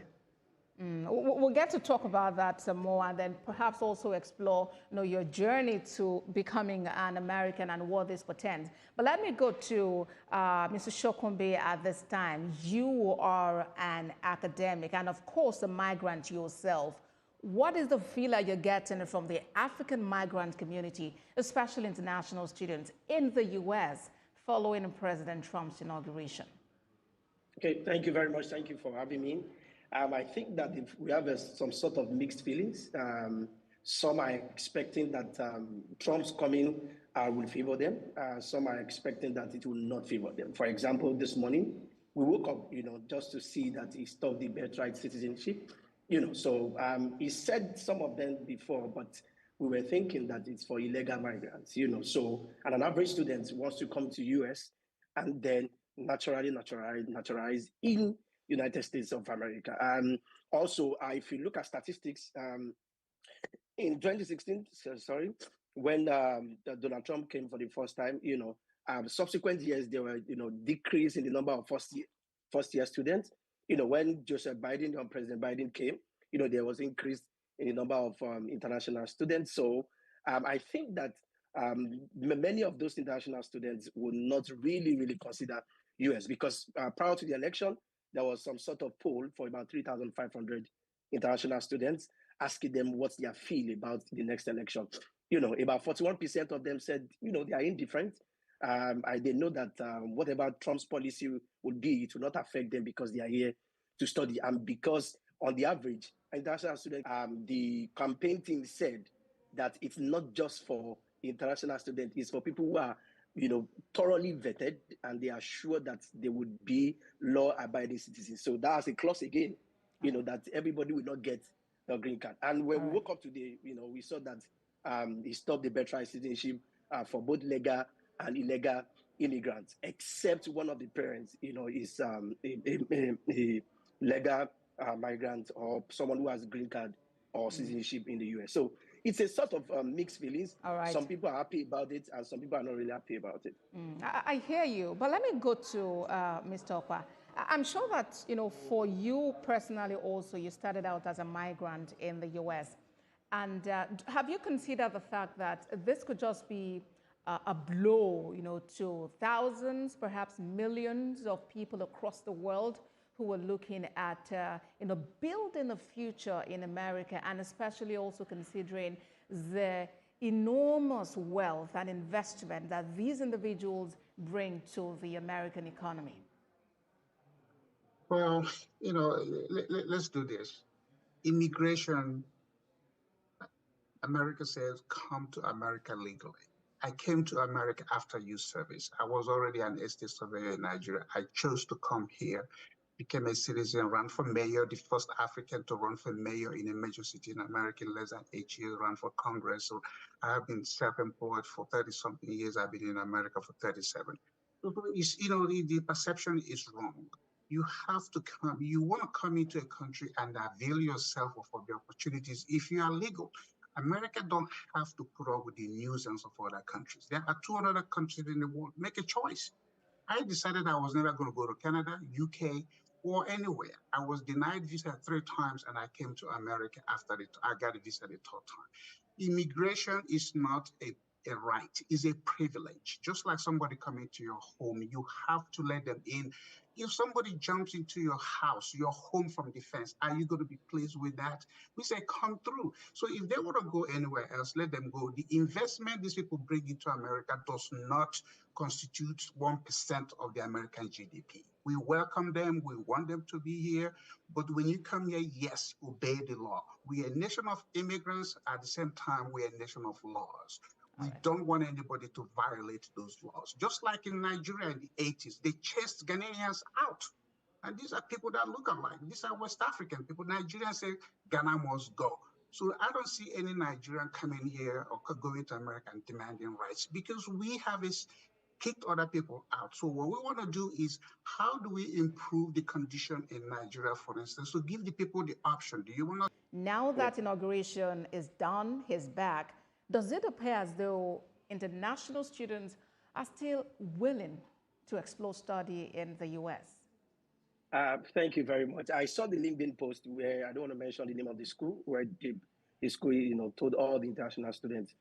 We'll get to talk about that some more, and then perhaps also explore, your journey to becoming an American and what this portends. But let me go to Mr. Shokunbi at this time. You are an academic and, of course, a migrant yourself. What is the feeling you're getting from the African migrant community, especially international students in the U.S. following President Trump's inauguration? Okay, thank you very much. Thank you for having me. I think that we have some sort of mixed feelings. Some are expecting that Trump's coming will favor them. Some are expecting that it will not favor them. For example, this morning, we woke up, just to see that he stopped the birthright citizenship. So he said some of them before, but we were thinking that it's for illegal migrants, So, and an average student wants to come to US and then naturally naturalize in United States of America. Also, if you look at statistics, in 2016, when Donald Trump came for the first time, subsequent years, there were, decrease in the number of first year students. When President Biden came, there was increase in the number of international students. So I think that many of those international students would not really consider US because prior to the election, there was some sort of poll for about 3,500 international students asking them what's their feel about the next election. About 41% of them said, they are indifferent. They know that whatever Trump's policy would be, it will not affect them because they are here to study. And because on the average, international students, the campaign team said that it's not just for international students, it's for people who are, thoroughly vetted and they are sure that they would be law-abiding citizens. So that's a clause again, that everybody will not get a green card. And when we woke up today, we saw that he stopped the birthright citizenship for both legal and illegal immigrants, except one of the parents, is a legal migrant or someone who has a green card or citizenship in the US. So it's a sort of mixed feelings. All right. Some people are happy about it and some people are not really happy about it. I hear you, but let me go to Mr. Okpa. I'm sure that, for you personally also, you started out as a migrant in the US. And have you considered the fact that this could just be a blow, to thousands, perhaps millions of people across the world who are looking at, building a future in America, and especially also considering the enormous wealth and investment that these individuals bring to the American economy? Well, let's do this. Immigration, America says, come to America legally. I came to America after youth service. I was already an estate surveyor in Nigeria. I chose to come here, became a citizen, ran for mayor, the first African to run for mayor in a major city in America in less than 8 years, ran for Congress. So I have been self-employed for 30-something years. I've been in America for 37. The perception is wrong. You have to come, you want to come into a country and avail yourself of the opportunities if you are legal. America don't have to put up with the nuisance of other countries. There are 200 countries in the world. Make a choice. I decided I was never going to go to Canada, UK, or anywhere. I was denied visa 3 times and I came to America after I got a visa the 3rd time. Immigration is not a right, it's a privilege. Just like somebody coming to your home, you have to let them in. If somebody jumps into your house, your home from the fence, are you going to be pleased with that? We say, come through. So if they want to go anywhere else, let them go. The investment these people bring into America does not constitute 1% of the American GDP. We welcome them. We want them to be here. But when you come here, yes, obey the law. We are a nation of immigrants. At the same time, we are a nation of laws. We don't want anybody to violate those laws. Just like in Nigeria in the 80s, they chased Ghanaians out. And these are people that look alike. These are West African people. Nigerians say Ghana must go. So I don't see any Nigerian coming here or going to America and demanding rights because we have kicked other people out. So what we want to do is how do we improve the condition in Nigeria, for instance, to give the people the option. Do you want to? Now that inauguration is done, he's back. Does it appear as though international students are still willing to explore study in the U.S.? Thank you very much. I saw the LinkedIn post where I don't want to mention the name of the school, where the school, told all the international students,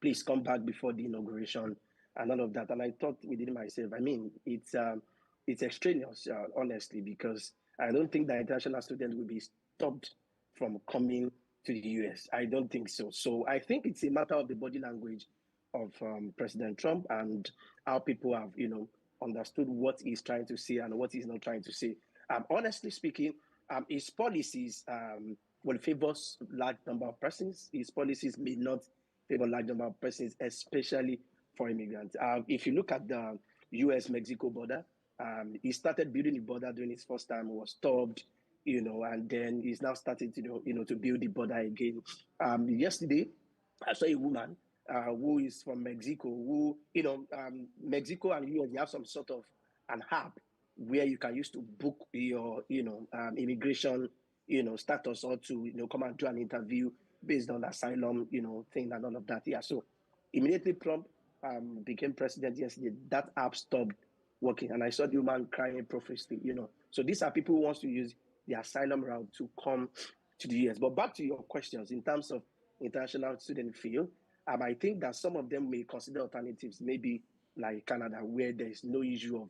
please come back before the inauguration and all of that. And I thought within myself, it's extraneous, honestly, because I don't think that international students will be stopped from coming to the US. I don't think so. So I think it's a matter of the body language of President Trump and how people have, understood what he's trying to say and what he's not trying to say. Honestly speaking, his policies will favor large number of persons. His policies may not favor large number of persons, especially for immigrants. If you look at the U.S.-Mexico border, he started building the border during his first time, was stopped, and then he's now starting to, to build the border again. Yesterday, I saw a woman who is from Mexico, who, Mexico and U.S., they have some sort of an app where you can use to book your, immigration, status, or to, come and do an interview based on asylum, thing and all of that. Yeah, so immediately Trump became president yesterday, that app stopped working. And I saw the woman crying profusely, So these are people who want to use the asylum route to come to the US. But back to your questions, in terms of international student field, I think that some of them may consider alternatives, maybe like Canada, where there is no issue of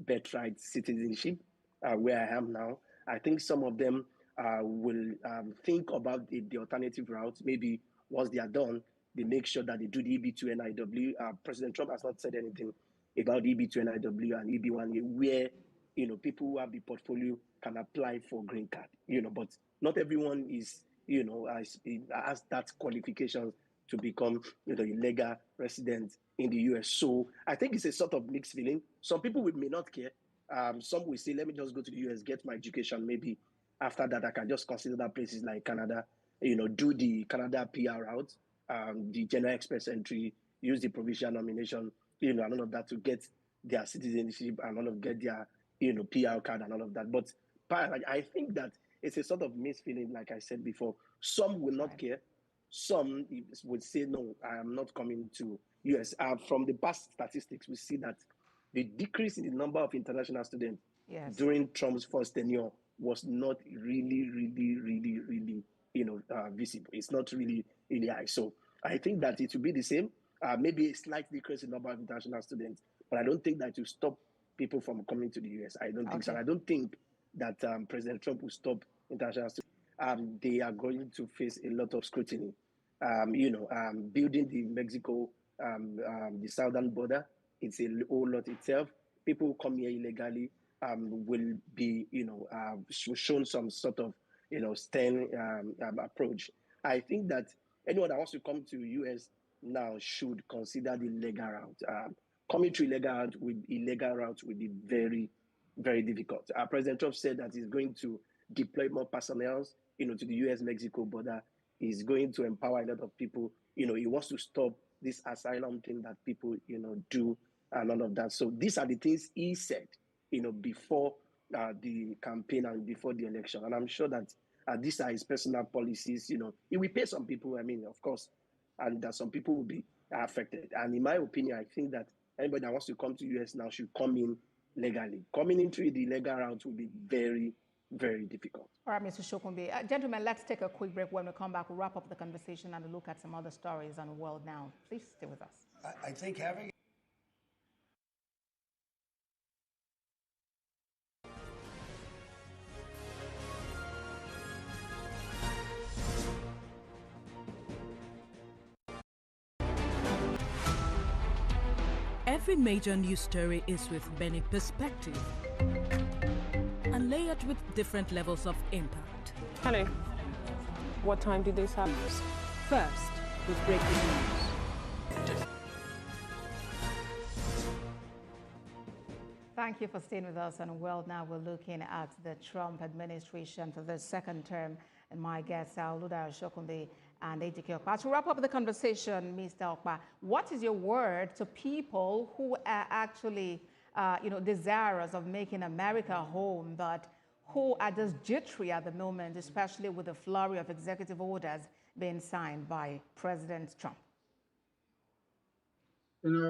birthright citizenship, where I am now. I think some of them will think about the alternative route. Maybe once they are done, they make sure that they do the EB2 NIW. President Trump has not said anything about EB2 NIW and EB1, where people who have the portfolio can apply for green card. But not everyone is has that qualification to become a legal resident in the US. So I think it's a sort of mixed feeling. Some people may not care. Some will say, let me just go to the US, get my education. Maybe after that, I can just consider that places like Canada, do the Canada PR route, the General Express entry, use the provincial nomination, and all of that to get their citizenship and all of get their, PR card and all of that. But I think that it's a sort of mixed feeling, like I said before. Some will not care. Some would say, no, I am not coming to US. From the past statistics, we see that the decrease in the number of international students during Trump's first tenure was not really, visible. It's not really high. So I think that it will be the same. Maybe a slight decrease in the number of international students, but I don't think that will stop people from coming to the US. I don't think so. I don't think that President Trump will stop international students. They are going to face a lot of scrutiny. Building the Mexico, the southern border, it's a whole lot itself. People who come here illegally will be, shown some sort of, stern approach. I think that anyone that wants to come to US now should consider the legal route. Coming through illegal route will be very, very difficult. President Trump said that he's going to deploy more personnel, to the US-Mexico border. He's going to empower a lot of people. He wants to stop this asylum thing that people, do and all of that. So these are the things he said, before the campaign and before the election. And I'm sure that these are his personal policies. He will pay some people, of course, and that some people will be affected. And in my opinion, I think that anybody that wants to come to US now should come in legally. Coming into the legal route will be very, very difficult. All right, Mr. Shokunbi. Gentlemen, let's take a quick break. When we come back, we'll wrap up the conversation and look at some other stories on the world now. Please stay with us. I think having Every major news story is with many perspectives and layered with different levels of impact. Hello. What time did this happen? First, with breaking news. Thank you for staying with us. And well, now we're looking at the Trump administration for the second term. And my guests are Luda Shokunbi and Ejike Okpa. To wrap up the conversation, Mr. Okpa, what is your word to people who are actually, desirous of making America home, but who are just jittery at the moment, especially with the flurry of executive orders being signed by President Trump?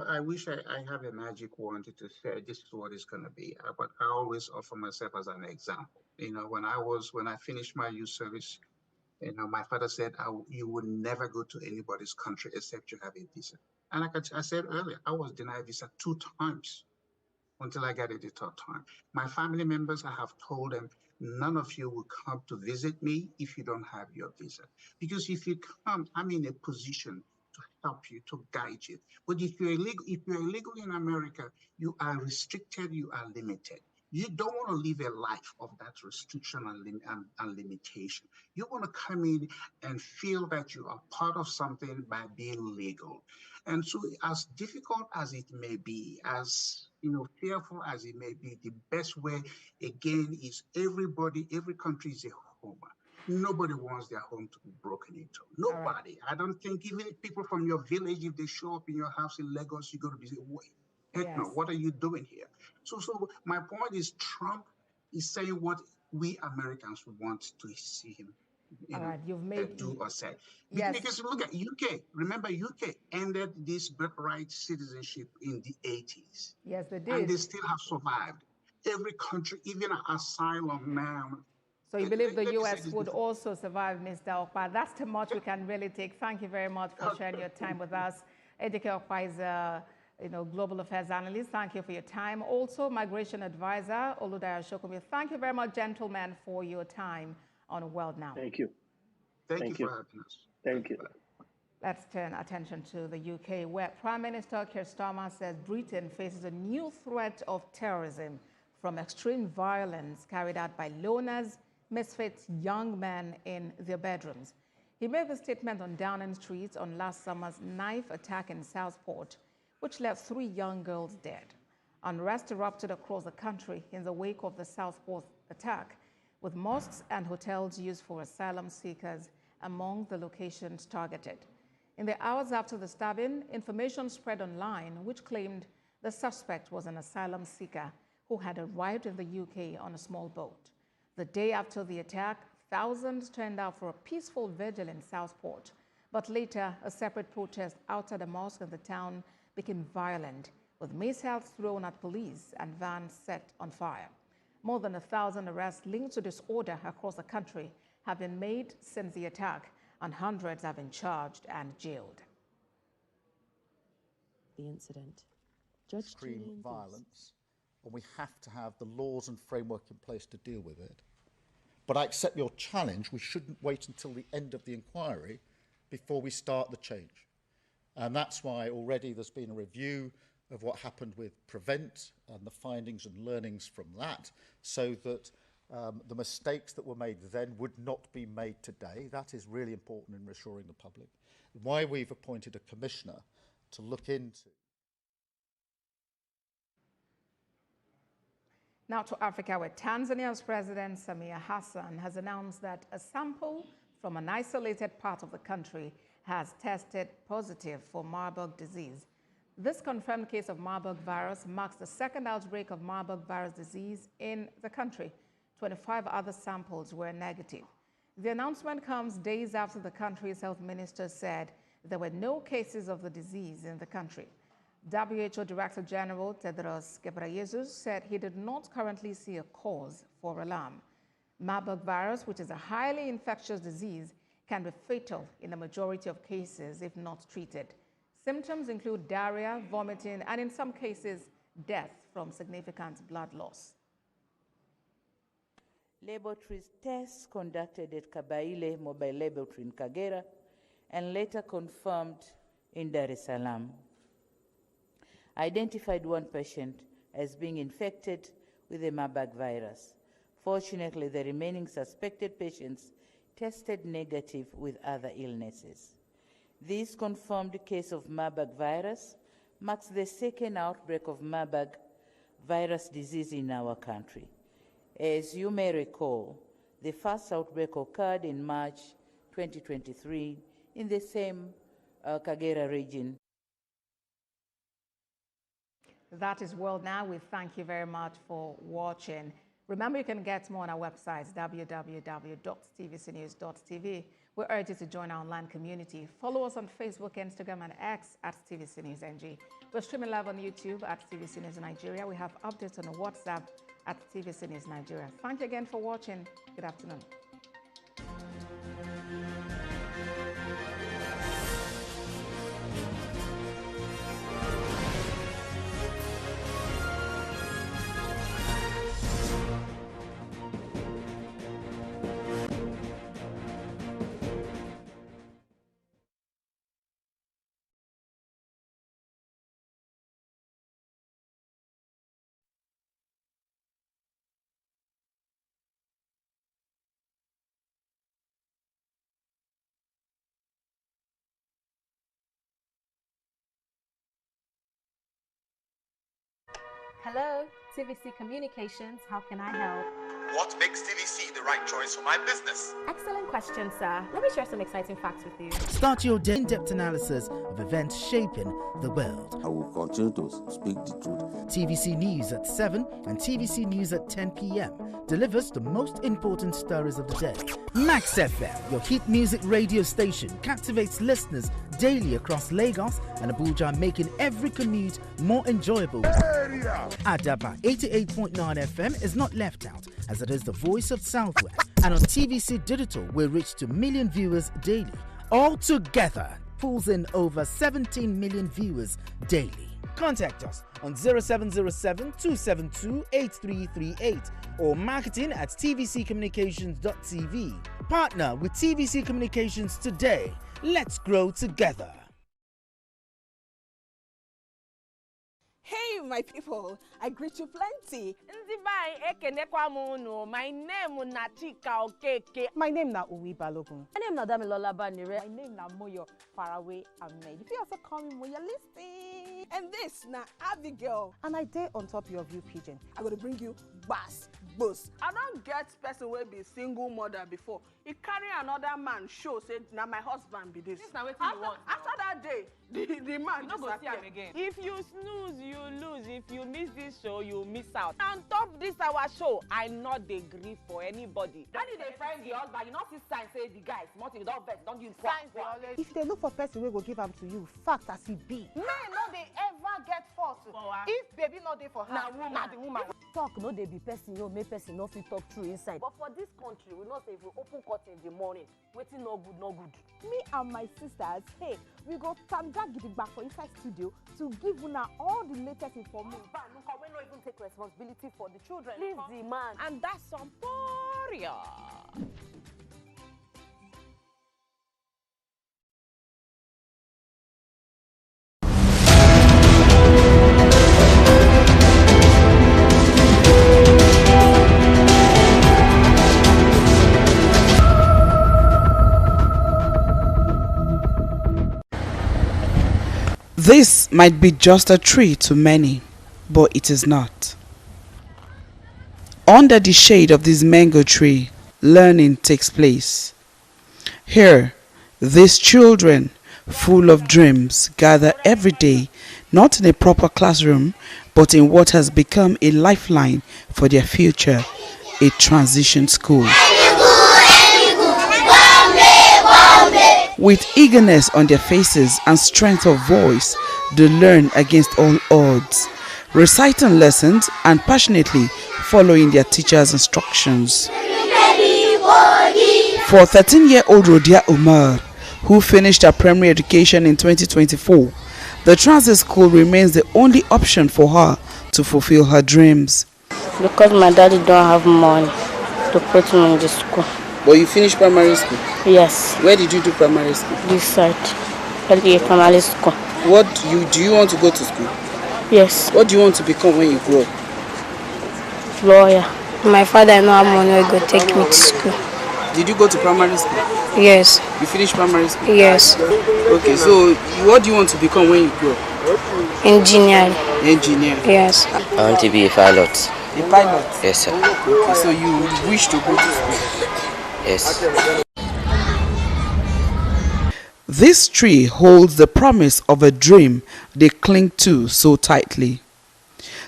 I wish I have a magic wand to say this is what it's going to be, but I always offer myself as an example. When I finished my youth service, my father said, you would never go to anybody's country except you have a visa. And like I said earlier, I was denied visa 2 times until I got it the 3rd time. My family members, I have told them, none of you will come to visit me if you don't have your visa. Because if you come, I'm in a position to help you, to guide you. But if you're illegal in America, you are restricted, you are limited. You don't want to live a life of that restriction and limitation. You want to come in and feel that you are part of something by being legal. And so as difficult as it may be, as fearful as it may be, the best way, again, is every country is a home. Nobody wants their home to be broken into. Nobody. Right. I don't think even people from your village, if they show up in your house in Lagos, you're going to be saying, wait, heck no, what are you doing here? So my point is Trump is saying what we Americans want to see him do or say. Because look at UK. Remember, UK ended this birthright citizenship in the 80s. Yes, they did. And they still have survived. Every country, even asylum now. So you believe the U.S. would also survive, Mr. Okpa? That's too much we can really take. Thank you very much for sharing your time with us. Ejike Okpa is a global affairs analyst. Thank you for your time. Also, migration advisor, Oludaya Shokumi. Thank you very much, gentlemen, for your time on World Now. Thank you. Thank you for having us. Thank you. Let's turn attention to the UK, where Prime Minister Keir Starmer says Britain faces a new threat of terrorism from extreme violence carried out by loners, misfit young men in their bedrooms. He made the statement on Downing Street on last summer's knife attack in Southport, which left 3 young girls dead. Unrest erupted across the country in the wake of the Southport attack, with mosques and hotels used for asylum seekers among the locations targeted. In the hours after the stabbing, information spread online which claimed the suspect was an asylum seeker who had arrived in the UK on a small boat. The day after the attack, thousands turned out for a peaceful vigil in Southport, but later a separate protest outside a mosque in the town became violent, with missiles thrown at police and vans set on fire. More than 1,000 arrests linked to disorder across the country have been made since the attack, and hundreds have been charged and jailed. The incident. Extreme violence, and we have to have the laws and framework in place to deal with it. But I accept your challenge. We shouldn't wait until the end of the inquiry before we start the change. And that's why already there's been a review of what happened with Prevent and the findings and learnings from that, so that the mistakes that were made then would not be made today. That is really important in reassuring the public. Why we've appointed a commissioner to look into. Now to Africa, where Tanzania's President Samia Hassan has announced that a sample from an isolated part of the country has tested positive for Marburg disease. This confirmed case of Marburg virus marks the second outbreak of Marburg virus disease in the country. 25 other samples were negative. The announcement comes days after the country's health minister said there were no cases of the disease in the country. WHO Director General Tedros Ghebreyesus said he did not currently see a cause for alarm. Marburg virus, which is a highly infectious disease, can be fatal in the majority of cases if not treated. Symptoms include diarrhea, vomiting, and in some cases, death from significant blood loss. Laboratory tests conducted at Kabaile Mobile Laboratory in Kagera and later confirmed in Dar es Salaam identified one patient as being infected with the Marburg virus. Fortunately, the remaining suspected patients tested negative with other illnesses. This confirmed case of Marburg virus marks the second outbreak of Marburg virus disease in our country. As you may recall, the first outbreak occurred in March 2023 in the same Kagera region. That is World Now. We thank you very much for watching. Remember, you can get more on our website, www.tvcnews.tv. We urge you to join our online community. Follow us on Facebook, Instagram, and X at TVC News NG. We're streaming live on YouTube at TVC News Nigeria. We have updates on WhatsApp at TVC News Nigeria. Thank you again for watching. Good afternoon. Hello, TVC Communications. How can I help? What makes TVC the right choice for my business? Excellent question, sir. Let me share some exciting facts with you. Start your in-depth analysis of events shaping the world. I will continue to speak the truth. TVC News at 7 and TVC News at 10 p.m. delivers the most important stories of the day. Max FM, your hit music radio station, captivates listeners daily across Lagos and Abuja, making every commute more enjoyable. Adaba 88.9 FM is not left out, as it is the voice of Southwest. And on TVC Digital, we reach to million viewers daily. All together, pulls in over 17 million viewers daily. Contact us on 0707-272-8338 or marketing at tvccommunications.tv. Partner with TVC Communications today. Let's grow together. Hey, my people, I greet you plenty. My name is Natika Okeke. My name is Uwi Balogun. My name is Damilola Banire. My name is Moyo Faraway Ahmed. If you also call me Moyo, listen. And this na Abigail. And I dare on top of you, pigeon. I'm going to bring you bass. Boss. I don't get person will be single mother before. He carry another man show say now my husband be this. After that day, the man you not go see him again. If you snooze, you lose. If you miss this show, you miss out. On top this our show, I not dey gree for anybody. When you dey friend the husband, you not see sign say the guy small thing, don't vex, don't use signs. If they look for person we go give them to you, fact as he be. Men no dey ever get fault. If baby not dey for her, na the woman. Talk no dey be person you make person no fit talk true inside. But for this country, we know say if we open curtain in the morning, waiting no good, no good. Me and my sisters, hey, we go tanda gidigba for inside studio to give una all the latest information. We no even take responsibility for the children. Leave the man. And that's some poria. This might be just a tree to many, but it is not. Under the shade of this mango tree, learning takes place. Here, these children, full of dreams, gather every day, not in a proper classroom, but in what has become a lifeline for their future, a transition school. With eagerness on their faces and strength of voice, they learn against all odds, reciting lessons and passionately following their teachers' instructions. For 13-year-old Rodia Umar, who finished her primary education in 2024, the transit school remains the only option for her to fulfill her dreams. Because my daddy don't have money to put me in the school. But you finished primary school? Yes. Where did you do primary school? This side. Primary school. What do you want to go to school? Yes. What do you want to become when you grow up? Lawyer. My father no have money to go take me to school. Did you go to primary school? Yes. You finished primary school? Yes. Okay, so what do you want to become when you grow up? Engineer. Engineer? Yes. I want to be a pilot. A pilot? Yes, sir. Okay, so you wish to go to school? Yes. This tree holds the promise of a dream they cling to so tightly.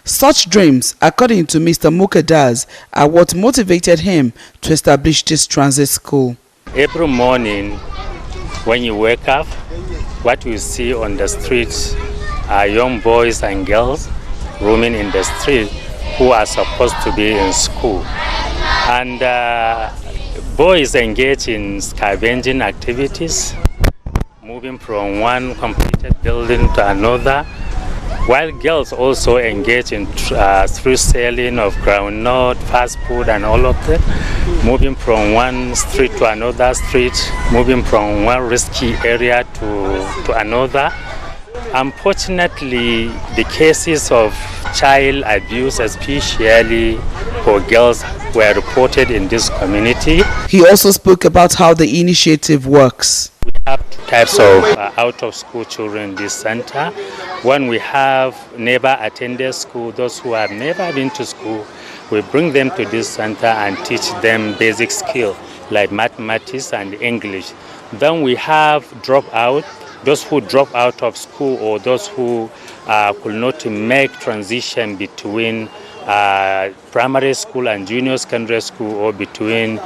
Such dreams, according to Mr. Mukadaz, are what motivated him to establish this transit school. Every morning when you wake up, what you see on the streets are young boys and girls roaming in the street who are supposed to be in school. And boys engage in scavenging activities, moving from one completed building to another, while girls also engage in through selling of groundnut, fast food and all of that, moving from one street to another street, moving from one risky area to another. Unfortunately, the cases of child abuse, especially for girls, were reported in this community. He also spoke about how the initiative works. We have two types of out-of-school children in this center. One, we have never attended school, those who have never been to school. We bring them to this center and teach them basic skills like mathematics and English. Then we have dropout, those who drop out of school or those who could not make transition between primary school and junior secondary school, or between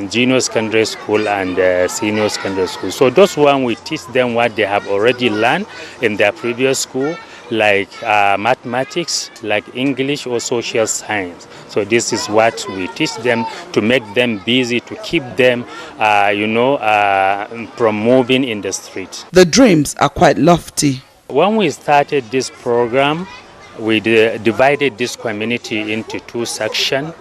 junior secondary school and senior secondary school. So those one, we teach them what they have already learned in their previous school, like mathematics, like English or social science. So this is what we teach them to make them busy, to keep them, from moving in the street. The dreams are quite lofty. When we started this program, we divided this community into two sections.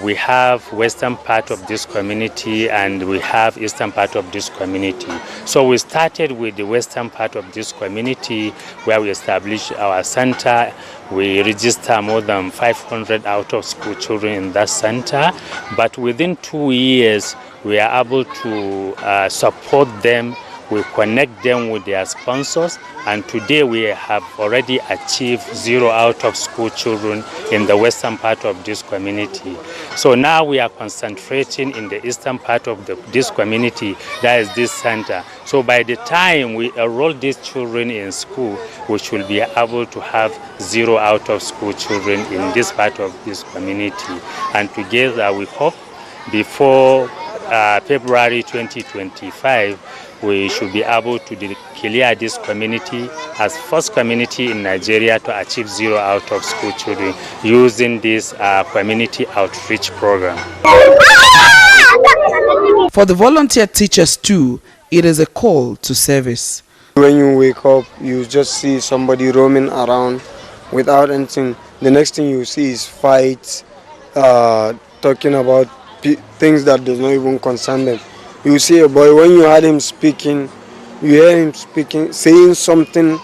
We have western part of this community and we have eastern part of this community. So we started with the western part of this community, where we established our center. We register more than 500 out-of-school children in that center. But within 2 years, we are able to support them. We connect them with their sponsors, and today we have already achieved 0 out-of-school children in the western part of this community. So now we are concentrating in the eastern part of this community, that is this center. So by the time we enroll these children in school, we should be able to have 0 out-of-school children in this part of this community. And together we hope before February 2025, we should be able to declare this community as first community in Nigeria to achieve 0 out-of-school children using this community outreach program. For the volunteer teachers too, it is a call to service. When you wake up, you just see somebody roaming around without anything. The next thing you see is fights, talking about things that does not even concern them. You see a boy, when you heard him speaking, you hear him speaking, saying something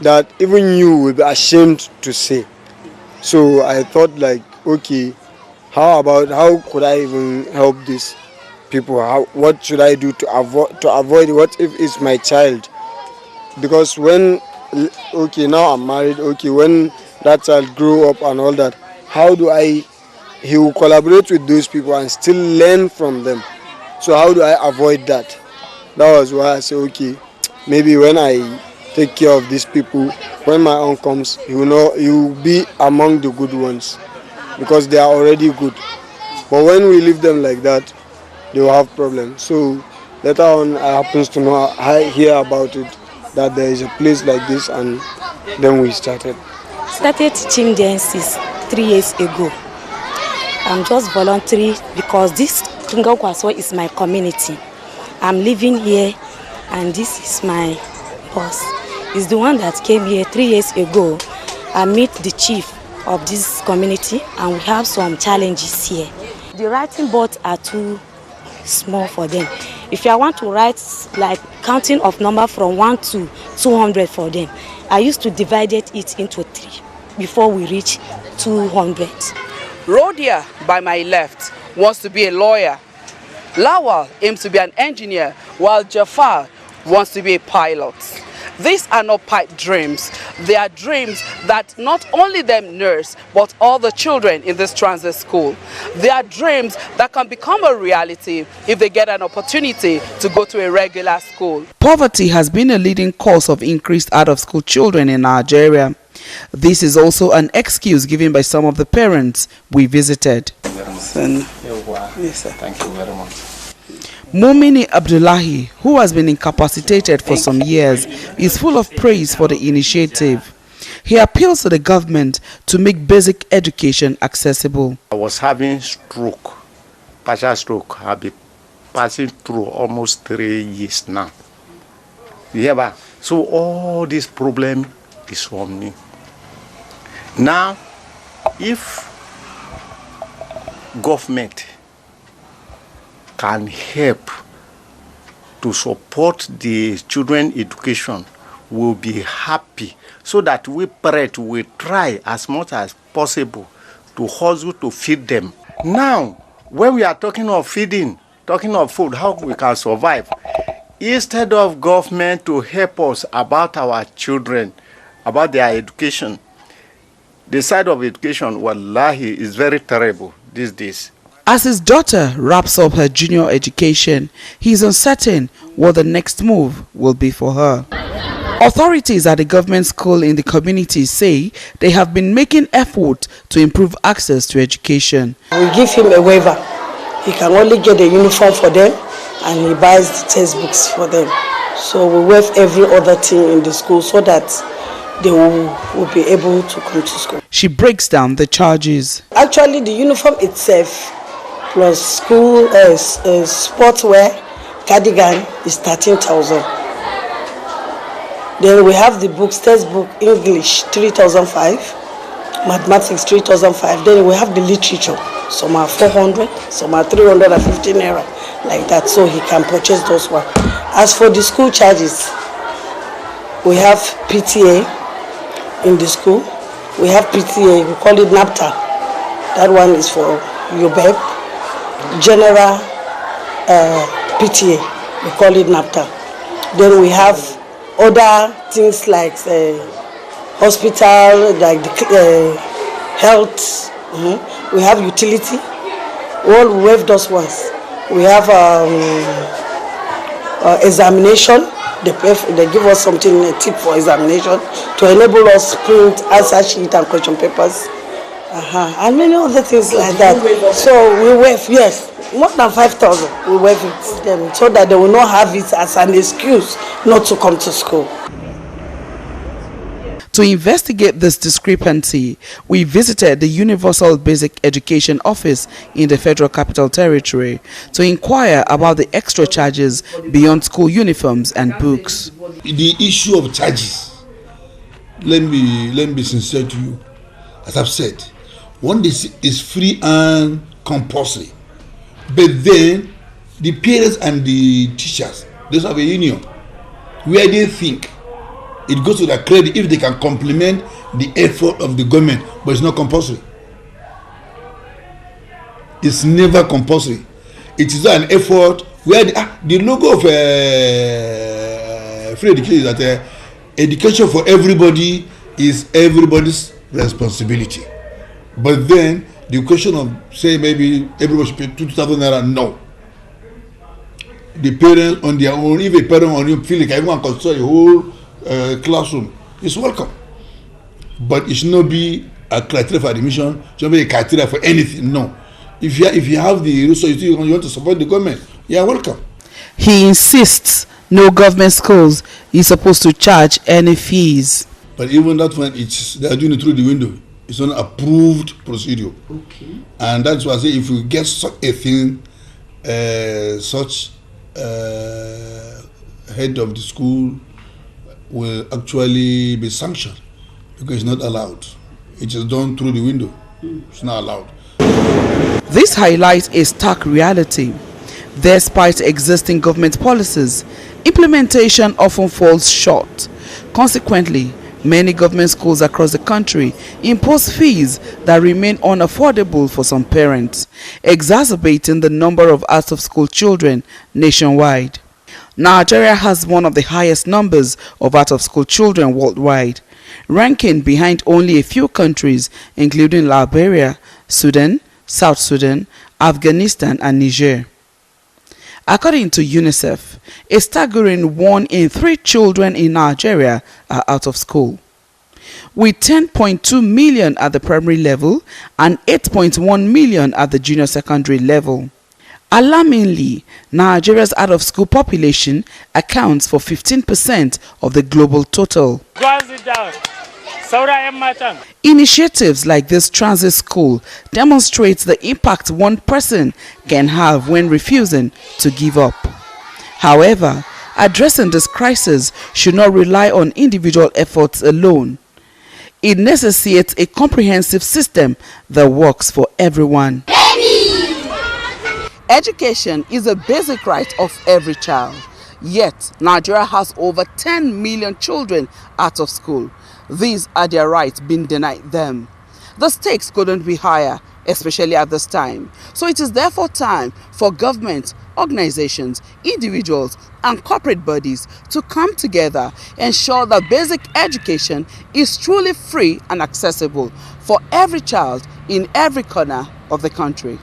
that even you will be ashamed to say. So I thought, like, okay, how could I even help these people? What should I do to avoid what if it's my child? Because when, okay, now I'm married, okay, when that child grew up and all that, how do he will collaborate with those people and still learn from them. So how do I avoid that? That was why I said, okay, maybe when I take care of these people, when my own comes, he will be among the good ones, because they are already good. But when we leave them like that, they will have problems. So later on, I happens to know, I hear about it, that there is a place like this, and then we started. Started teaching dances 3 years ago. I'm just voluntary because this Tungakwaso is my community. I'm living here, and this is my boss. He's the one that came here 3 years ago. I met the chief of this community, and we have some challenges here. The writing boards are too small for them. If I want to write like counting of number from 1 to 200 for them, I used to divide it into 3 before we reach 200. Rhodia, by my left, wants to be a lawyer. Lawal aims to be an engineer, while Jafar wants to be a pilot. These are not pipe dreams. They are dreams that not only them nurse, but all the children in this transit school. They are dreams that can become a reality if they get an opportunity to go to a regular school. Poverty has been a leading cause of increased out-of-school children in Nigeria. This is also an excuse given by some of the parents we visited. Yes, sir. Thank you very much. Mumini Abdullahi, who has been incapacitated for some years, is full of praise for the initiative. He appeals to the government to make basic education accessible. I was having stroke, partial stroke. I've been passing through almost 3 years now. Yeah, so all this problem is on me. Now, if government can help to support the children education, we'll be happy, so that we parents will try as much as possible to hustle to feed them. Now, when we are talking of feeding, talking of food, how we can survive, Instead of government to help us about our children, about their education, the side of education, wallahi, is very terrible these days. As his daughter wraps up her junior education, he is uncertain what the next move will be for her. Authorities at the government school in the community say they have been making effort to improve access to education. We give him a waiver. He can only get a uniform for them and he buys the textbooks for them. So we waive every other thing in the school so that they will be able to come to school. She breaks down the charges. Actually, the uniform itself plus school sportswear, cardigan is 13,000. Then we have the books, textbook, English 3,005, mathematics 3,005. Then we have the literature. Some are 400, some are 350 naira, like that. So he can purchase those ones. As for the school charges, we have PTA in the school. We have PTA, we call it NAPTA. That one is for UBEP. General PTA, we call it NAPTA. Then we have other things like hospital, like the health. We have utility. All we waive those ones. We have examination. They give us something, a tip for examination to enable us print answer sheet and question papers. And many other things like that. So we waive, yes, more than 5,000. We waive it them so that they will not have it as an excuse not to come to school. To investigate this discrepancy, we visited the Universal Basic Education Office in the Federal Capital Territory to inquire about the extra charges beyond school uniforms and books. The issue of charges, let me be sincere to you. As I've said, one is free and compulsory. But then the parents and the teachers, they have a union where they think it goes to their credit if they can complement the effort of the government, but it's not compulsory. It's never compulsory. It is an effort where the logo of free education is that education for everybody is everybody's responsibility. But then the question of say maybe everybody should pay 2,000 naira, no. The parents on their own, if a parent on you feel like everyone can control a whole classroom, it's welcome. But it should not be a criteria for admission, it should not be a criteria for anything, no. If you have the resources, you want to support the government, you are welcome. He insists no government schools is supposed to charge any fees. But even that one, they are doing it through the window. It's an approved procedure. Okay. And that's why I say if we get such a thing, head of the school will actually be sanctioned because it's not allowed. It is done through the window. It's not allowed. This highlights a stark reality. Despite existing government policies, implementation often falls short. Consequently, many government schools across the country impose fees that remain unaffordable for some parents, exacerbating the number of out-of-school children nationwide. Nigeria has one of the highest numbers of out-of-school children worldwide, ranking behind only a few countries including Liberia, Sudan, South Sudan, Afghanistan and Niger. According to UNICEF, a staggering 1 in 3 children in Nigeria are out of school, with 10.2 million at the primary level and 8.1 million at the junior secondary level. Alarmingly, Nigeria's out-of-school population accounts for 15% of the global total. Initiatives like this transit school demonstrate the impact one person can have when refusing to give up. However, addressing this crisis should not rely on individual efforts alone. It necessitates a comprehensive system that works for everyone. Education is a basic right of every child. Yet, Nigeria has over 10 million children out of school. These are their rights being denied them. The stakes couldn't be higher especially at this time. So it is therefore time for government, organizations, individuals, and corporate bodies to come together, ensure that basic education is truly free and accessible for every child in every corner of the country.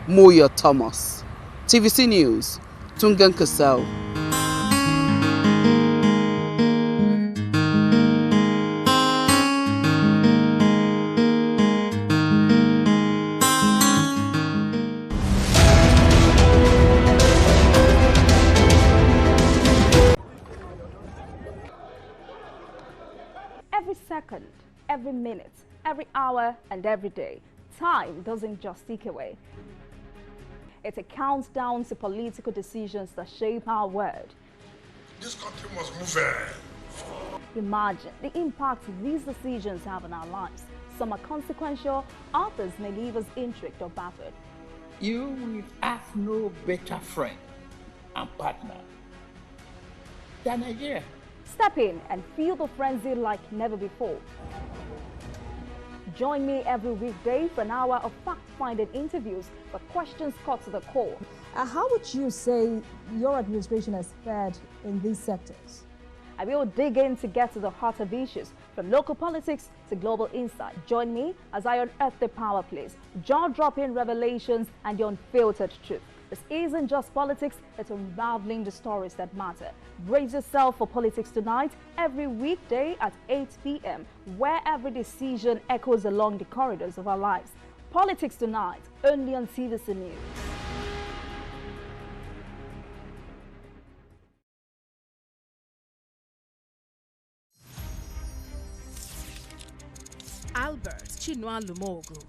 Moyo Thomas, TVC News, Tungan Kusau. Every second, every minute, every hour, and every day, time doesn't just tick away. It's a countdown to political decisions that shape our world. This country must move. Imagine the impact these decisions have on our lives. Some are consequential, others may leave us intrigued or baffled. You will have no better friend and partner than Nigeria. Step in and feel the frenzy like never before. Join me every weekday for an hour of fact-finding interviews with questions cut to the core. How would you say your administration has fared in these sectors? I will dig in to get to the heart of issues, from local politics to global insight. Join me as I unearth the power plays, jaw-dropping revelations, and the unfiltered truth. This isn't just politics, it's unraveling the stories that matter. Brace yourself for Politics Tonight every weekday at 8 p.m, where every decision echoes along the corridors of our lives. Politics Tonight, only on TVC News. Albert Chinua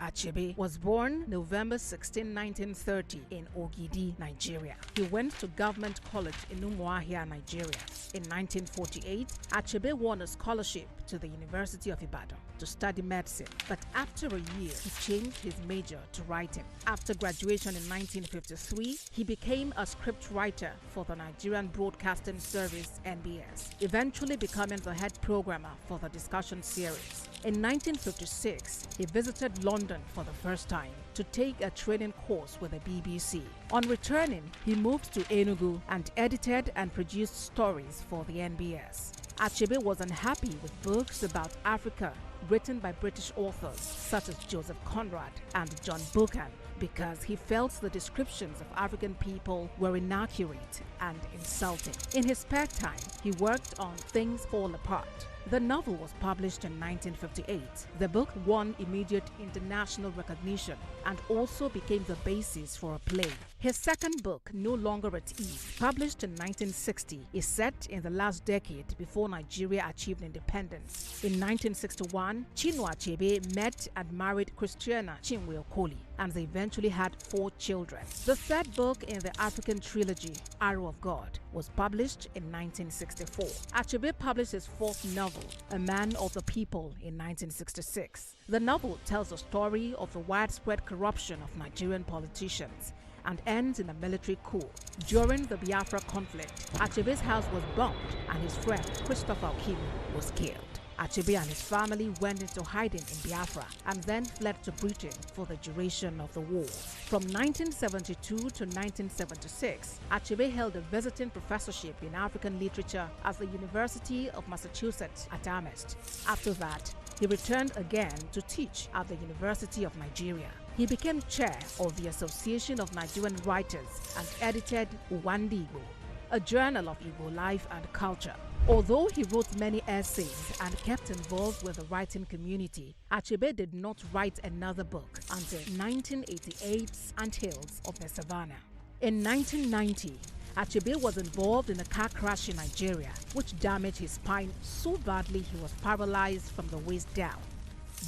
Achebe was born November 16, 1930 in Ogidi, Nigeria. He went to Government College in Umuahia, Nigeria. In 1948, Achebe won a scholarship to the University of Ibadan to study medicine, but after a year, he changed his major to writing. After graduation in 1953, he became a scriptwriter for the Nigerian Broadcasting Service (NBS), eventually becoming the head programmer for the discussion series. In 1956, he visited London for the first time to take a training course with the BBC. On returning, he moved to Enugu and edited and produced stories for the NBS. Achebe was unhappy with books about Africa written by British authors such as Joseph Conrad and John Buchan, because he felt the descriptions of African people were inaccurate and insulting. In his spare time, he worked on Things Fall Apart. The novel was published in 1958. The book won immediate international recognition and also became the basis for a play. His second book, No Longer at Ease, published in 1960, is set in the last decade before Nigeria achieved independence. In 1961, Chinua Achebe met and married Christiana Chinwe Okoli, and they eventually had 4 children. The third book in the African trilogy, Arrow of God, was published in 1964. Achebe published his 4th novel, A Man of the People, in 1966. The novel tells the story of the widespread corruption of Nigerian politicians and ends in a military coup. During the Biafra conflict, Achebe's house was bombed and his friend Christopher Achebe was killed. Achebe and his family went into hiding in Biafra and then fled to Britain for the duration of the war. From 1972 to 1976, Achebe held a visiting professorship in African literature at the University of Massachusetts at Amherst. After that, he returned again to teach at the University of Nigeria. He became chair of the Association of Nigerian Writers and edited Uwandi Igbo, a journal of Igbo life and culture. Although he wrote many essays and kept involved with the writing community, Achebe did not write another book until 1988's Anthills of the Savannah. In 1990, Achebe was involved in a car crash in Nigeria, which damaged his spine so badly he was paralyzed from the waist down.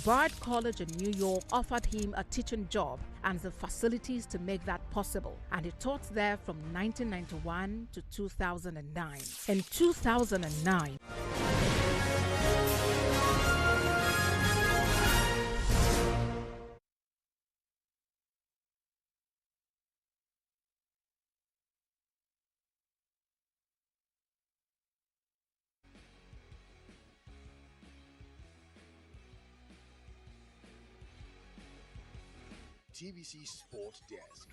Bard College in New York offered him a teaching job and the facilities to make that possible, and he taught there from 1991 to 2009. In 2009, TVC Sport Desk.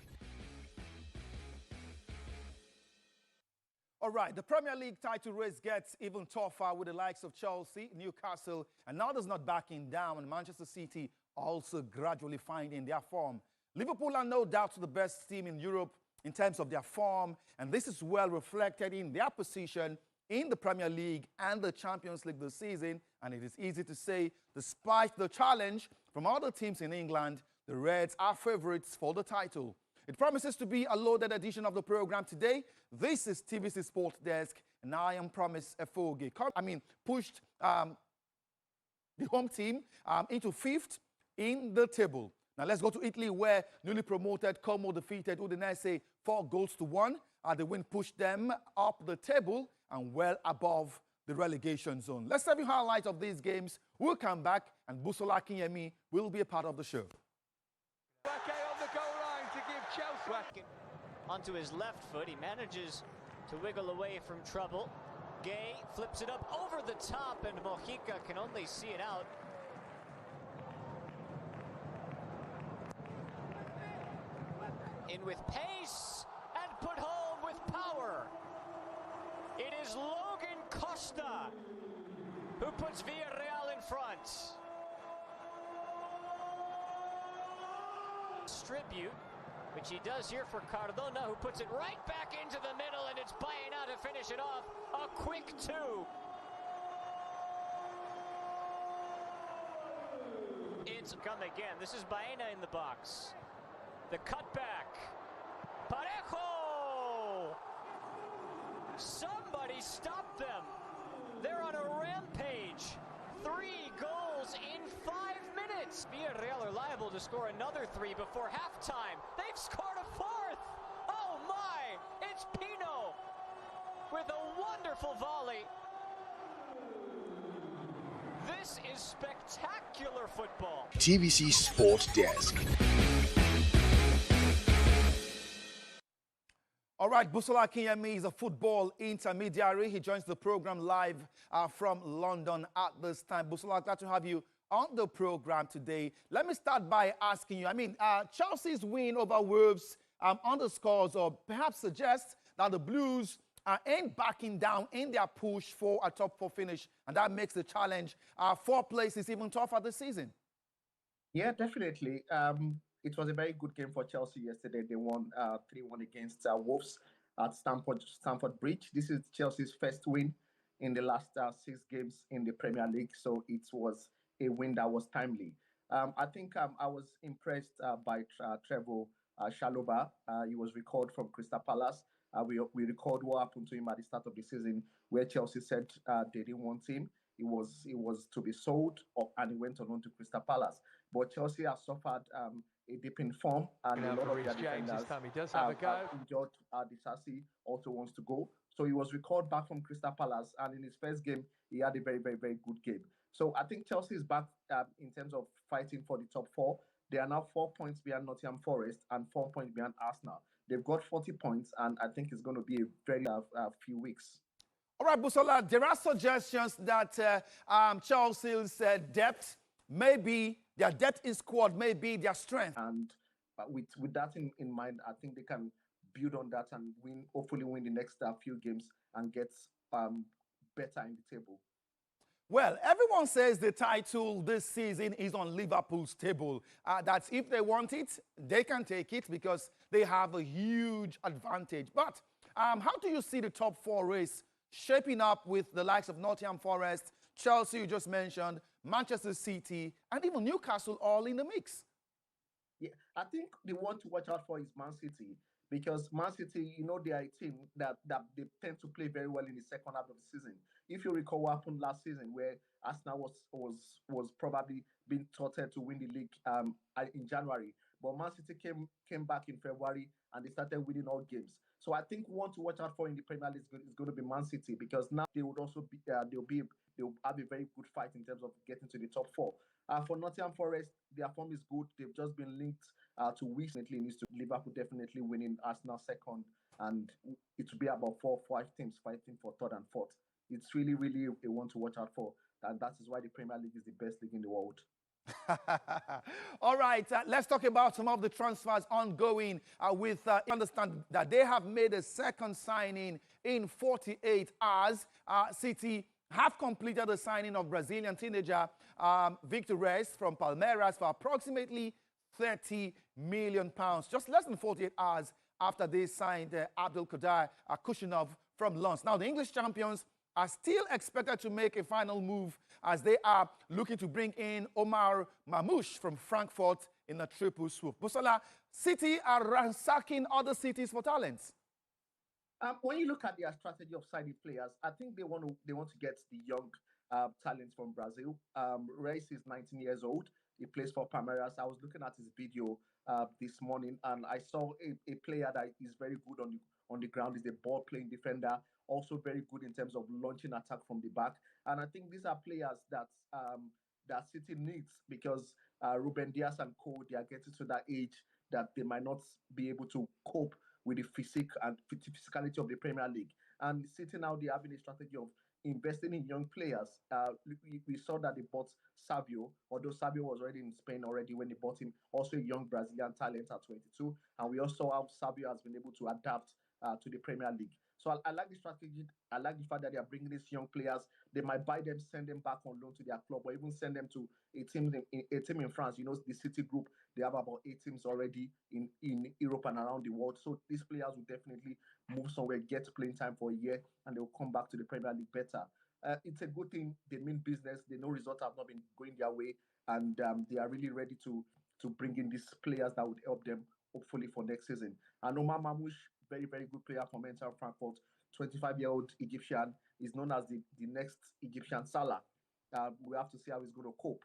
All right, the Premier League title race gets even tougher with the likes of Chelsea, Newcastle, and others not backing down, and Manchester City also gradually finding their form. Liverpool are no doubt the best team in Europe in terms of their form, and this is well reflected in their position in the Premier League and the Champions League this season. And it is easy to say, despite the challenge from other teams in England, the Reds are favourites for the title. It promises to be a loaded edition of the program today. This is TVC Sport Desk, and I am Promise Efoge. Pushed the home team into fifth in the table. Now let's go to Italy, where newly promoted Como defeated Udinese 4-1. The win pushed them up the table and well above the relegation zone. Let's have you highlights of these games. We'll come back, and Busola Akinyemi will be a part of the show. On the goal line to give Chelsea. Onto his left foot, he manages to wiggle away from trouble. Gay flips it up over the top, and Mojica can only see it out. In with pace and put home with power. It is Logan Costa who puts Villarreal in front. Distribute, which he does here for Cardona, who puts it right back into the middle, and it's Baena to finish it off. A quick 2. It's come again. This is Baena in the box. The cutback. Parejo! Somebody stop them. They're on a rampage. 3 goals in 5 minutes. Villarreal are liable to score another 3 before halftime. They've scored a 4th. Oh my! It's Pino with a wonderful volley. This is spectacular football. TVC Sport Desk. All right, Busola Akinyemi is a football intermediary. He joins the program live from London at this time. Busola, glad to have you on the program today. Let me start by asking you, Chelsea's win over Wolves underscores or perhaps suggests that the Blues ain't backing down in their push for a top 4 finish, and that makes the challenge 4 places even tougher this season. Yeah, definitely. It was a very good game for Chelsea yesterday. They won 3-1 against Wolves at Stamford Bridge. This is Chelsea's first win in the last 6 games in the Premier League, so it was a win that was timely. I think I was impressed by Trevor Chalobah. He was recalled from Crystal Palace. We recalled what happened to him at the start of the season, where Chelsea said they didn't want him. He was to be sold, and he went on to Crystal Palace. But Chelsea has suffered a dip in form, and a lot of their defenders have injured. Disasi also wants to go. So he was recalled back from Crystal Palace, and in his first game, he had a very, very, very good game. So I think Chelsea is back in terms of fighting for the top 4. They are now 4 points behind Nottingham Forest and 4 points behind Arsenal. They've got 40 points, and I think it's going to be a very few weeks. All right, Busola, there are suggestions that Chelsea's depth may be their depth in squad, may be their strength. And with that in mind, I think they can build on that and hopefully win the next few games and get better in the table. Well, everyone says the title this season is on Liverpool's table. That if they want it, they can take it because they have a huge advantage. But how do you see the top 4 race shaping up with the likes of Nottingham Forest, Chelsea, you just mentioned, Manchester City, and even Newcastle all in the mix? Yeah, I think the one to watch out for is Man City, because Man City, they are a team that they tend to play very well in the second half of the season. If you recall what happened last season, where Arsenal was probably being touted to win the league in January, but Man City came back in February and they started winning all games. So I think one to watch out for in the Premier League is going to be Man City, because now they would also be they'll have a very good fight in terms of getting to the top 4. For Nottingham Forest, their form is good. They've just been linked to recently needs to Liverpool definitely winning, Arsenal second, and it will be about 4 or 5 teams fighting for 3rd and 4th. It's really, really a one to watch out for, and that is why the Premier League is the best league in the world. All right, let's talk about some of the transfers ongoing understand that they have made a second signing in 48 hours. City have completed the signing of Brazilian teenager Victor Reis from Palmeiras for approximately £30 million. Just less than 48 hours after they signed Abdul Qadir Kushinov from Lens. Now, the English champions are still expected to make a final move as they are looking to bring in Omar Mamouche from Frankfurt in a triple swoop. Busola, City are ransacking other cities for talents. When you look at their strategy of signing players, I think they want to get the young talents from Brazil. Reis is 19 years old. He plays for Palmeiras. I was looking at his video this morning, and I saw a player that is very good on the ground. He's a ball playing defender, also very good in terms of launching attack from the back. And I think these are players that City needs, because Ruben Dias and co, they are getting to that age that they might not be able to cope with the physicality of the Premier League. And City now, they're having a strategy of investing in young players. We saw that they bought Savio, although Savio was already in Spain already when they bought him, also a young Brazilian talent at 22. And we also saw how Savio has been able to adapt to the Premier League. So I like the strategy. I like the fact that they are bringing these young players. They might buy them, send them back on loan to their club, or even send them to a team in France. You know, the City Group, they have about 8 teams already in Europe and around the world. So these players will definitely move somewhere, get playing time for a year, and they will come back to the Premier League better. It's a good thing. They mean business. They know results have not been going their way, and they are really ready to bring in these players that would help them, hopefully, for next season. And Omar Mamouche, very, very good player from Eintracht Frankfurt, 25-year-old Egyptian, is known as the next Egyptian Salah. We have to see how he's going to cope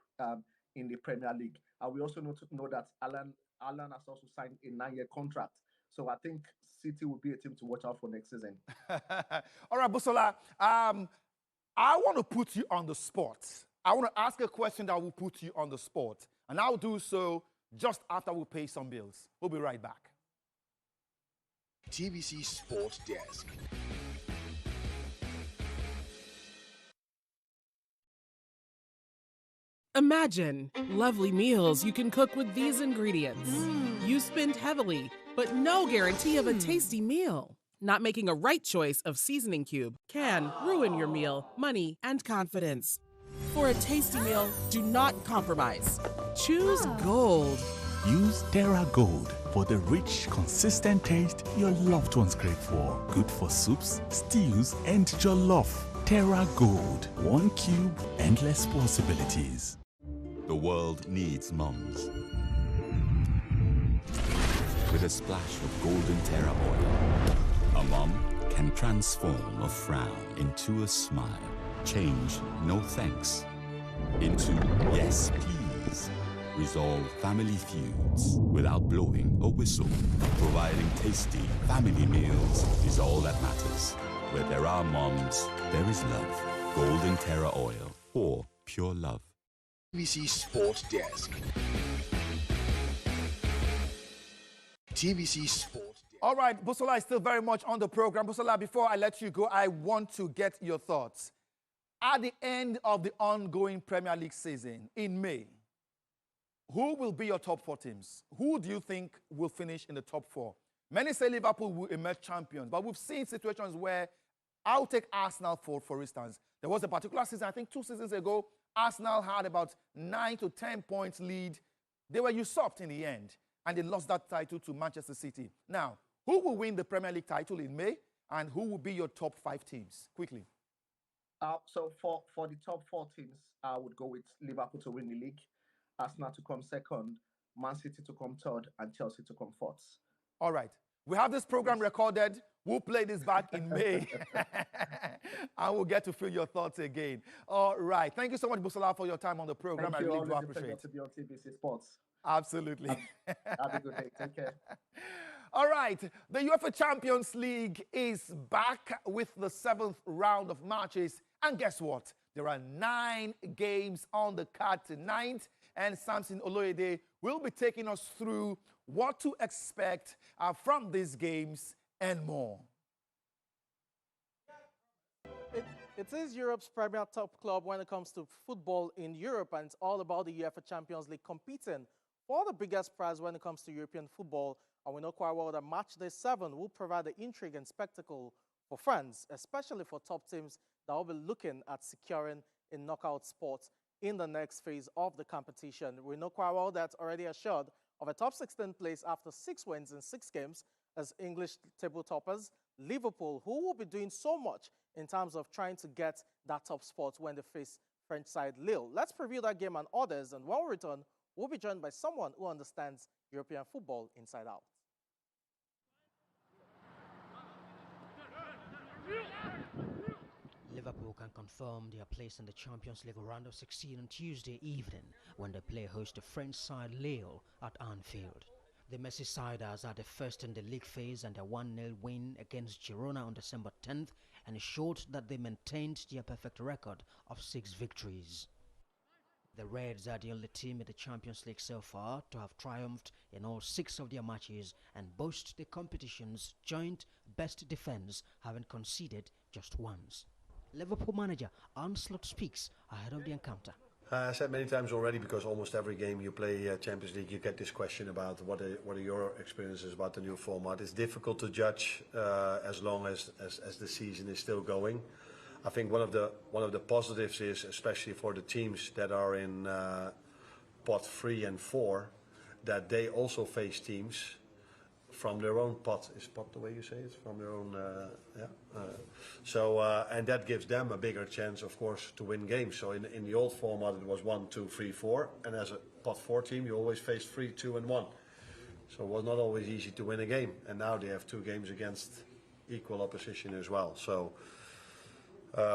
in the Premier League. And we also know that Alan has also signed a 9-year contract. So I think City will be a team to watch out for next season. All right, Busola, I want to put you on the spot. I want to ask a question that will put you on the spot. And I'll do so just after we pay some bills. We'll be right back. TVC Sports Desk. Imagine lovely meals you can cook with these ingredients. You spend heavily, but no guarantee of a tasty meal. Not making a right choice of seasoning cube can ruin your meal, money, and confidence. For a tasty meal, do not compromise. Choose Gold. Use Terra Gold for the rich, consistent taste your loved ones crave for. Good for soups, stews, and jollof. Terra Gold. 1 cube, endless possibilities. The world needs mums. With a splash of golden Terra oil, a mum can transform a frown into a smile. Change no thanks into yes please. Resolve family feuds without blowing a whistle. Providing tasty family meals is all that matters. Where there are moms, there is love. Golden Terra Oil, for pure love. TVC Sports Desk. TVC Sports Desk. All right, Busola is still very much on the program. Busola, before I let you go, I want to get your thoughts. At the end of the ongoing Premier League season in May, who will be your top 4 teams? Who do you think will finish in the top 4? Many say Liverpool will emerge champions, but we've seen situations where I'll take Arsenal for instance. There was a particular season, I think 2 seasons ago, Arsenal had about 9 to 10 points lead. They were usurped in the end, and they lost that title to Manchester City. Now, who will win the Premier League title in May, and who will be your top 5 teams? Quickly. So for the top 4 teams, I would go with Liverpool to win the league, Arsenal to come second, Man City to come third, and Chelsea to come fourth. All right. We have this program recorded. We'll play this back in May. And we'll get to feel your thoughts again. All right. Thank you so much, Busola, for your time on the program. Thank you. I really do Always appreciate it. To be on TVC Sports. Absolutely. Have a good day. Take care. All right. The UEFA Champions League is back with the 7th round of matches. And guess what? There are 9 games on the card tonight. And Samson Oloyede will be taking us through what to expect from these games and more. It is Europe's premier top club when it comes to football in Europe, and it's all about the UEFA Champions League competing for the biggest prize when it comes to European football. And we know quite well that Matchday 7 will provide the intrigue and spectacle for fans, especially for top teams that will be looking at securing a knockout spot in the next phase of the competition. We know quite well that's already assured of a top 16 place after 6 wins in 6 games as English table toppers, Liverpool, who will be doing so much in terms of trying to get that top spot when they face French side Lille. Let's preview that game and others, and when we return, we'll be joined by someone who understands European football inside out. Liverpool can confirm their place in the Champions League round of 16 on Tuesday evening when they play host to French side Lille at Anfield. The Merseyside are the first in the league phase, and a 1-0 win against Girona on December 10th ensured that they maintained their perfect record of 6 victories. The Reds are the only team in the Champions League so far to have triumphed in all 6 of their matches and boast the competition's joint best defense, having conceded just once. Liverpool manager Arne Slot speaks ahead of the encounter. I said many times already, because almost every game you play Champions League, you get this question about what are your experiences about the new format. It's difficult to judge as long as the season is still going. I think one of the positives is, especially for the teams that are in pot 3 and 4, that they also face teams from their own pot. Is pot the way you say it? From their own, and that gives them a bigger chance, of course, to win games. So in the old format, it was 1, 2, 3, 4, and as a pot 4 team, you always faced 3, 2, and 1. So it was not always easy to win a game, and now they have 2 games against equal opposition as well. So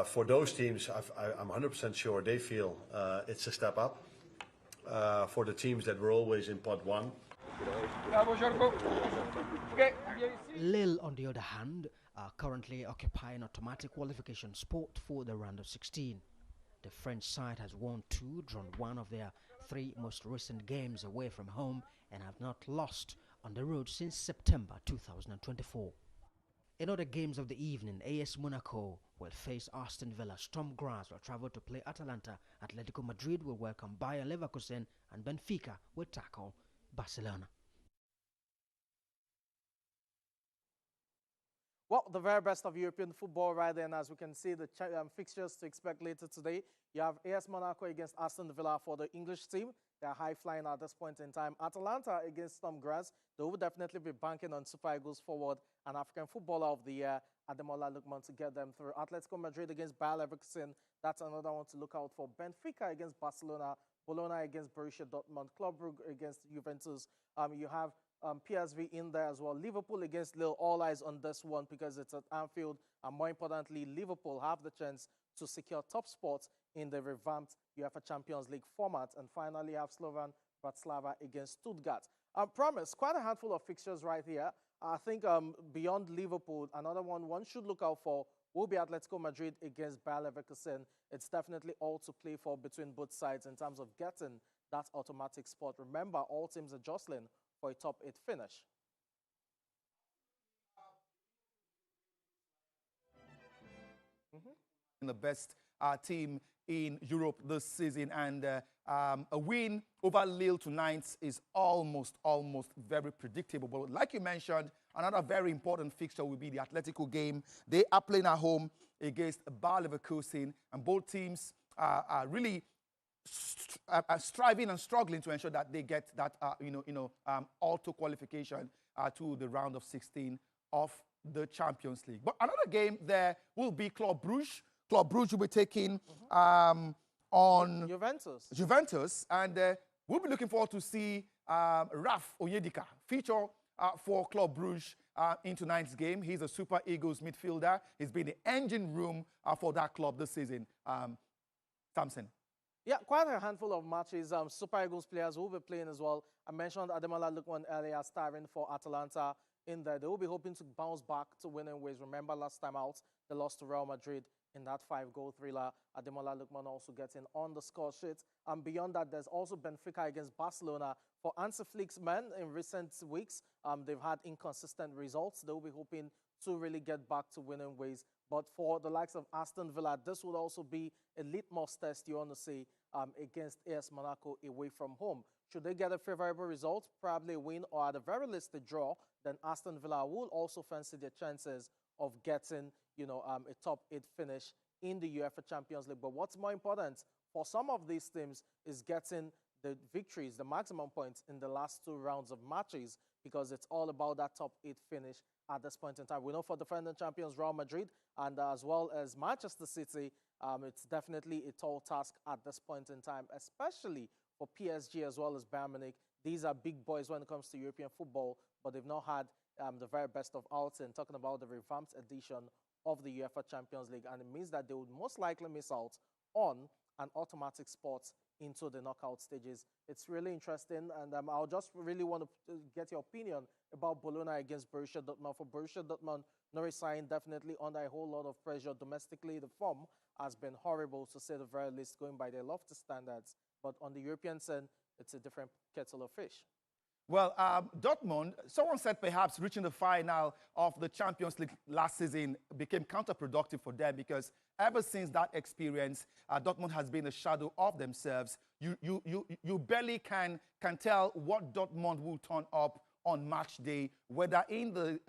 for those teams, I'm 100% sure they feel it's a step up. For the teams that were always in pot 1. Lille, on the other hand, are currently occupying automatic qualification spot for the round of 16. The French side has won 2, drawn 1 of their 3 most recent games away from home, and have not lost on the road since September 2024. In other games of the evening, AS Monaco will face Aston Villa, Sturm Graz will travel to play Atalanta, Atletico Madrid will welcome Bayer Leverkusen, and Benfica will tackle Barcelona. Well, the very best of European football right there, and as we can see, the fixtures to expect later today. You have AS Monaco against Aston Villa for the English team. They are high-flying at this point in time. Atalanta against Sturm Graz. They will definitely be banking on Super Eagles forward and African Footballer of the Year, Ademola Lookman, to get them through. Atletico Madrid against Bayer Leverkusen. That's another one to look out for. Benfica against Barcelona. Bologna against Borussia Dortmund. Club Brugge against Juventus. You have PSV in there as well. Liverpool against Lille, all eyes on this one because it's at Anfield. And more importantly, Liverpool have the chance to secure top spots in the revamped UEFA Champions League format. And finally, you have Slovan Bratislava against Stuttgart. Promise, quite a handful of fixtures right here. I think beyond Liverpool, another one should look out for will be Atletico Madrid against Bayer Leverkusen. It's definitely all to play for between both sides in terms of getting that automatic spot. Remember, all teams are jostling for a top 8 finish. The best team in Europe this season, and a win over Lille tonight is almost very predictable. But like you mentioned, another very important fixture will be the Atletico game. They are playing at home against Bayer Leverkusen, and both teams are really striving and struggling to ensure that they get that auto qualification to the round of 16 of the Champions League. But another game there will be Club Brugge. Club Brugge will be taking on Juventus, and we'll be looking forward to see Raf Onyedika feature for Club Brugge in tonight's game. He's a Super Eagles midfielder. He's been the engine room for that club this season. Samson. Yeah, quite a handful of matches. Super Eagles players will be playing as well. I mentioned Ademola Lookman earlier, starring for Atalanta in there. They will be hoping to bounce back to winning ways. Remember last time out, they lost to Real Madrid in that 5-goal thriller. Ademola Lookman also getting on the score sheet. And beyond that, there's also Benfica against Barcelona. For Hansi Flick's men in recent weeks, they've had inconsistent results. They will be hoping to really get back to winning ways. But for the likes of Aston Villa, this would also be a litmus test, you want to say, against AS Monaco away from home. Should they get a favorable result, probably a win, or at the very least a draw, then Aston Villa will also fancy their chances of getting, a top 8 finish in the UEFA Champions League. But what's more important for some of these teams is getting the victories, the maximum points in the last 2 rounds of matches, because it's all about that top 8 finish at this point in time. We know for defending champions Real Madrid and as well as Manchester City, it's definitely a tall task at this point in time, especially for PSG as well as Bayern Munich. These are big boys when it comes to European football, but they've not had the very best of outing, talking about the revamped edition of the UEFA Champions League, and it means that they would most likely miss out on an automatic spot into the knockout stages. It's really interesting, and I'll just really want to get your opinion about Bologna against Borussia Dortmund. For Borussia Dortmund, Norwich Sign definitely under a whole lot of pressure domestically. The form has been horrible, to say the very least, going by their lofty standards. But on the European scene, it's a different kettle of fish. Well, Dortmund, someone said perhaps reaching the final of the Champions League last season became counterproductive for them, because ever since that experience, Dortmund has been a shadow of themselves. You barely can tell what Dortmund will turn up on match day, whether in the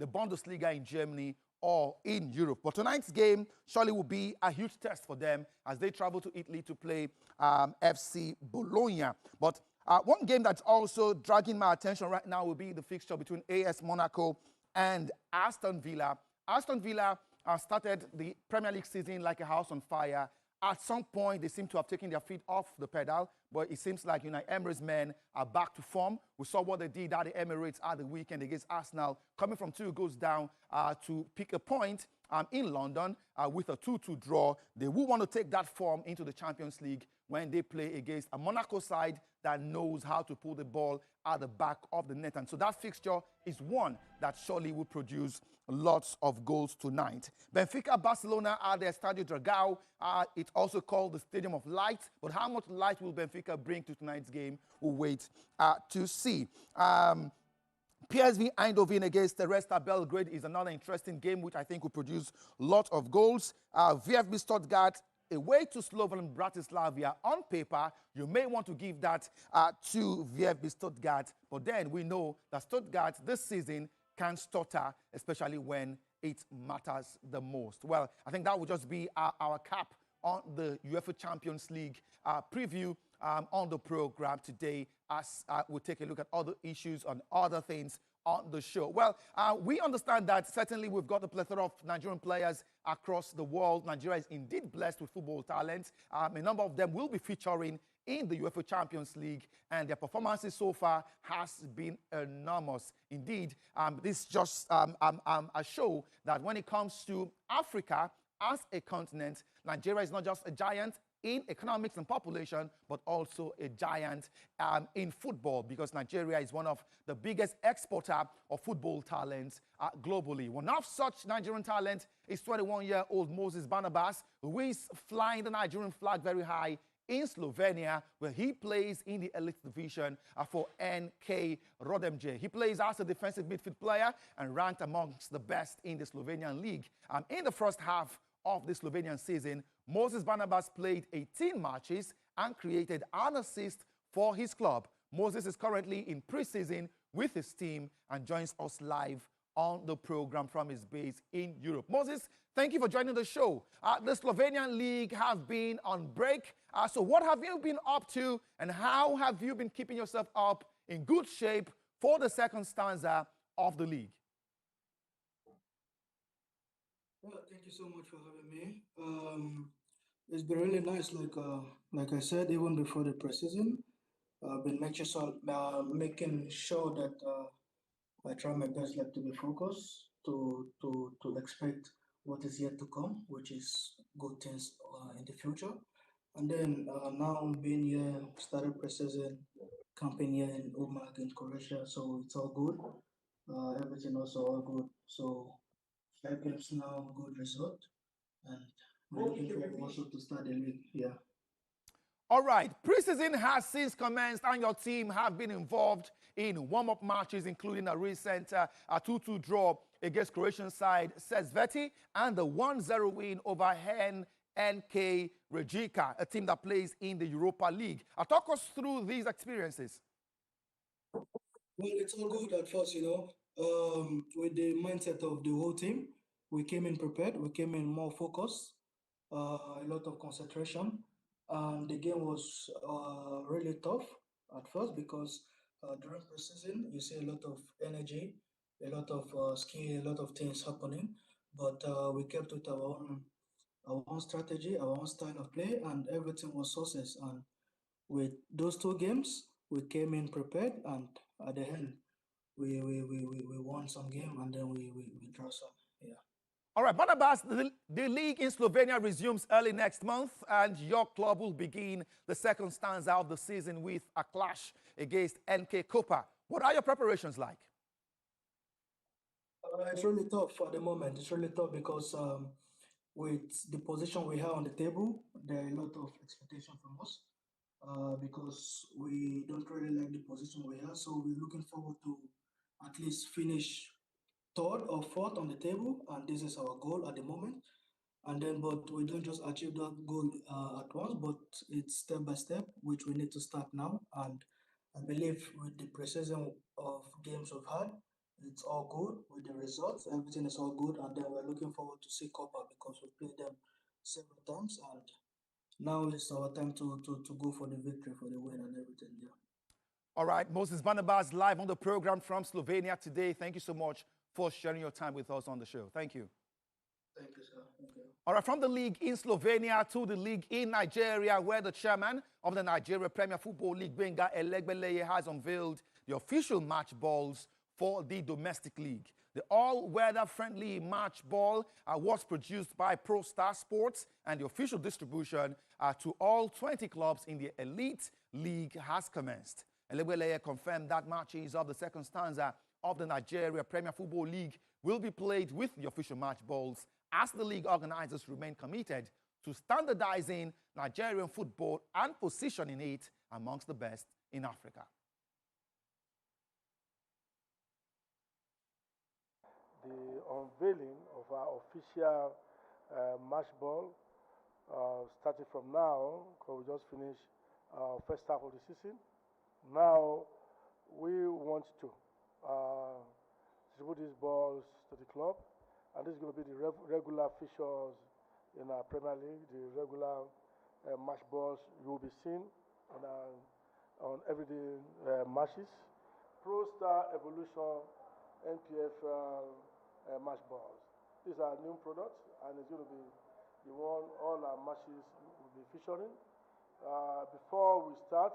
Bundesliga in Germany or in Europe. But tonight's game surely will be a huge test for them as they travel to Italy to play FC Bologna. But one game that's also dragging my attention right now will be the fixture between AS Monaco and Aston Villa. Aston Villa started the Premier League season like a house on fire. At some point, they seem to have taken their feet off the pedal, but it seems like Unai Emery's men are back to form. We saw what they did at the Emirates at the weekend against Arsenal, coming from 2 goals down to pick a point in London with a 2-2 draw. They will want to take that form into the Champions League when they play against a Monaco side that knows how to pull the ball at the back of the net. And so that fixture is one that surely will produce lots of goals tonight. Benfica Barcelona at their Estadio Dragao. It's also called the Stadium of Light. But how much light will Benfica bring to tonight's game? We'll wait to see. PSV Eindhoven against the Resta Belgrade is another interesting game, which I think will produce lots of goals. VfB Stuttgart away to Slovan Bratislava. On paper, you may want to give that to VfB Stuttgart, but then we know that Stuttgart this season can stutter, especially when it matters the most. Well, I think that will just be our cap on the UEFA Champions League preview on the program today, as we'll take a look at other issues and other things on the show. Well, we understand that certainly we've got a plethora of Nigerian players across the world. Nigeria is indeed blessed with football talent. A number of them will be featuring in the UEFA Champions League, and their performances so far has been enormous. Indeed, this is just a show that when it comes to Africa as a continent, Nigeria is not just a giant in economics and population, but also a giant in football, because Nigeria is one of the biggest exporter of football talents globally. One of such Nigerian talent is 21-year-old Moses Barnabas, who is flying the Nigerian flag very high in Slovenia, where he plays in the elite division for NK Rodemje. He plays as a defensive midfield player and ranked amongst the best in the Slovenian league. In the first half of the Slovenian season, Moses Barnabas played 18 matches and created an assist for his club. Moses is currently in preseason with his team and joins us live on the program from his base in Europe. Moses, thank you for joining the show. The Slovenian league has been on break. So what have you been up to, and how have you been keeping yourself up in good shape for the second stanza of the league? Well, thank you so much for having me. It's been really nice, like I said, even before the preseason. I've been making sure that I try my best to be focused, to expect what is yet to come, which is good things in the future. And then now being here, started preseason, camping here in Umag in Croatia, so it's all good. Everything also all good. So 5 games now, good result, and I'm looking forward also to start the league. Yeah. All right, preseason has since commenced, and your team have been involved in warm-up matches, including a recent 2-2 draw against Croatian side Sesveti, and the 1-0 win over NK Rijeka, a team that plays in the Europa League. Talk us through these experiences. Well, it's all good at first, with the mindset of the whole team. We came in prepared, we came in more focused, a lot of concentration. And the game was really tough at first because during preseason, you see a lot of energy, a lot of skill, a lot of things happening. But we kept with our own strategy, our own style of play, and everything was success. And with those two games, we came in prepared, and at the end, we won some game, and then we draw some. Yeah. All right, Barnabas, the league in Slovenia resumes early next month, and your club will begin the second stanza of the season with a clash against NK Koper. What are your preparations like? It's really tough at the moment. It's really tough because with the position we have on the table, there are a lot of expectation from us because we don't really like the position we have. So we're looking forward to at least finish third or fourth on the table, and this is our goal at the moment. And then, but we don't just achieve that goal at once, but it's step by step, which we need to start now. And I believe with the precision of games we've had, it's all good with the results. Everything is all good, and then we're looking forward to see Copa because we played them several times, and now it's our time to go for the victory, for the win, and everything. Yeah. All right, Moses Barnabas live on the program from Slovenia today. Thank you so much for sharing your time with us on the show. Thank you. Thank you, sir. Thank you. All right, from the league in Slovenia to the league in Nigeria, where the chairman of the Nigeria Premier Football League, Gbenga Elegbeleye, has unveiled the official match balls for the domestic league. The all-weather friendly match ball was produced by Pro Star Sports, and the official distribution to all 20 clubs in the elite league has commenced. Elegbeleye confirmed that matches of the second stanza of the Nigeria Premier Football League will be played with the official match balls, as the league organizers remain committed to standardizing Nigerian football and positioning it amongst the best in Africa. The unveiling of our official match ball started from now, because we just finished our first half of the season. Now we want to distribute these balls to the club, and this is going to be the regular features in our Premier League, the regular match balls you will be seeing on everyday matches. Pro Star Evolution NPFL match balls. These are new products, and it's going to be the one all our matches will be featuring. Before we start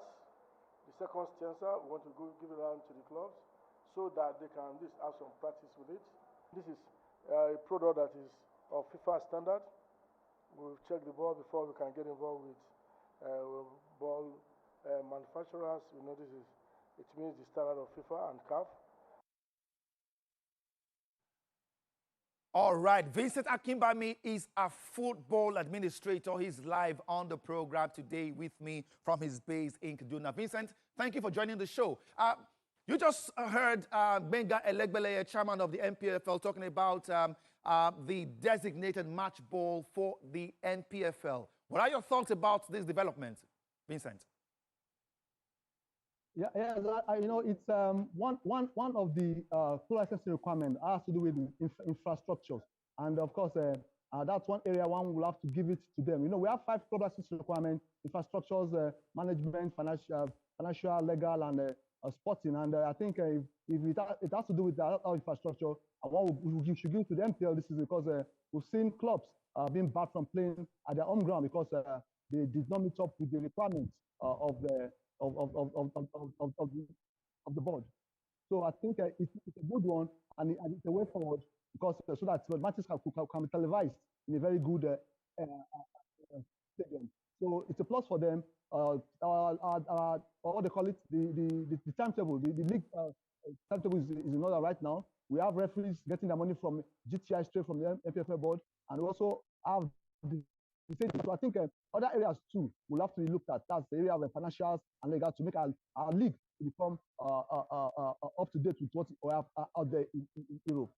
the second stanza, we want to give it around to the clubs so that they can at least have some practice with it. This is a product that is of FIFA standard. We'll check the ball before we can get involved with ball manufacturers. We know it means the standard of FIFA and CAF. All right, Vincent Akimbami is a football administrator. He's live on the program today with me from his base in Kaduna. Vincent, thank you for joining the show. You just heard Gbenga Elegbeleye, chairman of the NPFL, talking about the designated match ball for the NPFL. What are your thoughts about this development, Vincent? Yeah, it's one of the full licensing requirements has to do with infrastructures, and of course that's one area one will have to give it to them. We have 5 full licensing requirements: infrastructures, management, financial, legal, and sporting. And I think if it has to do with our infrastructure, what we should give to the MPL, this is because we've seen clubs being barred from playing at their home ground because they did not meet up with the requirements of the board. So I think it's a good one, and it's a way forward because so that matches can be televised in a very good stadium. So it's a plus for them. What they call it, the timetable, the league timetable is in order right now. We have referees getting their money from GTI straight from the MPFL board, and we also have so I think other areas too will have to be looked at. That's the area of financials and legal to make our league become up to date with what we have out there in Europe.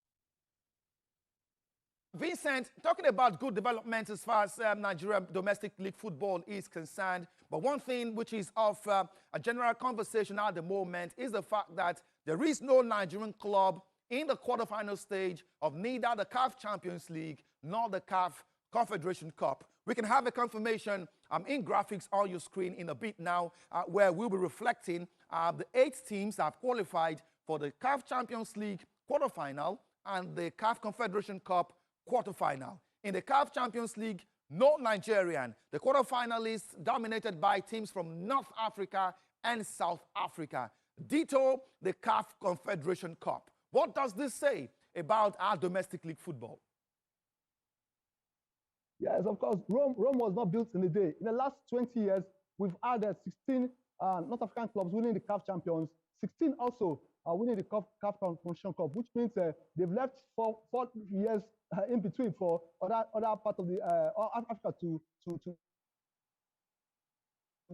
Vincent, talking about good development as far as Nigerian domestic league football is concerned, but one thing which is of a general conversation at the moment is the fact that there is no Nigerian club in the quarterfinal stage of neither the CAF Champions League nor the CAF Confederation Cup. We can have a confirmation in graphics on your screen in a bit now, where we'll be reflecting the 8 teams that have qualified for the CAF Champions League quarterfinal and the CAF Confederation Cup quarterfinal. In the CAF Champions League, no Nigerian. The quarterfinalists dominated by teams from North Africa and South Africa. Ditto the CAF Confederation Cup. What does this say about our domestic league football? Yes, of course, Rome was not built in a day. In the last 20 years, we've had 16 North African clubs winning the CAF champions, 16 also winning the CAF Promotional Cup, which means they've left 4 years in between for other part of the Africa to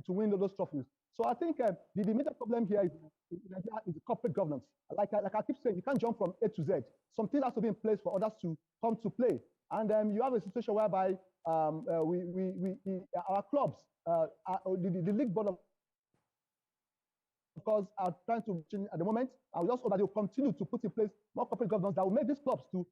win those trophies. So I think the major problem here is the corporate governance. Like I keep saying, you can't jump from A to Z. Something has to be in place for others to come to play. And you have a situation whereby our clubs, the league board of course, are trying to change at the moment. We also hope that they will continue to put in place more corporate governance that will make these clubs to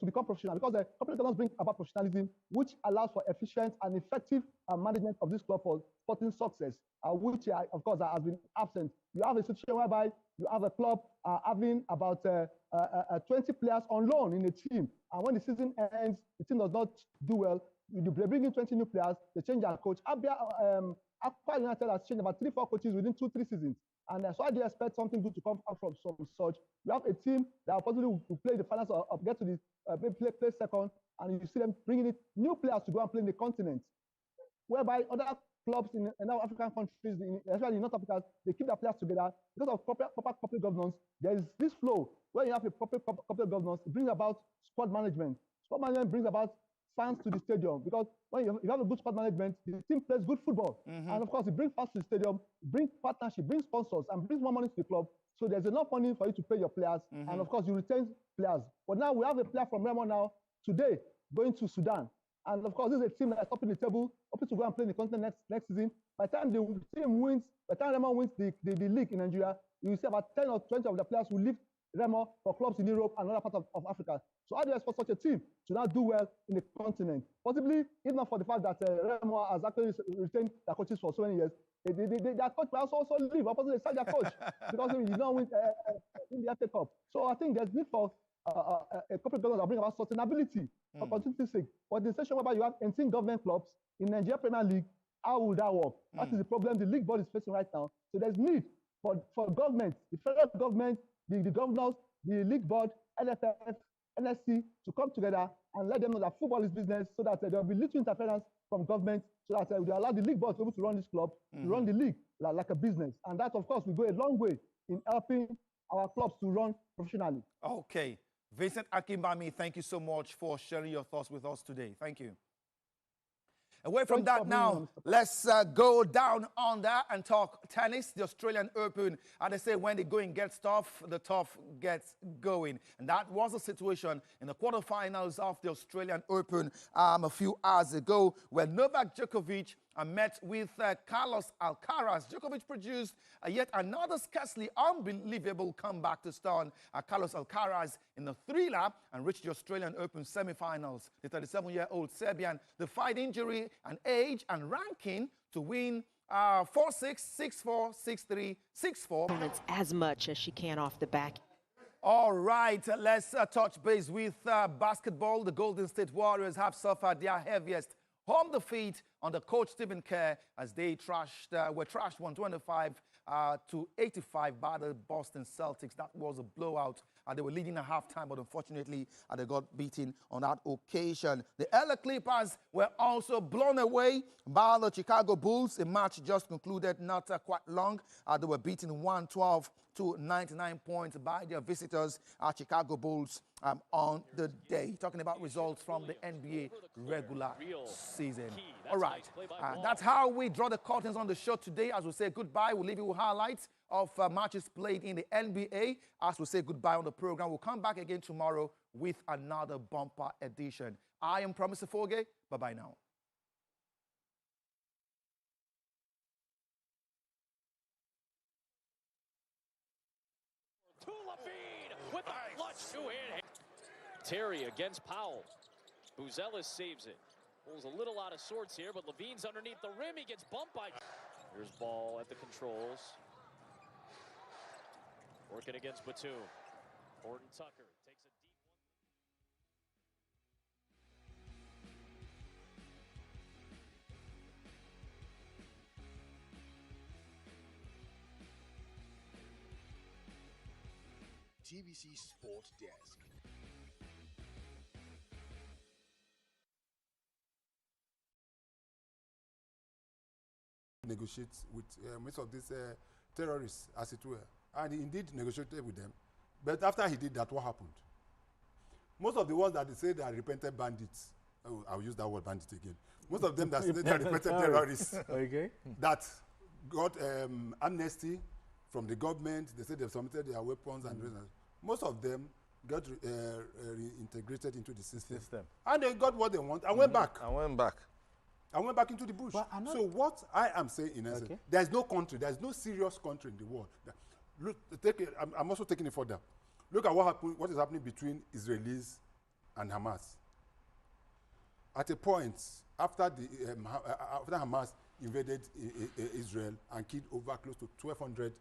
become professional, because corporate governance brings about professionalism, which allows for efficient and effective management of this club for sporting success, which, of course, has been absent. You have a situation whereby you have a club having about 20 players on loan in a team, and when the season ends, the team does not do well. They bring in 20 new players, they change their coach. Aqua United has changed about 3-4 coaches within 2-3 seasons. And so I do expect something good to come out from such. We have a team that possibly will play the finals or get to the play second, and you see them bringing in new players to go and play in the continent, whereby other clubs in other African countries, especially in North Africa, they keep their players together because of proper corporate governance. There is this flow where you have a proper corporate governance. It brings about squad management. Squad management brings about fans to the stadium, because when you have a good squad management, the team plays good football. And of course, it brings fans to the stadium, brings partnership, brings sponsors, and brings more money to the club. So there's enough money for you to pay your players, and of course, you retain players. But now we have a player from Remo now, today, going to Sudan. And of course, this is a team that's topping the table, hoping to go and play in the continent next season. By the time the team wins, by the time Remo wins the league in Nigeria, you will see about 10 or 20 of the players will leave Remo for clubs in Europe and other parts of Africa. So how do you expect such a team to now do well in the continent? Possibly, if not for the fact that Remo has actually retained their coaches for so many years, their coach will also leave. Opposite, they sell their coach because he did not win in the FA Cup. So I think there's need for a corporate governance that bring about sustainability for continuity's sake. But the situation whereby you have 18 government clubs in Nigeria Premier League, how will that work? That is the problem the league board is facing right now. So there's need for government, the federal government, the governors, the league board, NFF, NSC to come together and let them know that football is business, so that there will be little interference from government, so that they allow the league board to be able to run this club, to run the league like a business. And that, of course, will go a long way in helping our clubs to run professionally. Okay. Vincent Akimbami, thank you so much for sharing your thoughts with us today. Thank you. Away from that now, let's go down under and talk tennis, the Australian Open. And they say when the going gets tough, the tough gets going. And that was the situation in the quarterfinals of the Australian Open a few hours ago, where Novak Djokovic met with Carlos Alcaraz. Djokovic produced yet another scarcely unbelievable comeback to stun Carlos Alcaraz in the thriller and reached the Australian Open semi-finals. The 37-year-old Serbian defied injury and age and ranking to win 4-6, 6-4, 6-3, 6-4. As much as she can off the back. All right, let's touch base with basketball. The Golden State Warriors have suffered their heaviest home defeat under coach Stephen Kerr as they were trashed 125 to 85 by the Boston Celtics. That was a blowout. They were leading at halftime, but unfortunately, they got beaten on that occasion. The LA Clippers were also blown away by the Chicago Bulls. A match just concluded not quite long. They were beaten 112 to 99 points by their visitors, Chicago Bulls, on the day. Talking about results from the NBA regular season. All right, that's how we draw the curtains on the show today. As we say goodbye, we'll leave you with highlights of matches played in the NBA. As we say goodbye on the program, we'll come back again tomorrow with another bumper edition. I am Promise Foge. Bye-bye now. With a clutch two-hand. Terry against Powell. Buzelis saves it. Pulls a little out of sorts here, but Levine's underneath the rim. He gets bumped by... Here's Ball at the controls. Working against Batum. Horton Tucker takes a deep one. TVC Sport Desk. Negotiate with most of these terrorists, as it were, and he indeed negotiated with them. But after he did that, what happened? Most of the ones that they say they are repentant bandits, I'll use that word bandit again. Most of them that say they are repentant terrorists, okay, that got amnesty from the government. They said they've submitted their weapons and most of them got reintegrated into the system. And they got what they want and went back. I went back into the bush. So what I am saying in essence, there is no country, there is no serious country in the world. Look, I'm also taking it further. Look at what is happening between Israelis and Hamas. At a point, after Hamas invaded Israel and killed over close to 1,200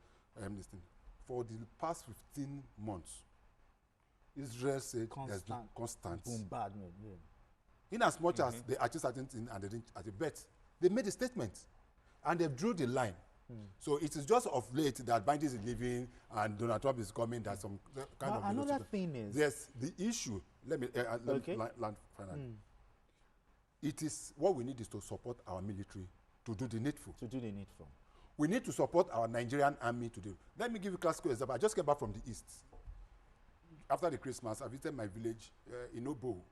for the past 15 months, Israel said there's no constant bombardment. In as much as they achieved certain things and they didn't at a bet, they made a statement and they drew the line. So it is just of late that Biden is leaving and Donald Trump is coming. That some kind of another thing is yes, the issue. Let me land finally. It is what we need is to support our military to do the needful. We need to support our Nigerian army to do. Let me give you a classical example. I just came back from the east. After the Christmas, I visited my village in Obo.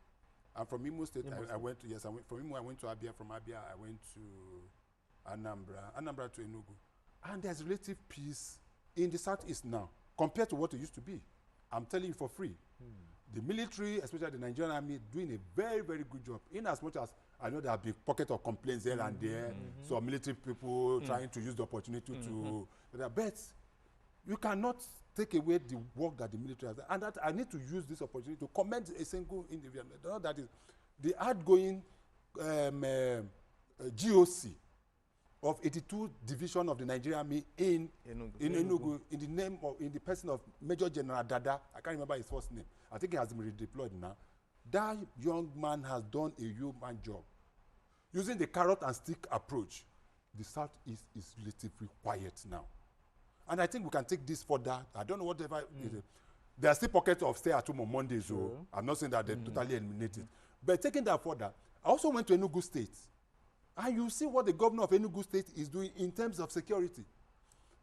I'm from Imo State. I went to from Imo I went to Abia. From Abia I went to Anambra to Enugu, and there's relative peace in the southeast now compared to what it used to be. I'm telling you for free. The military, especially the Nigerian army, doing a very, very good job. In as much as I know there have been pockets of complaints here and there, so military people trying to use the opportunity to, but you cannot take away the work that the military has done. And that I need to use this opportunity to commend a single individual. That is the outgoing GOC of 82 Division of the Nigerian Army in Enugu, in the name of, in the person of Major General Dada. I can't remember his first name. I think he has been redeployed now. That young man has done a human job. Using the carrot and stick approach, the Southeast is relatively quiet now. And I think we can take this further. I don't know whatever it is. There are still pockets of stay at home on Mondays, so I'm not saying that they're totally eliminated. But taking that further, I also went to Enugu State. And you see what the governor of Enugu State is doing in terms of security.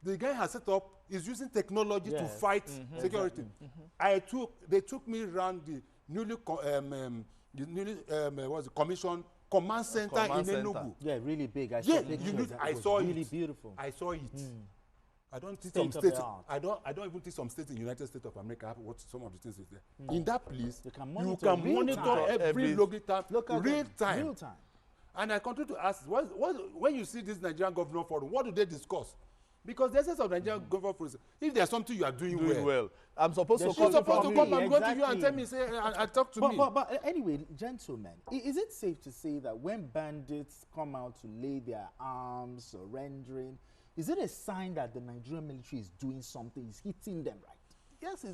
The guy has set up, is using technology to fight security. They took me around the newly commissioned command center in Enugu. Yeah, really big. I saw pictures. I saw really it. Beautiful. I saw it. I don't think some states. I don't even think some states in the United States of America have what some of the things is there. In that place, you can monitor every real time. And I continue to ask, when you see this Nigerian Governor Forum, what do they discuss? Because the essence of Nigerian Governor Forum is, if there's something you are doing well, I'm supposed to come and go to you and tell me, say, and talk to me. But anyway, gentlemen, is it safe to say that when bandits come out to lay their arms, surrendering, is it a sign that the Nigerian military is doing something, is hitting them right? Yes,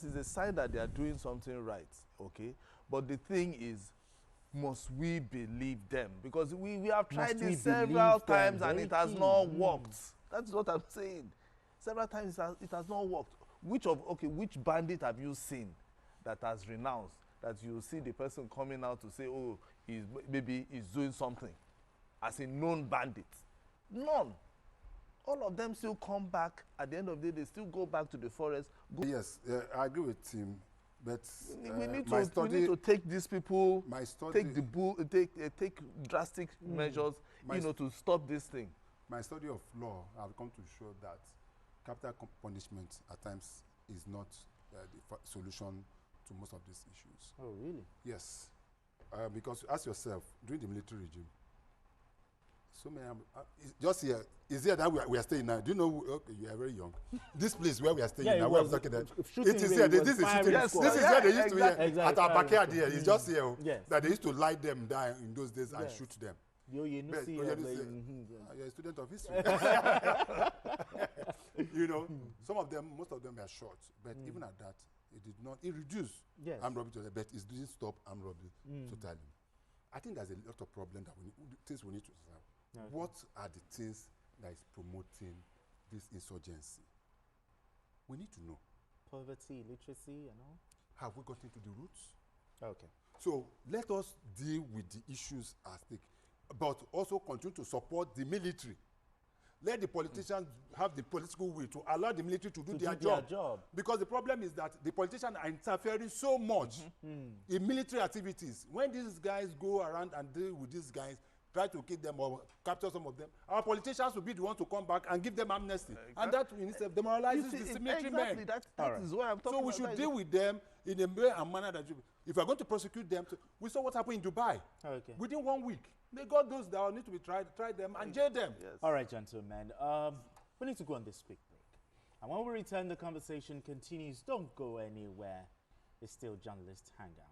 it's a sign that they are doing something right, okay? But the thing is, must we believe them? Because we have tried this several times and it has not worked. That's what I'm saying. Several times it has not worked. Which bandit have you seen that has renounced, that you see the person coming out to say, oh, maybe he's doing something as a known bandit? None. All of them still come back. At the end of the day, they still go back to the forest. Yes, I agree with him. But we need to take these people, take drastic measures, to stop this thing. My study of law has come to show that capital punishment at times is not the solution to most of these issues. Oh, really? Yes. Because ask yourself, during the military regime, so many, just here, is here that we are staying now? Do you know, okay, you are very young. This place where we are staying now, where I'm talking about, it is here, this is shooting. This is where they used to hear, at our backyard here, it's just here, that they used to light them down in those days and shoot them. You're a student of history. You know, some of them, most of them are short, but even at that, it reduced armed robbery, but it didn't stop armed robbery totally. I think there's a lot of problems that things we need to solve. Okay. What are the things that is promoting this insurgency? We need to know. Poverty, illiteracy, and all. Have we got into the roots? Okay. So let us deal with the issues at stake, but also continue to support the military. Let the politicians have the political will to allow the military to do their job. Because the problem is that the politicians are interfering so much in military activities. When these guys go around and deal with these guys, try to kill them or capture some of them, our politicians will be the ones to come back and give them amnesty. And that in itself demoralizes the military men. That is what I'm talking about. So we should deal with them in a way and manner that if we're going to prosecute them, we saw what happened in Dubai. Okay. Within 1 week, they got those that need to be tried them and jail them. Yes. All right, gentlemen. We need to go on this quick break. And when we return, the conversation continues. Don't go anywhere. It's still Journalist Hangout.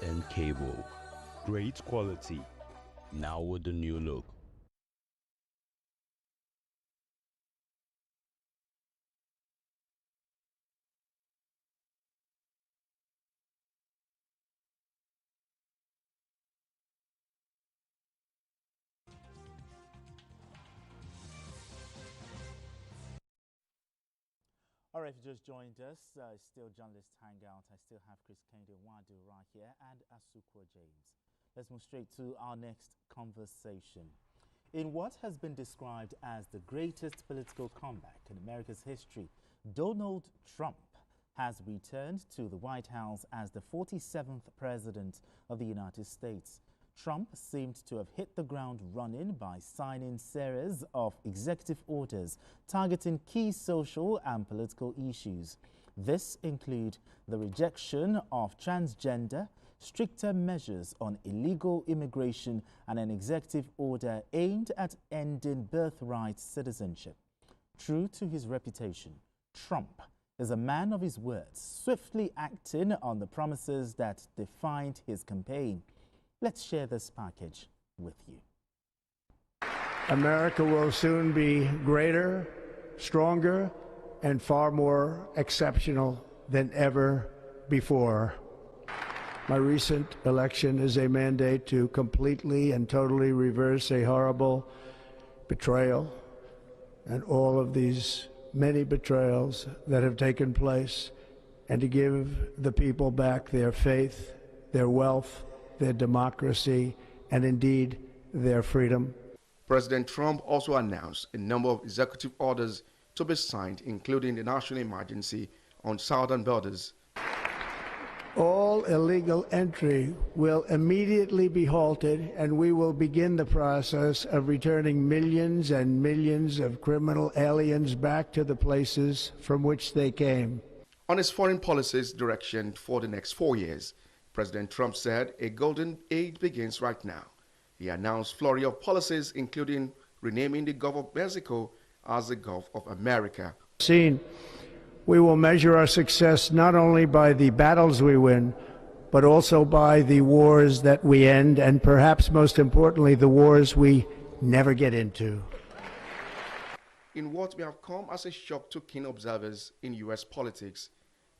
and cable. Great quality, now with the new look. All right, if you just joined us, it's still Journalist Hangout. I still have Chris Kende Wadu right here and Asukwa James. Let's move straight to our next conversation. In what has been described as the greatest political comeback in America's history, Donald Trump has returned to the White House as the 47th president of the United States. Trump seemed to have hit the ground running by signing series of executive orders targeting key social and political issues. This include the rejection of transgender, stricter measures on illegal immigration, and an executive order aimed at ending birthright citizenship. True to his reputation, Trump is a man of his words, swiftly acting on the promises that defined his campaign. Let's share this package with you. America will soon be greater, stronger, and far more exceptional than ever before. My recent election is a mandate to completely and totally reverse a horrible betrayal and all of these many betrayals that have taken place, and to give the people back their faith, their wealth, their democracy, and indeed their freedom. President Trump also announced a number of executive orders to be signed, including the national emergency on southern borders. All illegal entry will immediately be halted, and we will begin the process of returning millions and millions of criminal aliens back to the places from which they came. On his foreign policy's direction for the next 4 years, President Trump said a golden age begins right now. He announced a flurry of policies, including renaming the Gulf of Mexico as the Gulf of America. We will measure our success not only by the battles we win, but also by the wars that we end, and perhaps most importantly, the wars we never get into. In what may have come as a shock to keen observers in U.S. politics,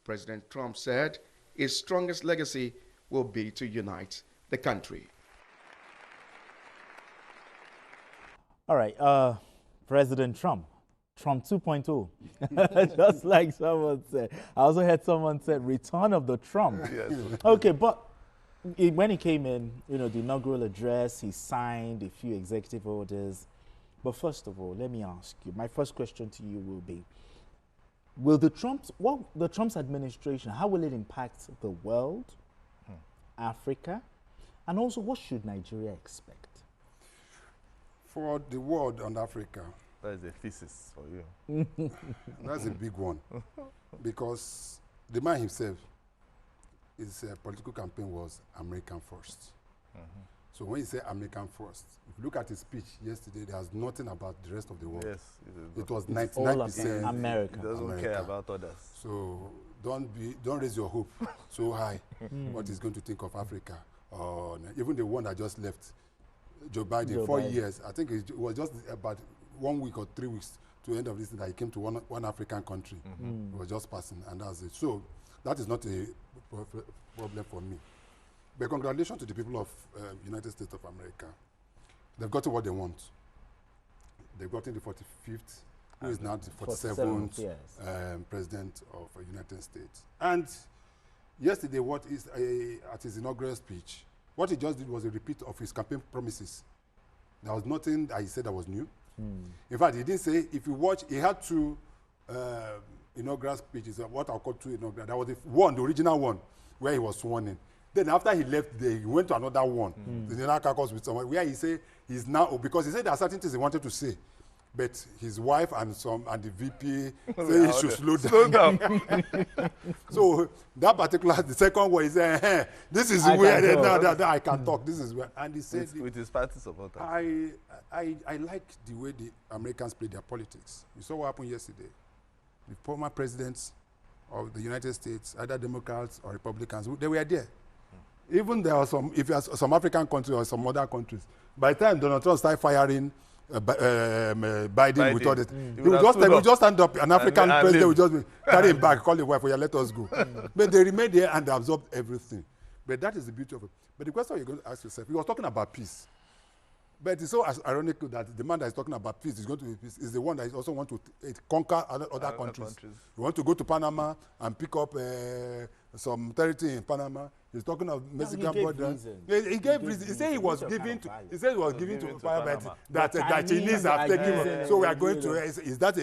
President Trump said his strongest legacy will be to unite the country. All right, President Trump 2.0, just like someone said. I also heard someone said return of the Trump. Yes. Okay, but when he came in, the inaugural address, he signed a few executive orders. But first of all, let me ask you, my first question to you will be, will the Trump's administration, how will it impact the world, Africa, and also what should Nigeria expect? For the world and Africa, that is a thesis for you. That's a big one. Because the man himself, his political campaign was American first. So when you say American first, if you look at his speech yesterday, there's nothing about the rest of the world. Yes. It was 99% America. He doesn't care about others. So don't raise your hope so high what he's going to think of Africa. Or even the one that just left, Joe Biden, 4 years. I think it was just about 1 week or 3 weeks to the end of this thing that he came to one African country. It was just passing, and that's it. So that is not a problem for me. But congratulations to the people of United States of America. They've gotten what they want. They've gotten the 45th, who is now the 47th yes. President of the United States. And yesterday, at his inaugural speech, what he just did was a repeat of his campaign promises. There was nothing that he said that was new. In fact, he didn't say, if you watch, he had two inaugural speeches, what I'll call two inaugural. That was the original one, where he was sworn in. Then after he left there, he went to another one, the caucus with someone, where he said he's now, because he said there are certain things he wanted to say, but his wife and the VP say he should slow down. So that particular, the second one, he said, hey, this is where I can talk. This is where, and he said, with his party supporters. I like the way the Americans play their politics. You saw what happened yesterday. The former presidents of the United States, either Democrats or Republicans, they were there. Even there are some African countries or some other countries. By the time Donald Trump started firing Biden with all this, he would just stand up, an African president would just carry him back, call the wife, let us go. But they remained there and they absorbed everything. But that is the beauty of it. But the question you're going to ask yourself, he was talking about peace. But it's so ironic that the man that is talking about peace is going to be peace is the one that also want to conquer other countries. You want to go to Panama and pick up some territory in Panama. He's talking of Mexican border. He gave reason. He said he was giving to. He said he was giving to Panama that Chinese have taken. So we are going to. Is that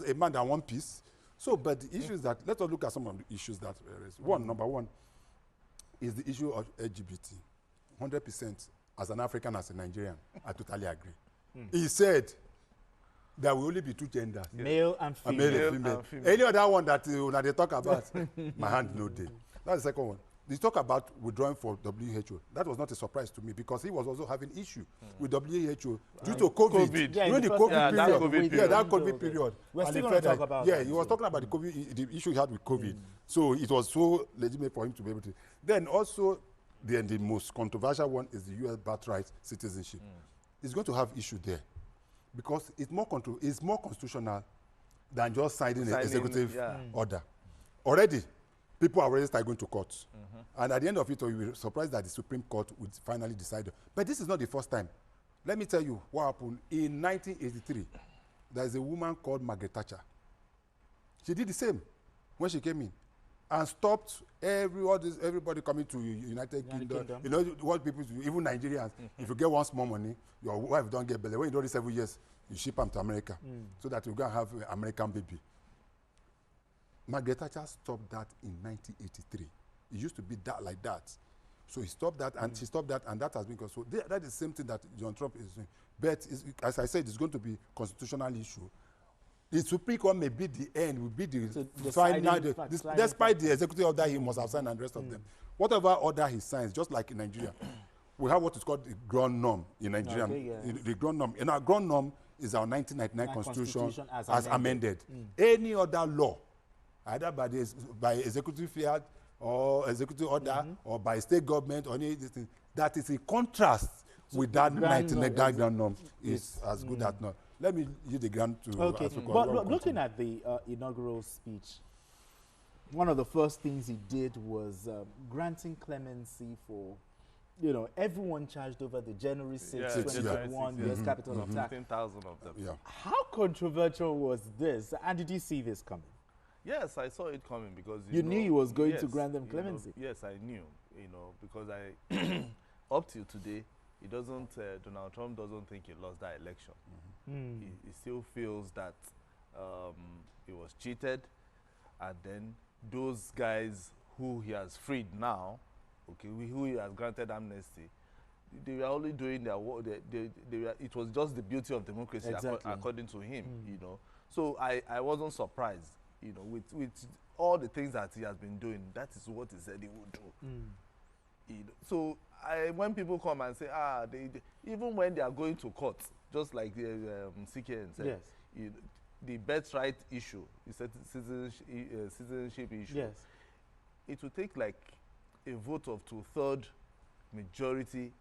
a man that wants peace? So, but the issue is that let us look at some of the issues that number one is the issue of LGBT. 100%. As an African, as a Nigerian, I totally agree. He said there will only be two genders. Male and female. Male and female. Any other one that they talk about, my hand no day. That's the second one. They talk about withdrawing for WHO. That was not a surprise to me because he was also having issue with WHO due to COVID. Yeah, during the COVID period. Yeah, that COVID period. We're still going to talk about that. Yeah, he was talking about the issue he had with COVID. So it was so legitimate for him to be able to. Then also, the most controversial one is the U.S. birthright citizenship. It's going to have issue there because it's more constitutional than just signing an executive order. Already, people are already starting going to court. And at the end of it, we were surprised that the Supreme Court would finally decide. But this is not the first time. Let me tell you what happened. In 1983, there is a woman called Margaret Thatcher. She did the same when she came in. And stopped everybody coming to United Kingdom. You know what people do, even Nigerians, if you get one small money, your wife don't get belly. When you do this 7 years, you ship them to America so that you're going to have an American baby. Margaret Thatcher stopped that in 1983. It used to be that like that. So he stopped that and she stopped that and that has been so that is the same thing that John Trump is doing. But as I said, it's going to be constitutional issue. The Supreme Court may be the end, will be the deciding final, factor. despite the executive order he must have signed and the rest of them. Whatever order he signs, just like in Nigeria, we have what is called the ground norm in Nigeria. Okay, The ground norm. And our ground norm is our 1999 constitution as amended. Any other law, either by executive fiat or executive order or by state government or anything, that is in contrast with that 1999 ground norm is as good as not. Let me use the ground to... Okay, but looking at the inaugural speech, one of the first things he did was granting clemency for, you know, everyone charged over the January 6, 2021 U.S. capital attack. 15,000 of them. Yeah. How controversial was this? And did you see this coming? Yes, I saw it coming because... You knew he was going to grant them clemency? Yes, I knew, because I... up till today, he doesn't, Donald Trump doesn't think he lost that election. He still feels that he was cheated, and then those guys who he has freed now, who he has granted amnesty, they were only doing their work. It was just the beauty of democracy, according to him. So I wasn't surprised. With all the things that he has been doing, that is what he said he would do. So when people come and say, even when they are going to court, just like the CKN said, the birthright issue, citizenship issue, it will take like a vote of 2/3 majority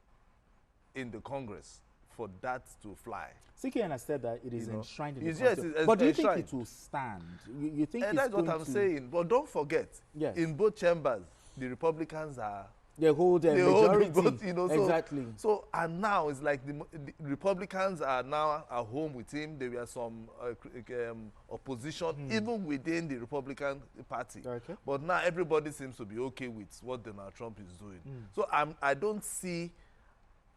in the Congress for that to fly. CKN has said that it is enshrined in the Constitution. Yes, but do you think it will stand? You think it's that's what I'm saying. But don't forget, in both chambers, the Republicans are... They hold a majority. Both, exactly. So, and now it's like the Republicans are now at home with him. There were some opposition, even within the Republican Party. But now everybody seems to be okay with what Donald Trump is doing. So I don't see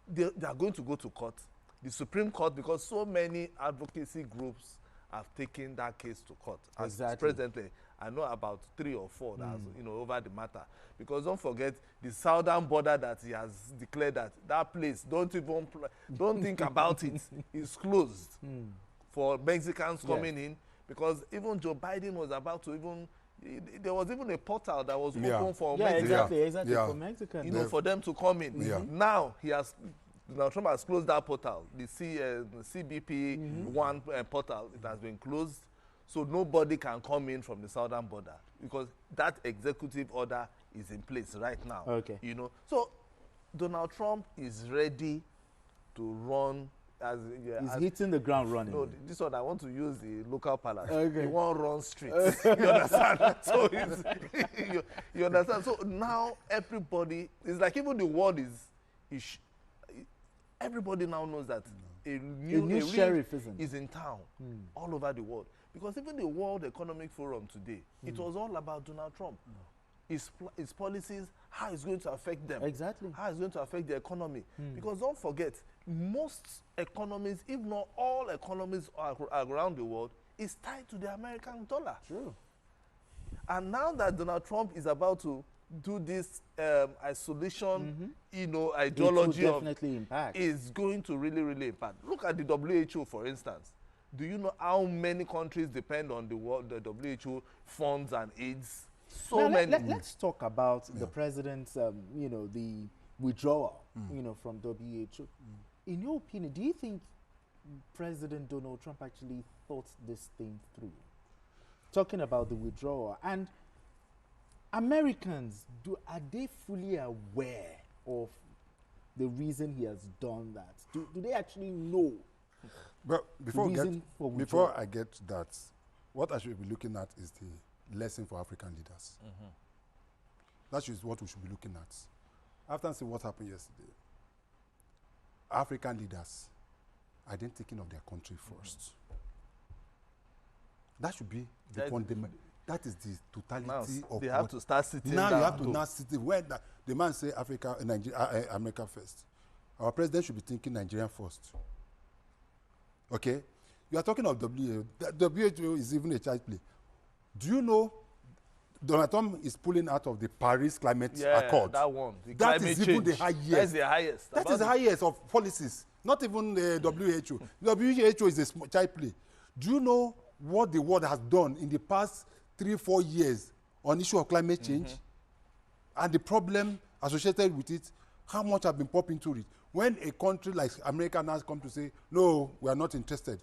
they are going to go to court. The Supreme Court, because so many advocacy groups have taken that case to court. Presently, I know about 3 or 4 that's over the matter. Because don't forget the southern border that he has declared that place, don't think about it. It's closed for Mexicans coming in, because even Joe Biden was about to there was even a portal that was open for Mexicans. Exactly, for Mexicans. For them to come in. Now Donald Trump has closed that portal. The CBP1 portal, it has been closed. So nobody can come in from the southern border because that executive order is in place right now. So Donald Trump is ready to run he's hitting the ground running. No, this one I want to use the local palace. He won't run streets. You understand? So you understand? So now everybody, it's like even the world everybody now knows that a new sheriff is in town all over the world. Because even the World Economic Forum today, it was all about Donald Trump. His policies, how it's going to affect them. How it's going to affect the economy. Because don't forget, most economies, if not all economies around the world, is tied to the American dollar. True. And now that Donald Trump is about to do this isolation, ideology, is going to really, really impact. Look at the WHO, for instance. Do you know how many countries depend on the WHO funds and aids? So many. Let's talk about the president's, the withdrawal, from WHO. In your opinion, do you think President Donald Trump actually thought this thing through? Talking about the withdrawal, and Americans, are they fully aware of the reason he has done that? Do they actually know? But before I get to that, what I should be looking at is the lesson for African leaders. That is what we should be looking at. After seeing what happened yesterday, African leaders are then thinking of their country first. That should be the fundamental. That is the totality of. They have to start sitting now. Down. You have to now sit. When the man say America first, our president should be thinking Nigeria first. Okay, you are talking of WHO. WHO is even a child play. Do you know Donald Trump is pulling out of the Paris Climate Accord? That one. That is even the highest. That's the highest. That is the highest of policies. Not even the WHO. WHO is a child play. Do you know what the world has done in the past 3-4 years on issue of climate change and the problem associated with it, how much have been popped into it. When a country like America now come to say, no, we are not interested,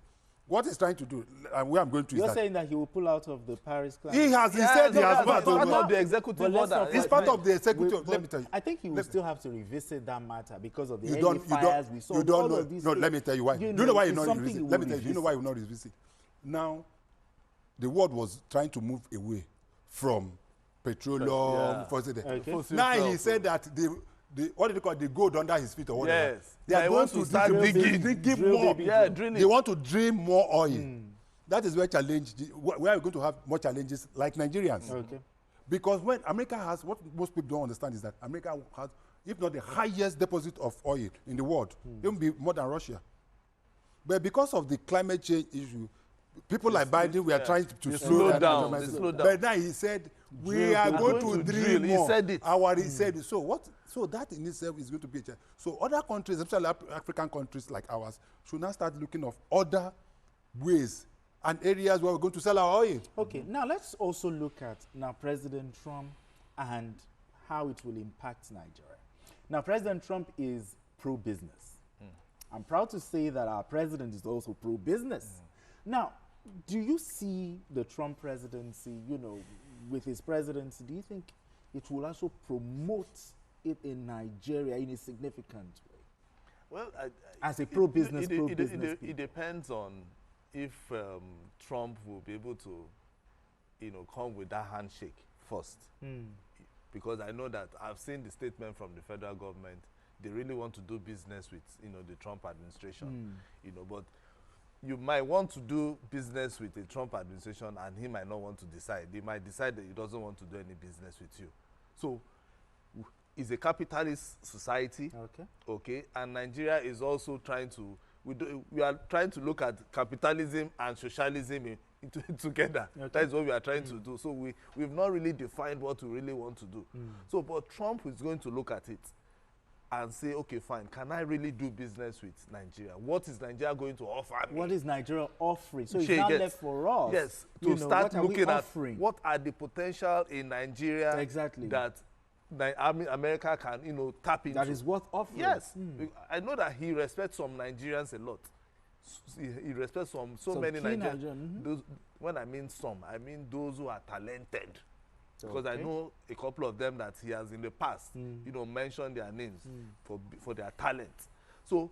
what he's trying to do, and where I'm going to You're is saying that he will pull out of the Paris climate. He has, he said he has part of the executive order. It's part of the executive. Let me tell you. I think he will still have to revisit that matter because of the fires we saw. You don't know. Of these no, let me tell you why. You do you know why it's you not something revisit? you Let me will tell you. Do you know why you not revisit? Now, the world was trying to move away from petroleum. Now he said that what do they call it? The gold under his feet or whatever. Yes. They are going to start digging more. Drilling. They want to drill more oil. That is where where we're going to have more challenges like Nigerians. Okay. Because when America has, what most people don't understand is that America has, if not the highest deposit of oil in the world, it will be more than Russia. But because of the climate change issue, people like Biden, we are trying to slow down. But now he said, we are going to drill more. He said it. He said it. So that in itself is going to be a challenge. So other countries, especially African countries like ours, should now start looking of other ways and areas where we're going to sell our oil. Okay, now let's also look at President Trump and how it will impact Nigeria. Now, President Trump is pro-business. I'm proud to say that our president is also pro-business. Now, do you see the Trump presidency, with his presidency, do you think it will also promote it in Nigeria in a significant way? Well, as a pro-business, it depends on if Trump will be able to, come with that handshake first. Because I know that I've seen the statement from the federal government. They really want to do business with, the Trump administration. But you might want to do business with the Trump administration and he might not want to decide. He might decide that he doesn't want to do any business with you. So it's a capitalist society. Okay. And Nigeria is also trying to, we are trying to look at capitalism and socialism together. That is what we are trying to do. So we've not really defined what we really want to do. So, but Trump is going to look at it and say, okay, fine, can I really do business with Nigeria? What is Nigeria going to offer me? What is Nigeria offering? So it's not left for us. Yes, to start looking at what are the potential in Nigeria that America can, tap into. That is worth offering. Yes. I know that he respects some Nigerians a lot. He respects so many Nigerians. Those, when I mean some, I mean those who are talented. Because I know a couple of them that he has in the past, mentioned their names for their talent. So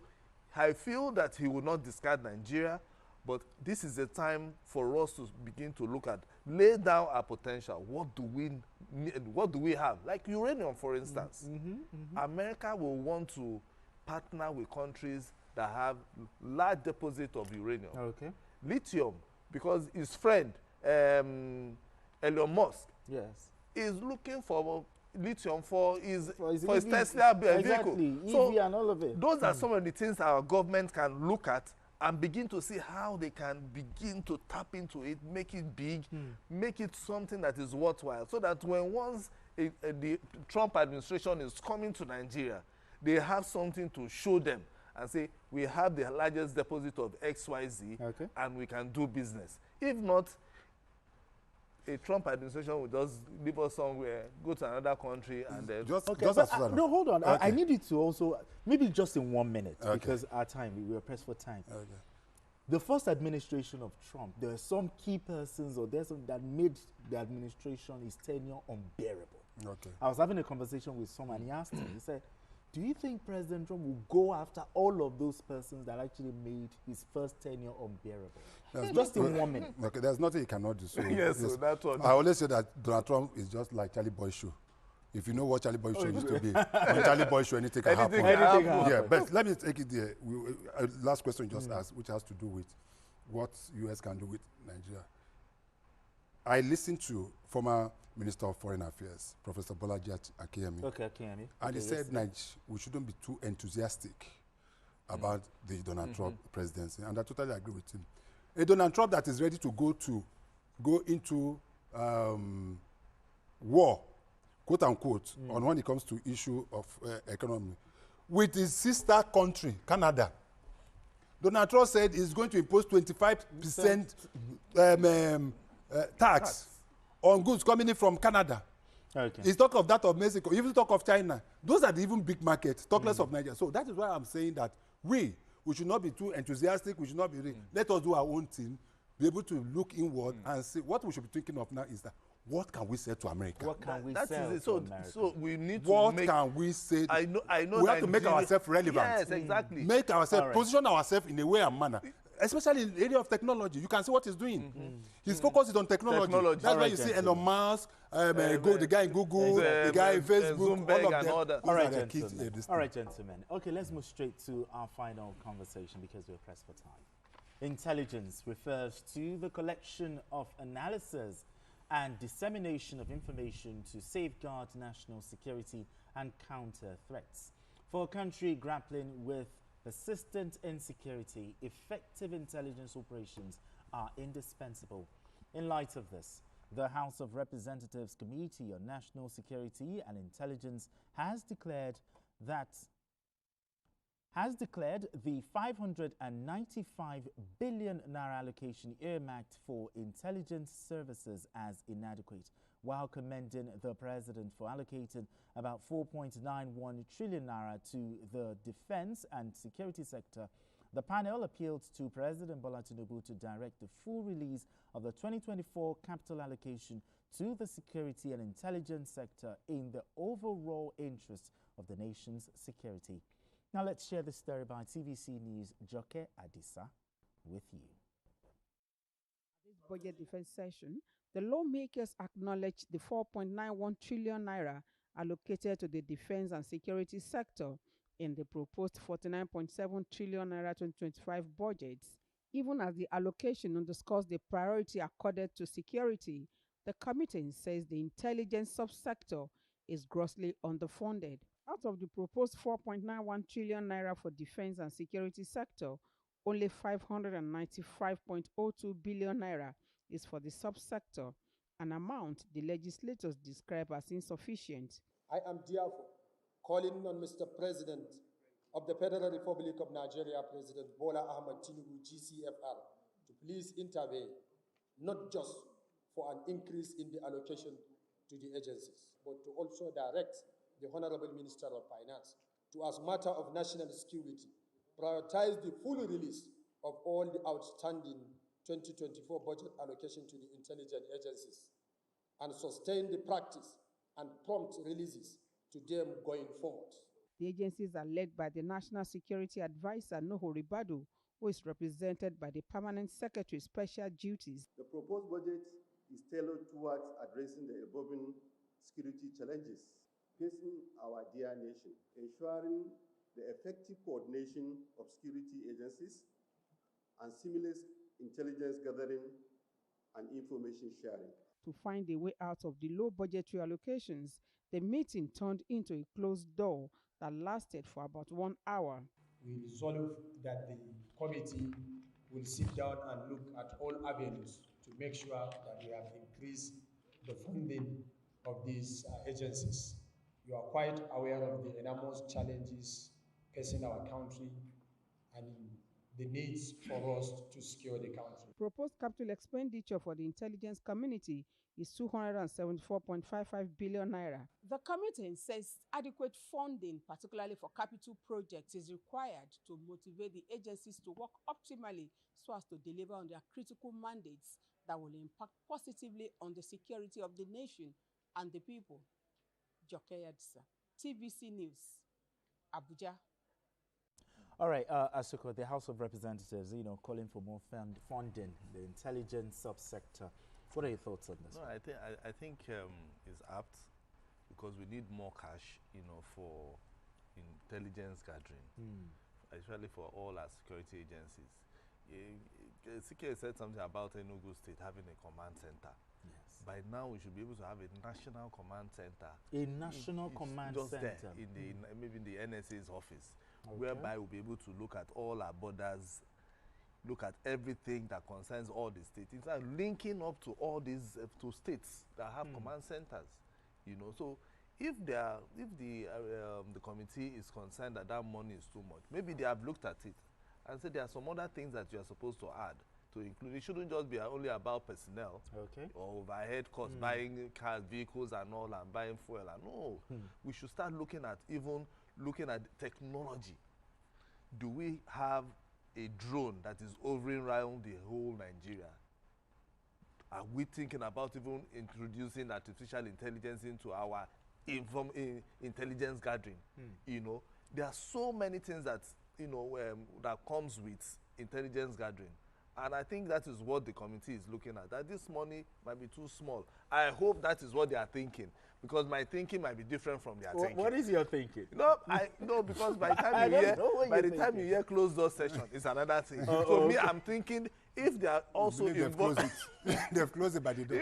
I feel that he will not discard Nigeria, but this is a time for us to begin to look at, lay down our potential. What do we need? What do we have? Like uranium, for instance. America will want to partner with countries that have large deposit of uranium. Lithium, because his friend, Elon Musk, is looking for lithium for his Tesla vehicle. So EV and all of it. Those are some of the things our government can look at and begin to see how they can begin to tap into it, make it big, make it something that is worthwhile, so that when once the Trump administration is coming to Nigeria, they have something to show them and say, we have the largest deposit of XYZ and we can do business. If not, a Trump administration will just leave us somewhere, go to another country, and then... No, hold on. I need you to also, maybe just in 1 minute, because our time, we are pressed for time. The first administration of Trump, there are some key persons or there's some that made the administration, his tenure, unbearable. I was having a conversation with someone, he asked me, he said, do you think President Trump will go after all of those persons that actually made his first tenure unbearable? Just in 1 minute. Okay, there's nothing he cannot do. So yes, so that's what... I always say that Donald Trump is just like Charlie Boy Show. If you know what Charlie Boy Show used to be, on Charlie Boy Show, anything can happen. Yeah, but let me take it there. Last question just asked, which has to do with what U.S. can do with Nigeria. I listened to former Minister of Foreign Affairs, Professor Bolaji Achebe. And he said we shouldn't be too enthusiastic about the Donald Trump presidency. And I totally agree with him. A Donald Trump that is ready to go into war, quote unquote, on when it comes to issue of economy, with his sister country, Canada. Donald Trump said he's going to impose 25% tax on goods coming in from Canada. Okay. He's talk of that of Mexico, even talk of China. Those are the even big markets, talk less of Nigeria. So that is why I'm saying that we should not be too enthusiastic, we should not be, let us do our own thing, be able to look inward and see what we should be thinking of now is that what can we say to America? What can we That sell is it. to America? So we need to what make... can we say? I know we have to make Nigeria- ourselves relevant. Yes, exactly. Make ourselves, All right. position ourselves in a way and manner. Especially in the area of technology. You can see what he's doing. His focus is on technology. That's why you see Elon Musk, the guy in Google, the guy in Facebook, all of them. All right, gentlemen. All right, gentlemen. Okay, let's move straight to our final conversation because we're pressed for time. Intelligence refers to the collection of analysis and dissemination of information to safeguard national security and counter threats. For a country grappling with persistent insecurity, effective intelligence operations are indispensable. In light of this, the House of Representatives Committee on National Security and Intelligence has declared the 595 billion naira allocation earmarked for intelligence services as inadequate, while commending the president for allocating about 4.91 trillion naira to the defense and security sector. The panel appealed to President Bola Tinubu to direct the full release of the 2024 capital allocation to the security and intelligence sector in the overall interest of the nation's security. Now let's share this story by TVC News' Joke Adisa with you. This budget defense session, the lawmakers acknowledged the 4.91 trillion naira allocated to the defense and security sector in the proposed 49.7 trillion naira 2025 budget. Even as the allocation underscores the priority accorded to security, the committee says the intelligence subsector is grossly underfunded. Out of the proposed 4.91 trillion naira for defense and security sector, only 595.02 billion naira is for the subsector, an amount the legislators describe as insufficient. I am therefore calling on Mr. President of the Federal Republic of Nigeria, President Bola Ahmed Tinubu, GCFR, to please intervene, not just for an increase in the allocation to the agencies, but to also direct the Honorable Minister of Finance to, as matter of national security, prioritize the full release of all the outstanding 2024 budget allocation to the intelligence agencies and sustain the practice and prompt releases to them going forward. The agencies are led by the National Security Advisor, Nuhu Ribadu, who is represented by the Permanent Secretary Special Duties. The proposed budget is tailored towards addressing the evolving security challenges facing our dear nation, ensuring the effective coordination of security agencies and seamless intelligence gathering and information sharing. To find a way out of the low budgetary allocations, the meeting turned into a closed door that lasted for about 1 hour. We resolve that the committee will sit down and look at all avenues to make sure that we have increased the funding of these agencies. You are quite aware of the enormous challenges facing our country and the needs for us to secure the country. Proposed capital expenditure for the intelligence community is 274.55 billion naira. The committee says adequate funding, particularly for capital projects, is required to motivate the agencies to work optimally so as to deliver on their critical mandates that will impact positively on the security of the nation and the people. Joke Adisa, TVC News, Abuja. All right, Asuko, the House of Representatives, calling for more funding, the intelligence subsector. What are your thoughts on this? No, I think it's apt because we need more cash, for intelligence gathering, especially for all our security agencies. CK said something about Enugu State having a command center. Yes. By now, we should be able to have a national command center. A national command just center? There, in the, maybe in the NSA's office, okay, whereby we'll be able to look at all our borders, look at everything that concerns all the states. It's like linking up to all these to states that have command centers. So if the committee is concerned that money is too much, maybe they have looked at it and say there are some other things that you are supposed to add to include. It shouldn't just be only about personnel or overhead costs, buying cars, vehicles and all, and buying fuel. And no, we should start looking at technology. Do we have a drone that is hovering around the whole Nigeria? Are we thinking about even introducing artificial intelligence into our intelligence gathering? You know, there are so many things that, you know, that comes with intelligence gathering. And I think that is what the committee is looking at, that this money might be too small. I hope that is what they are thinking, because my thinking might be different from their thinking. What is your thinking? No, because by the time you hear closed door session, it's another thing. So me, I'm thinking, if they are also involved, they've closed it by the door.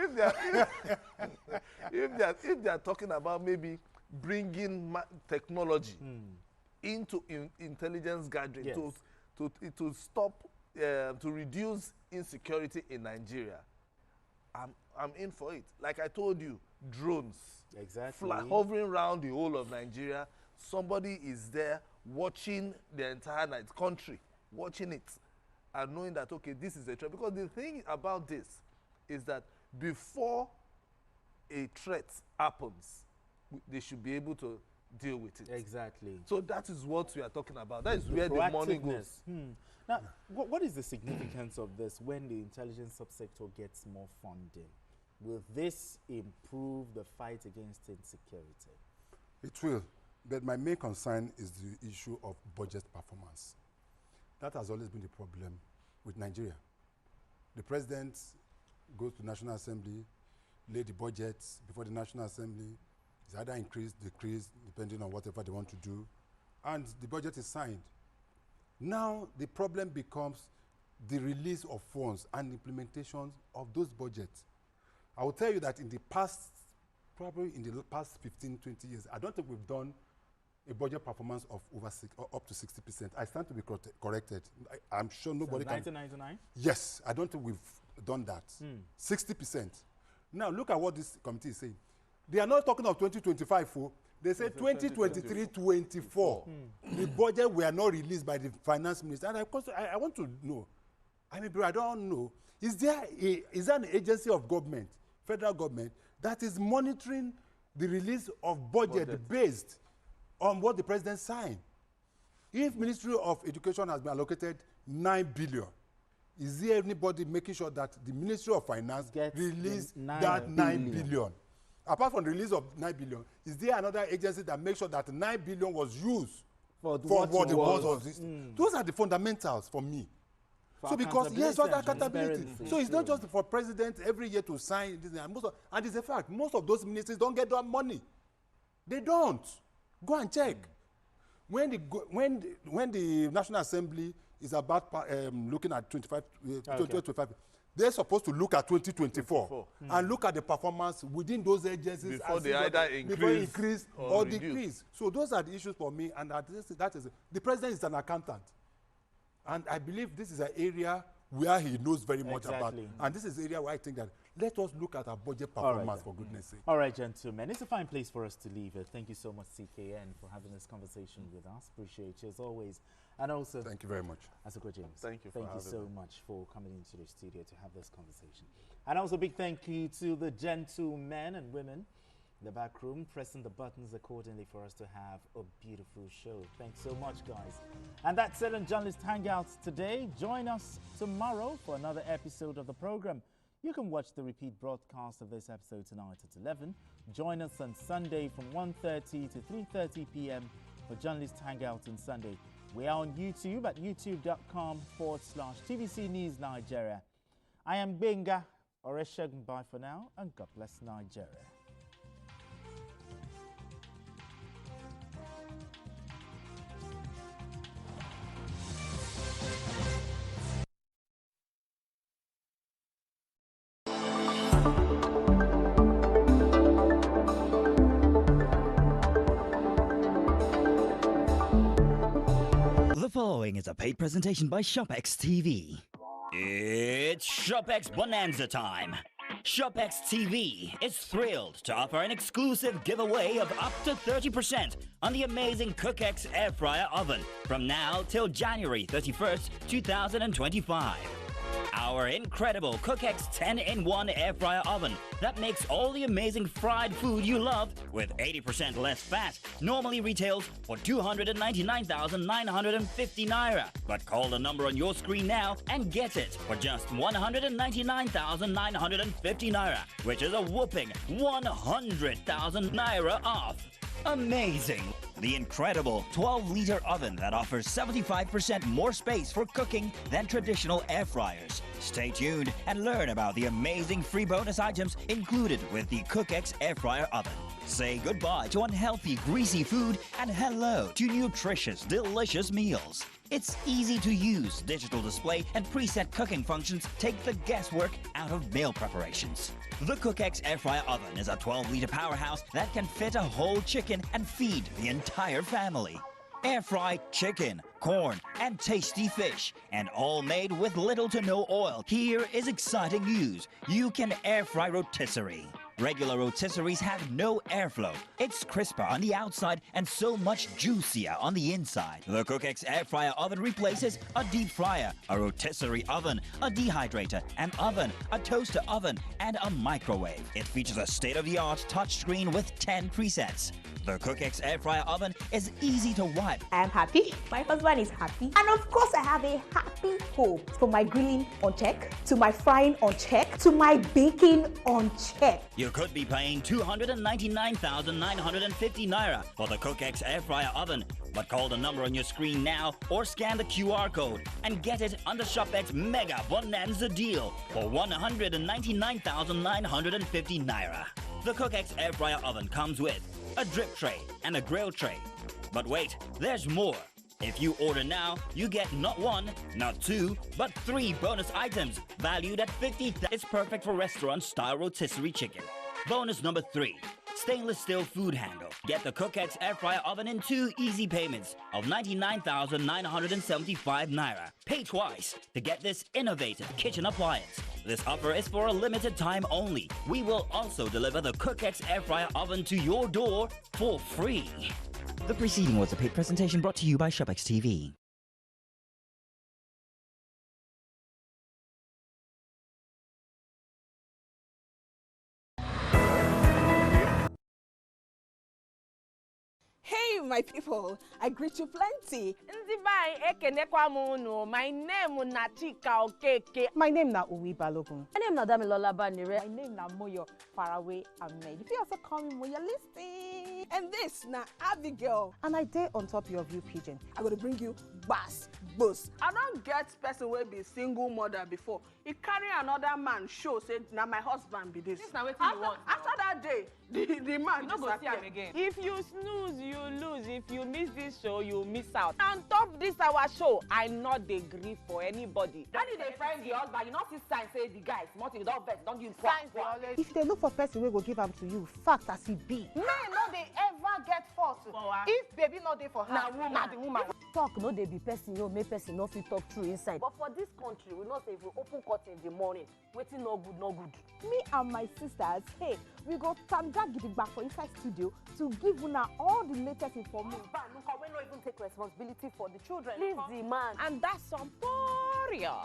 If they are talking about maybe bringing technology into intelligence gathering to stop, to reduce insecurity in Nigeria, I'm in for it. Like I told you, drones, hovering around the whole of Nigeria. Somebody is there watching the entire country, watching it, and knowing that, okay, this is a threat. Because the thing about this is that before a threat happens, they should be able to deal with it. Exactly. So that is what we are talking about. That is where the money goes. Now, what is the significance of this when the intelligence subsector gets more funding? Will this improve the fight against insecurity? It will. But my main concern is the issue of budget performance. That has always been the problem with Nigeria. The president goes to National Assembly, lay the budget before the National Assembly. It's either increased, decreased, depending on whatever they want to do. And the budget is signed. Now the problem becomes the release of funds and implementation of those budgets. I will tell you that in the past, probably in the past 15, 20 years, I don't think we've done a budget performance of up to 60%. I stand to be corrected. I'm sure nobody can. 1999? Yes, I don't think we've done that. 60%. Now look at what this committee is saying. They are not talking of 2025. They say 2023-24. The budget were not released by the finance minister. And I want to know. I mean, bro, I don't know. Is there an agency of government, federal government, that is monitoring the release of budget based on what the president signed? If Ministry of Education has been allocated 9 billion, is there anybody making sure that the Ministry of Finance release that 9 billion? Apart from the release of 9 billion, is there another agency that makes sure that 9 billion was used for what the board was? Those are the fundamentals for me. So because, yes, for accountability. So it's not just for president every year to sign this. And it's a fact, most of those ministries don't get that money. They don't. Go and check. When the National Assembly is about looking at 2025, they're supposed to look at 2024 and look at the performance within those agencies before they either increase or decrease. So those are the issues for me, and that is the president is an accountant, and I believe this is an area where he knows very much about, and this is an area where I think that let us look at our budget performance for goodness sake. All right, gentlemen, it's a fine place for us to leave it. Thank you so much, CKN, for having this conversation with us. Appreciate you as always. And also, thank you very much. Thank you so much for coming into the studio to have this conversation. And also, big thank you to the gentlemen and women in the back room, pressing the buttons accordingly for us to have a beautiful show. Thanks so much, guys. And that's it on Journalist Hangouts today. Join us tomorrow for another episode of the program. You can watch the repeat broadcast of this episode tonight at 11. Join us on Sunday from 1:30 to 3:30 p.m. for Journalist Hangouts on Sunday. We are on YouTube at youtube.com/TVC News Nigeria. I am Benga Oreshegun. Bye for now, and God bless Nigeria. The following is a paid presentation by ShopX TV. It's ShopX Bonanza time. ShopX TV is thrilled to offer an exclusive giveaway of up to 30% on the amazing CookX Air Fryer Oven from now till January 31st, 2025. Our incredible CookX 10-in-1 Air Fryer Oven that makes all the amazing fried food you love with 80% less fat normally retails for 299,950 naira. But call the number on your screen now and get it for just 199,950 naira, which is a whopping 100,000 naira off. Amazing! The incredible 12-liter oven that offers 75% more space for cooking than traditional air fryers. Stay tuned and learn about the amazing free bonus items included with the CookX Air Fryer Oven. Say goodbye to unhealthy, greasy food and hello to nutritious, delicious meals. Its easy-to-use digital display and preset cooking functions take the guesswork out of meal preparations. The CookX Air Fryer Oven is a 12-liter powerhouse that can fit a whole chicken and feed the entire family. Air-fried chicken, corn, and tasty fish, and all made with little to no oil. Here is exciting news. You can air-fry rotisserie. Regular rotisseries have no airflow. It's crisper on the outside and so much juicier on the inside. The CookX Air Fryer Oven replaces a deep fryer, a rotisserie oven, a dehydrator, an oven, a toaster oven, and a microwave. It features a state-of-the-art touchscreen with 10 presets. The CookX Air Fryer Oven is easy to wipe. I am happy, my husband is happy, and of course I have a happy home. From my grilling on check, to my frying on check, to my baking on check. You could be paying 299,950 naira for the CookX Air Fryer Oven, but call the number on your screen now or scan the QR code and get it on the ShopX Mega Bonanza deal for 199,950 naira. The CookX Air Fryer Oven comes with a drip tray and a grill tray. But wait, there's more. If you order now, you get not one, not two, but 3 bonus items valued at 50. It's perfect for restaurant-style rotisserie chicken. Bonus number 3, stainless steel food handle. Get the CookX Air Fryer Oven in 2 easy payments of 99,975 naira. Pay twice to get this innovative kitchen appliance. This offer is for a limited time only. We will also deliver the CookX Air Fryer Oven to your door for free. The preceding was a paid presentation brought to you by ShopX TV. Hey, my people, I greet you plenty. My name is Nachika Okeke. My name is Uwi Balogun. My name is Damilola Banire. My name is Moyo Faraway Ahmed. If you also call me Moyo, listen. And this na Abigail. And I dare on top your view pigeon. I'm going to bring you bass, boost. I don't get person will be single mother before. He carry another man show, say, now my husband be this. This now what you want. After that day, the man you go see him again. If you snooze, you lose. If you miss this show, you miss out. On top this our show, I not dey gree for anybody. When you dey find the husband, you not see sign say the guy smart, you don't vex, don't give signs. If they look for person we go give them to you, fact as it be. Men no dey ever get fault. If baby not dey for her, na the woman. Talk no dey be person, no make person no fit talk true inside. But for this country, we not say if we open curtain in the morning, waiting no good, no good. Me and my sisters, hey, we go tanda gidigba for inside studio to give una all the latest information. We don't even take responsibility for the children. Leave the man. And that's some Poria.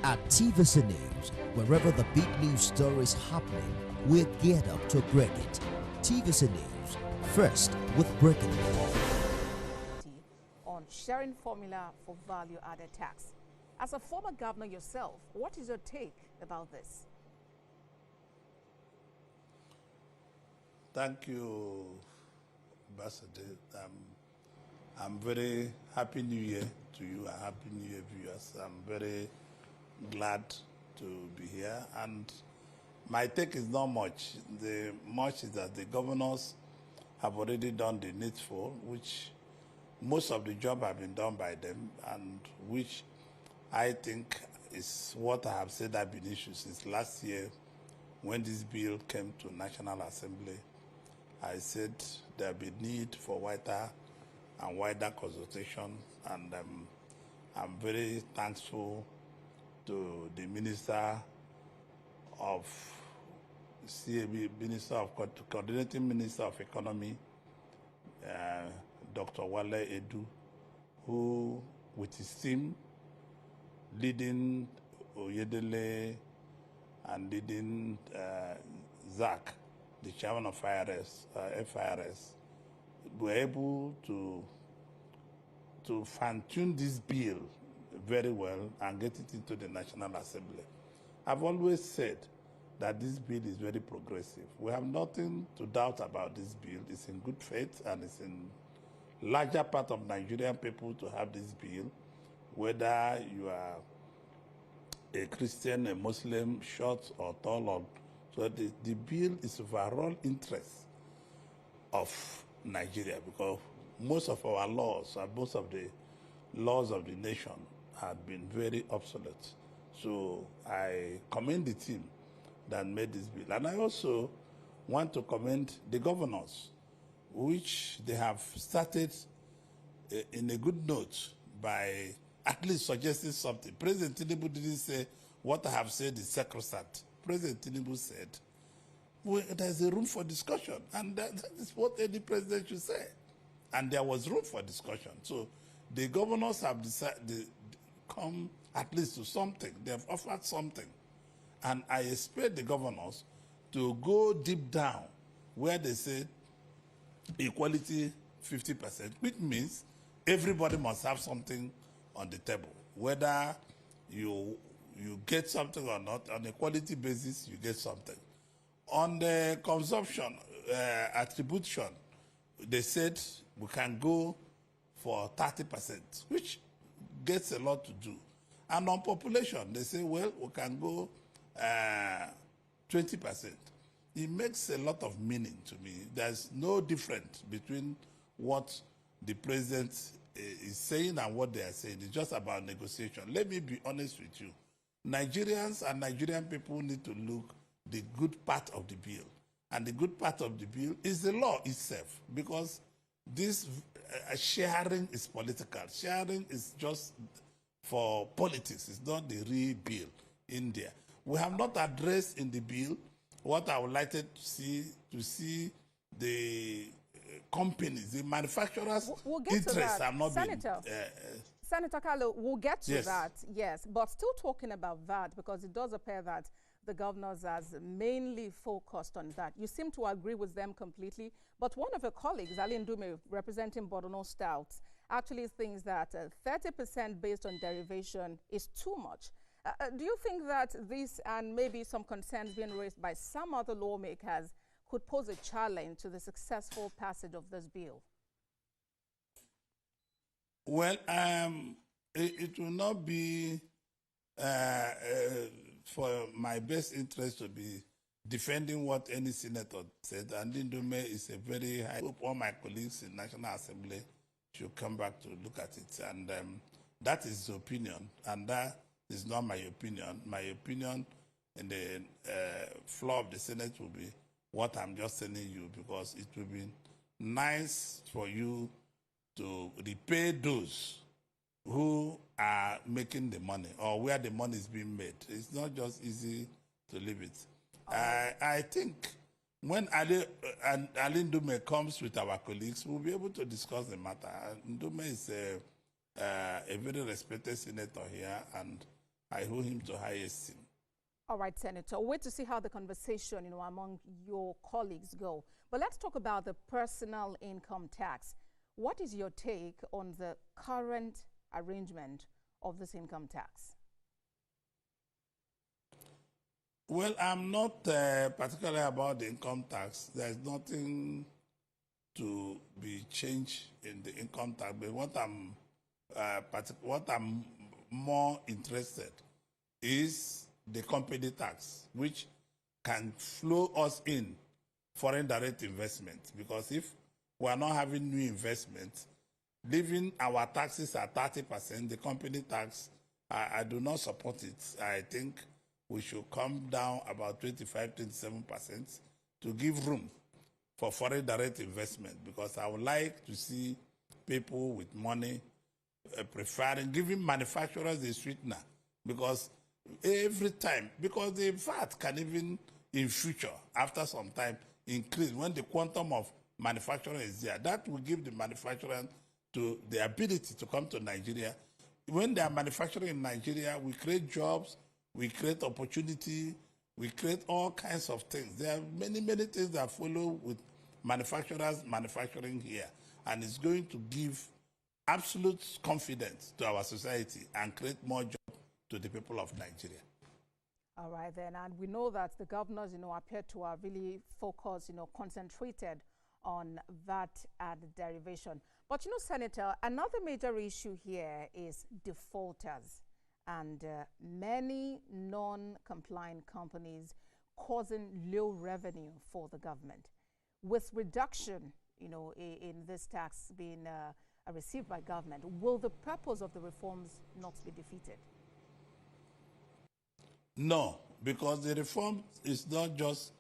At TVC News, wherever the big news story is happening, we're geared up to break it. TVC News, first with breaking news. On sharing formula for value-added tax. As a former governor yourself, what is your take about this? Thank you, Ambassador. I'm very happy New Year to you. A happy New Year, viewers. I'm very glad to be here. And my take is not much. The much is that the governors have already done the needful, which most of the job have been done by them, and which I think is what I have said have been issues since last year when this bill came to National Assembly. I said there will be need for wider and wider consultation and I'm very thankful to the Minister of CAB, Coordinating Minister of Economy, Dr. Wole Edu, who, with his team, leading Oyedele and leading Zach, the chairman of FIRS, were able to fine-tune this bill very well and get it into the National Assembly. I've always said that this bill is very progressive. We have nothing to doubt about this bill. It's in good faith, and it's in larger part of Nigerian people to have this bill, whether you are a Christian, a Muslim, short or tall. Or, so the bill is overall interest of Nigeria, because most of our laws and most of the laws of the nation have been very obsolete. So I commend the team that made this bill. And I also want to commend the governors, which they have started in a good note by at least suggesting something. President Tinubu didn't say, what I have said is sacrosanct. President Tinubu said, well, there's a room for discussion, and that is what any president should say. And there was room for discussion. So the governors have decided come at least to something. They have offered something. And I expect the governors to go deep down where they say equality 50%, which means everybody must have something on the table. Whether you get something or not, on a quality basis, you get something. On the consumption attribution, they said we can go for 30%, which gets a lot to do. And on population, they say, well, we can go 20%. It makes a lot of meaning to me. There's no difference between what the president is saying and what they are saying. It's just about negotiation. Let me be honest with you. Nigerians and Nigerian people need to look the good part of the bill. And the good part of the bill is the law itself, because this sharing is political. Sharing is just for politics. It's not the real bill in there. We have not addressed in the bill what I would like to see the companies, the manufacturers' we'll get interests to that. have not Senator, been... Senator Carlo, we'll get to yes. that, yes. But still talking about that, because it does appear that the governors has mainly focused on that. You seem to agree with them completely, but one of your colleagues, Ali Ndume, representing Borno Stout, actually thinks that 30% based on derivation is too much. Do you think that this and maybe some concerns being raised by some other lawmakers could pose a challenge to the successful passage of this bill? Well, it will not be for my best interest to be defending what any senator said. And Ndume is a very high. I hope all my colleagues in National Assembly should come back to look at it. And that is his opinion. And that is not my opinion. My opinion in the floor of the Senate will be what I'm just telling you, because it will be nice for you to repay those who are making the money or where the money is being made. It's not just easy to leave it. I think when Ali Ndume comes with our colleagues, we'll be able to discuss the matter. Ndume is a very respected senator here, and I hold him to high esteem. All right, Senator. Wait to see how the conversation, among your colleagues go. But let's talk about the personal income tax. What is your take on the current arrangement of this income tax? Well, I'm not particularly about the income tax. There's nothing to be changed in the income tax. But what I'm more interested is the company tax, which can flow us in foreign direct investment. Because if we are not having new investment, leaving our taxes at 30%, the company tax, I do not support it. I think we should come down about 25, 27% to give room for foreign direct investment, because I would like to see people with money preferring giving manufacturers a sweetener, because every time, because the VAT can even in future, after some time, increase when the quantum of manufacturing is there. That will give the manufacturer to the ability to come to Nigeria. When they are manufacturing in Nigeria, we create jobs, we create opportunity, we create all kinds of things. There are many, many things that follow with manufacturers manufacturing here. And it's going to give absolute confidence to our society and create more jobs to the people of Nigeria. All right, then. And we know that the governors, appear to have really focused, concentrated on that and derivation. But, Senator, another major issue here is defaulters and many non-compliant companies causing low revenue for the government. With reduction, in this tax being received by government, will the purpose of the reforms not be defeated? No, because the reform is not just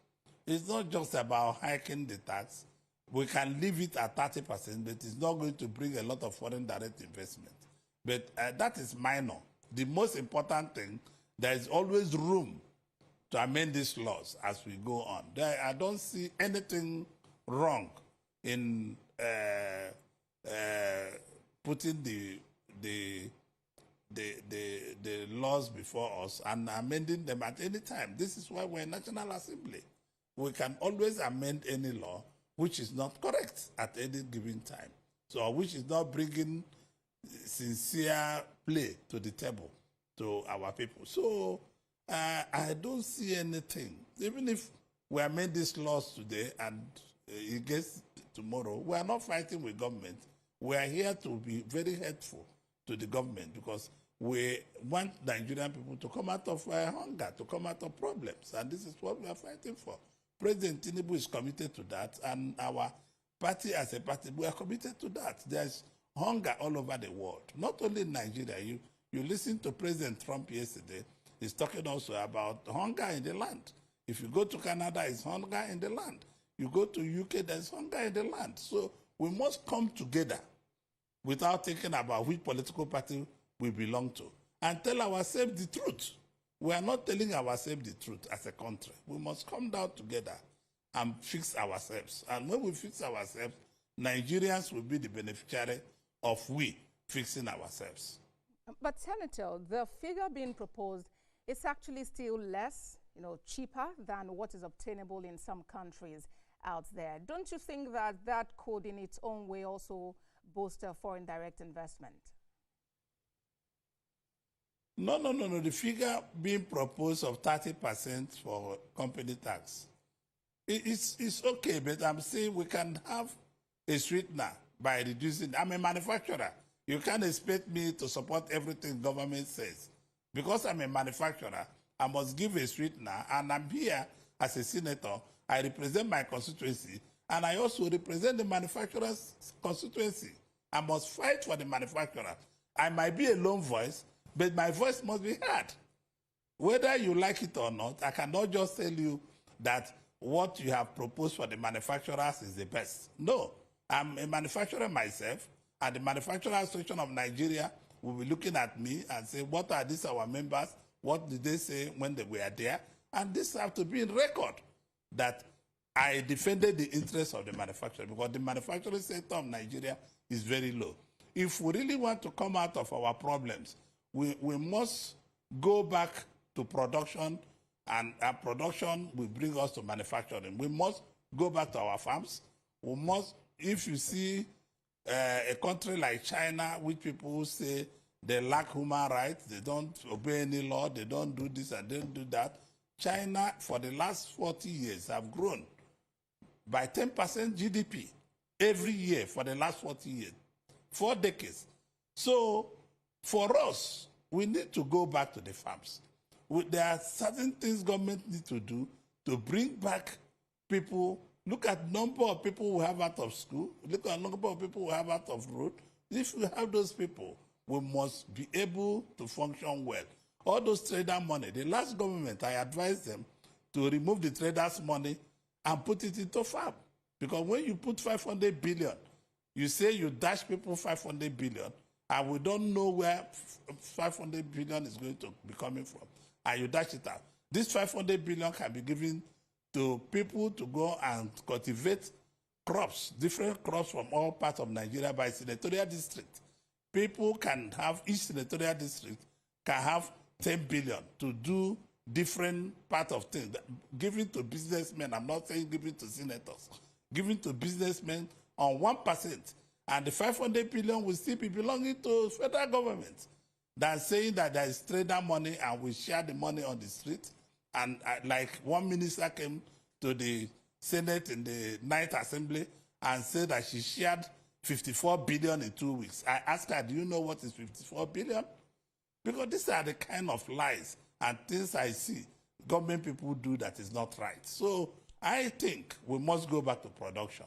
about hiking the tax. We can leave it at 30%, but it's not going to bring a lot of foreign direct investment. But that is minor. The most important thing, there is always room to amend these laws as we go on. I don't see anything wrong in putting the laws before us and amending them at any time. This is why we're in National Assembly. We can always amend any law which is not correct at any given time, so which is not bringing sincere play to the table to our people. So I don't see anything. Even if we amend these laws today and it gets tomorrow, we are not fighting with government. We are here to be very helpful to the government because we want Nigerian people to come out of hunger, to come out of problems, and this is what we are fighting for. President Tinubu is committed to that, and our party as a party, we are committed to that. There's hunger all over the world, not only in Nigeria. You listen to President Trump yesterday, he's talking also about hunger in the land. If you go to Canada, it's hunger in the land. You go to UK, there's hunger in the land. So we must come together without thinking about which political party we belong to and tell ourselves the truth. We are not telling ourselves the truth as a country. We must come down together and fix ourselves. And when we fix ourselves, Nigerians will be the beneficiary of we fixing ourselves. But Senator, the figure being proposed is actually still less, cheaper than what is obtainable in some countries out there. Don't you think that that could in its own way also boost foreign direct investment? No. The figure being proposed of 30% for company tax, it's okay, but I'm saying we can have a sweetener by reducing. I'm a manufacturer. You can't expect me to support everything government says. Because I'm a manufacturer, I must give a sweetener, and I'm here as a senator. I represent my constituency, and I also represent the manufacturer's constituency. I must fight for the manufacturer. I might be a lone voice, but my voice must be heard. Whether you like it or not, I cannot just tell you that what you have proposed for the manufacturers is the best. No, I'm a manufacturer myself, and the Manufacturer Association of Nigeria will be looking at me and say, what are these our members? What did they say when they were there? And this has to be in record that I defended the interests of the manufacturer, because the manufacturing sector of Nigeria is very low. If we really want to come out of our problems, we must go back to production, and production will bring us to manufacturing. We must go back to our farms. We must, if you see a country like China, which people say they lack human rights, they don't obey any law, they don't do this and they don't do that. China, for the last 40 years, have grown by 10% GDP every year for the last 40 years, 4 decades. So for us, we need to go back to the farms. There are certain things government need to do to bring back people. Look at number of people who have out of school. Look at number of people who have out of road. If we have those people, we must be able to function well. All those trader money, the last government, I advised them to remove the traders' money and put it into farm. Because when you put 500 billion, you say you dash people 500 billion, and we don't know where 500 billion is going to be coming from, and you dash it out. This 500 billion can be given to people to go and cultivate crops, different crops from all parts of Nigeria by senatorial district. People can have, each senatorial district can have 10 billion to do different part of things. Given to businessmen, I'm not saying given to senators, given to businessmen on 1%, and the 500 billion will still be belonging to federal government. Than saying that there is trader money and we share the money on the street. And like one minister came to the Senate in the 9th Assembly and said that she shared 54 billion in 2 weeks. I asked her, do you know what is 54 billion? Because these are the kind of lies and things I see government people do that is not right. So I think we must go back to production.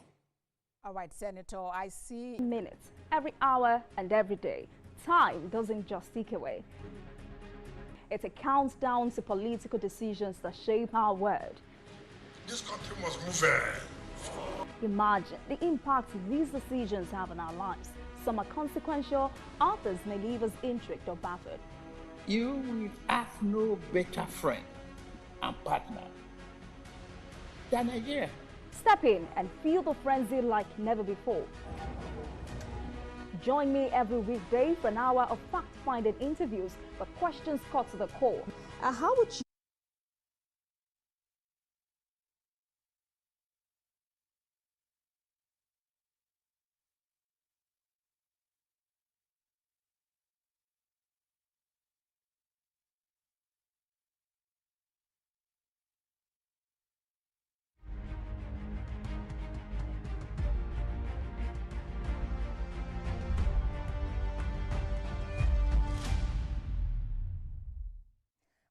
All right, Senator, I see. Minutes, every hour and every day. Time doesn't just tick away. It's a countdown to political decisions that shape our world. This country must move. Imagine the impact these decisions have on our lives. Some are consequential, others may leave us intrigued or baffled. You will have no better friend and partner than Nigeria. Step in and feel the frenzy like never before. Join me every weekday for an hour of fact-finding interviews where questions cut to the core. How would you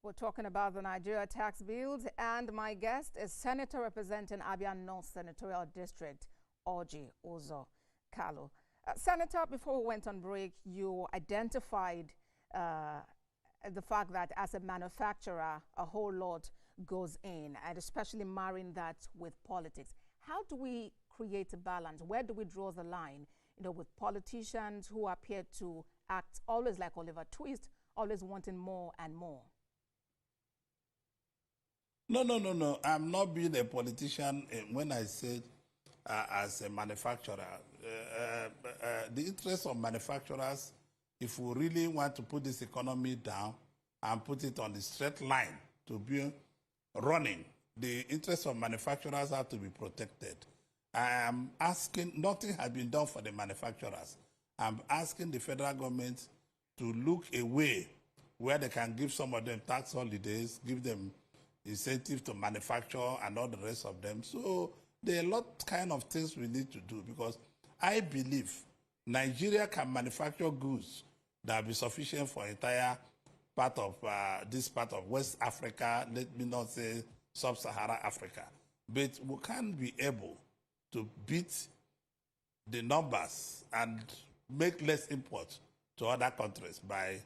We're talking about the Nigeria tax bills, and my guest is Senator representing Abia North Senatorial District, Orji Uzo Kalu. Senator, before we went on break, you identified the fact that as a manufacturer, a whole lot goes in, and especially marrying that with politics. How do we create a balance? Where do we draw the line, with politicians who appear to act always like Oliver Twist, always wanting more and more? No. I'm not being a politician when I said as a manufacturer. The interest of manufacturers, if we really want to put this economy down and put it on the straight line to be running, the interests of manufacturers have to be protected. I am asking, nothing has been done for the manufacturers. I'm asking the federal government to look a way where they can give some of them tax holidays, give them incentive to manufacture and all the rest of them. So there are a lot kind of things we need to do, because I believe Nigeria can manufacture goods that will be sufficient for entire part of this part of West Africa, let me not say Sub-Saharan Africa. But we can't be able to beat the numbers and make less imports to other countries by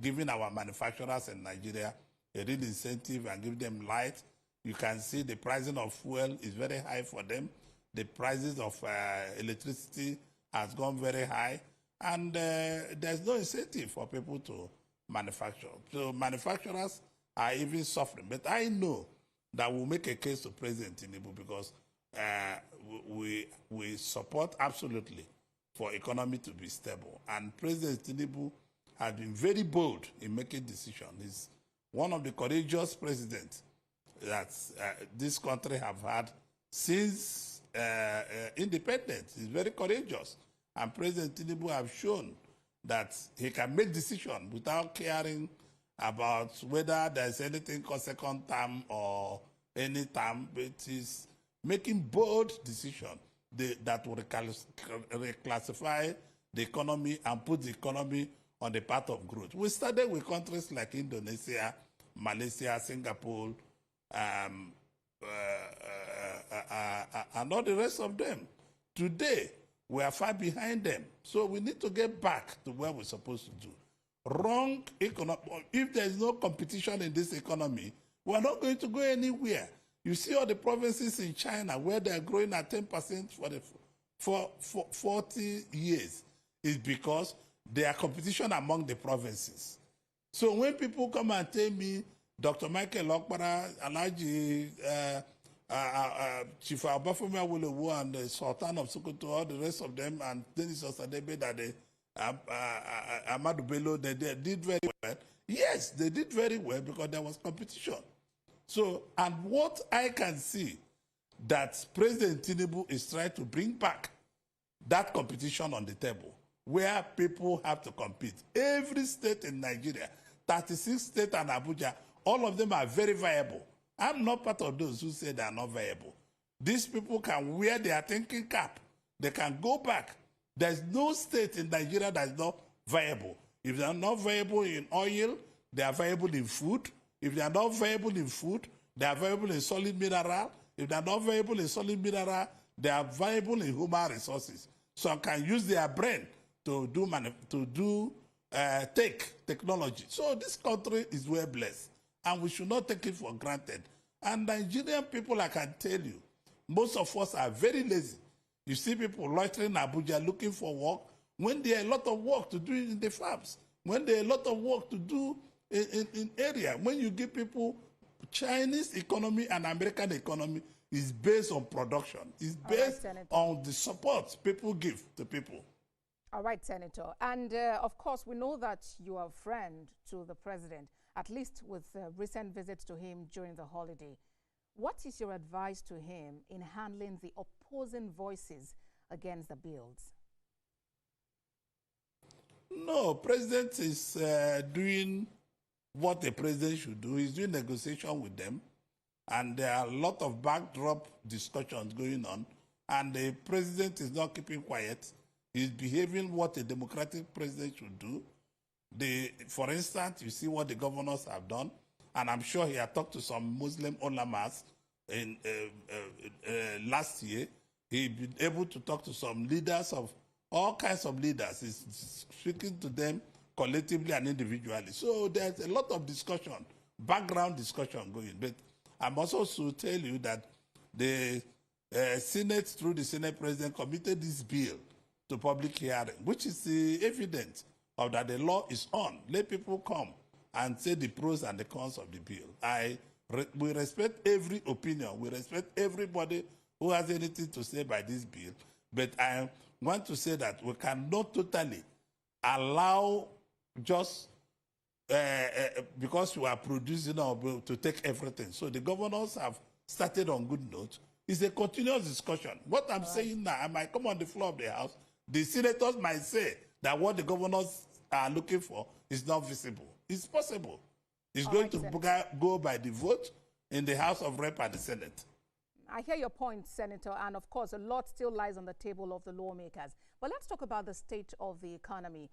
giving our manufacturers in Nigeria a real incentive and give them light. You can see the pricing of fuel is very high for them. The prices of electricity has gone very high, and there's no incentive for people to manufacture. So manufacturers are even suffering. But I know that we'll make a case to President Tinubu, because we support absolutely for economy to be stable. And President Tinubu has been very bold in making decisions. He's one of the courageous presidents that this country have had since independence. He's very courageous. And President Tinubu have shown that he can make decisions without caring about whether there's anything called second term or any term, but he's making bold decisions that will reclassify the economy and put the economy on the path of growth. We started with countries like Indonesia, Malaysia, Singapore, and all the rest of them. Today, we are far behind them. So we need to get back to where we're supposed to do. Wrong economy. If there is no competition in this economy, we're not going to go anywhere. You see all the provinces in China where they're growing at 10% for 40 years. It's because There are competition among the provinces. So when people come and tell me, Dr. Michael Okpara, Alaji, Chief Abafumi Awolowo, and the Sultan of Sokoto, all the rest of them, and Dennis Osadebe, that they, Amadou Bello, they did very well. Yes, they did very well because there was competition. So, and what I can see that President Tinubu is trying to bring back that competition on the table, where people have to compete. Every state in Nigeria, 36 states and Abuja, all of them are very viable. I'm not part of those who say they are not viable. These people can wear their thinking cap. They can go back. There's no state in Nigeria that is not viable. If they are not viable in oil, they are viable in food. If they are not viable in food, they are viable in solid mineral. If they are not viable in solid mineral, they are viable in human resources. So can use their brain to do take technology. So this country is well blessed, and we should not take it for granted. And Nigerian people, I can tell you, most of us are very lazy. You see people loitering in Abuja looking for work when there are a lot of work to do in the farms, when there are a lot of work to do in area. When you give people, Chinese economy and American economy is based on production. It's based on the support people give to people. All right, Senator. And of course, we know that you are a friend to the president, at least with recent visits to him during the holiday. What is your advice to him in handling the opposing voices against the bills? No, president is doing what a president should do. He's doing negotiation with them. And there are a lot of backdrop discussions going on. And the president is not keeping quiet. He's behaving what a democratic president should do. For instance, you see what the governors have done. And I'm sure he had talked to some Muslim ulamas in last year. He's been able to talk to some leaders of all kinds of leaders. He's speaking to them collectively and individually. So there's a lot of discussion, background discussion going. But I must also tell you that the Senate, through the Senate President, committed this bill to public hearing, which is the evidence of that the law is on. Let people come and say the pros and the cons of the bill. We respect every opinion. We respect everybody who has anything to say by this bill. But I want to say that we cannot totally allow just because we are producing our bill to take everything. So the governors have started on good notes. It's a continuous discussion. What I'm saying now, I might come on the floor of the House. The senators might say that what the governors are looking for is not visible. It's possible. It's going to go by the vote in the House of Rep and the Senate. I hear your point, Senator, and of course, a lot still lies on the table of the lawmakers. But let's talk about the state of the economy.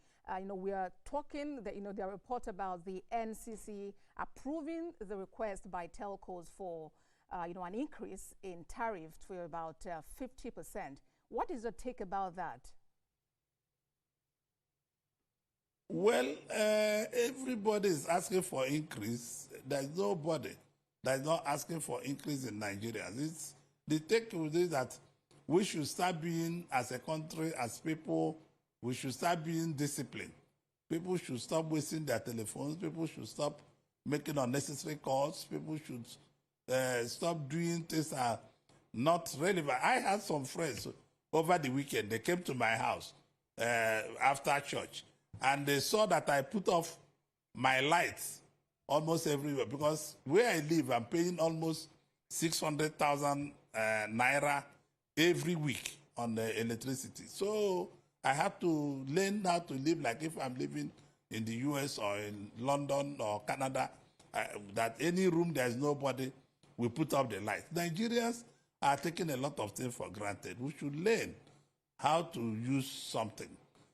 We are talking, there are reports about the NCC approving the request by telcos for, an increase in tariff to about 50%. What is your take about that? Well, everybody is asking for increase. There's nobody that is not asking for increase in Nigeria. The take is that we should start being, as a country, as people, we should start being disciplined. People should stop wasting their telephones. People should stop making unnecessary calls. People should stop doing things that are not relevant. I had some friends over the weekend. They came to my house after church, and they saw that I put off my lights almost everywhere, because where I live, I'm paying almost 600,000 naira every week on the electricity. So I have to learn how to live like if I'm living in the US or in London or Canada, that any room there's nobody, we put up the lights. Nigerians are taking a lot of things for granted. We should learn how to use something.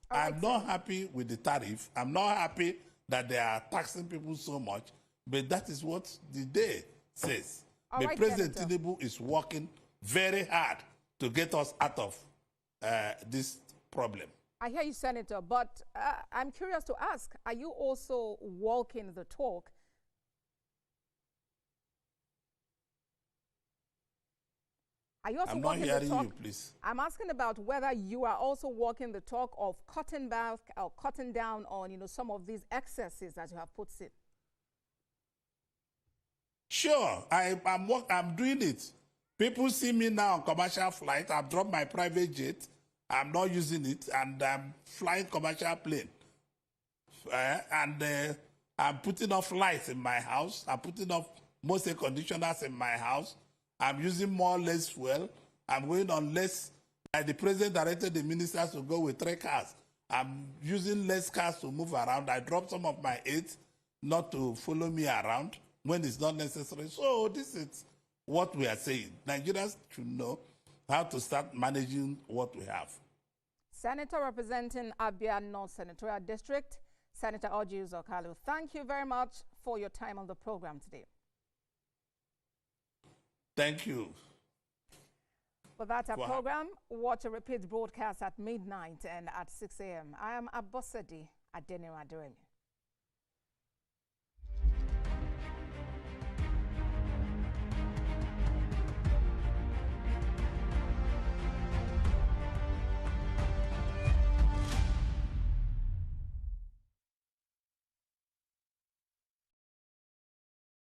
I'm not happy with the tariff. I'm not happy that they are taxing people so much, but that is what the day says. But President Tinubu is working very hard to get us out of this problem. I hear you, Senator, but I'm curious to ask, are you also walking the talk? Are you also I'm not walking hearing the talk? you, please. I'm asking about whether you are also walking the talk of cutting back or cutting down on, some of these excesses that you have put in. Sure, I'm doing it. People see me now on commercial flight. I've dropped my private jet. I'm not using it, and I'm flying commercial plane. I'm putting off lights in my house. I'm putting off most air conditioners in my house. I'm using more or less fuel. I'm going on less. Like the president directed the ministers to go with 3 cars. I'm using less cars to move around. I dropped some of my aides not to follow me around when it's not necessary. So this is what we are saying. Nigerians should know how to start managing what we have. Senator representing Abia North Senatorial District, Senator Orji Uzor-Kalu, thank you very much for your time on the program today. Thank you. For that program, watch a repeat broadcast at midnight and at 6 a.m. I am Abosedi Adeniwa Doremi.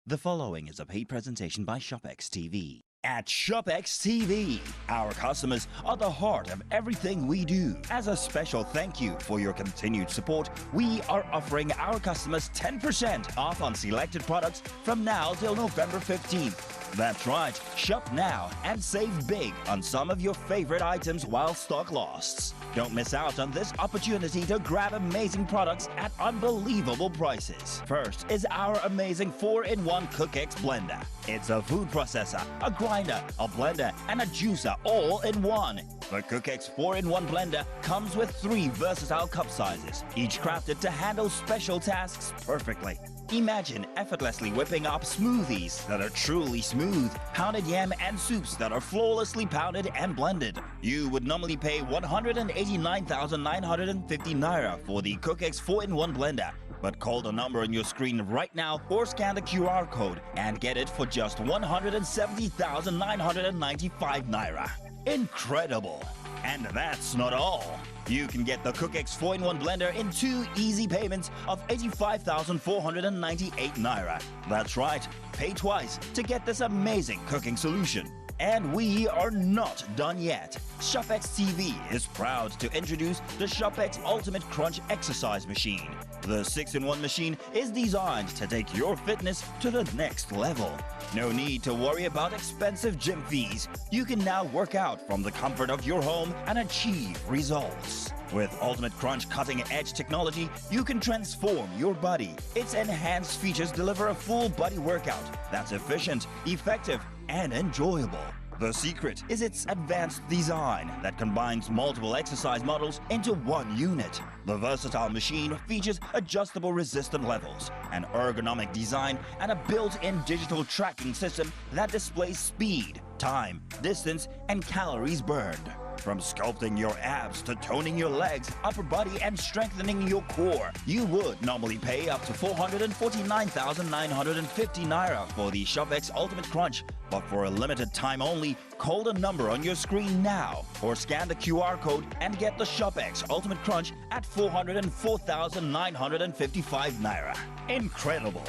The following is a paid presentation by ShopX TV. At ShopX TV, our customers are the heart of everything we do. As a special thank you for your continued support, we are offering our customers 10% off on selected products from now till November 15th. That's right, shop now and save big on some of your favorite items while stock lasts. Don't miss out on this opportunity to grab amazing products at unbelievable prices. First is our amazing 4-in-1 CookX blender. It's a food processor, a grinder, a blender, and a juicer all in one. The CookX 4-in-1 blender comes with 3 versatile cup sizes, each crafted to handle special tasks perfectly. Imagine effortlessly whipping up smoothies that are truly smooth, pounded yam and soups that are flawlessly pounded and blended. You would normally pay 189,950 naira for the CookX 4-in-1 blender. But call the number on your screen right now or scan the QR code and get it for just 170,995 naira. Incredible! And that's not all. You can get the CookX 4-in-1 blender in 2 easy payments of 85,498 naira. That's right, pay twice to get this amazing cooking solution. And we are not done yet. ShopX TV is proud to introduce the ShopX Ultimate Crunch Exercise Machine. The 6-in-1 machine is designed to take your fitness to the next level. No need to worry about expensive gym fees. You can now work out from the comfort of your home and achieve results. With Ultimate Crunch cutting-edge technology, you can transform your body. Its enhanced features deliver a full body workout that's efficient, effective, and enjoyable. The secret is its advanced design that combines multiple exercise models into one unit. The versatile machine features adjustable resistance levels, an ergonomic design, and a built-in digital tracking system that displays speed, time, distance, and calories burned. From sculpting your abs to toning your legs, upper body, and strengthening your core, you would normally pay up to 449,950 naira for the ShopX Ultimate Crunch. But for a limited time only, call the number on your screen now or scan the QR code and get the ShopX Ultimate Crunch at 404,955 naira. Incredible!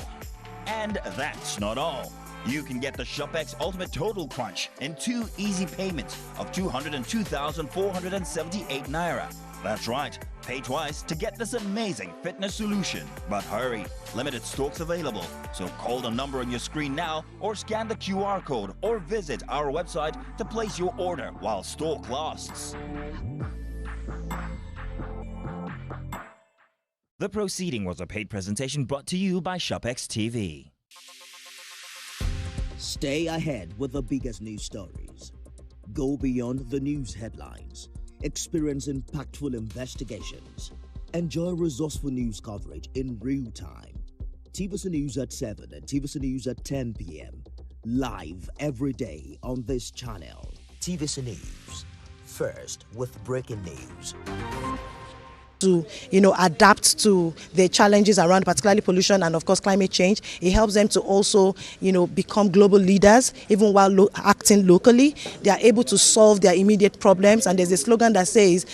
And that's not all. You can get the ShopX Ultimate Total Crunch in 2 easy payments of 202,478 naira. That's right, pay twice to get this amazing fitness solution. But hurry, limited stocks available. So call the number on your screen now or scan the QR code or visit our website to place your order while stock lasts. The proceeding was a paid presentation brought to you by ShopX TV. Stay ahead with the biggest news stories. Go beyond the news headlines. Experience impactful investigations. Enjoy resourceful news coverage in real time. TVC News at 7 and TVC News at 10 p.m. Live every day on this channel. TVC News. First with breaking news. to, adapt to the challenges around particularly pollution and of course climate change. It helps them to also, become global leaders even while acting locally. They are able to solve their immediate problems, and there's a slogan that says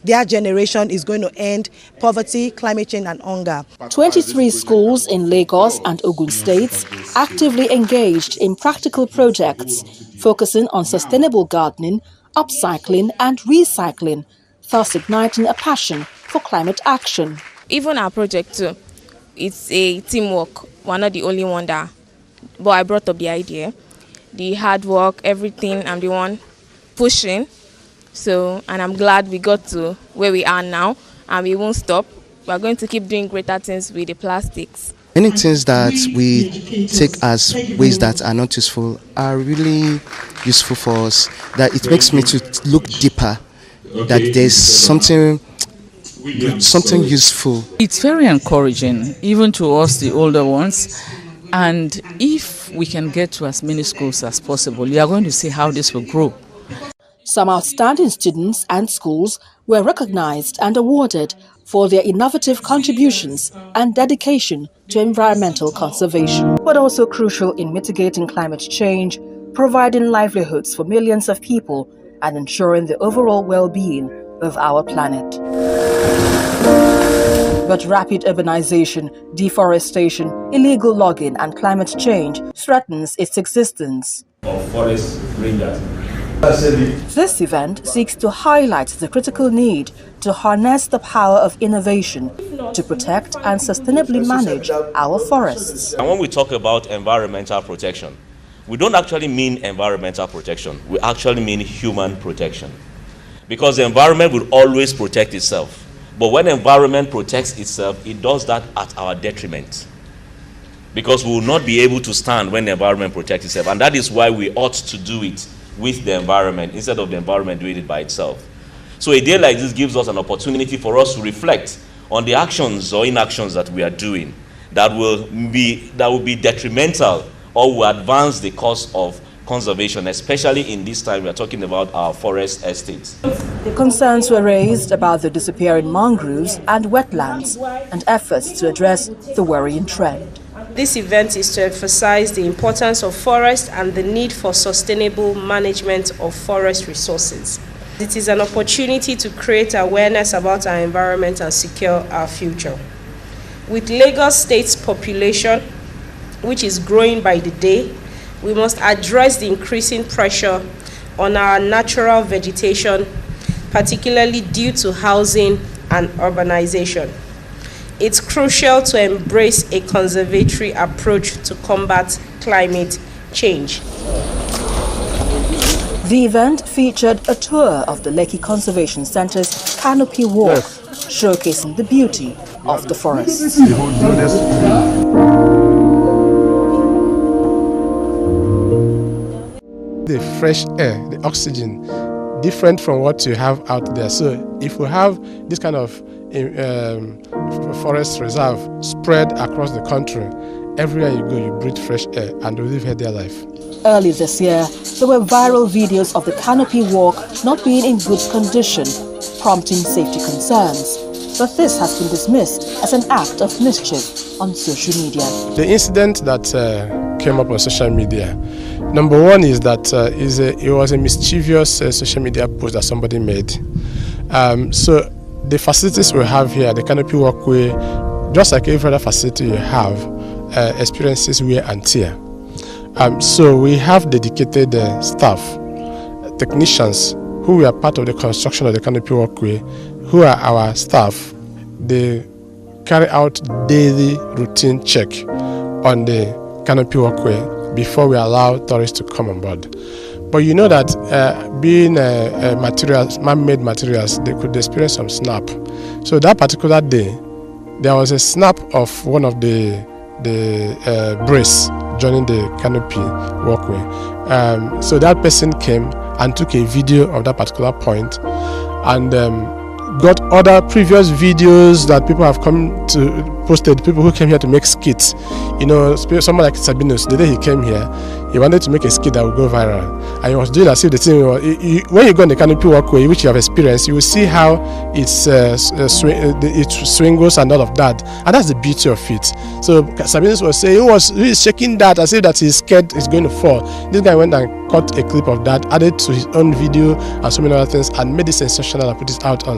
their generation is going to end poverty, climate change and hunger. 23 schools in Lagos and Ogun states actively engaged in practical projects focusing on sustainable gardening, upcycling and recycling, thus igniting a passion for climate action. Even our project too, it's a teamwork. We're not the only one but I brought up the idea. The hard work, everything, I'm the one pushing. And I'm glad we got to where we are now, and we won't stop. We're going to keep doing greater things with the plastics. Many things that we take as ways that are not useful are really useful for us. That it makes me to look deeper, that there's something useful. It's very encouraging, even to us, the older ones. And if we can get to as many schools as possible, you are going to see how this will grow. Some outstanding students and schools were recognized and awarded for their innovative contributions and dedication to environmental conservation, but also crucial in mitigating climate change, providing livelihoods for millions of people, and ensuring the overall well-being of our planet. But rapid urbanization, deforestation, illegal logging, and climate change threatens its existence. Of forest rangers. This event seeks to highlight the critical need to harness the power of innovation to protect and sustainably manage our forests. And when we talk about environmental protection, we don't actually mean environmental protection, we actually mean human protection. Because the environment will always protect itself. But when the environment protects itself, it does that at our detriment. Because we will not be able to stand when the environment protects itself. And that is why we ought to do it with the environment instead of the environment doing it by itself. So a day like this gives us an opportunity for us to reflect on the actions or inactions that we are doing that will be detrimental or will advance the cause of conservation, especially in this time we are talking about our forest estates. Concerns were raised about the disappearing mangroves and wetlands and efforts to address the worrying trend. This event is to emphasize the importance of forest and the need for sustainable management of forest resources. It is an opportunity to create awareness about our environment and secure our future. With Lagos State's population, which is growing by the day, we must address the increasing pressure on our natural vegetation, particularly due to housing and urbanization. It's crucial to embrace a conservatory approach to combat climate change. The event featured a tour of the Lekki Conservation Centre's canopy walk, showcasing the beauty of the forests. The fresh air, the oxygen, different from what you have out there. So if we have this kind of forest reserve spread across the country, everywhere you go, you breathe fresh air and you live their life. Early this year, there were viral videos of the canopy walk not being in good condition, prompting safety concerns. But this has been dismissed as an act of mischief on social media. The incident that came up on social media, number one is that it was a mischievous social media post that somebody made. So the facilities we have here, the canopy walkway, just like every other facility you have, experiences wear and tear. So we have dedicated staff, technicians who are part of the construction of the canopy walkway, who are our staff. They carry out daily routine check on the canopy walkway before we allow tourists to come on board. But you know that being materials, man-made materials, they could experience some snap. So that particular day, there was a snap of one of the brace joining the canopy walkway. So that person came and took a video of that particular point and got other previous videos that people have come to posted people who came here to make skits. You know, someone like Sabinus, the day he came here, he wanted to make a skit that would go viral. And he was doing as if the thing was, when you go on the canopy walkway, which you have experienced, you will see how it swingles and all of that. And that's the beauty of it. So Sabinus was saying, he was shaking that as if that he's scared it's going to fall. This guy went and caught a clip of that, added to his own video and so many other things, and made it sensational and put it out on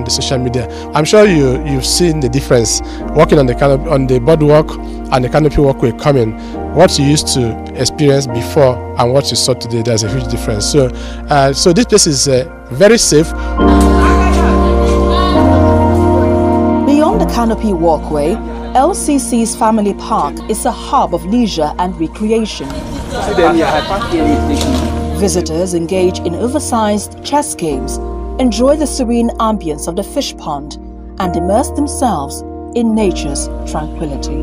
the social media. I'm sure you've seen the difference walking on the boardwalk and the canopy walkway coming. What you used to experience before and what you saw today, there's a huge difference. So this place is very safe. Beyond the canopy walkway, LCC's Family Park is a hub of leisure and recreation. Visitors engage in oversized chess games, enjoy the serene ambience of the fish pond, and immerse themselves in nature's tranquility.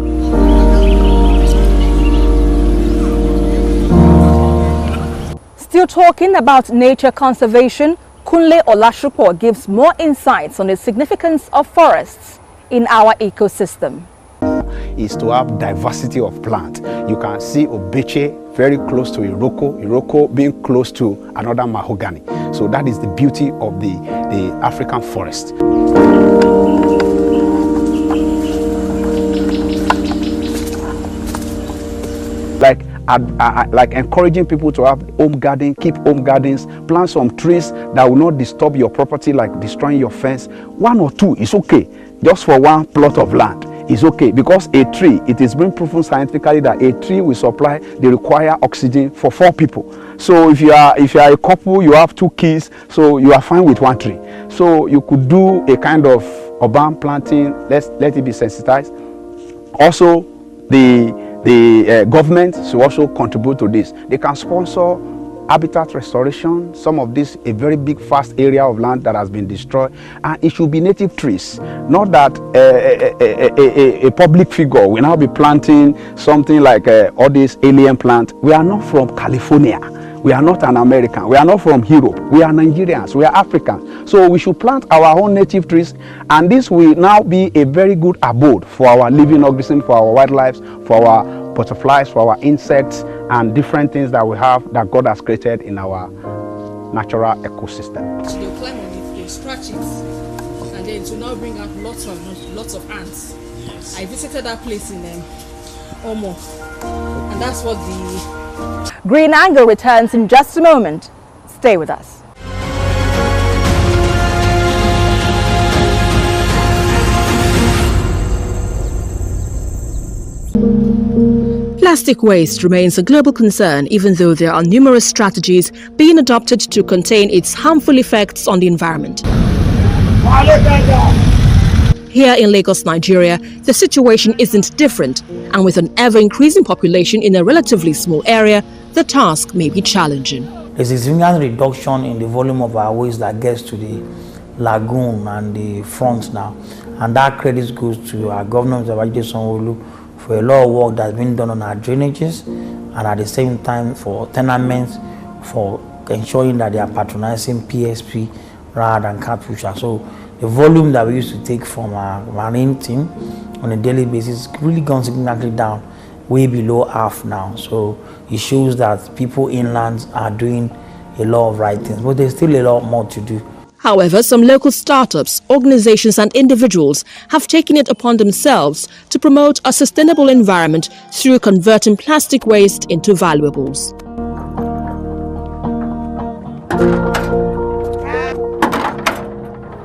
Still talking about nature conservation, Kunle Olashupo gives more insights on the significance of forests in our ecosystem. Is to have diversity of plant. You can see Obeche very close to Iroko being close to another mahogany. So that is the beauty of the African forest. Like encouraging people to have home garden, keep home gardens, plant some trees that will not disturb your property, like destroying your fence. 1 or 2 is okay, just for one plot of land is okay, because a tree, it is being proven scientifically that a tree will supply the required oxygen for 4 people. So if you are a couple, you have 2 kids, so you are fine with 1 tree. So you could do a kind of urban planting, let it be sensitized. Also, the government should also contribute to this. They can sponsor habitat restoration. Some of this, a very big vast area of land that has been destroyed, and it should be native trees. Not that a public figure will now be planting something like all these alien plants. We are not from California. We are not an American. We are not from Europe. We are Nigerians. We are Africans. So we should plant our own native trees, and this will now be a very good abode for our living organisms, for our wildlife, for our butterflies, for our insects, and different things that we have that God has created in our natural ecosystem. They'll climb on it, they'll scratch it, and then it will now bring out lots of ants. Yes. I visited that place in Omo, and that's what the Green Angle returns in just a moment. Stay with us. Plastic waste remains a global concern, even though there are numerous strategies being adopted to contain its harmful effects on the environment. Here in Lagos, Nigeria, the situation isn't different, and with an ever-increasing population in a relatively small area, the task may be challenging. There's a significant reduction in the volume of our waste that gets to the lagoon and the front now, and that credit goes to our governor, Achebe, for a lot of work that's been done on our drainages, and at the same time for tenements, for ensuring that they are patronizing PSP rather than capture. So the volume that we used to take from our marine team on a daily basis really gone significantly down, way below half now. So it shows that people inland are doing a lot of right things, but there's still a lot more to do. However, some local startups, organizations and individuals have taken it upon themselves to promote a sustainable environment through converting plastic waste into valuables.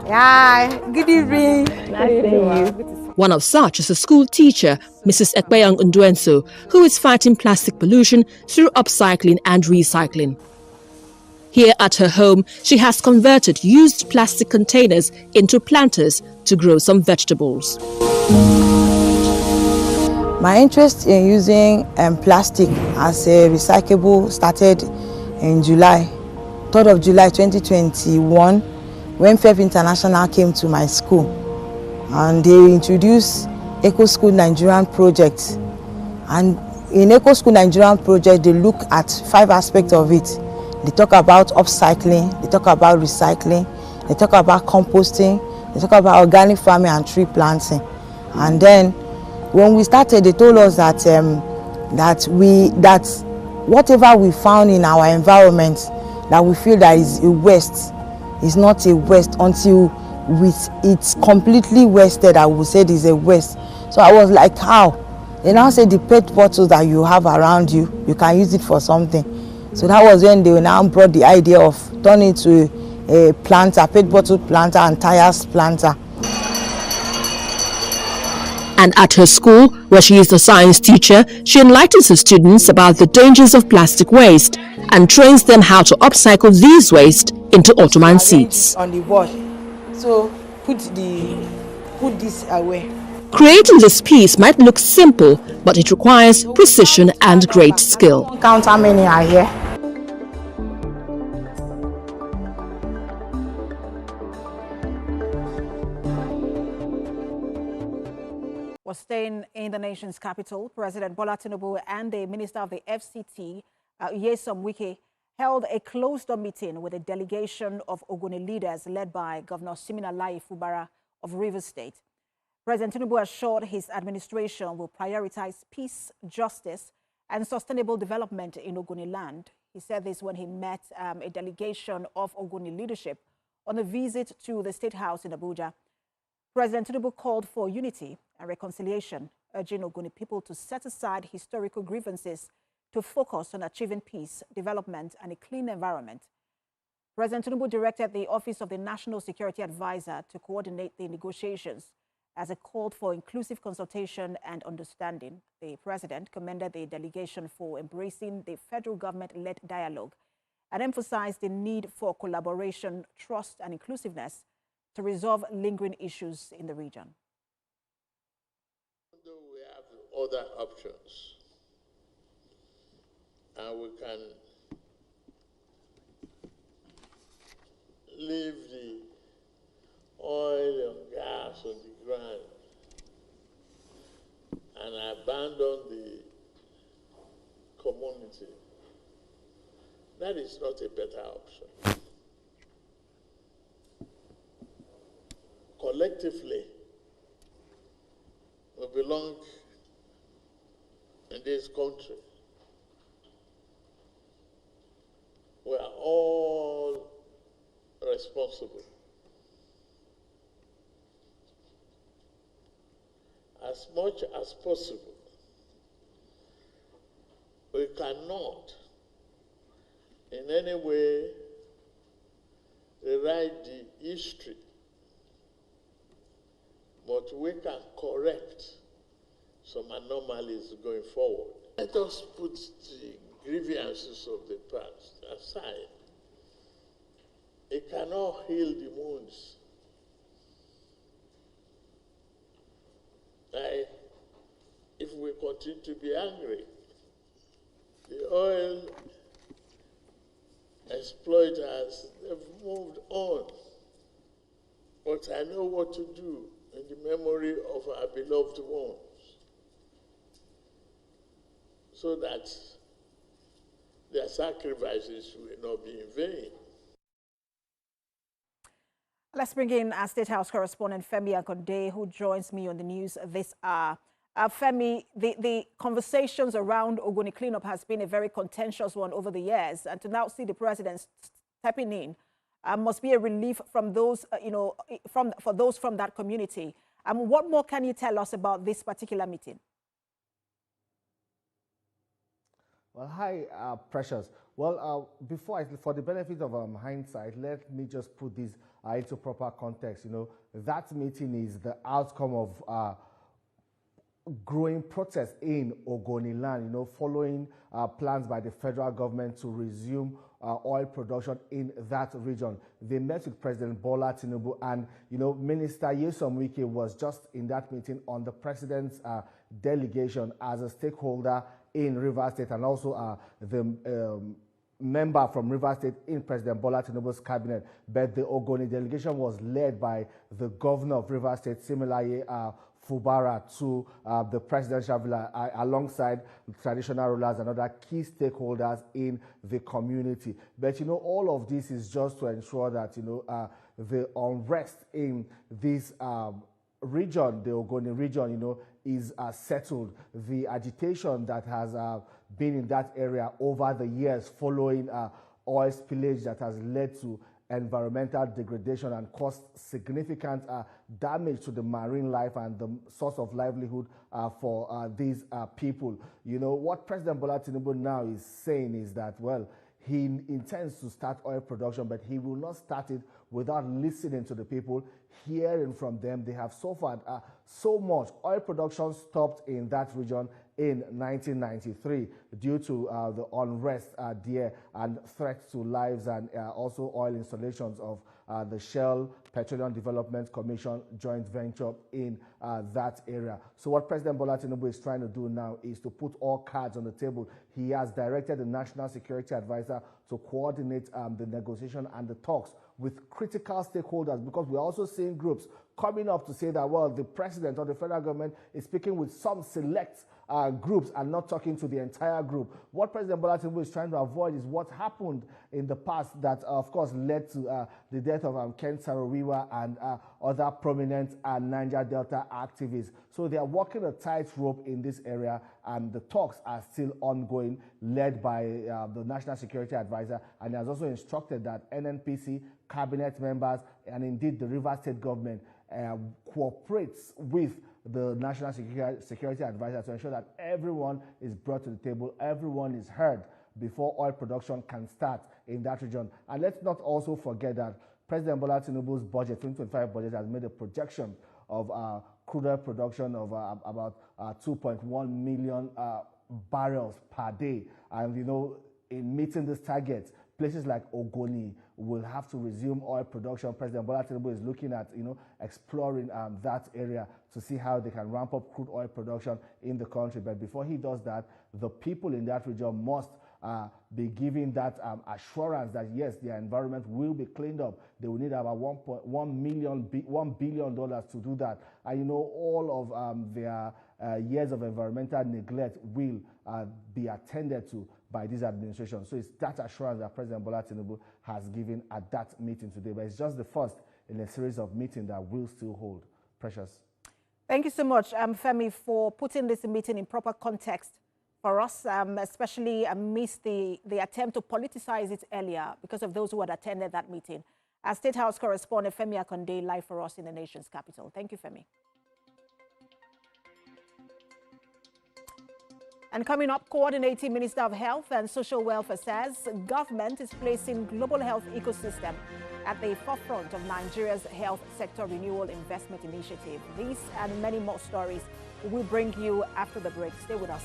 Hi, good evening. Nice seeing you. One of such is a school teacher, Mrs. Ekpeyang Nduenso, who is fighting plastic pollution through upcycling and recycling. Here at her home, she has converted used plastic containers into planters to grow some vegetables. My interest in using plastic as a recyclable started in July, 3rd of July 2021, when FEP International came to my school. And they introduced Eco School Nigerian project. And in Eco School Nigerian project, they look at 5 aspects of it. They talk about upcycling, they talk about recycling, they talk about composting, they talk about organic farming and tree planting. And then when we started, they told us that that whatever we found in our environment that we feel that is a waste is not a waste until it's completely wasted. I would say it is a waste. So I was like, how? They now say the PET bottles that you have around you, you can use it for something. So that was when they now brought the idea of turning it to a planter, PET bottle planter and tires planter. And at her school, where she is a science teacher, she enlightens her students about the dangers of plastic waste and trains them how to upcycle these waste into Ottoman seats. On the wall, so put this away. Creating this piece might look simple, but it requires precision and great skill. Count how many are here. Was staying in the nation's capital, President Bola Tinubu and the Minister of the FCT, Nyesom Wike, held a closed-door meeting with a delegation of Ogoni leaders led by Governor Siminalayi Fubara of Rivers State. President Tinubu assured his administration will prioritize peace, justice, and sustainable development in Ogoni land. He said this when he met a delegation of Ogoni leadership on a visit to the State House in Abuja. President Tinubu called for unity and reconciliation, urging Ogoni people to set aside historical grievances to focus on achieving peace, development, and a clean environment. President Tinubu directed the Office of the National Security Advisor to coordinate the negotiations as a call for inclusive consultation and understanding. The president commended the delegation for embracing the federal government-led dialogue and emphasized the need for collaboration, trust, and inclusiveness to resolve lingering issues in the region. We have other options, and we can leave the oil and gas on the ground and abandon the community. That is not a better option. Collectively, we belong in this country. We are all responsible. As much as possible, we cannot in any way rewrite the history, but we can correct some anomalies going forward. Let us put the grievances of the past aside. It cannot heal the wounds. If we continue to be angry, the oil exploiters have moved on. But I know what to do in the memory of our beloved ones, so that their sacrifices will not be in vain. Let's bring in our State House correspondent Femi Akonde, who joins me on the news this hour. Femi, the conversations around Ogoni cleanup has been a very contentious one over the years, and to now see the president stepping in must be a relief from those, for those from that community. What more can you tell us about this particular meeting? Well, hi, Precious. Well, for the benefit of hindsight, let me just put this into proper context. That meeting is the outcome of growing protests in Ogoni land, following plans by the federal government to resume oil production in that region. They met with President Bola Tinubu, and Minister Nyesom Wike was just in that meeting on the president's delegation as a stakeholder in Rivers State, and also the member from Rivers State in President Bola Tinubu's cabinet. But the Ogoni delegation was led by the governor of Rivers State, Siminalayi Fubara, to the presidential villa alongside traditional rulers and other key stakeholders in the community. But all of this is just to ensure that the unrest in this region, the Ogoni region, you know, is settled. The agitation that has been in that area over the years following oil spillage that has led to environmental degradation and caused significant damage to the marine life and the source of livelihood for these people. You know, what President Bola Tinubu now is saying is that, well, he intends to start oil production, but he will not start it without listening to the people, hearing from them. They have suffered so much. Oil production stopped in that region in 1993 due to the unrest there and threats to lives, and also oil installations of the Shell Petroleum Development Commission joint venture in that area. So what President Bola Tinubu is trying to do now is to put all cards on the table. He has directed the National Security Advisor to coordinate the negotiation and the talks with critical stakeholders, because we're also seeing groups coming up to say that, well, the president or the federal government is speaking with some select groups and not talking to the entire group. What President Bola Tinubu is trying to avoid is what happened in the past that, of course, led to the death of Ken Saro-Wiwa and other prominent Niger Delta activists. So they are walking a tightrope in this area, and the talks are still ongoing, led by the National Security Advisor, and he has also instructed that NNPC, cabinet members, and indeed the Rivers State government cooperates with the National Security Advisor to ensure that everyone is brought to the table, everyone is heard before oil production can start in that region. And let's not also forget that President Bola Tinubu's budget, 2025 budget, has made a projection of crude oil production of about 2.1 million barrels per day. And, you know, in meeting this target, places like Ogoni will have to resume oil production. President Bola Tinubu is looking at, you know, exploring that area to see how they can ramp up crude oil production in the country. But before he does that, the people in that region must be given that assurance that, yes, their environment will be cleaned up. They will need about $1 billion to do that. And, you know, all of their years of environmental neglect will be attended to by this administration. So it's that assurance that President Bola Tinubu has given at that meeting today. But it's just the first in a series of meetings that will still hold. Precious. Thank you so much, Femi, for putting this meeting in proper context for us, especially amidst the attempt to politicize it earlier because of those who had attended that meeting. Our State House correspondent Femi Akonde live for us in the nation's capital. Thank you, Femi. And coming up, Coordinating Minister of Health and Social Welfare says government is placing global health ecosystem at the forefront of Nigeria's health sector renewal investment initiative. These and many more stories will bring you after the break. Stay with us.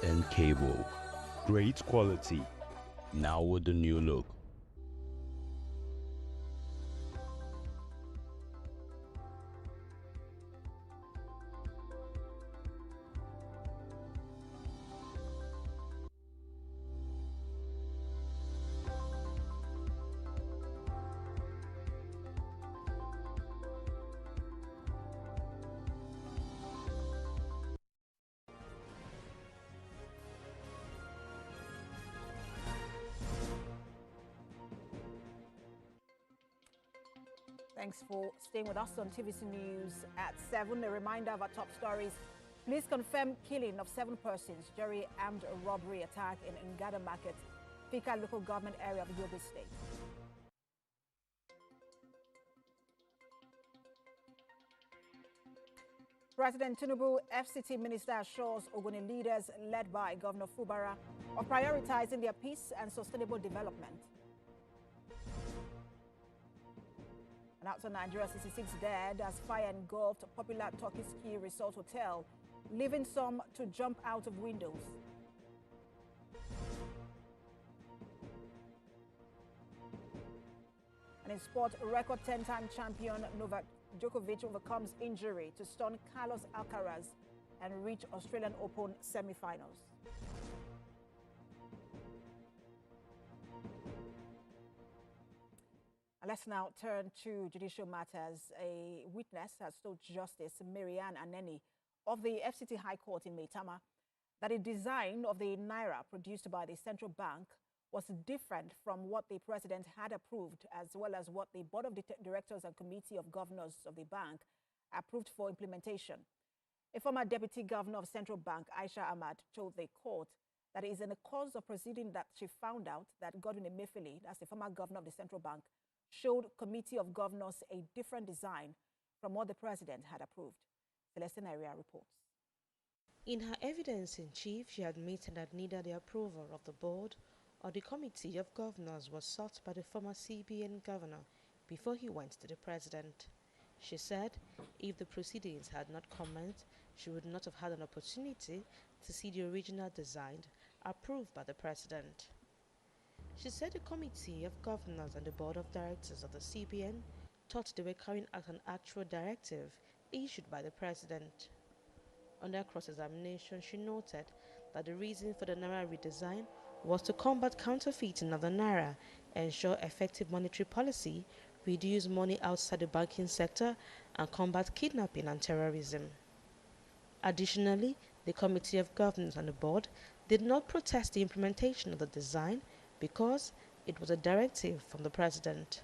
and cable. Great quality, now with the new look. Thanks for staying with us on TVC News at 7. A reminder of our top stories. Police confirm killing of 7 persons during armed robbery attack in Ngada Market, Fika local government area of Yobe State. President Tinubu, FCT Minister assures Ogoni leaders led by Governor Fubara of prioritizing their peace and sustainable development. And outside Nigeria, 66 dead as fire engulfed popular Turkey ski resort hotel, leaving some to jump out of windows. And in sport, record 10-time champion Novak Djokovic overcomes injury to stun Carlos Alcaraz and reach Australian Open semi-finals. Let's now turn to judicial matters. A witness has told Justice Marianne Aneni of the FCT High Court in Maitama that the design of the Naira produced by the central bank was different from what the president had approved, as well as what the Board of Directors and Committee of Governors of the bank approved for implementation. A former deputy governor of Central Bank, Aisha Ahmad, told the court that it is in the course of proceeding that she found out that Godwin Emefiele, that's the former governor of the Central Bank, showed Committee of Governors a different design from what the president had approved. Celestine Area reports. In her evidence in chief, she admitted that neither the approval of the board or the Committee of Governors was sought by the former CBN governor before he went to the president. She said if the proceedings had not commenced, she would not have had an opportunity to see the original design approved by the president. She said the Committee of Governors and the Board of Directors of the CBN thought they were carrying out an actual directive issued by the president. Under cross-examination, she noted that the reason for the Naira redesign was to combat counterfeiting of the Naira, ensure effective monetary policy, reduce money outside the banking sector, and combat kidnapping and terrorism. Additionally, the Committee of Governors and the Board did not protest the implementation of the design because it was a directive from the president.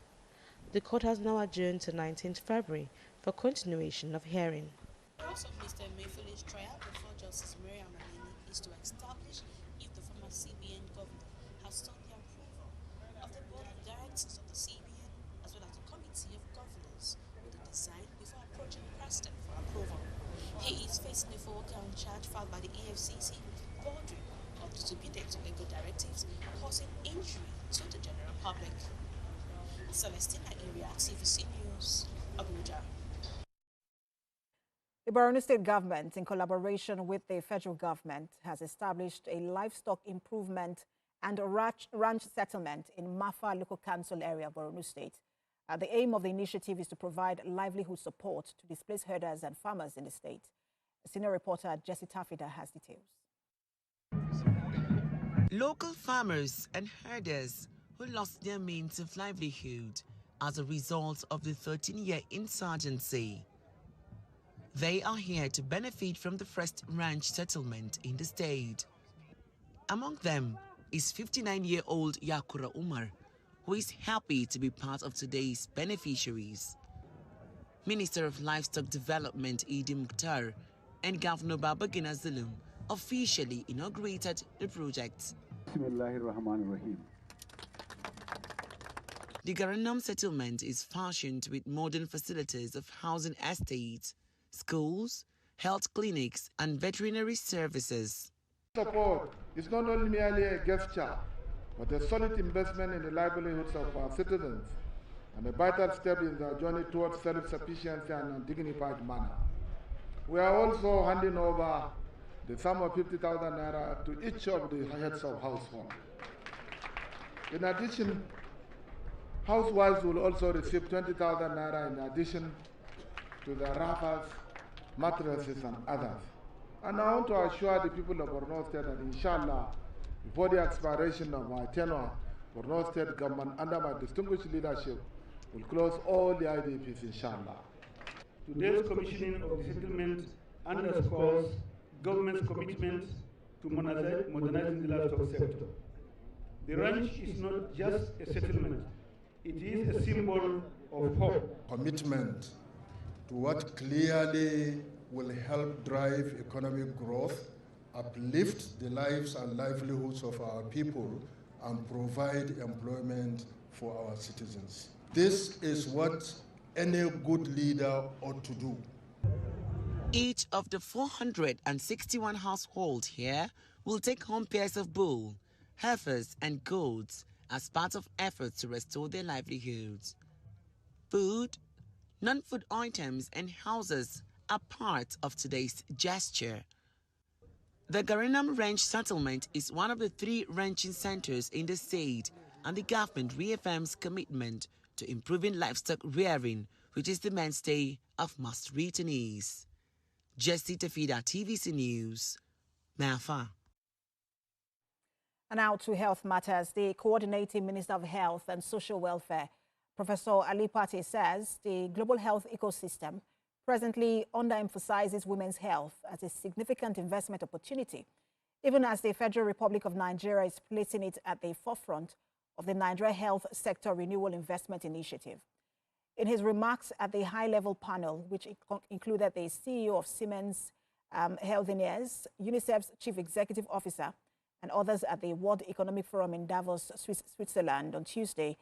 The court has now adjourned to 19th February for continuation of hearing. The purpose of Mr. Emefiele's trial before Justice Mariam Aneni is to establish if the former CBN governor has sought the approval of the Board of Directors of the CBN as well as the Committee of Governors with the design before approaching the president for approval. He is facing a 4-count charge filed by the EFCC bordering on disobedience to legal directives causing injury to the general public. Celestina Area, TVC News, Abuja. The Borno State government, in collaboration with the federal government, has established a livestock improvement and a ranch settlement in Mafa local council area of Borno State. The aim of the initiative is to provide livelihood support to displaced herders and farmers in the state. Senior reporter Jesse Tafida has details. Local farmers and herders who lost their means of livelihood as a result of the 13-year insurgency. They are here to benefit from the first ranch settlement in the state. Among them is 59-year-old Yakura Umar, who is happy to be part of today's beneficiaries. Minister of Livestock Development Idi Mukhtar and Governor Babagina Zulum officially inaugurated the project. The Garanam settlement is fashioned with modern facilities of housing estates, schools, health clinics, and veterinary services. Support is not only merely a gesture, but a solid investment in the livelihoods of our citizens and a vital step in their journey towards self-sufficiency and a dignified manner. We are also handing over the sum of 50,000 naira to each of the heads of household. In addition, housewives will also receive 20,000 naira in addition to the wrappers, mattresses, and others. And I want to assure the people of Borno State that inshallah, before the expiration of my tenure, Borno State government under my distinguished leadership will close all the IDPs inshallah. Today's commissioning of the settlement underscores government's commitment to modernizing the livestock sector. The ranch is not just a settlement, it is a symbol of hope, commitment to what clearly will help drive economic growth, uplift the lives and livelihoods of our people, and provide employment for our citizens. This is what any good leader ought to do. Each of the 461 households here will take home pairs of bull, heifers, and goats as part of efforts to restore their livelihoods. Food, non-food items, and houses are part of today's gesture. The Garinam Ranch settlement is one of the 3 ranching centers in the state, and the government reaffirms commitment to improving livestock rearing, which is the mainstay of most returnees. Jessie Tafida, TVC News, Mafa. And now to health matters. The Coordinating Minister of Health and Social Welfare, Professor Ali Pate, says the global health ecosystem presently underemphasizes women's health as a significant investment opportunity, even as the Federal Republic of Nigeria is placing it at the forefront of the Nigeria Health Sector Renewal Investment Initiative. In his remarks at the high-level panel, which included the CEO of Siemens Healthineers, UNICEF's Chief Executive Officer, and others at the World Economic Forum in Davos, Switzerland on Tuesday,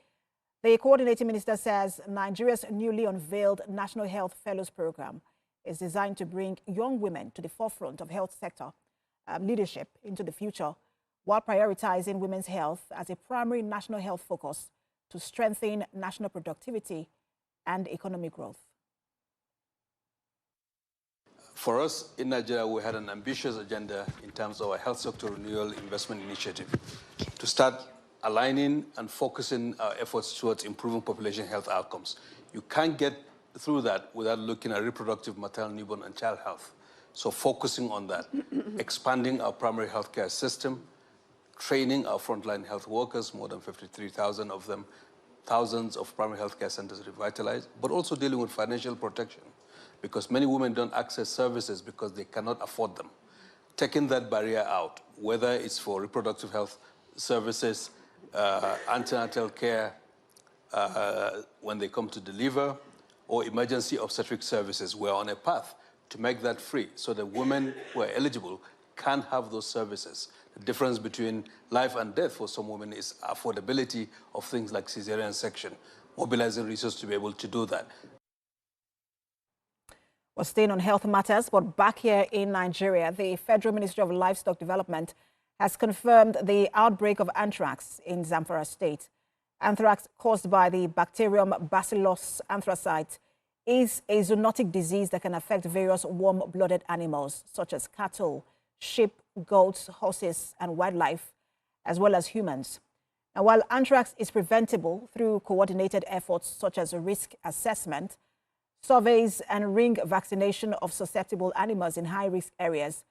the coordinating minister says Nigeria's newly unveiled National Health Fellows Program is designed to bring young women to the forefront of health sector leadership into the future, while prioritizing women's health as a primary national health focus to strengthen national productivity and economic growth. For us in Nigeria, we had an ambitious agenda in terms of our health sector renewal investment initiative to start aligning and focusing our efforts towards improving population health outcomes. You can't get through that without looking at reproductive, maternal, newborn, and child health. So focusing on that, expanding our primary healthcare system, training our frontline health workers, more than 53,000 of them, thousands of primary healthcare centers revitalized, but also dealing with financial protection, because many women don't access services because they cannot afford them. Taking that barrier out, whether it's for reproductive health services, antenatal care when they come to deliver, or emergency obstetric services, we're on a path to make that free so that women who are eligible can have those services. The difference between life and death for some women is affordability of things like cesarean section, mobilizing resources to be able to do that. Well, staying on health matters, but back here in Nigeria, the Federal Ministry of Livestock Development has confirmed the outbreak of anthrax in Zamfara State. Anthrax caused by the bacterium Bacillus anthracite is a zoonotic disease that can affect various warm-blooded animals, such as cattle, sheep, goats, horses, and wildlife, as well as humans. Now, while anthrax is preventable through coordinated efforts such as risk assessment, surveys, and ring vaccination of susceptible animals in high-risk areas,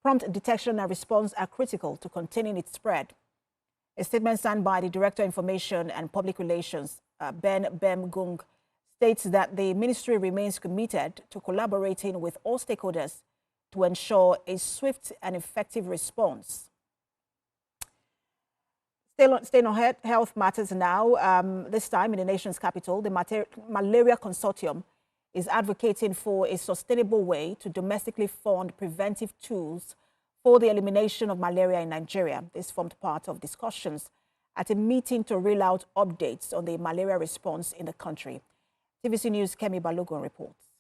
prompt detection and response are critical to containing its spread. A statement signed by the Director of Information and Public Relations, Ben Bemgung, states that the ministry remains committed to collaborating with all stakeholders to ensure a swift and effective response. Staying on health matters now, this time in the nation's capital, the Malaria Consortium is advocating for a sustainable way to domestically fund preventive tools for the elimination of malaria in Nigeria. This formed part of discussions at a meeting to roll out updates on the malaria response in the country. TVC News' Kemi Balogun reports.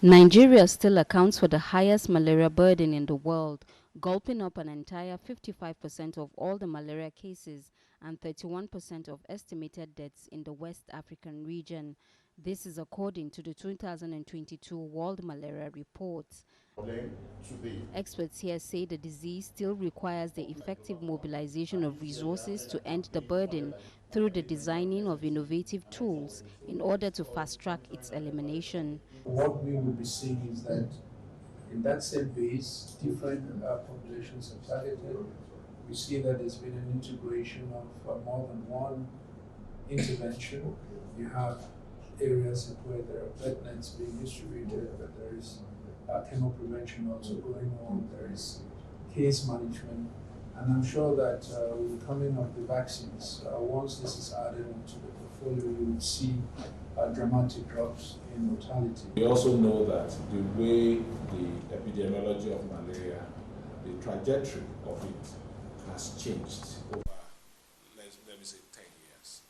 Nigeria still accounts for the highest malaria burden in the world, gulping up an entire 55% of all the malaria cases and 31% of estimated deaths in the West African region. This is according to the 2022 World Malaria Report. Experts here say the disease still requires the effective mobilization of resources to end the burden through the designing of innovative tools in order to fast-track its elimination. What we will be seeing is that in that same base, different populations are targeted. We see that there's been an integration of more than one intervention. You have areas where there are vet nets being distributed, but there is chemo prevention also going on. There is case management And I'm sure that with the coming of the vaccines, once this is added onto the portfolio, you will see dramatic drops in mortality. We also know that the way the epidemiology of malaria, the trajectory of it has changed over, let me say, 10 years.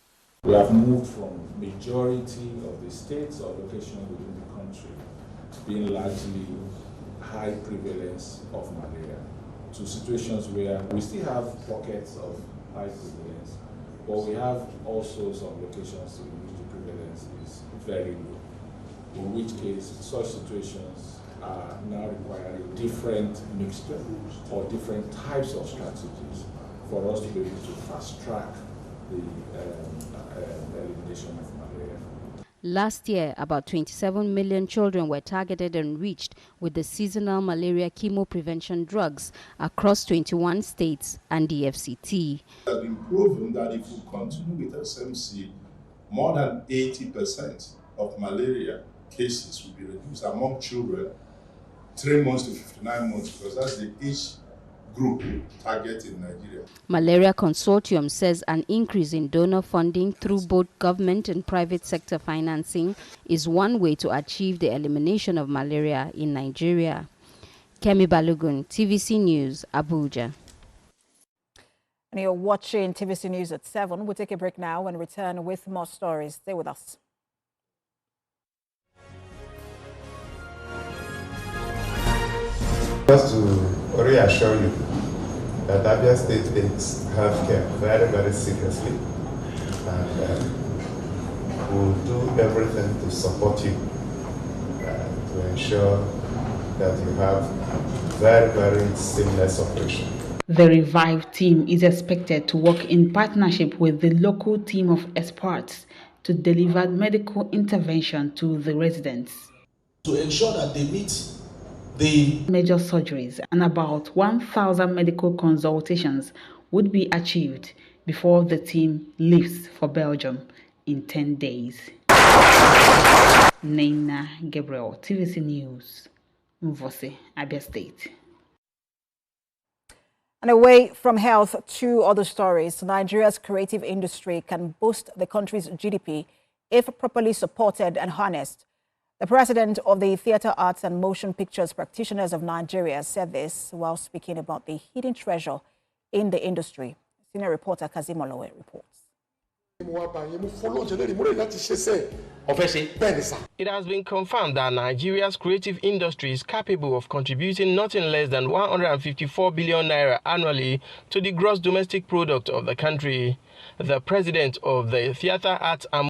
We have moved from majority of the states or locations within the country being largely high prevalence of malaria to situations where we still have pockets of high prevalence, but we have also some locations in which the prevalence is very low, in which case such situations are now requiring different mixture or different types of strategies for us to be able to fast track the elimination of malaria. Last year, about 27 million children were targeted and reached with the seasonal malaria chemo prevention drugs across 21 states and the FCT. It has been proven that if we continue with SMC, more than 80% of malaria cases will be reduced among children 3 months to 59 months, because that's the age group target in Nigeria. Malaria Consortium says an increase in donor funding through both government and private sector financing is one way to achieve the elimination of malaria in Nigeria. Kemi Balogun, TVC News, Abuja. And you're watching TVC News at 7. We'll take a break now and return with more stories. Stay with us. Just to reassure you that Abia State takes healthcare very, very seriously, and we'll do everything to support you to ensure that you have very, very seamless operation. The revived team is expected to work in partnership with the local team of experts to deliver medical intervention to the residents. To ensure that they meet the major surgeries and about 1,000 medical consultations would be achieved before the team leaves for Belgium in 10 days. Nina Gabriel, TVC News, Mvose, Abia State. And away from health, two other stories. Nigeria's creative industry can boost the country's GDP if properly supported and harnessed. The president of the Theatre Arts and Motion Pictures Practitioners of Nigeria said this while speaking about the hidden treasure in the industry. Senior reporter Kazim Olowe reports. It has been confirmed that Nigeria's creative industry is capable of contributing nothing less than 154 billion naira annually to the gross domestic product of the country. The president of the Theatre Arts and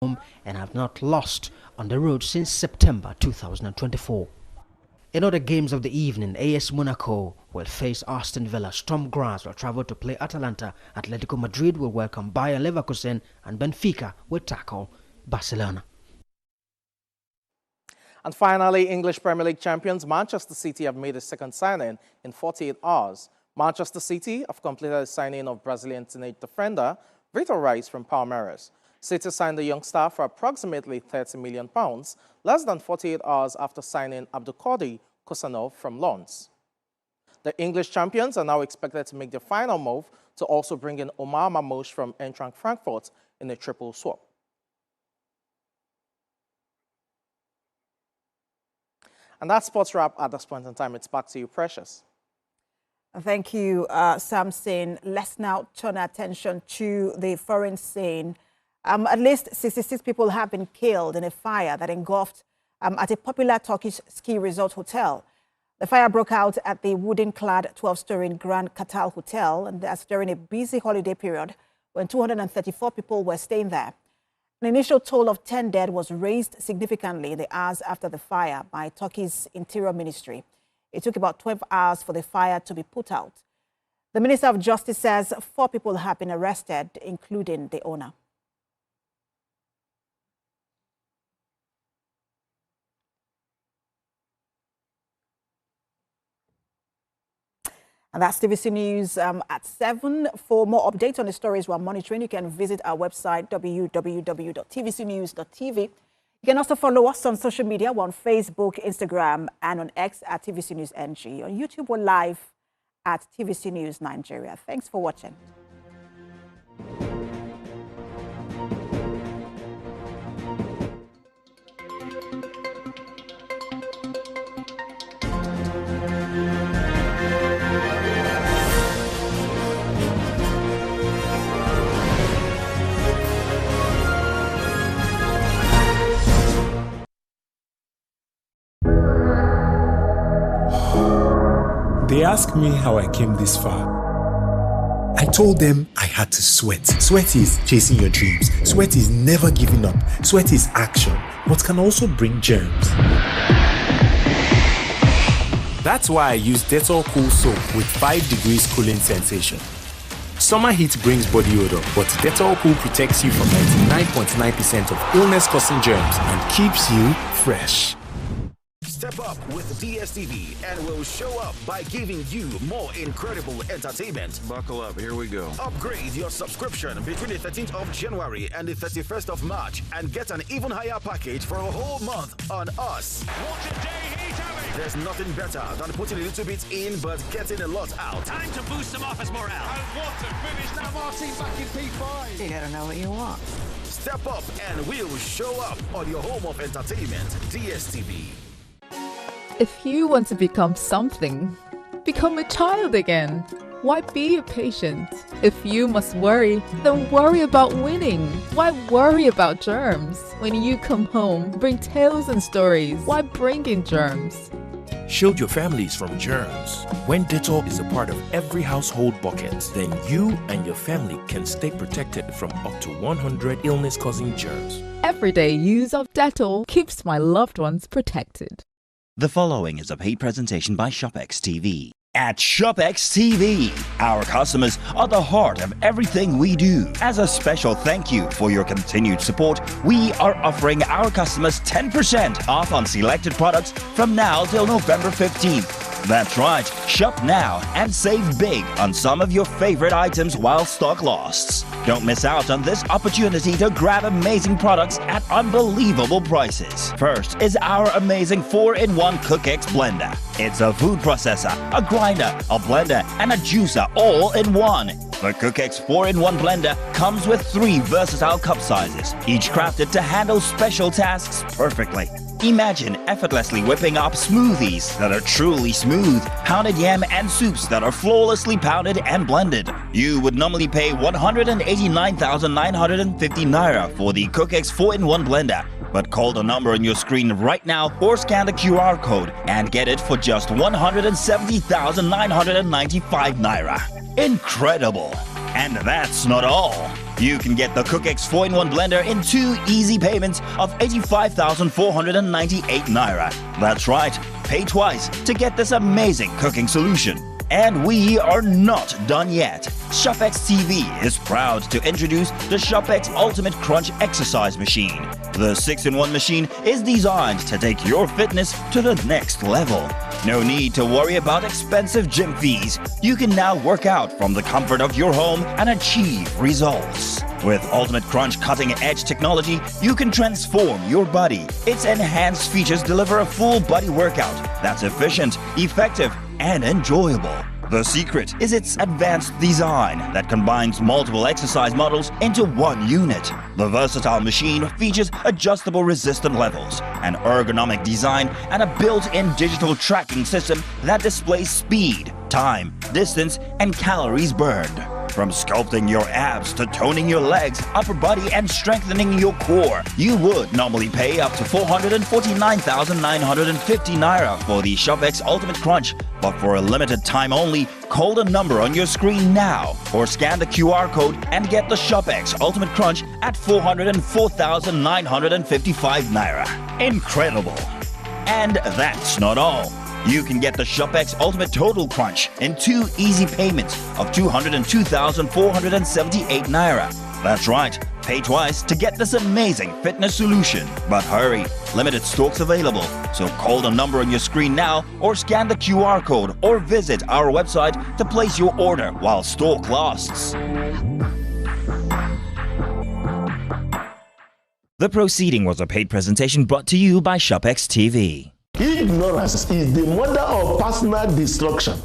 home and have not lost on the road since September 2024. In other games of the evening, AS Monaco will face Aston Villa, Sturm Graz will travel to play Atalanta, Atletico Madrid will welcome Bayer Leverkusen, and Benfica will tackle Barcelona. And finally, English Premier League champions Manchester City have made a second signing in 48 hours. Manchester City have completed the signing of Brazilian teenage defender Vitor Reis from Palmeiras. City signed the young star for approximately £30 million, less than 48 hours after signing Abdulkadir Kosanov from Lens. The English champions are now expected to make their final move to also bring in Omar Mamouche from Eintracht Frankfurt in a triple swap. And that's sports wrap at this point in time. It's back to you, Precious. Thank you, Samson. Let's now turn our attention to the foreign scene. At least 66 people have been killed in a fire that engulfed at a popular Turkish ski resort hotel. The fire broke out at the wooden-clad 12-story Grand Katal Hotel, and that's during a busy holiday period when 234 people were staying there. An initial toll of 10 dead was raised significantly in the hours after the fire by Turkey's Interior Ministry. It took about 12 hours for the fire to be put out. The Minister of Justice says 4 people have been arrested, including the owner. And that's TVC News at 7. For more updates on the stories we're monitoring, you can visit our website, www.tvcnews.tv. You can also follow us on social media. We're on Facebook, Instagram, and on X at TVC News NG. On YouTube, we're live at TVC News Nigeria. Thanks for watching. They asked me how I came this far. I told them I had to sweat. Sweat is chasing your dreams. Sweat is never giving up. Sweat is action, but can also bring germs. That's why I use Dettol Cool Soap with 5 degrees cooling sensation. Summer heat brings body odor, but Dettol Cool protects you from 99.9% of illness-causing germs and keeps you fresh. Step up with DSTV and we'll show up by giving you more incredible entertainment. Buckle up, here we go. Upgrade your subscription between the 13th of January and the 31st of March and get an even higher package for a whole month on us. What a day he's having! There's nothing better than putting a little bit in but getting a lot out. Time to boost some office morale. And what a finish now, Martin, back in P5. You gotta know what you want. Step up and we'll show up on your home of entertainment, DSTV. If you want to become something, become a child again. Why be a patient? If you must worry, then worry about winning. Why worry about germs? When you come home, bring tales and stories. Why bring in germs? Shield your families from germs. When Dettol is a part of every household bucket, then you and your family can stay protected from up to 100 illness-causing germs. Everyday use of Dettol keeps my loved ones protected. The following is a paid presentation by ShopX TV. At ShopX TV, our customers are the heart of everything we do. As a special thank you for your continued support, we are offering our customers 10% off on selected products from now till November 15th. That's right, shop now and save big on some of your favorite items while stock lasts. Don't miss out on this opportunity to grab amazing products at unbelievable prices. First is our amazing 4-in-1 CookX blender. It's a food processor, a grinder, a blender, and a juicer all in one. The CookX 4-in-1 blender comes with 3 versatile cup sizes, each crafted to handle special tasks perfectly. Imagine effortlessly whipping up smoothies that are truly smooth, pounded yam and soups that are flawlessly pounded and blended. You would normally pay 189,950 Naira for the CookX 4-in-1 blender. But call the number on your screen right now or scan the QR code and get it for just 170,995 Naira. Incredible! And that's not all. You can get the Cookex 4-in-1 blender in 2 easy payments of 85,498 naira. That's right, pay twice to get this amazing cooking solution. And we are not done yet. ShopX TV is proud to introduce the ShopX Ultimate Crunch Exercise Machine. The 6-in-1 machine is designed to take your fitness to the next level. No need to worry about expensive gym fees. You can now work out from the comfort of your home and achieve results. With Ultimate Crunch cutting-edge technology, you can transform your body. Its enhanced features deliver a full body workout that's efficient, effective, and enjoyable. The secret is its advanced design that combines multiple exercise models into one unit. The versatile machine features adjustable resistance levels, an ergonomic design, and a built-in digital tracking system that displays speed, time, distance, and calories burned. From sculpting your abs to toning your legs, upper body, and strengthening your core, you would normally pay up to 449,950 naira for the ShopX Ultimate Crunch. But for a limited time only, call the number on your screen now or scan the QR code and get the ShopX Ultimate Crunch at 404,955 naira. Incredible! And that's not all. You can get the ShopX Ultimate Total Crunch in 2 easy payments of 202,478 naira. That's right, pay twice to get this amazing fitness solution. But hurry, limited stocks available. So call the number on your screen now or scan the QR code or visit our website to place your order while stock lasts. The proceeding was a paid presentation brought to you by ShopX TV. Ignorance is the mother of personal destruction,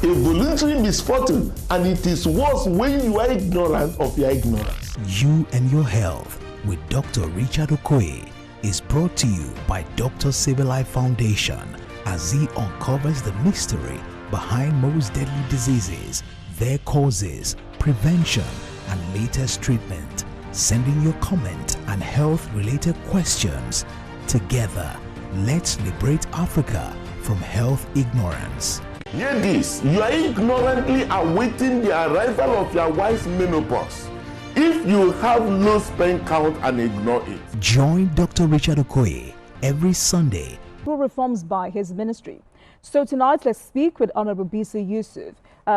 a voluntary misfortune, and it is worse when you are ignorant of your ignorance. You and Your Health with Dr. Richard Okoye is brought to you by Dr. Sibilai Foundation as he uncovers the mystery behind most deadly diseases, their causes, prevention, and latest treatment. Send in your comment and health-related questions. Together, let's liberate Africa from health ignorance. Hear this, you are ignorantly awaiting the arrival of your wife's menopause. If you have low sperm count and ignore it. Join Dr. Richard Okoye every Sunday. Through reforms by his ministry. So tonight, let's speak with Honorable Bisu Yusuf,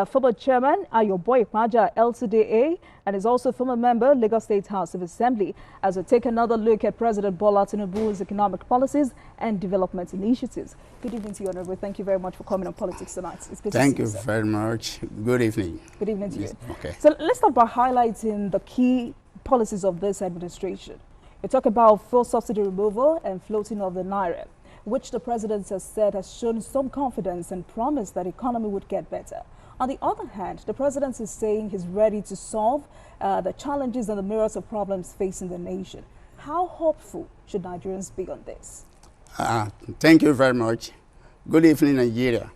former chairman, Ayoboy Ikmaja LCDA, and is also former member, Lagos State House of Assembly, as we take another look at President Bola Tinubu's economic policies and development initiatives. Good evening to you, Honorable. Thank you very much for coming on Politics Tonight. It's good to see you. Thank you very much. Good evening. Good evening to you. Okay. So let's start by highlighting the key policies of this administration. We talk about fuel subsidy removal and floating of the Naira, which the president has said has shown some confidence and promised that the economy would get better. On the other hand, the president is saying he's ready to solve the challenges and the myriad of problems facing the nation. How hopeful should Nigerians be on this? Thank you very much. Good evening, Nigeria.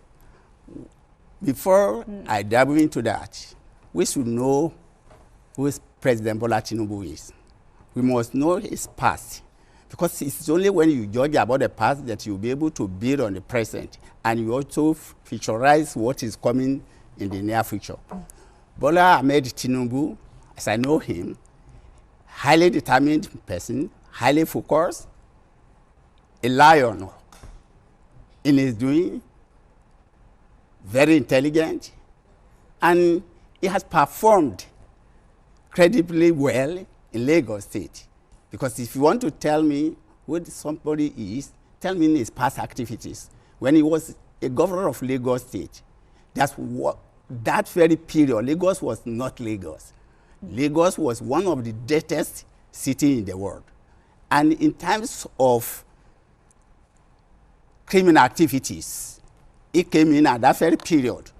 Before I dive into that, we should know who President Bola Tinubu is. We must know his past, because it's only when you judge about the past that you'll be able to build on the present, and you also featurize what is coming in the near future. Bola Ahmed Tinubu, as I know him, highly determined person, highly focused, a lion in his doing, very intelligent, and he has performed credibly well in Lagos State. Because if you want to tell me who somebody is, tell me in his past activities. When he was a governor of Lagos State, that's what, that very period, Lagos was not Lagos. Lagos was one of the dirtiest cities in the world. And in terms of criminal activities, it came in at that very period.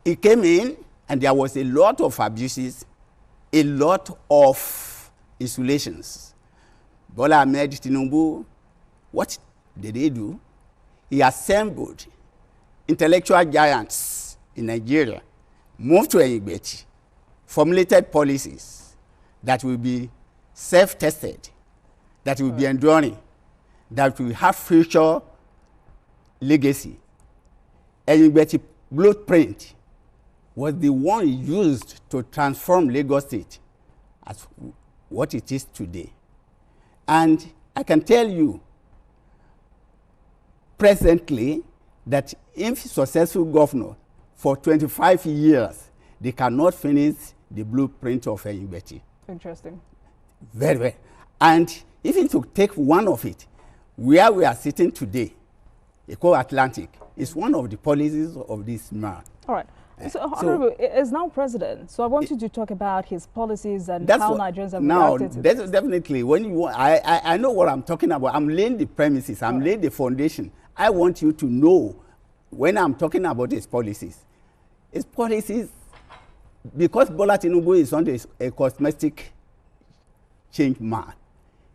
It came in and there was a lot of abuses, a lot of insulations. Bola Ahmed Tinubu, what did he do? He assembled intellectual giants in Nigeria, moved to Egbeti, formulated policies that will be self-tested, that will be enduring, that will have future legacy. Egbeti blueprint was the one used to transform Lagos State as what it is today. And I can tell you presently that if successful governor for 25 years, they cannot finish the blueprint of Enyibeti. Interesting. Very well. And even to take one of it, where we are sitting today, Eco-Atlantic, is one of the policies of this man. All right. So, Honorable, is now president. So I want you to talk about his policies and how Nigerians have reacted to this. Definitely, when you want, I know what I'm talking about. I'm laying the premises. I'm laying the foundation. I want you to know when I'm talking about his policies, because Bola Tinubu is not a cosmetic change man.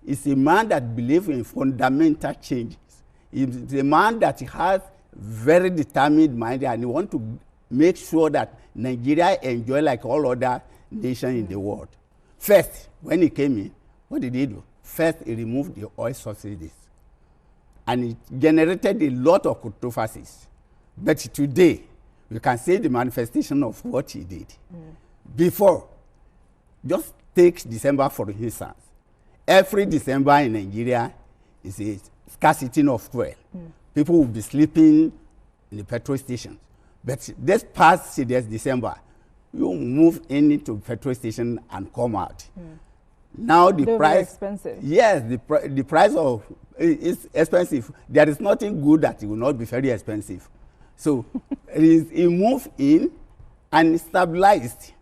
He's a man that believes in fundamental changes. He's a man that has very determined mind, and he wants to make sure that Nigeria enjoy like all other nations in the world. First, when he came in, what did he do? First, he removed the oil subsidies. And it generated a lot of controversies. But today, we can see the manifestation of what he did. Before, just take December for instance. Every December in Nigeria is a scarcity of fuel. People will be sleeping in the petrol stations. But this past December, you move into petrol station and come out. Now the price, very expensive. Yes, the price of is expensive. There is nothing good that it will not be very expensive. So he moved in and stabilized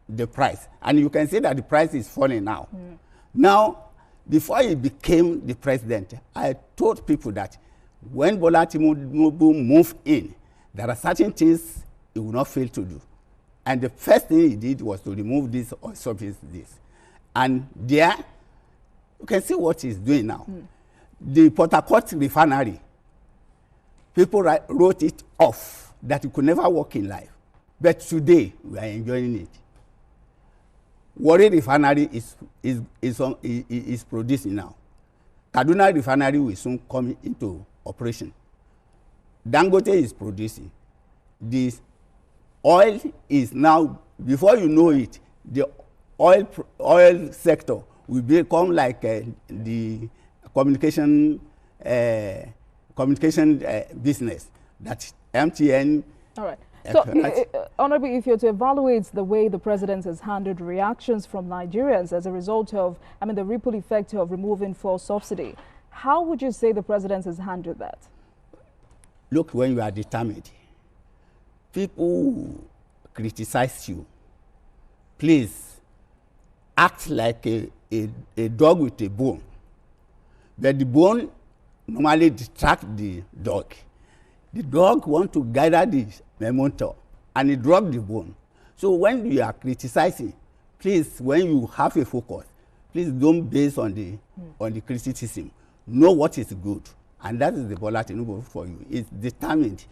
the price, and you can see that the price is falling now. Now, before he became the president, I told people that when Bola Tinubu moved in, there are certain things he will not fail to do. And the first thing he did was to remove this oil subsidies. And there, you can see what he's doing now. The Port Harcourt refinery, people wrote it off, that it could never work in life. But today, we are enjoying it. Warri refinery is producing now. Kaduna refinery will soon come into operation. Dangote is producing. This oil is now, before you know it, the oil sector will become like the communication business that MTN. All right. So, Honorable, if you're to evaluate the way the president has handled reactions from Nigerians as a result of, the ripple effect of removing fuel subsidy, how would you say the president has handled that? Look, when you are determined, people criticize you. Please act like a dog with a bone. But the bone normally distracts the dog. The dog wants to gather the memento, and he drops the bone. So when you are criticizing, please, when you have a focus, please don't base on the criticism. Know what is good, and that is the Bola Tinubu for you. It's determined.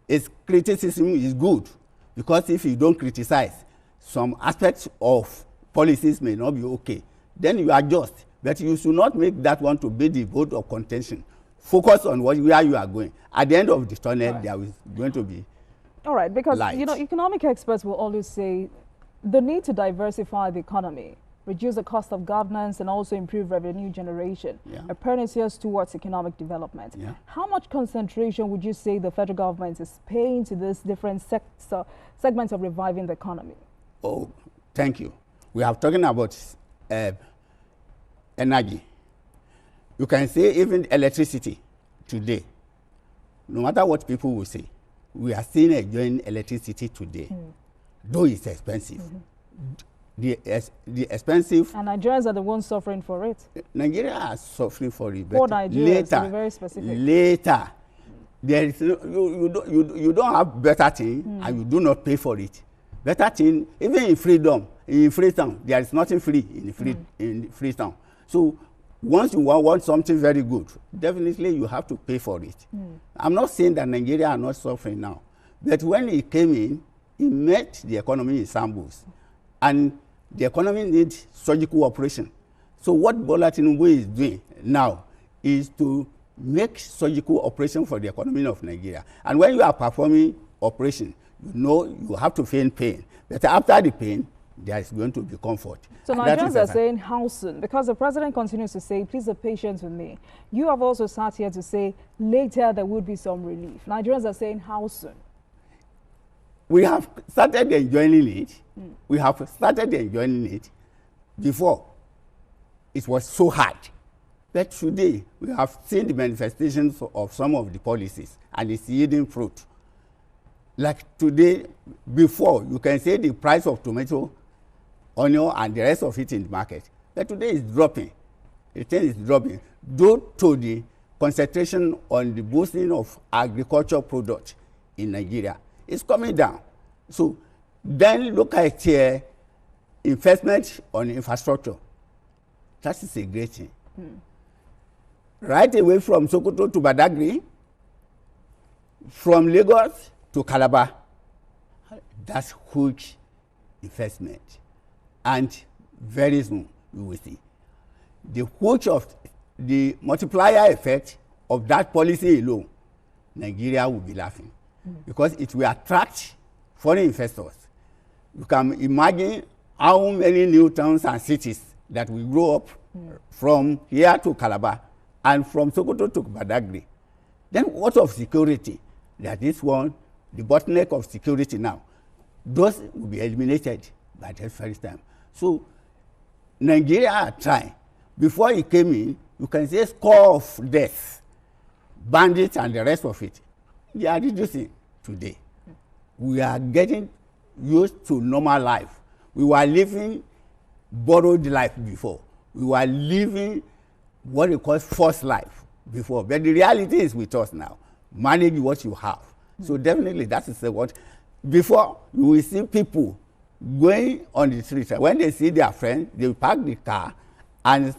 Its criticism is good, because if you don't criticize, some aspects of policies may not be okay. Then you adjust, but you should not make that one to be the vote of contention. Focus on where you are going. At the end of the tunnel, there is going to be all right, because light. Economic experts will always say the need to diversify the economy, reduce the cost of governance, and also improve revenue generation are panacea towards economic development. How much concentration would you say the federal government is paying to these different segments of reviving the economy? Oh, thank you. We are talking about energy. You can say even electricity today, no matter what people will say, we are still enjoying electricity today, though it's expensive. The expensive. And Nigerians are the ones suffering for it. Nigeria are suffering for it. Poor Nigerians, to be very specific. Later, there is you don't have better thing, and you do not pay for it. Better thing, even in Freetown, there is nothing free in Freetown. So once you want something very good, definitely you have to pay for it. I'm not saying that Nigeria are not suffering now, but when he came in, he met the economy in shambles, and the economy needs surgical operation. So what Bola Tinubu is doing now is to make surgical operation for the economy of Nigeria. And when you are performing operation, you know you have to feel pain. But after the pain, there is going to be comfort. So Nigerians are saying how soon? Because the president continues to say, please be patient with me. You have also sat here to say later there would be some relief. Nigerians are saying how soon? We have started enjoying it. We have started enjoying it before. It was so hard. But today, we have seen the manifestations of some of the policies, and it's yielding fruit. Like today, before, you can say the price of tomato, onion, and the rest of it in the market. But today it's dropping. The thing is dropping due to the concentration on the boosting of agricultural products in Nigeria. It's coming down. So then look at investment on infrastructure. That is a great thing. Right away from Sokoto to Badagry, from Lagos to Calabar, that's huge investment. And very soon, you will see. The huge of the multiplier effect of that policy alone, Nigeria will be laughing. Because it will attract foreign investors. You can imagine how many new towns and cities that will grow up from here to Calabar and from Sokoto to Badagry. Then what of security? That is one, the bottleneck of security now. Those will be eliminated by that first time. So Nigeria are trying. Before it came in, you can say score of deaths, bandits and the rest of it. They are reducing today. We are getting used to normal life. We were living borrowed life before. We were living what we call forced life before. But the reality is with us now. Manage what you have. So definitely that is what. Before, you will see people going on the street. When they see their friend, they will park the car and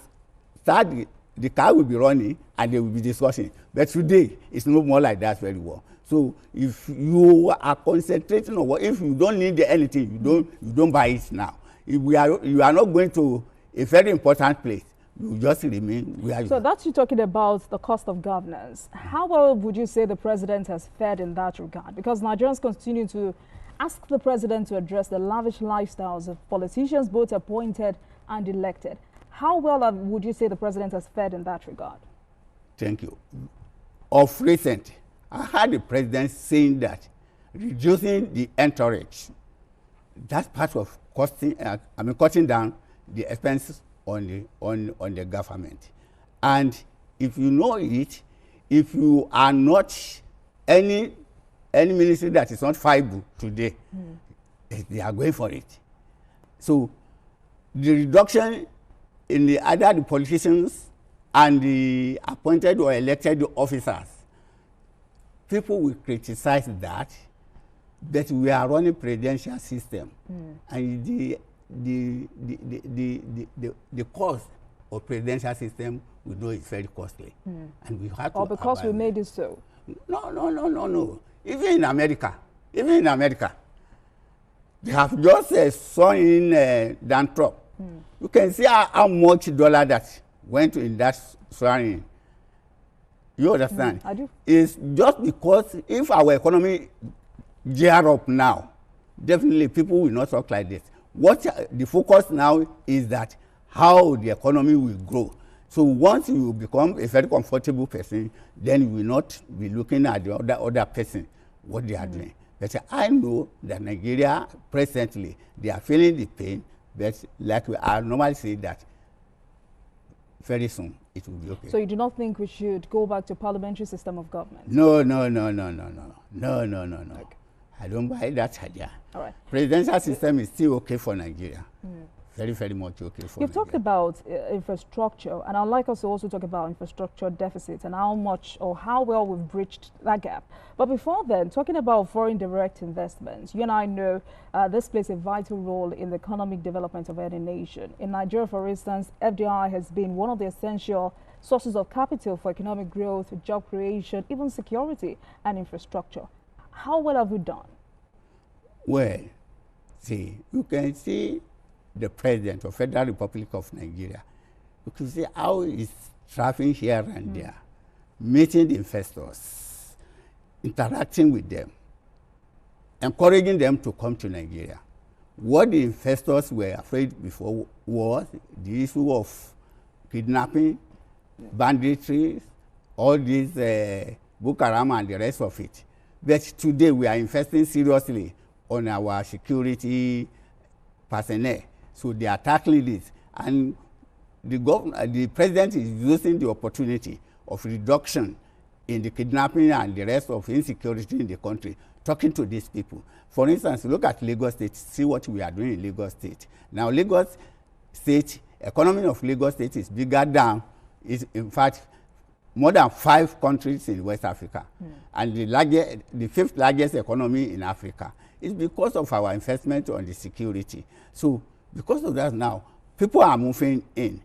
start the car will be running and they will be discussing. But today, it's no more like that very well. So if you are concentrating on what, if you don't need anything, you don't buy it now. If you are not going to a very important place, you just remain where you are. So that's you talking about the cost of governance. How well would you say the president has fared in that regard? Because Nigerians continue to ask the president to address the lavish lifestyles of politicians, both appointed and elected. How well would you say the president has fared in that regard? Thank you. Of recent, I heard the president saying that reducing the entourage, that's part of cutting down the expenses on the government. And if you know it, if you are not any ministry that is not viable today, they are going for it. So the reduction in either the politicians and the appointed or elected officers, people will criticize that, but we are running presidential system, and the cost of presidential system we know is very costly, and we have to. Or because we made it so. No. Even in America, they have just saw in Trump. You can see how much dollar that went in that swearing. You understand? I do. It's just because if our economy gear up now, definitely people will not talk like this. What the focus now is that how the economy will grow. So once you become a very comfortable person, then you will not be looking at the other person, what they are doing. But I know that Nigeria presently, they are feeling the pain, but like I normally say that very soon it will be okay. So you do not think we should go back to parliamentary system of government? No. Okay. I don't buy that idea. All right. Presidential system is still okay for Nigeria. Very, very much okay for You've talked about infrastructure, and I'd like us to also talk about infrastructure deficits and how much or how well we've bridged that gap. But before then, talking about foreign direct investments, you and I know this plays a vital role in the economic development of any nation. In Nigeria, for instance, FDI has been one of the essential sources of capital for economic growth, job creation, even security and infrastructure. How well have we done? Well, see, you can see the president of Federal Republic of Nigeria. You can see how he's traveling here and there, meeting the investors, interacting with them, encouraging them to come to Nigeria. What the investors were afraid before was the issue of kidnapping, banditry, all these Boko Haram and the rest of it. But today we are investing seriously on our security personnel. So they are tackling this. And the president is using the opportunity of reduction in the kidnapping and the rest of insecurity in the country, talking to these people. For instance, look at Lagos State, see what we are doing in Lagos State. Now, Lagos State, economy of Lagos State is bigger than, is in fact, more than 5 countries in West Africa. And the 5th largest economy in Africa. It's because of our investment on the security. So, because of that now, people are moving in.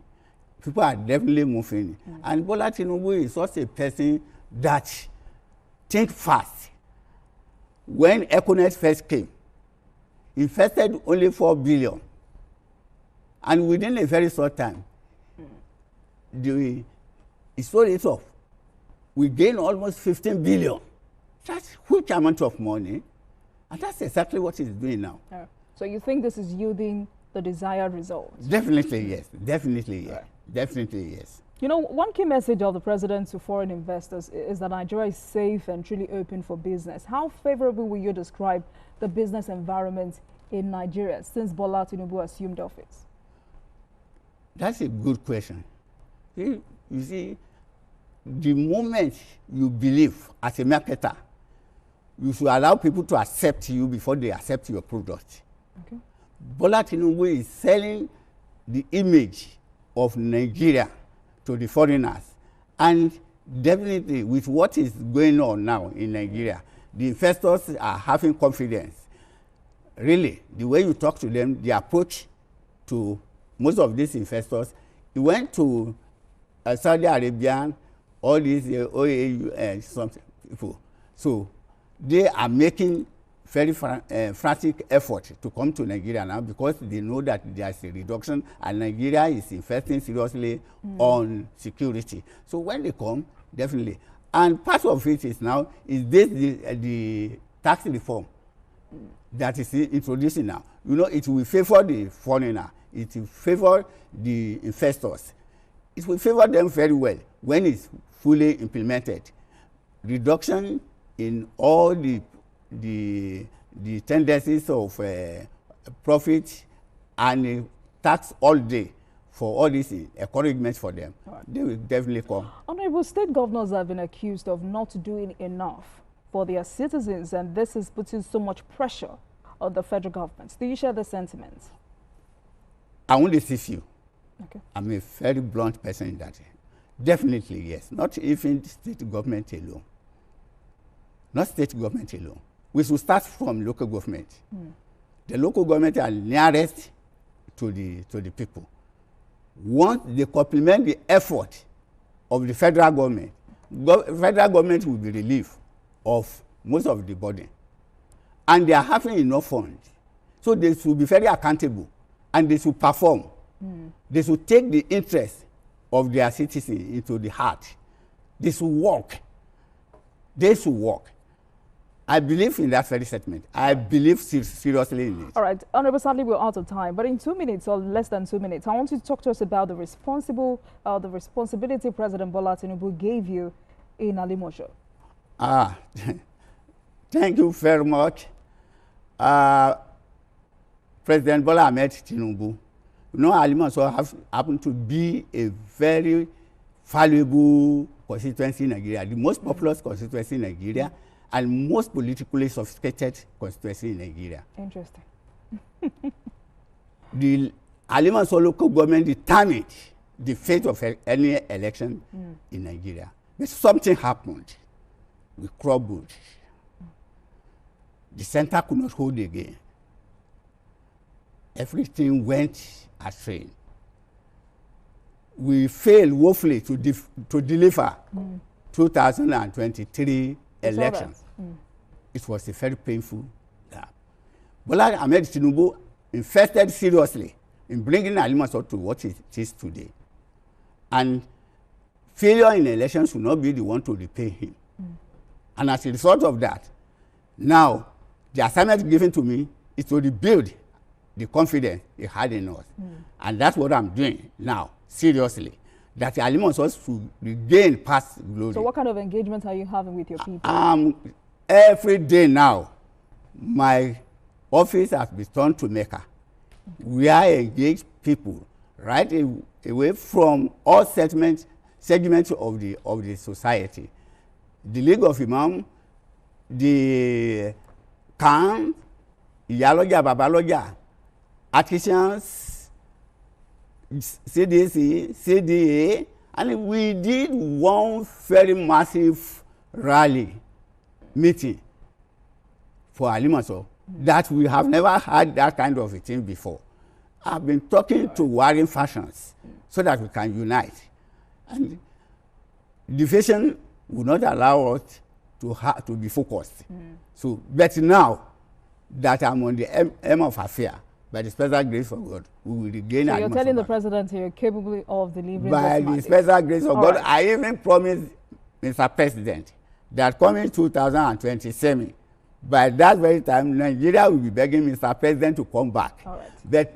People are definitely moving in. And Bola Tinubu is also a person that think fast. When Econet first came, invested only 4 billion. And within a very short time, he sold it off. We gained almost 15 billion. That's a huge amount of money. And that's exactly what he's doing now. So you think this is yielding the desired results? Definitely, yes. Definitely, yes. Definitely, yes. You know, one key message of the president to foreign investors is that Nigeria is safe and truly open for business. How favorable will you describe the business environment in Nigeria since Bola Tinubu assumed office? That's a good question. You see, the moment you believe as a marketer, you should allow people to accept you before they accept your product. Okay. Bola Tinubu is selling the image of Nigeria to the foreigners. And definitely with what is going on now in Nigeria, the investors are having confidence. Really, the way you talk to them, the approach to most of these investors, he went to Saudi Arabia, all these OAU and some people. So they are making very frantic effort to come to Nigeria now because they know that there's a reduction and Nigeria is investing seriously on security. So when they come, definitely. And part of it is now, is this the tax reform that is introducing now. You know, it will favor the foreigner. It will favor the investors. It will favor them very well when it's fully implemented. Reduction in all the tendencies of profit and tax all day for all this encouragement for them. They will definitely come. Honorable, state governors have been accused of not doing enough for their citizens, and this is putting so much pressure on the federal government. Do you share the sentiments? I won't deceive you. Okay. I'm a very blunt person in that. Definitely, yes. Not even state government alone. Not state government alone. We should start from local government. The local government are nearest to the people. Once they complement the effort of the federal government, federal government will be relieved of most of the burden. And they are having enough funds. So they should be very accountable and they should perform. They should take the interest of their citizens into the heart. They should work. They should work. I believe in that very statement. I believe seriously in it. All right, Honorable, sadly we're out of time, but in 2 minutes or less than 2 minutes, I want you to talk to us about the responsibility President Bola Tinubu gave you in Alimosho. Thank you very much. President Bola Ahmed Tinubu. You know, Alimosho happened to be a very valuable constituency in Nigeria, the most populous constituency in Nigeria, and most politically sophisticated constituency in Nigeria. Interesting. The Alimosho local government determined the fate of any election in Nigeria. But something happened. We crumbled. The center could not hold again. Everything went astray. We failed woefully to deliver 2023 elections. It was a very painful. Bola Ahmed Tinubu invested seriously in bringing Alimosho to what it is today. And failure in elections should not be the one to repay him. And as a result of that, now the assignment given to me is to rebuild the confidence they had in us. And that's what I'm doing now, seriously. That the Alimos should regain past glory. So what kind of engagement are you having with your people? Every day now, my office has been turned to Mecca. We are engaged people right away from all segments of the society. The League of Imam, the Khan, Iyaloja, Babaloja, artisans, CDC, CDA, and we did one very massive rally meeting for Alimaso that we have never had that kind of a thing before. I've been talking to warring factions so that we can unite. And division will not allow us to be focused. So, but now that I'm on the aim of affair, by the special grace of God, we will regain. So you're telling the president you're capable of delivering by the special grace of God. Right. I even promised Mr. President that coming 2027, by that very time, Nigeria will be begging Mr. President to come back. All right. But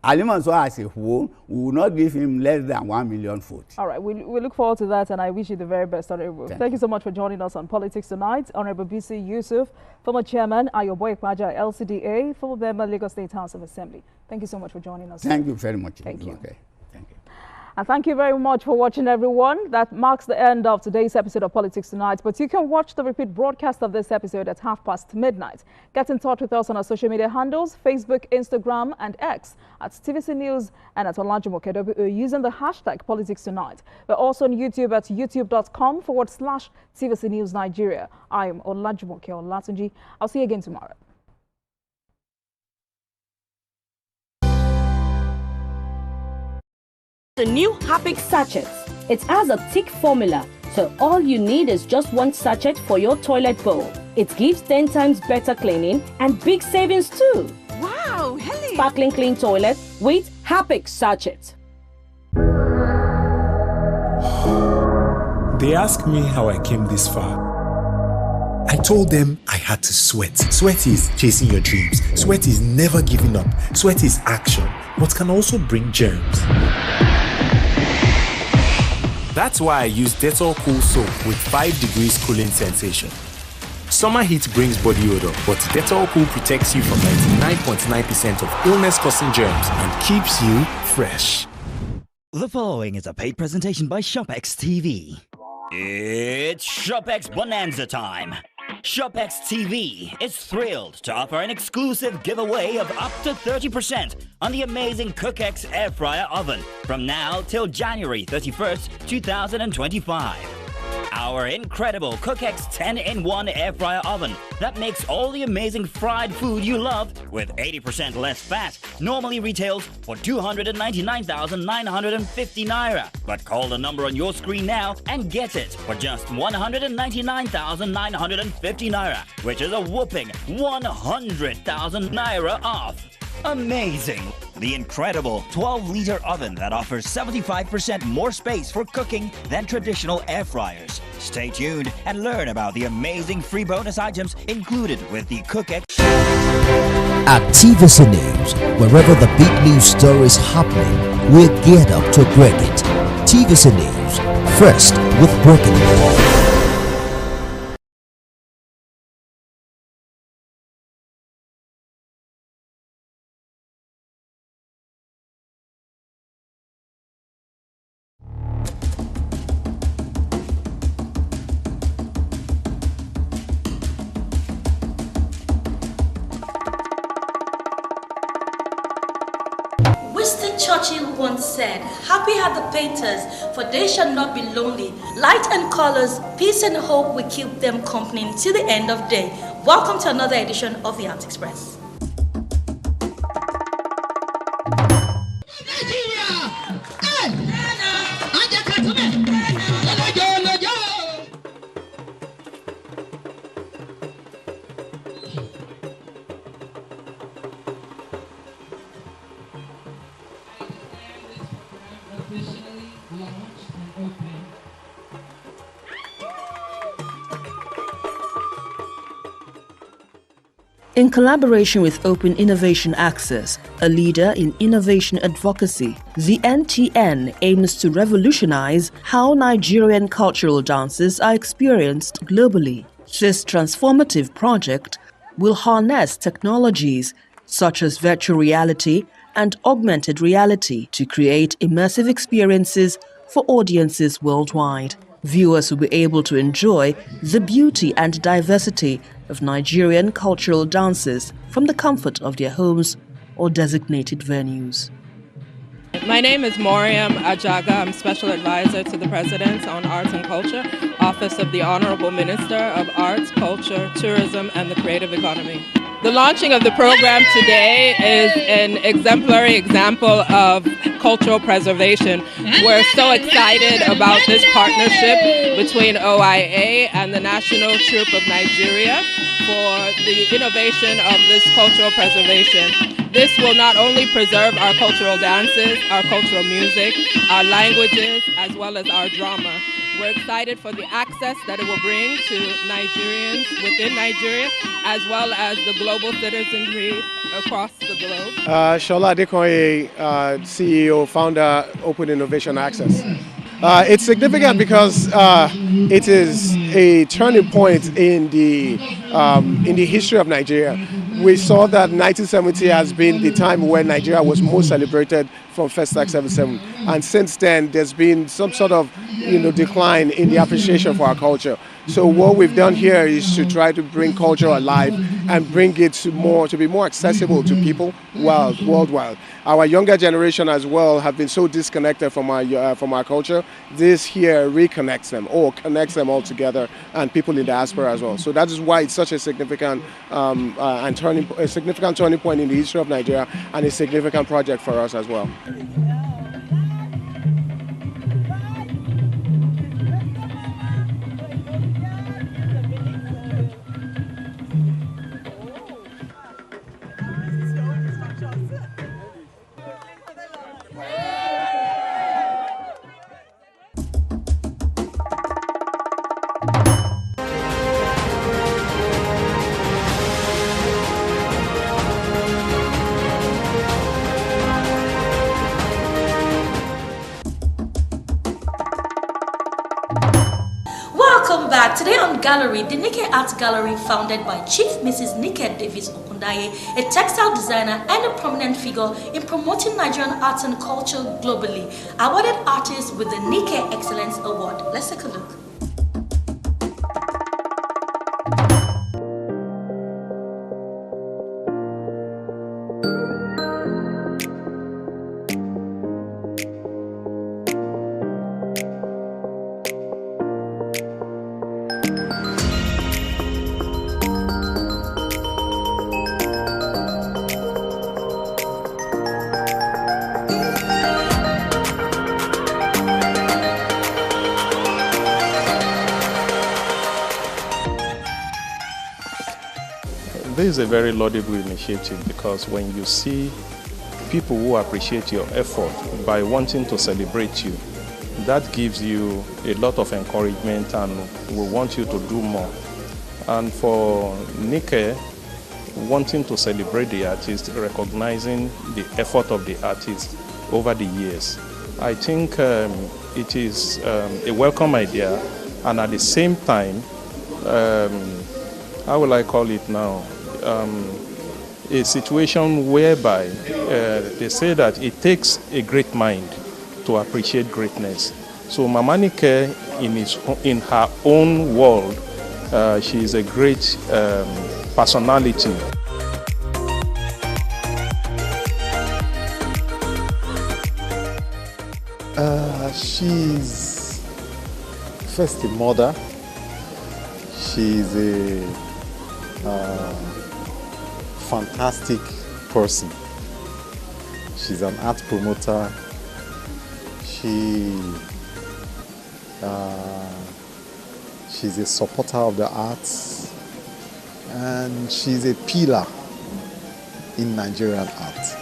Alimanso as a whole, we will not give him less than 1 million votes. All right, we look forward to that, and I wish you the very best, Honorable. Thank you so much for joining us on Politics Tonight. Honorable B.C. Yusuf, former chairman, Ayoboy Ekpaja, LCDA, former member, Lagos State House of Assembly. Thank you so much for joining us. Thank you very much. Thank you. Okay. Thank you. And thank you very much for watching, everyone. That marks the end of today's episode of Politics Tonight. But you can watch the repeat broadcast of this episode at midnight. Get in touch with us on our social media handles, Facebook, Instagram, and X at TVC News and at Olajumoke using the hashtag Politics Tonight. We're also on YouTube at youtube.com/TVC News Nigeria. I am Olajumoke Olatunji. I'll see you again tomorrow. The new Happic sachet. It has a thick formula, so all you need is just one sachet for your toilet bowl. It gives 10 times better cleaning and big savings too. Wow, Helen! Sparkling clean toilet with Happic sachet. They asked me how I came this far. I told them I had to sweat. Sweat is chasing your dreams. Sweat is never giving up. Sweat is action, but can also bring germs. That's why I use Dettol Cool Soap with 5 degrees cooling sensation. Summer heat brings body odor, but Dettol Cool protects you from 99.9% of illness-causing germs and keeps you fresh. The following is a paid presentation by ShopX TV. It's ShopX Bonanza time. ShopX TV is thrilled to offer an exclusive giveaway of up to 30% on the amazing CookX Air Fryer Oven from now till January 31st, 2025. Our incredible CookX 10-in-1 Air Fryer Oven that makes all the amazing fried food you love with 80% less fat normally retails for 299,950 naira. But call the number on your screen now and get it for just 199,950 naira, which is a whopping 100,000 naira off. Amazing! The incredible 12-liter oven that offers 75% more space for cooking than traditional air fryers. Stay tuned and learn about the amazing free bonus items included with the CookX. At TVC News, wherever the big news story is happening, we're geared up to break it. TVC News, first with breaking news. Churchill once said, "Happy are the painters, for they shall not be lonely. Light and colors, peace and hope will keep them company till the end of day." Welcome to another edition of the Art Express. In collaboration with Open Innovation Access, a leader in innovation advocacy, the NTN aims to revolutionize how Nigerian cultural dances are experienced globally. This transformative project will harness technologies such as virtual reality and augmented reality to create immersive experiences for audiences worldwide. Viewers will be able to enjoy the beauty and diversity of Nigerian cultural dances from the comfort of their homes or designated venues. My name is Moriam Ajaga. I'm Special Advisor to the President on Arts and Culture, Office of the Honorable Minister of Arts, Culture, Tourism, and the Creative Economy. The launching of the program today is an exemplary example of cultural preservation. We're so excited about this partnership between OIA and the National Troupe of Nigeria for the innovation of this cultural preservation. This will not only preserve our cultural dances, our cultural music, our languages, as well as our drama. We're excited for the access that it will bring to Nigerians within Nigeria, as well as the global citizenry across the globe. Shola Adekoye, CEO, founder, Open Innovation Access. It's significant because it is a turning point in the history of Nigeria. We saw that 1970 has been the time when Nigeria was most celebrated from Festac 77, and since then there's been some sort of decline in the appreciation for our culture. So what we've done here is to try to bring culture alive and bring it to be more accessible to people worldwide. Our younger generation as well have been so disconnected from our culture. This here reconnects them or connects them all together, and people in diaspora as well. So that is why it's such a significant turning point in the history of Nigeria, and a significant project for us as well. Today on Gallery, the Nike Art Gallery, founded by Chief Mrs. Nike Davis Okundaye, a textile designer and a prominent figure in promoting Nigerian arts and culture globally, awarded artists with the Nike Excellence Award. Let's take a look. This is a very laudable initiative, because when you see people who appreciate your effort by wanting to celebrate you, that gives you a lot of encouragement and will want you to do more. And for Nike wanting to celebrate the artist, recognizing the effort of the artist over the years, I think it is a welcome idea, and at the same time, how will I call it now? A situation whereby they say that it takes a great mind to appreciate greatness. So Mama Nike, in her own world, she is a great personality. She's first a mother. She's a fantastic person. She's an art promoter. She's a supporter of the arts, and she's a pillar in Nigerian art.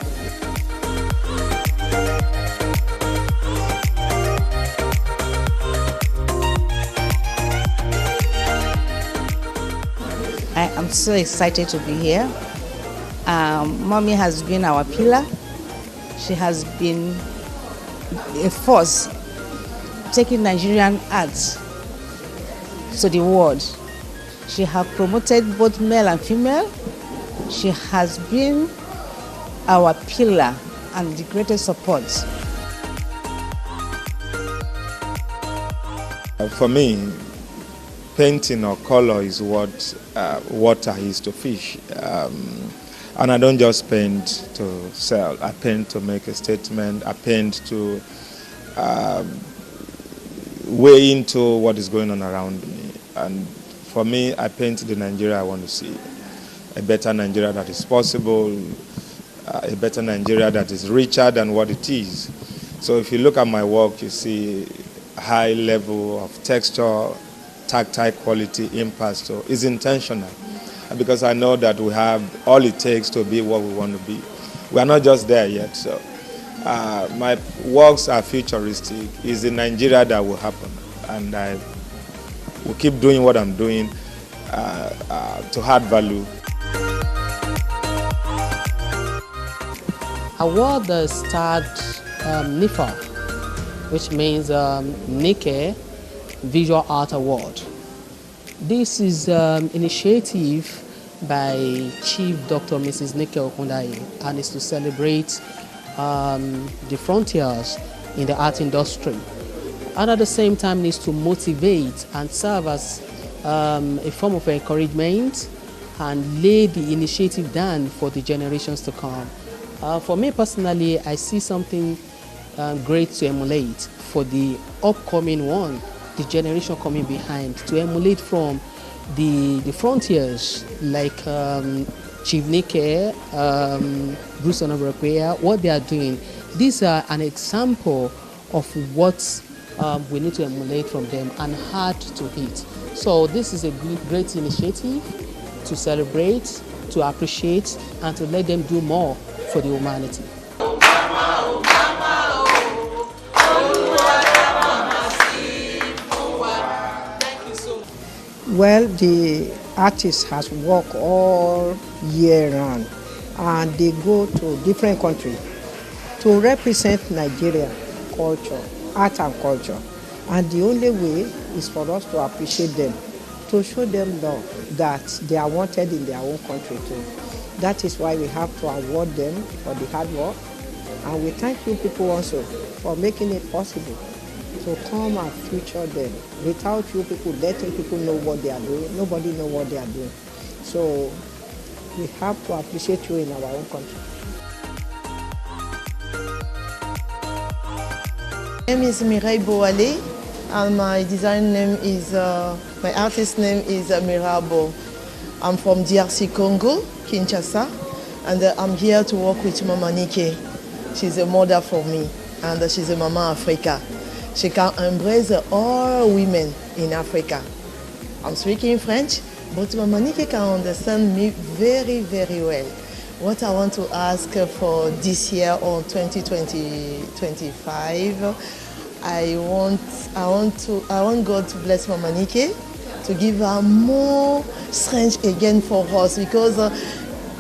I am so excited to be here. Mommy has been our pillar. She has been a force taking Nigerian arts to the world. She has promoted both male and female. She has been our pillar and the greatest support. For me, painting or color is what water is to fish. And I don't just paint to sell. I paint to make a statement. I paint to weigh into what is going on around me. And for me, I paint the Nigeria I want to see. A better Nigeria that is possible, a better Nigeria that is richer than what it is. So if you look at my work, you see high level of texture, tactile quality, impasto. It's intentional because I know that we have all it takes to be what we want to be. We are not just there yet. So my works are futuristic. It's the Nigeria that will happen. And I will keep doing what I'm doing to add value. Award starred NIFA, which means Nike Visual Art Award. This is initiative by Chief Dr. Mrs. Nike Okundaye, and is to celebrate the frontiers in the art industry. And at the same time is to motivate and serve as a form of encouragement and lay the initiative down for the generations to come. For me personally, I see something great to emulate for the upcoming one, the generation coming behind, to emulate from the frontiers like Chief Nike, Bruce Onobrekwea, what they are doing. These are an example of what we need to emulate from them and hard to hit. So this is a great initiative to celebrate, to appreciate, and to let them do more for the humanity. Well, the artist has worked all year round, and they go to different countries to represent Nigeria culture, art and culture. And the only way is for us to appreciate them, to show them love, that they are wanted in their own country too. That is why we have to award them for the hard work. And we thank you people also for making it possible to come and feature them. Without you people letting people know what they are doing, nobody knows what they are doing. So we have to appreciate you in our own country. My name is Mireille Boale, and my design name is, my artist name is Mirabo. I'm from DRC Congo, Kinshasa, and I'm here to work with Mama Nike. She's a mother for me, and she's a Mama Africa. She can embrace all women in Africa. I'm speaking French, but Mama Nike can understand me very, very well. What I want to ask for this year or 2025, I want God to bless Mama Nike, to give her more strength again for us, because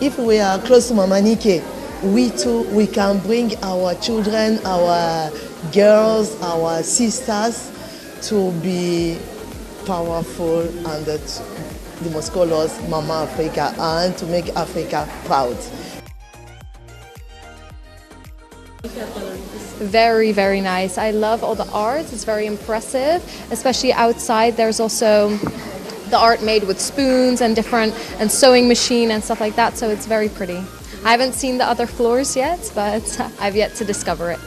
if we are close to Mama Nike, we too, we can bring our children, our girls, our sisters to be powerful and they must call us Mama Africa, and to make Africa proud. Very, very nice. I love all the art. It's very impressive, especially outside. There's also the art made with spoons and sewing machine and stuff like that, so it's very pretty. I haven't seen the other floors yet, but I've yet to discover it.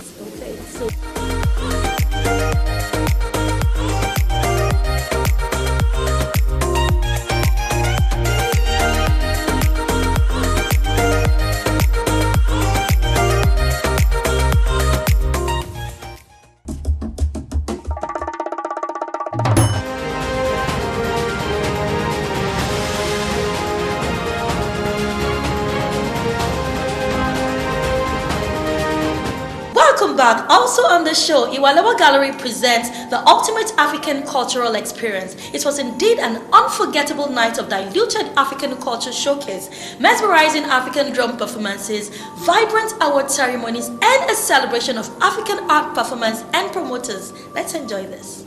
Welcome back. Also on the show, Iwalewa Gallery presents the ultimate African cultural experience. It was indeed an unforgettable night of diluted African culture showcase, mesmerizing African drum performances, vibrant award ceremonies, and a celebration of African art performance and promoters. Let's enjoy this.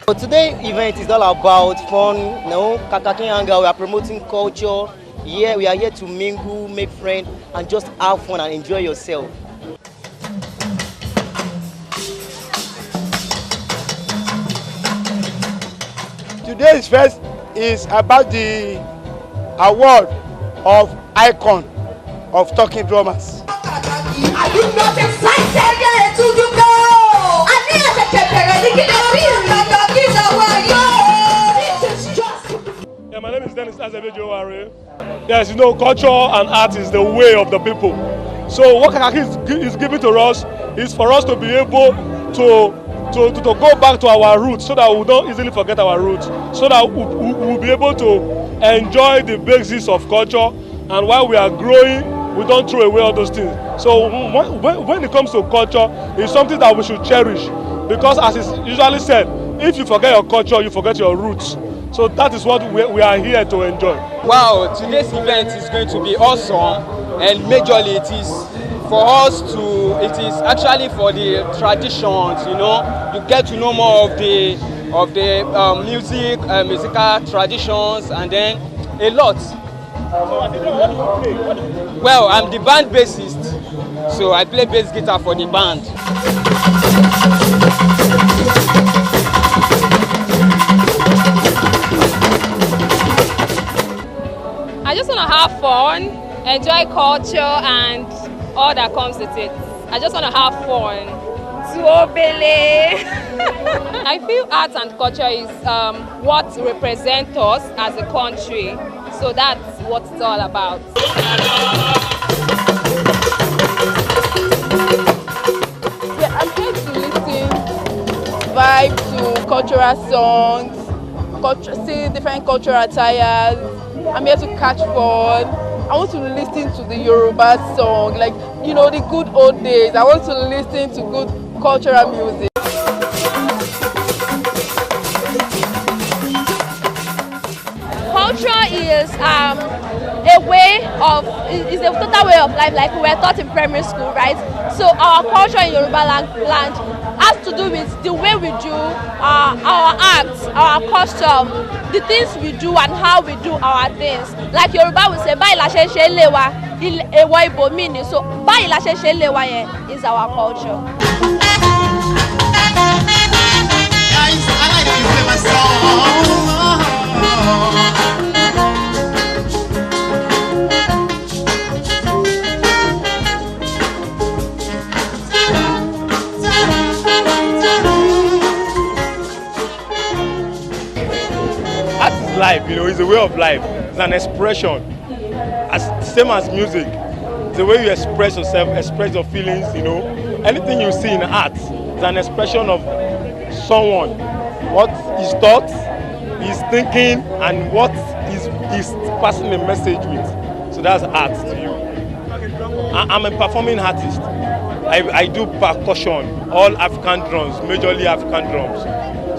So today's event is all about fun, Kakaki Anga. We are promoting culture. Here we are here to mingle, make friends, and just have fun and enjoy yourself. Today's fest is about the award of icon of talking drummers. Are you not excited to go? Yeah, my name is Achebe. Yes, culture and art is the way of the people. So what Kakaki is giving to us is for us to be able to go back to our roots so that we don't easily forget our roots, so that we'll be able to enjoy the basics of culture, and while we are growing, we don't throw away all those things. So when it comes to culture, it's something that we should cherish, because as is usually said, if you forget your culture, you forget your roots. So that is what we are here to enjoy. Wow, today's event is going to be awesome, and majorly it is for us to, it is actually for the traditions, you get to know more of the musical traditions, and then a lot. Well, I'm the band bassist, so I play bass guitar for the band. I just want to have fun, enjoy culture and all that comes with it. I just want to have fun. I feel art and culture is what represents us as a country. So that's what it's all about. Yeah, I'm here to listen, vibe to cultural songs, see different cultural attires. I'm here to catch fun. I want to listen to the Yoruba song, like, the good old days. I want to listen to good cultural music. Culture is a total way of life, like we were taught in primary school, right? So our culture in Yoruba land has to do with the way we do our acts, our custom, the things we do and how we do our things. Like Yoruba will say, "Báyìí la ṣe ṣe lé wa, èèwọ̀ ibòmíì ni." So báyìí la ṣe ṣe lé wa yẹn is our culture. Guys, I like to play my song. Art is life, it's a way of life. It's an expression. Same as music. It's the way you express yourself, express your feelings, Anything you see in art is an expression of someone, what his thoughts, his thinking, and what he's passing a message with. So that's art to you. I'm a performing artist. I do percussion, all African drums, majorly African drums.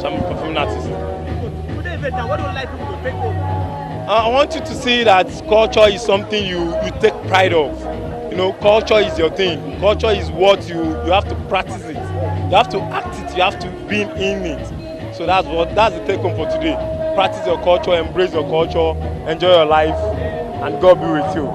So I'm a performing artist. What do you like people to take home? I want you to see that culture is something you take pride of. Culture is your thing. Culture is what you have to practice it. You have to act it. You have to be in it. So that's the take home for today. Practice your culture, embrace your culture, enjoy your life, and God be with you.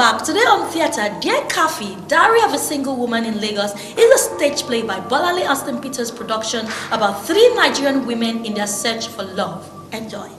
back. Today on theatre, Dear Kafi, Diary of a Single Woman in Lagos is a stage play by Bolale Austin Peters production about 3 Nigerian women in their search for love. Enjoy.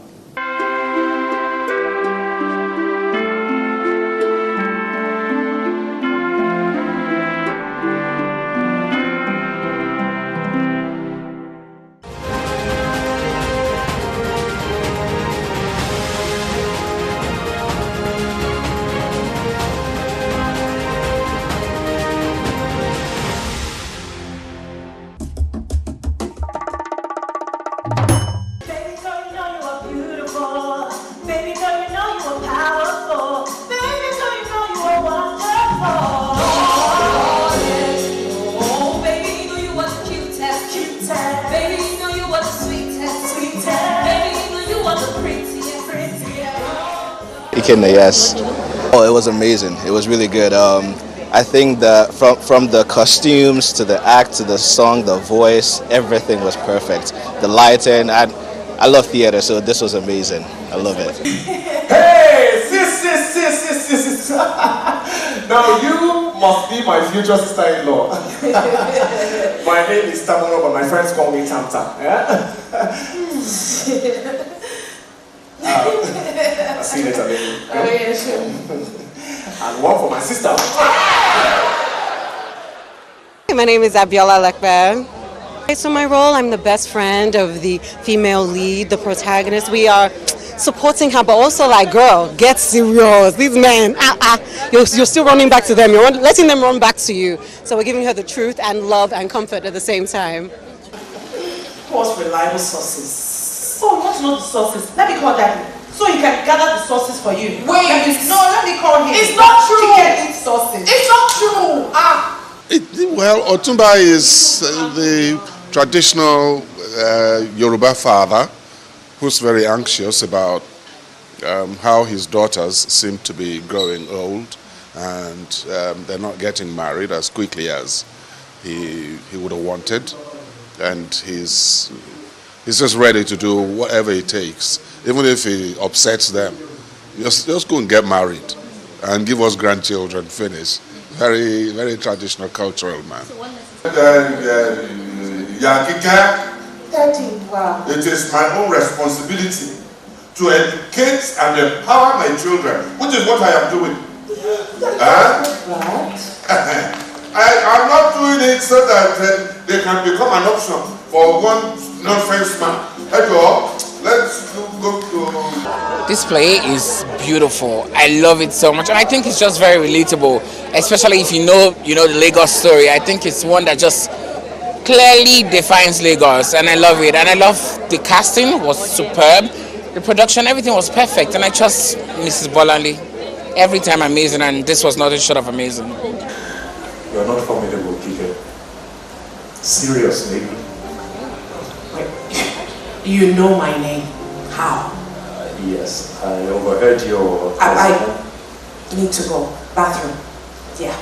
Yes. Oh, it was amazing. It was really good. I think that from the costumes to the act to the song, the voice, everything was perfect. The lighting, I love theater, so this was amazing. I love it. Hey, sis. Now you must be my future sister-in-law. My name is Tamara, but my friends call me Tam Tam. Yeah? I'll see you later, baby. Oh, yeah, sure. And one for my sister. My name is Abiola Lekbe. So my role, I'm the best friend of the female lead, the protagonist. We are supporting her, but also like, girl, get serious. These men, you're still running back to them. You're letting them run back to you. So we're giving her the truth and love and comfort at the same time. Post reliable sources. Oh, not the sources. Let me call that. So you can gather the sources for you. Wait. Let me call him. It's not true. Chicken eats sources. It's not true. Well, Otumba is the traditional Yoruba father who's very anxious about how his daughters seem to be growing old and they're not getting married as quickly as he would have wanted. And he's just ready to do whatever it takes, even if he upsets them. Just go and get married and give us grandchildren, finish. Very, very traditional, cultural man. It is my own responsibility to educate and empower my children, which is what I am doing. I'm not doing it so that they can become an option for one nonsense man. Let's go to... This play is beautiful. I love it so much, and I think it's just very relatable, especially if you know the Lagos story. I think it's one that just clearly defines Lagos, and I love it. And I love the casting was superb, the production, everything was perfect, and I trust Mrs. Bolali. Every time amazing, and this was nothing short of amazing. You are not formidable, Kike. Seriously. You know my name. How? Yes, I overheard your... I need to go. Bathroom. Yeah.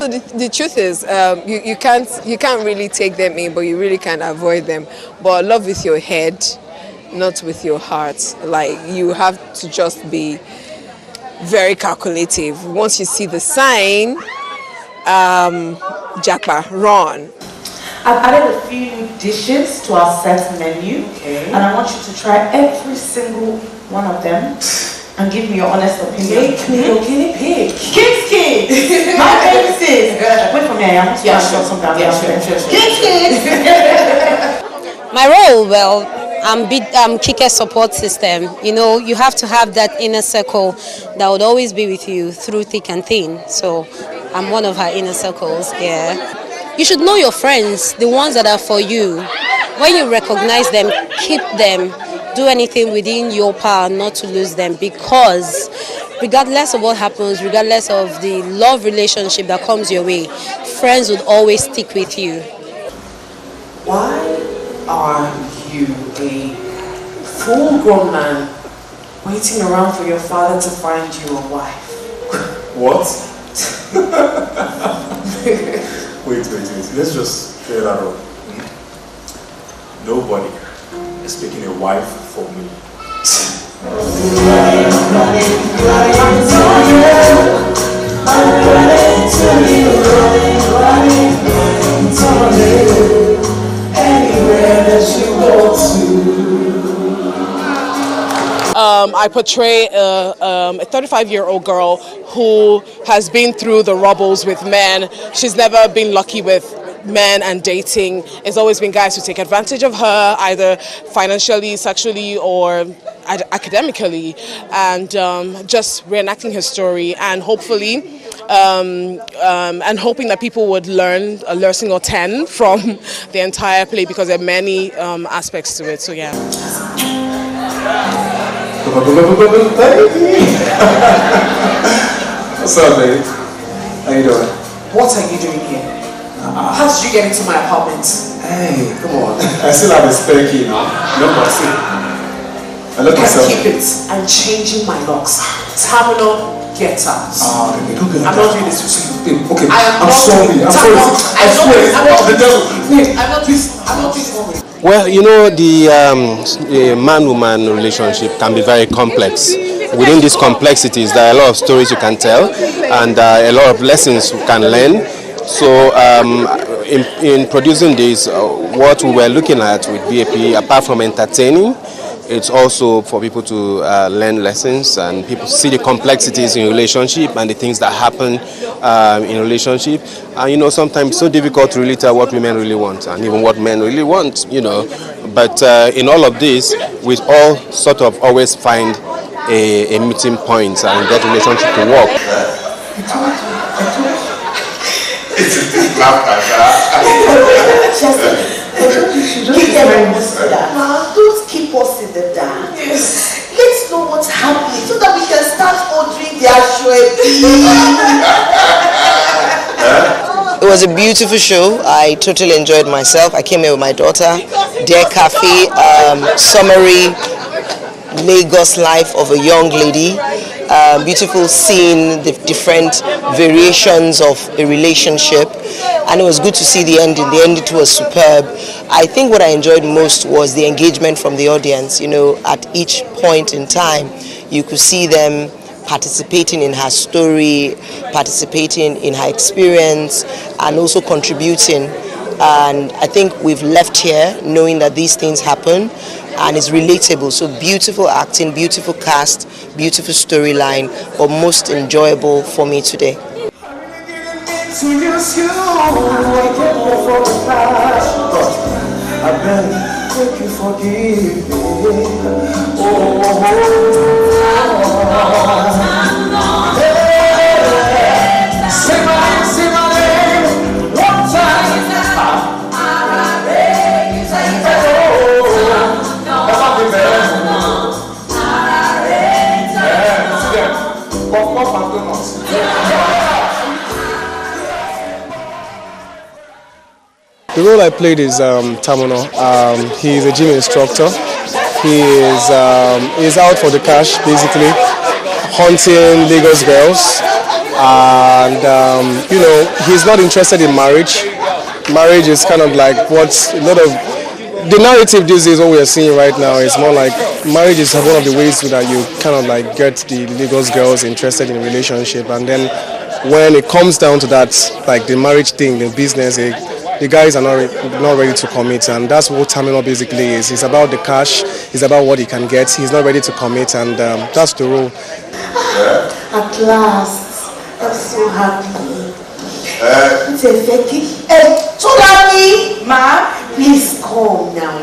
So the truth is, you can't really take them in, but you really can't avoid them. But love with your head, not with your heart. Like, you have to just be very calculative. Once you see the sign, Jackpa, run. I've added a few new dishes to our set menu, and I want you to try every single one of them and give me your honest opinion. Guinea pig. Kid. My baby sis. Wait for me, I want to show some down. My role, well, I'm Kike's support system. You know, you have to have that inner circle that would always be with you through thick and thin. So I'm one of her inner circles, yeah. You should know your friends, the ones that are for you. When you recognize them, keep them. Do anything within your power not to lose them, because regardless of what happens, regardless of the love relationship that comes your way, friends would always stick with you. Why are you, a full-grown man, waiting around for your father to find you a wife? What? Wait. Let's just clear that up. Nobody is picking a wife for me. I portray a 35-year-old girl who has been through the rubbles with men. She's never been lucky with men and dating. It's always been guys who take advantage of her, either financially, sexually, or academically, and just reenacting her story, and hopefully and hoping that people would learn a lesson or 10 from the entire play, because there are many aspects to it. So yeah. What's up, baby? How you doing? What are you doing here? How did you get into my apartment? Hey, come on. I still have a spare key now. No mercy. I look myself. Keep it. I'm changing my locks. Terminal, get out. Okay, don't get out. I'm not doing this with you. Okay, I'm sorry. I'm sorry. I swear. I'm not doing this. Well, you know, the man-woman relationship can be very complex. Within these complexities, there are a lot of stories you can tell, and a lot of lessons you can learn. So in producing this, what we were looking at with BAP, apart from entertaining, it's also for people to learn lessons, and people see the complexities in relationship and the things that happen in relationship. And you know, sometimes it's so difficult to really tell what women really want and even what men really want, you know. But in all of this, we all sort of always find a meeting point and get relationship to work. Don't keep us in the dark. Yes. Let's know what's happening so that we can start ordering the Achebe. It was a beautiful show. I totally enjoyed myself. I came here with my daughter. Dear Cafe, summary Lagos life of a young lady. Beautiful seeing the different variations of a relationship, and it was good to see the ending. The ending was superb. I think what I enjoyed most was the engagement from the audience. You know, at each point in time, you could see them participating in her story, participating in her experience, and also contributing. And I think we've left here knowing that these things happen, and it's relatable. So beautiful acting, beautiful cast, beautiful storyline, but most enjoyable for me today. The role I played is Terminal. He's a gym instructor. He is out for the cash, basically, hunting Lagos girls. And, you know, he's not interested in marriage. Marriage is kind of like what's a lot of... The narrative these days, what we are seeing right now, is more like marriage is one of the ways that you kind of like get the Lagos girls interested in a relationship. And then when it comes down to that, like the marriage thing, the business, the guys are not ready to commit, and that's what Terminal basically is. It's about the cash, it's about what he can get. He's not ready to commit, and that's the role. At last, I'm so happy. Tsunami, ma, please come now.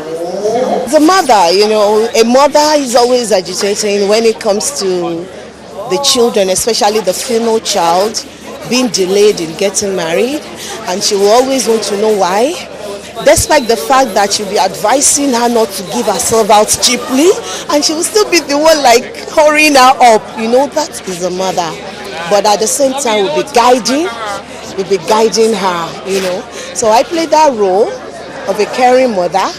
The mother, you know, a mother is always agitating when it comes to the children, especially the female child, being delayed in getting married, and she will always want to know why, despite the fact that she'll be advising her not to give herself out cheaply, and she will still be the one like hurrying her up. You know, that is a mother. But at the same time, we'll be guiding her, you know. So I played that role of a caring mother,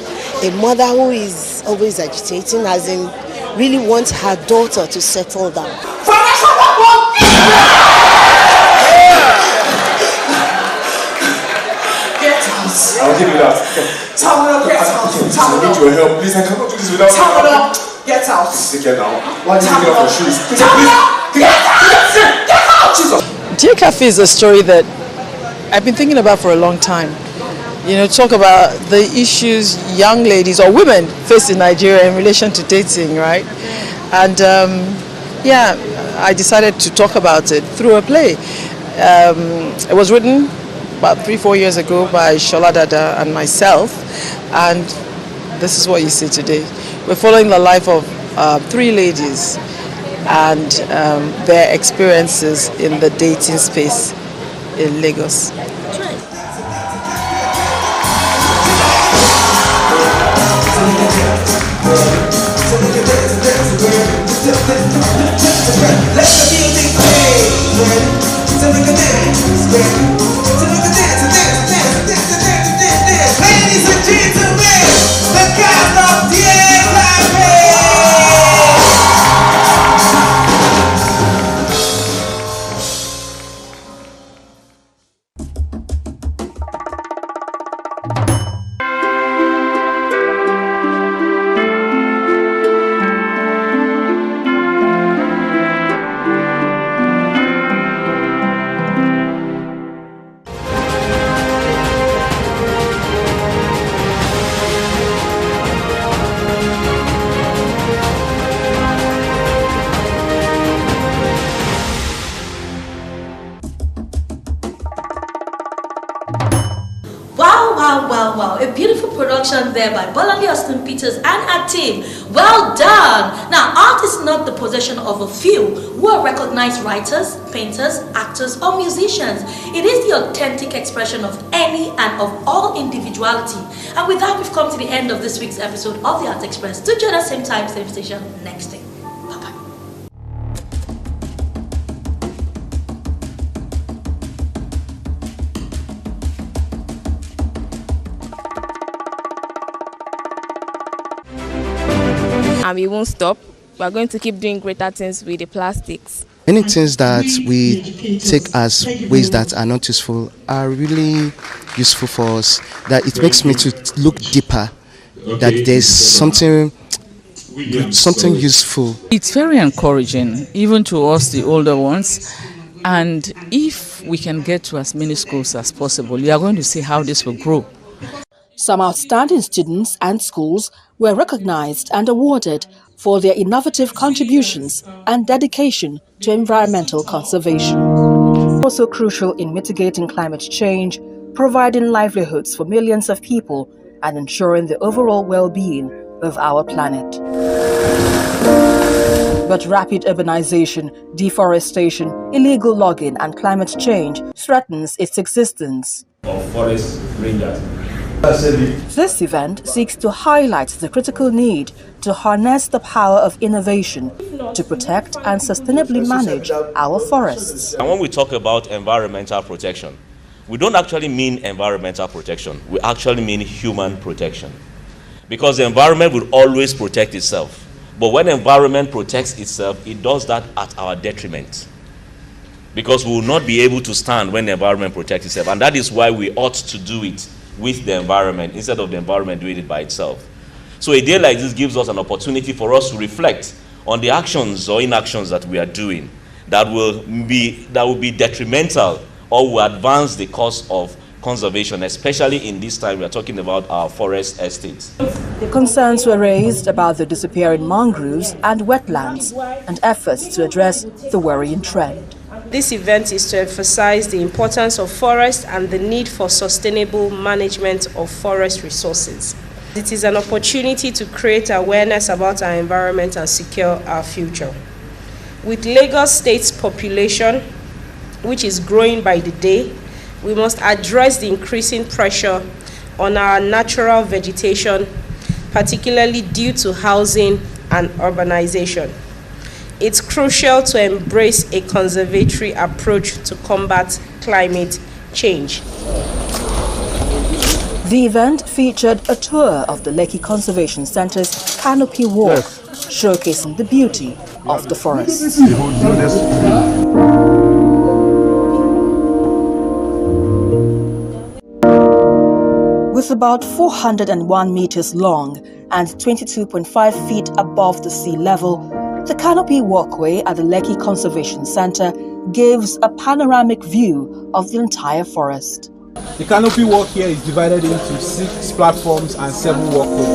a mother who is always agitating, as in really wants her daughter to settle down. I'll give you that. Terminal, get out. Terminal. I need your help, please. I cannot do this without you. Terminal, Get out. Get out. Why did you get off your shoes? Get out. Jesus. Dear Cafe is a story that I've been thinking about for a long time. You know, talk about the issues young ladies or women face in Nigeria in relation to dating, right? And yeah, I decided to talk about it through a play. It was written about 3-4 years ago by Shola Dada and myself, and this is what you see today. We're following the life of 3 ladies and their experiences in the dating space in Lagos. Ladies and gentlemen, the cast of Telecom. Wow, a beautiful production there by Bolali Austin Peters and her team. Well done! Now, art is not the possession of a few who are recognized writers, painters, actors, or musicians. It is the authentic expression of any and of all individuality. And with that, we've come to the end of this week's episode of The Art Express. Do join us same time, same station next week. And we won't stop. We are going to keep doing greater things with the plastics. Many things that we take as ways that are not useful are really useful for us. That it makes me to look deeper. That there's something useful. It's very encouraging, even to us, the older ones. And if we can get to as many schools as possible, we are going to see how this will grow. Some outstanding students and schools were recognized and awarded for their innovative contributions and dedication to environmental conservation. Also crucial in mitigating climate change, providing livelihoods for millions of people, and ensuring the overall well-being of our planet. But rapid urbanization, deforestation, illegal logging, and climate change threatens its existence. Of forest rangers. This event seeks to highlight the critical need to harness the power of innovation to protect and sustainably manage our forests. And when we talk about environmental protection, we don't actually mean environmental protection, we actually mean human protection. Because the environment will always protect itself. But when the environment protects itself, it does that at our detriment. Because we will not be able to stand when the environment protects itself. And that is why we ought to do it with the environment instead of the environment doing it by itself. So a day like this gives us an opportunity for us to reflect on the actions or inactions that we are doing that will be detrimental or will advance the cause of conservation, especially in this time we are talking about our forest estates. Concerns were raised about the disappearing mangroves and wetlands and efforts to address the worrying trend. This event is to emphasize the importance of forests and the need for sustainable management of forest resources. It is an opportunity to create awareness about our environment and secure our future. With Lagos State's population, which is growing by the day, we must address the increasing pressure on our natural vegetation, particularly due to housing and urbanization. It's crucial to embrace a conservatory approach to combat climate change. The event featured a tour of the Lekki Conservation Centre's canopy walk, showcasing the beauty of the forests. With is about 401 meters long and 22.5 feet above the sea level. The canopy walkway at the Lekki Conservation Center gives a panoramic view of the entire forest. The canopy walk here is divided into 6 platforms and 7 walkways.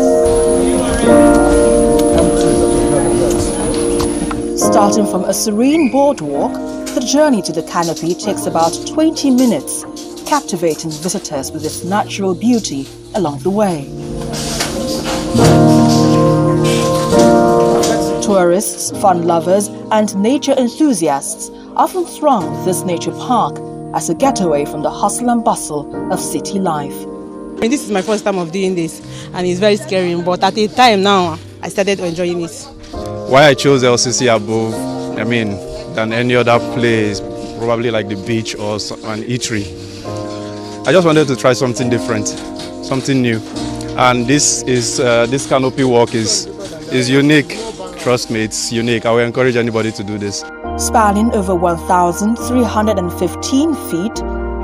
Starting from a serene boardwalk, the journey to the canopy takes about 20 minutes, captivating visitors with its natural beauty along the way. Tourists, fun lovers, and nature enthusiasts often throng this nature park as a getaway from the hustle and bustle of city life. This is my first time of doing this, and it's very scary, but at a time now, I started enjoying it. Why I chose LCC above, than any other place, probably like the beach or an eatery. I just wanted to try something different, something new, and this canopy walk is unique. Trust me, it's unique. I will encourage anybody to do this. Spanning over 1,315 feet,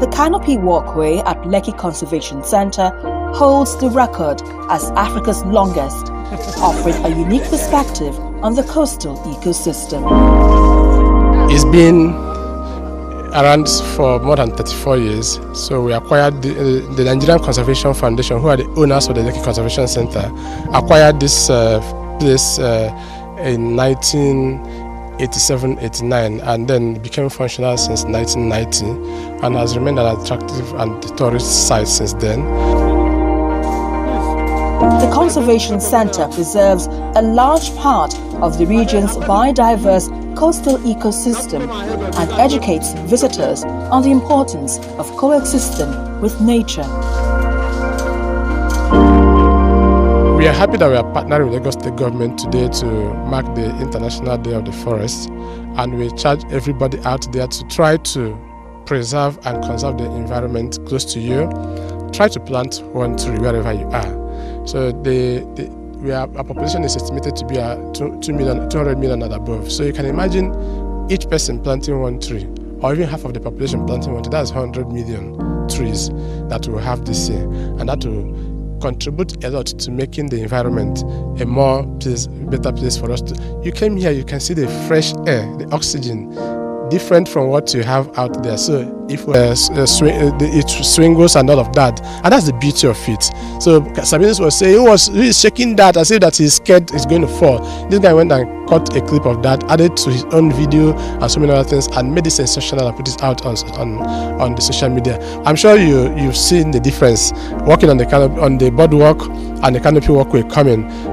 the canopy walkway at Lekki Conservation Center holds the record as Africa's longest, offering a unique perspective on the coastal ecosystem. It's been around for more than 34 years. So we acquired the Nigerian Conservation Foundation, who are the owners of the Lekki Conservation Center, acquired this place in 1987-89, and then became functional since 1990, and has remained an attractive and tourist site since then. The Conservation Center preserves a large part of the region's biodiverse coastal ecosystem and educates visitors on the importance of coexisting with nature. We are happy that we are partnering with Lagos State Government today to mark the International Day of the Forest, and we charge everybody out there to try to preserve and conserve the environment close to you. Try to plant 1 tree wherever you are. So our population is estimated to be at 200 million and above. So you can imagine each person planting 1 tree, or even half of the population planting 1 tree. That's 100 million trees that we'll have this year, and that will contribute a lot to making the environment a better place for us to. You came here, you can see the fresh air, the oxygen, different from what you have out there. So if it swingles and all of that, and that's the beauty of it. So Sabine was saying he is shaking that as if that he's scared it's going to fall. This guy went and caught a clip of that, added to his own video and so many other things, and made it sensational and put it out on the social media. I'm sure you've seen the difference walking on the boardwalk and the canopy walkway coming.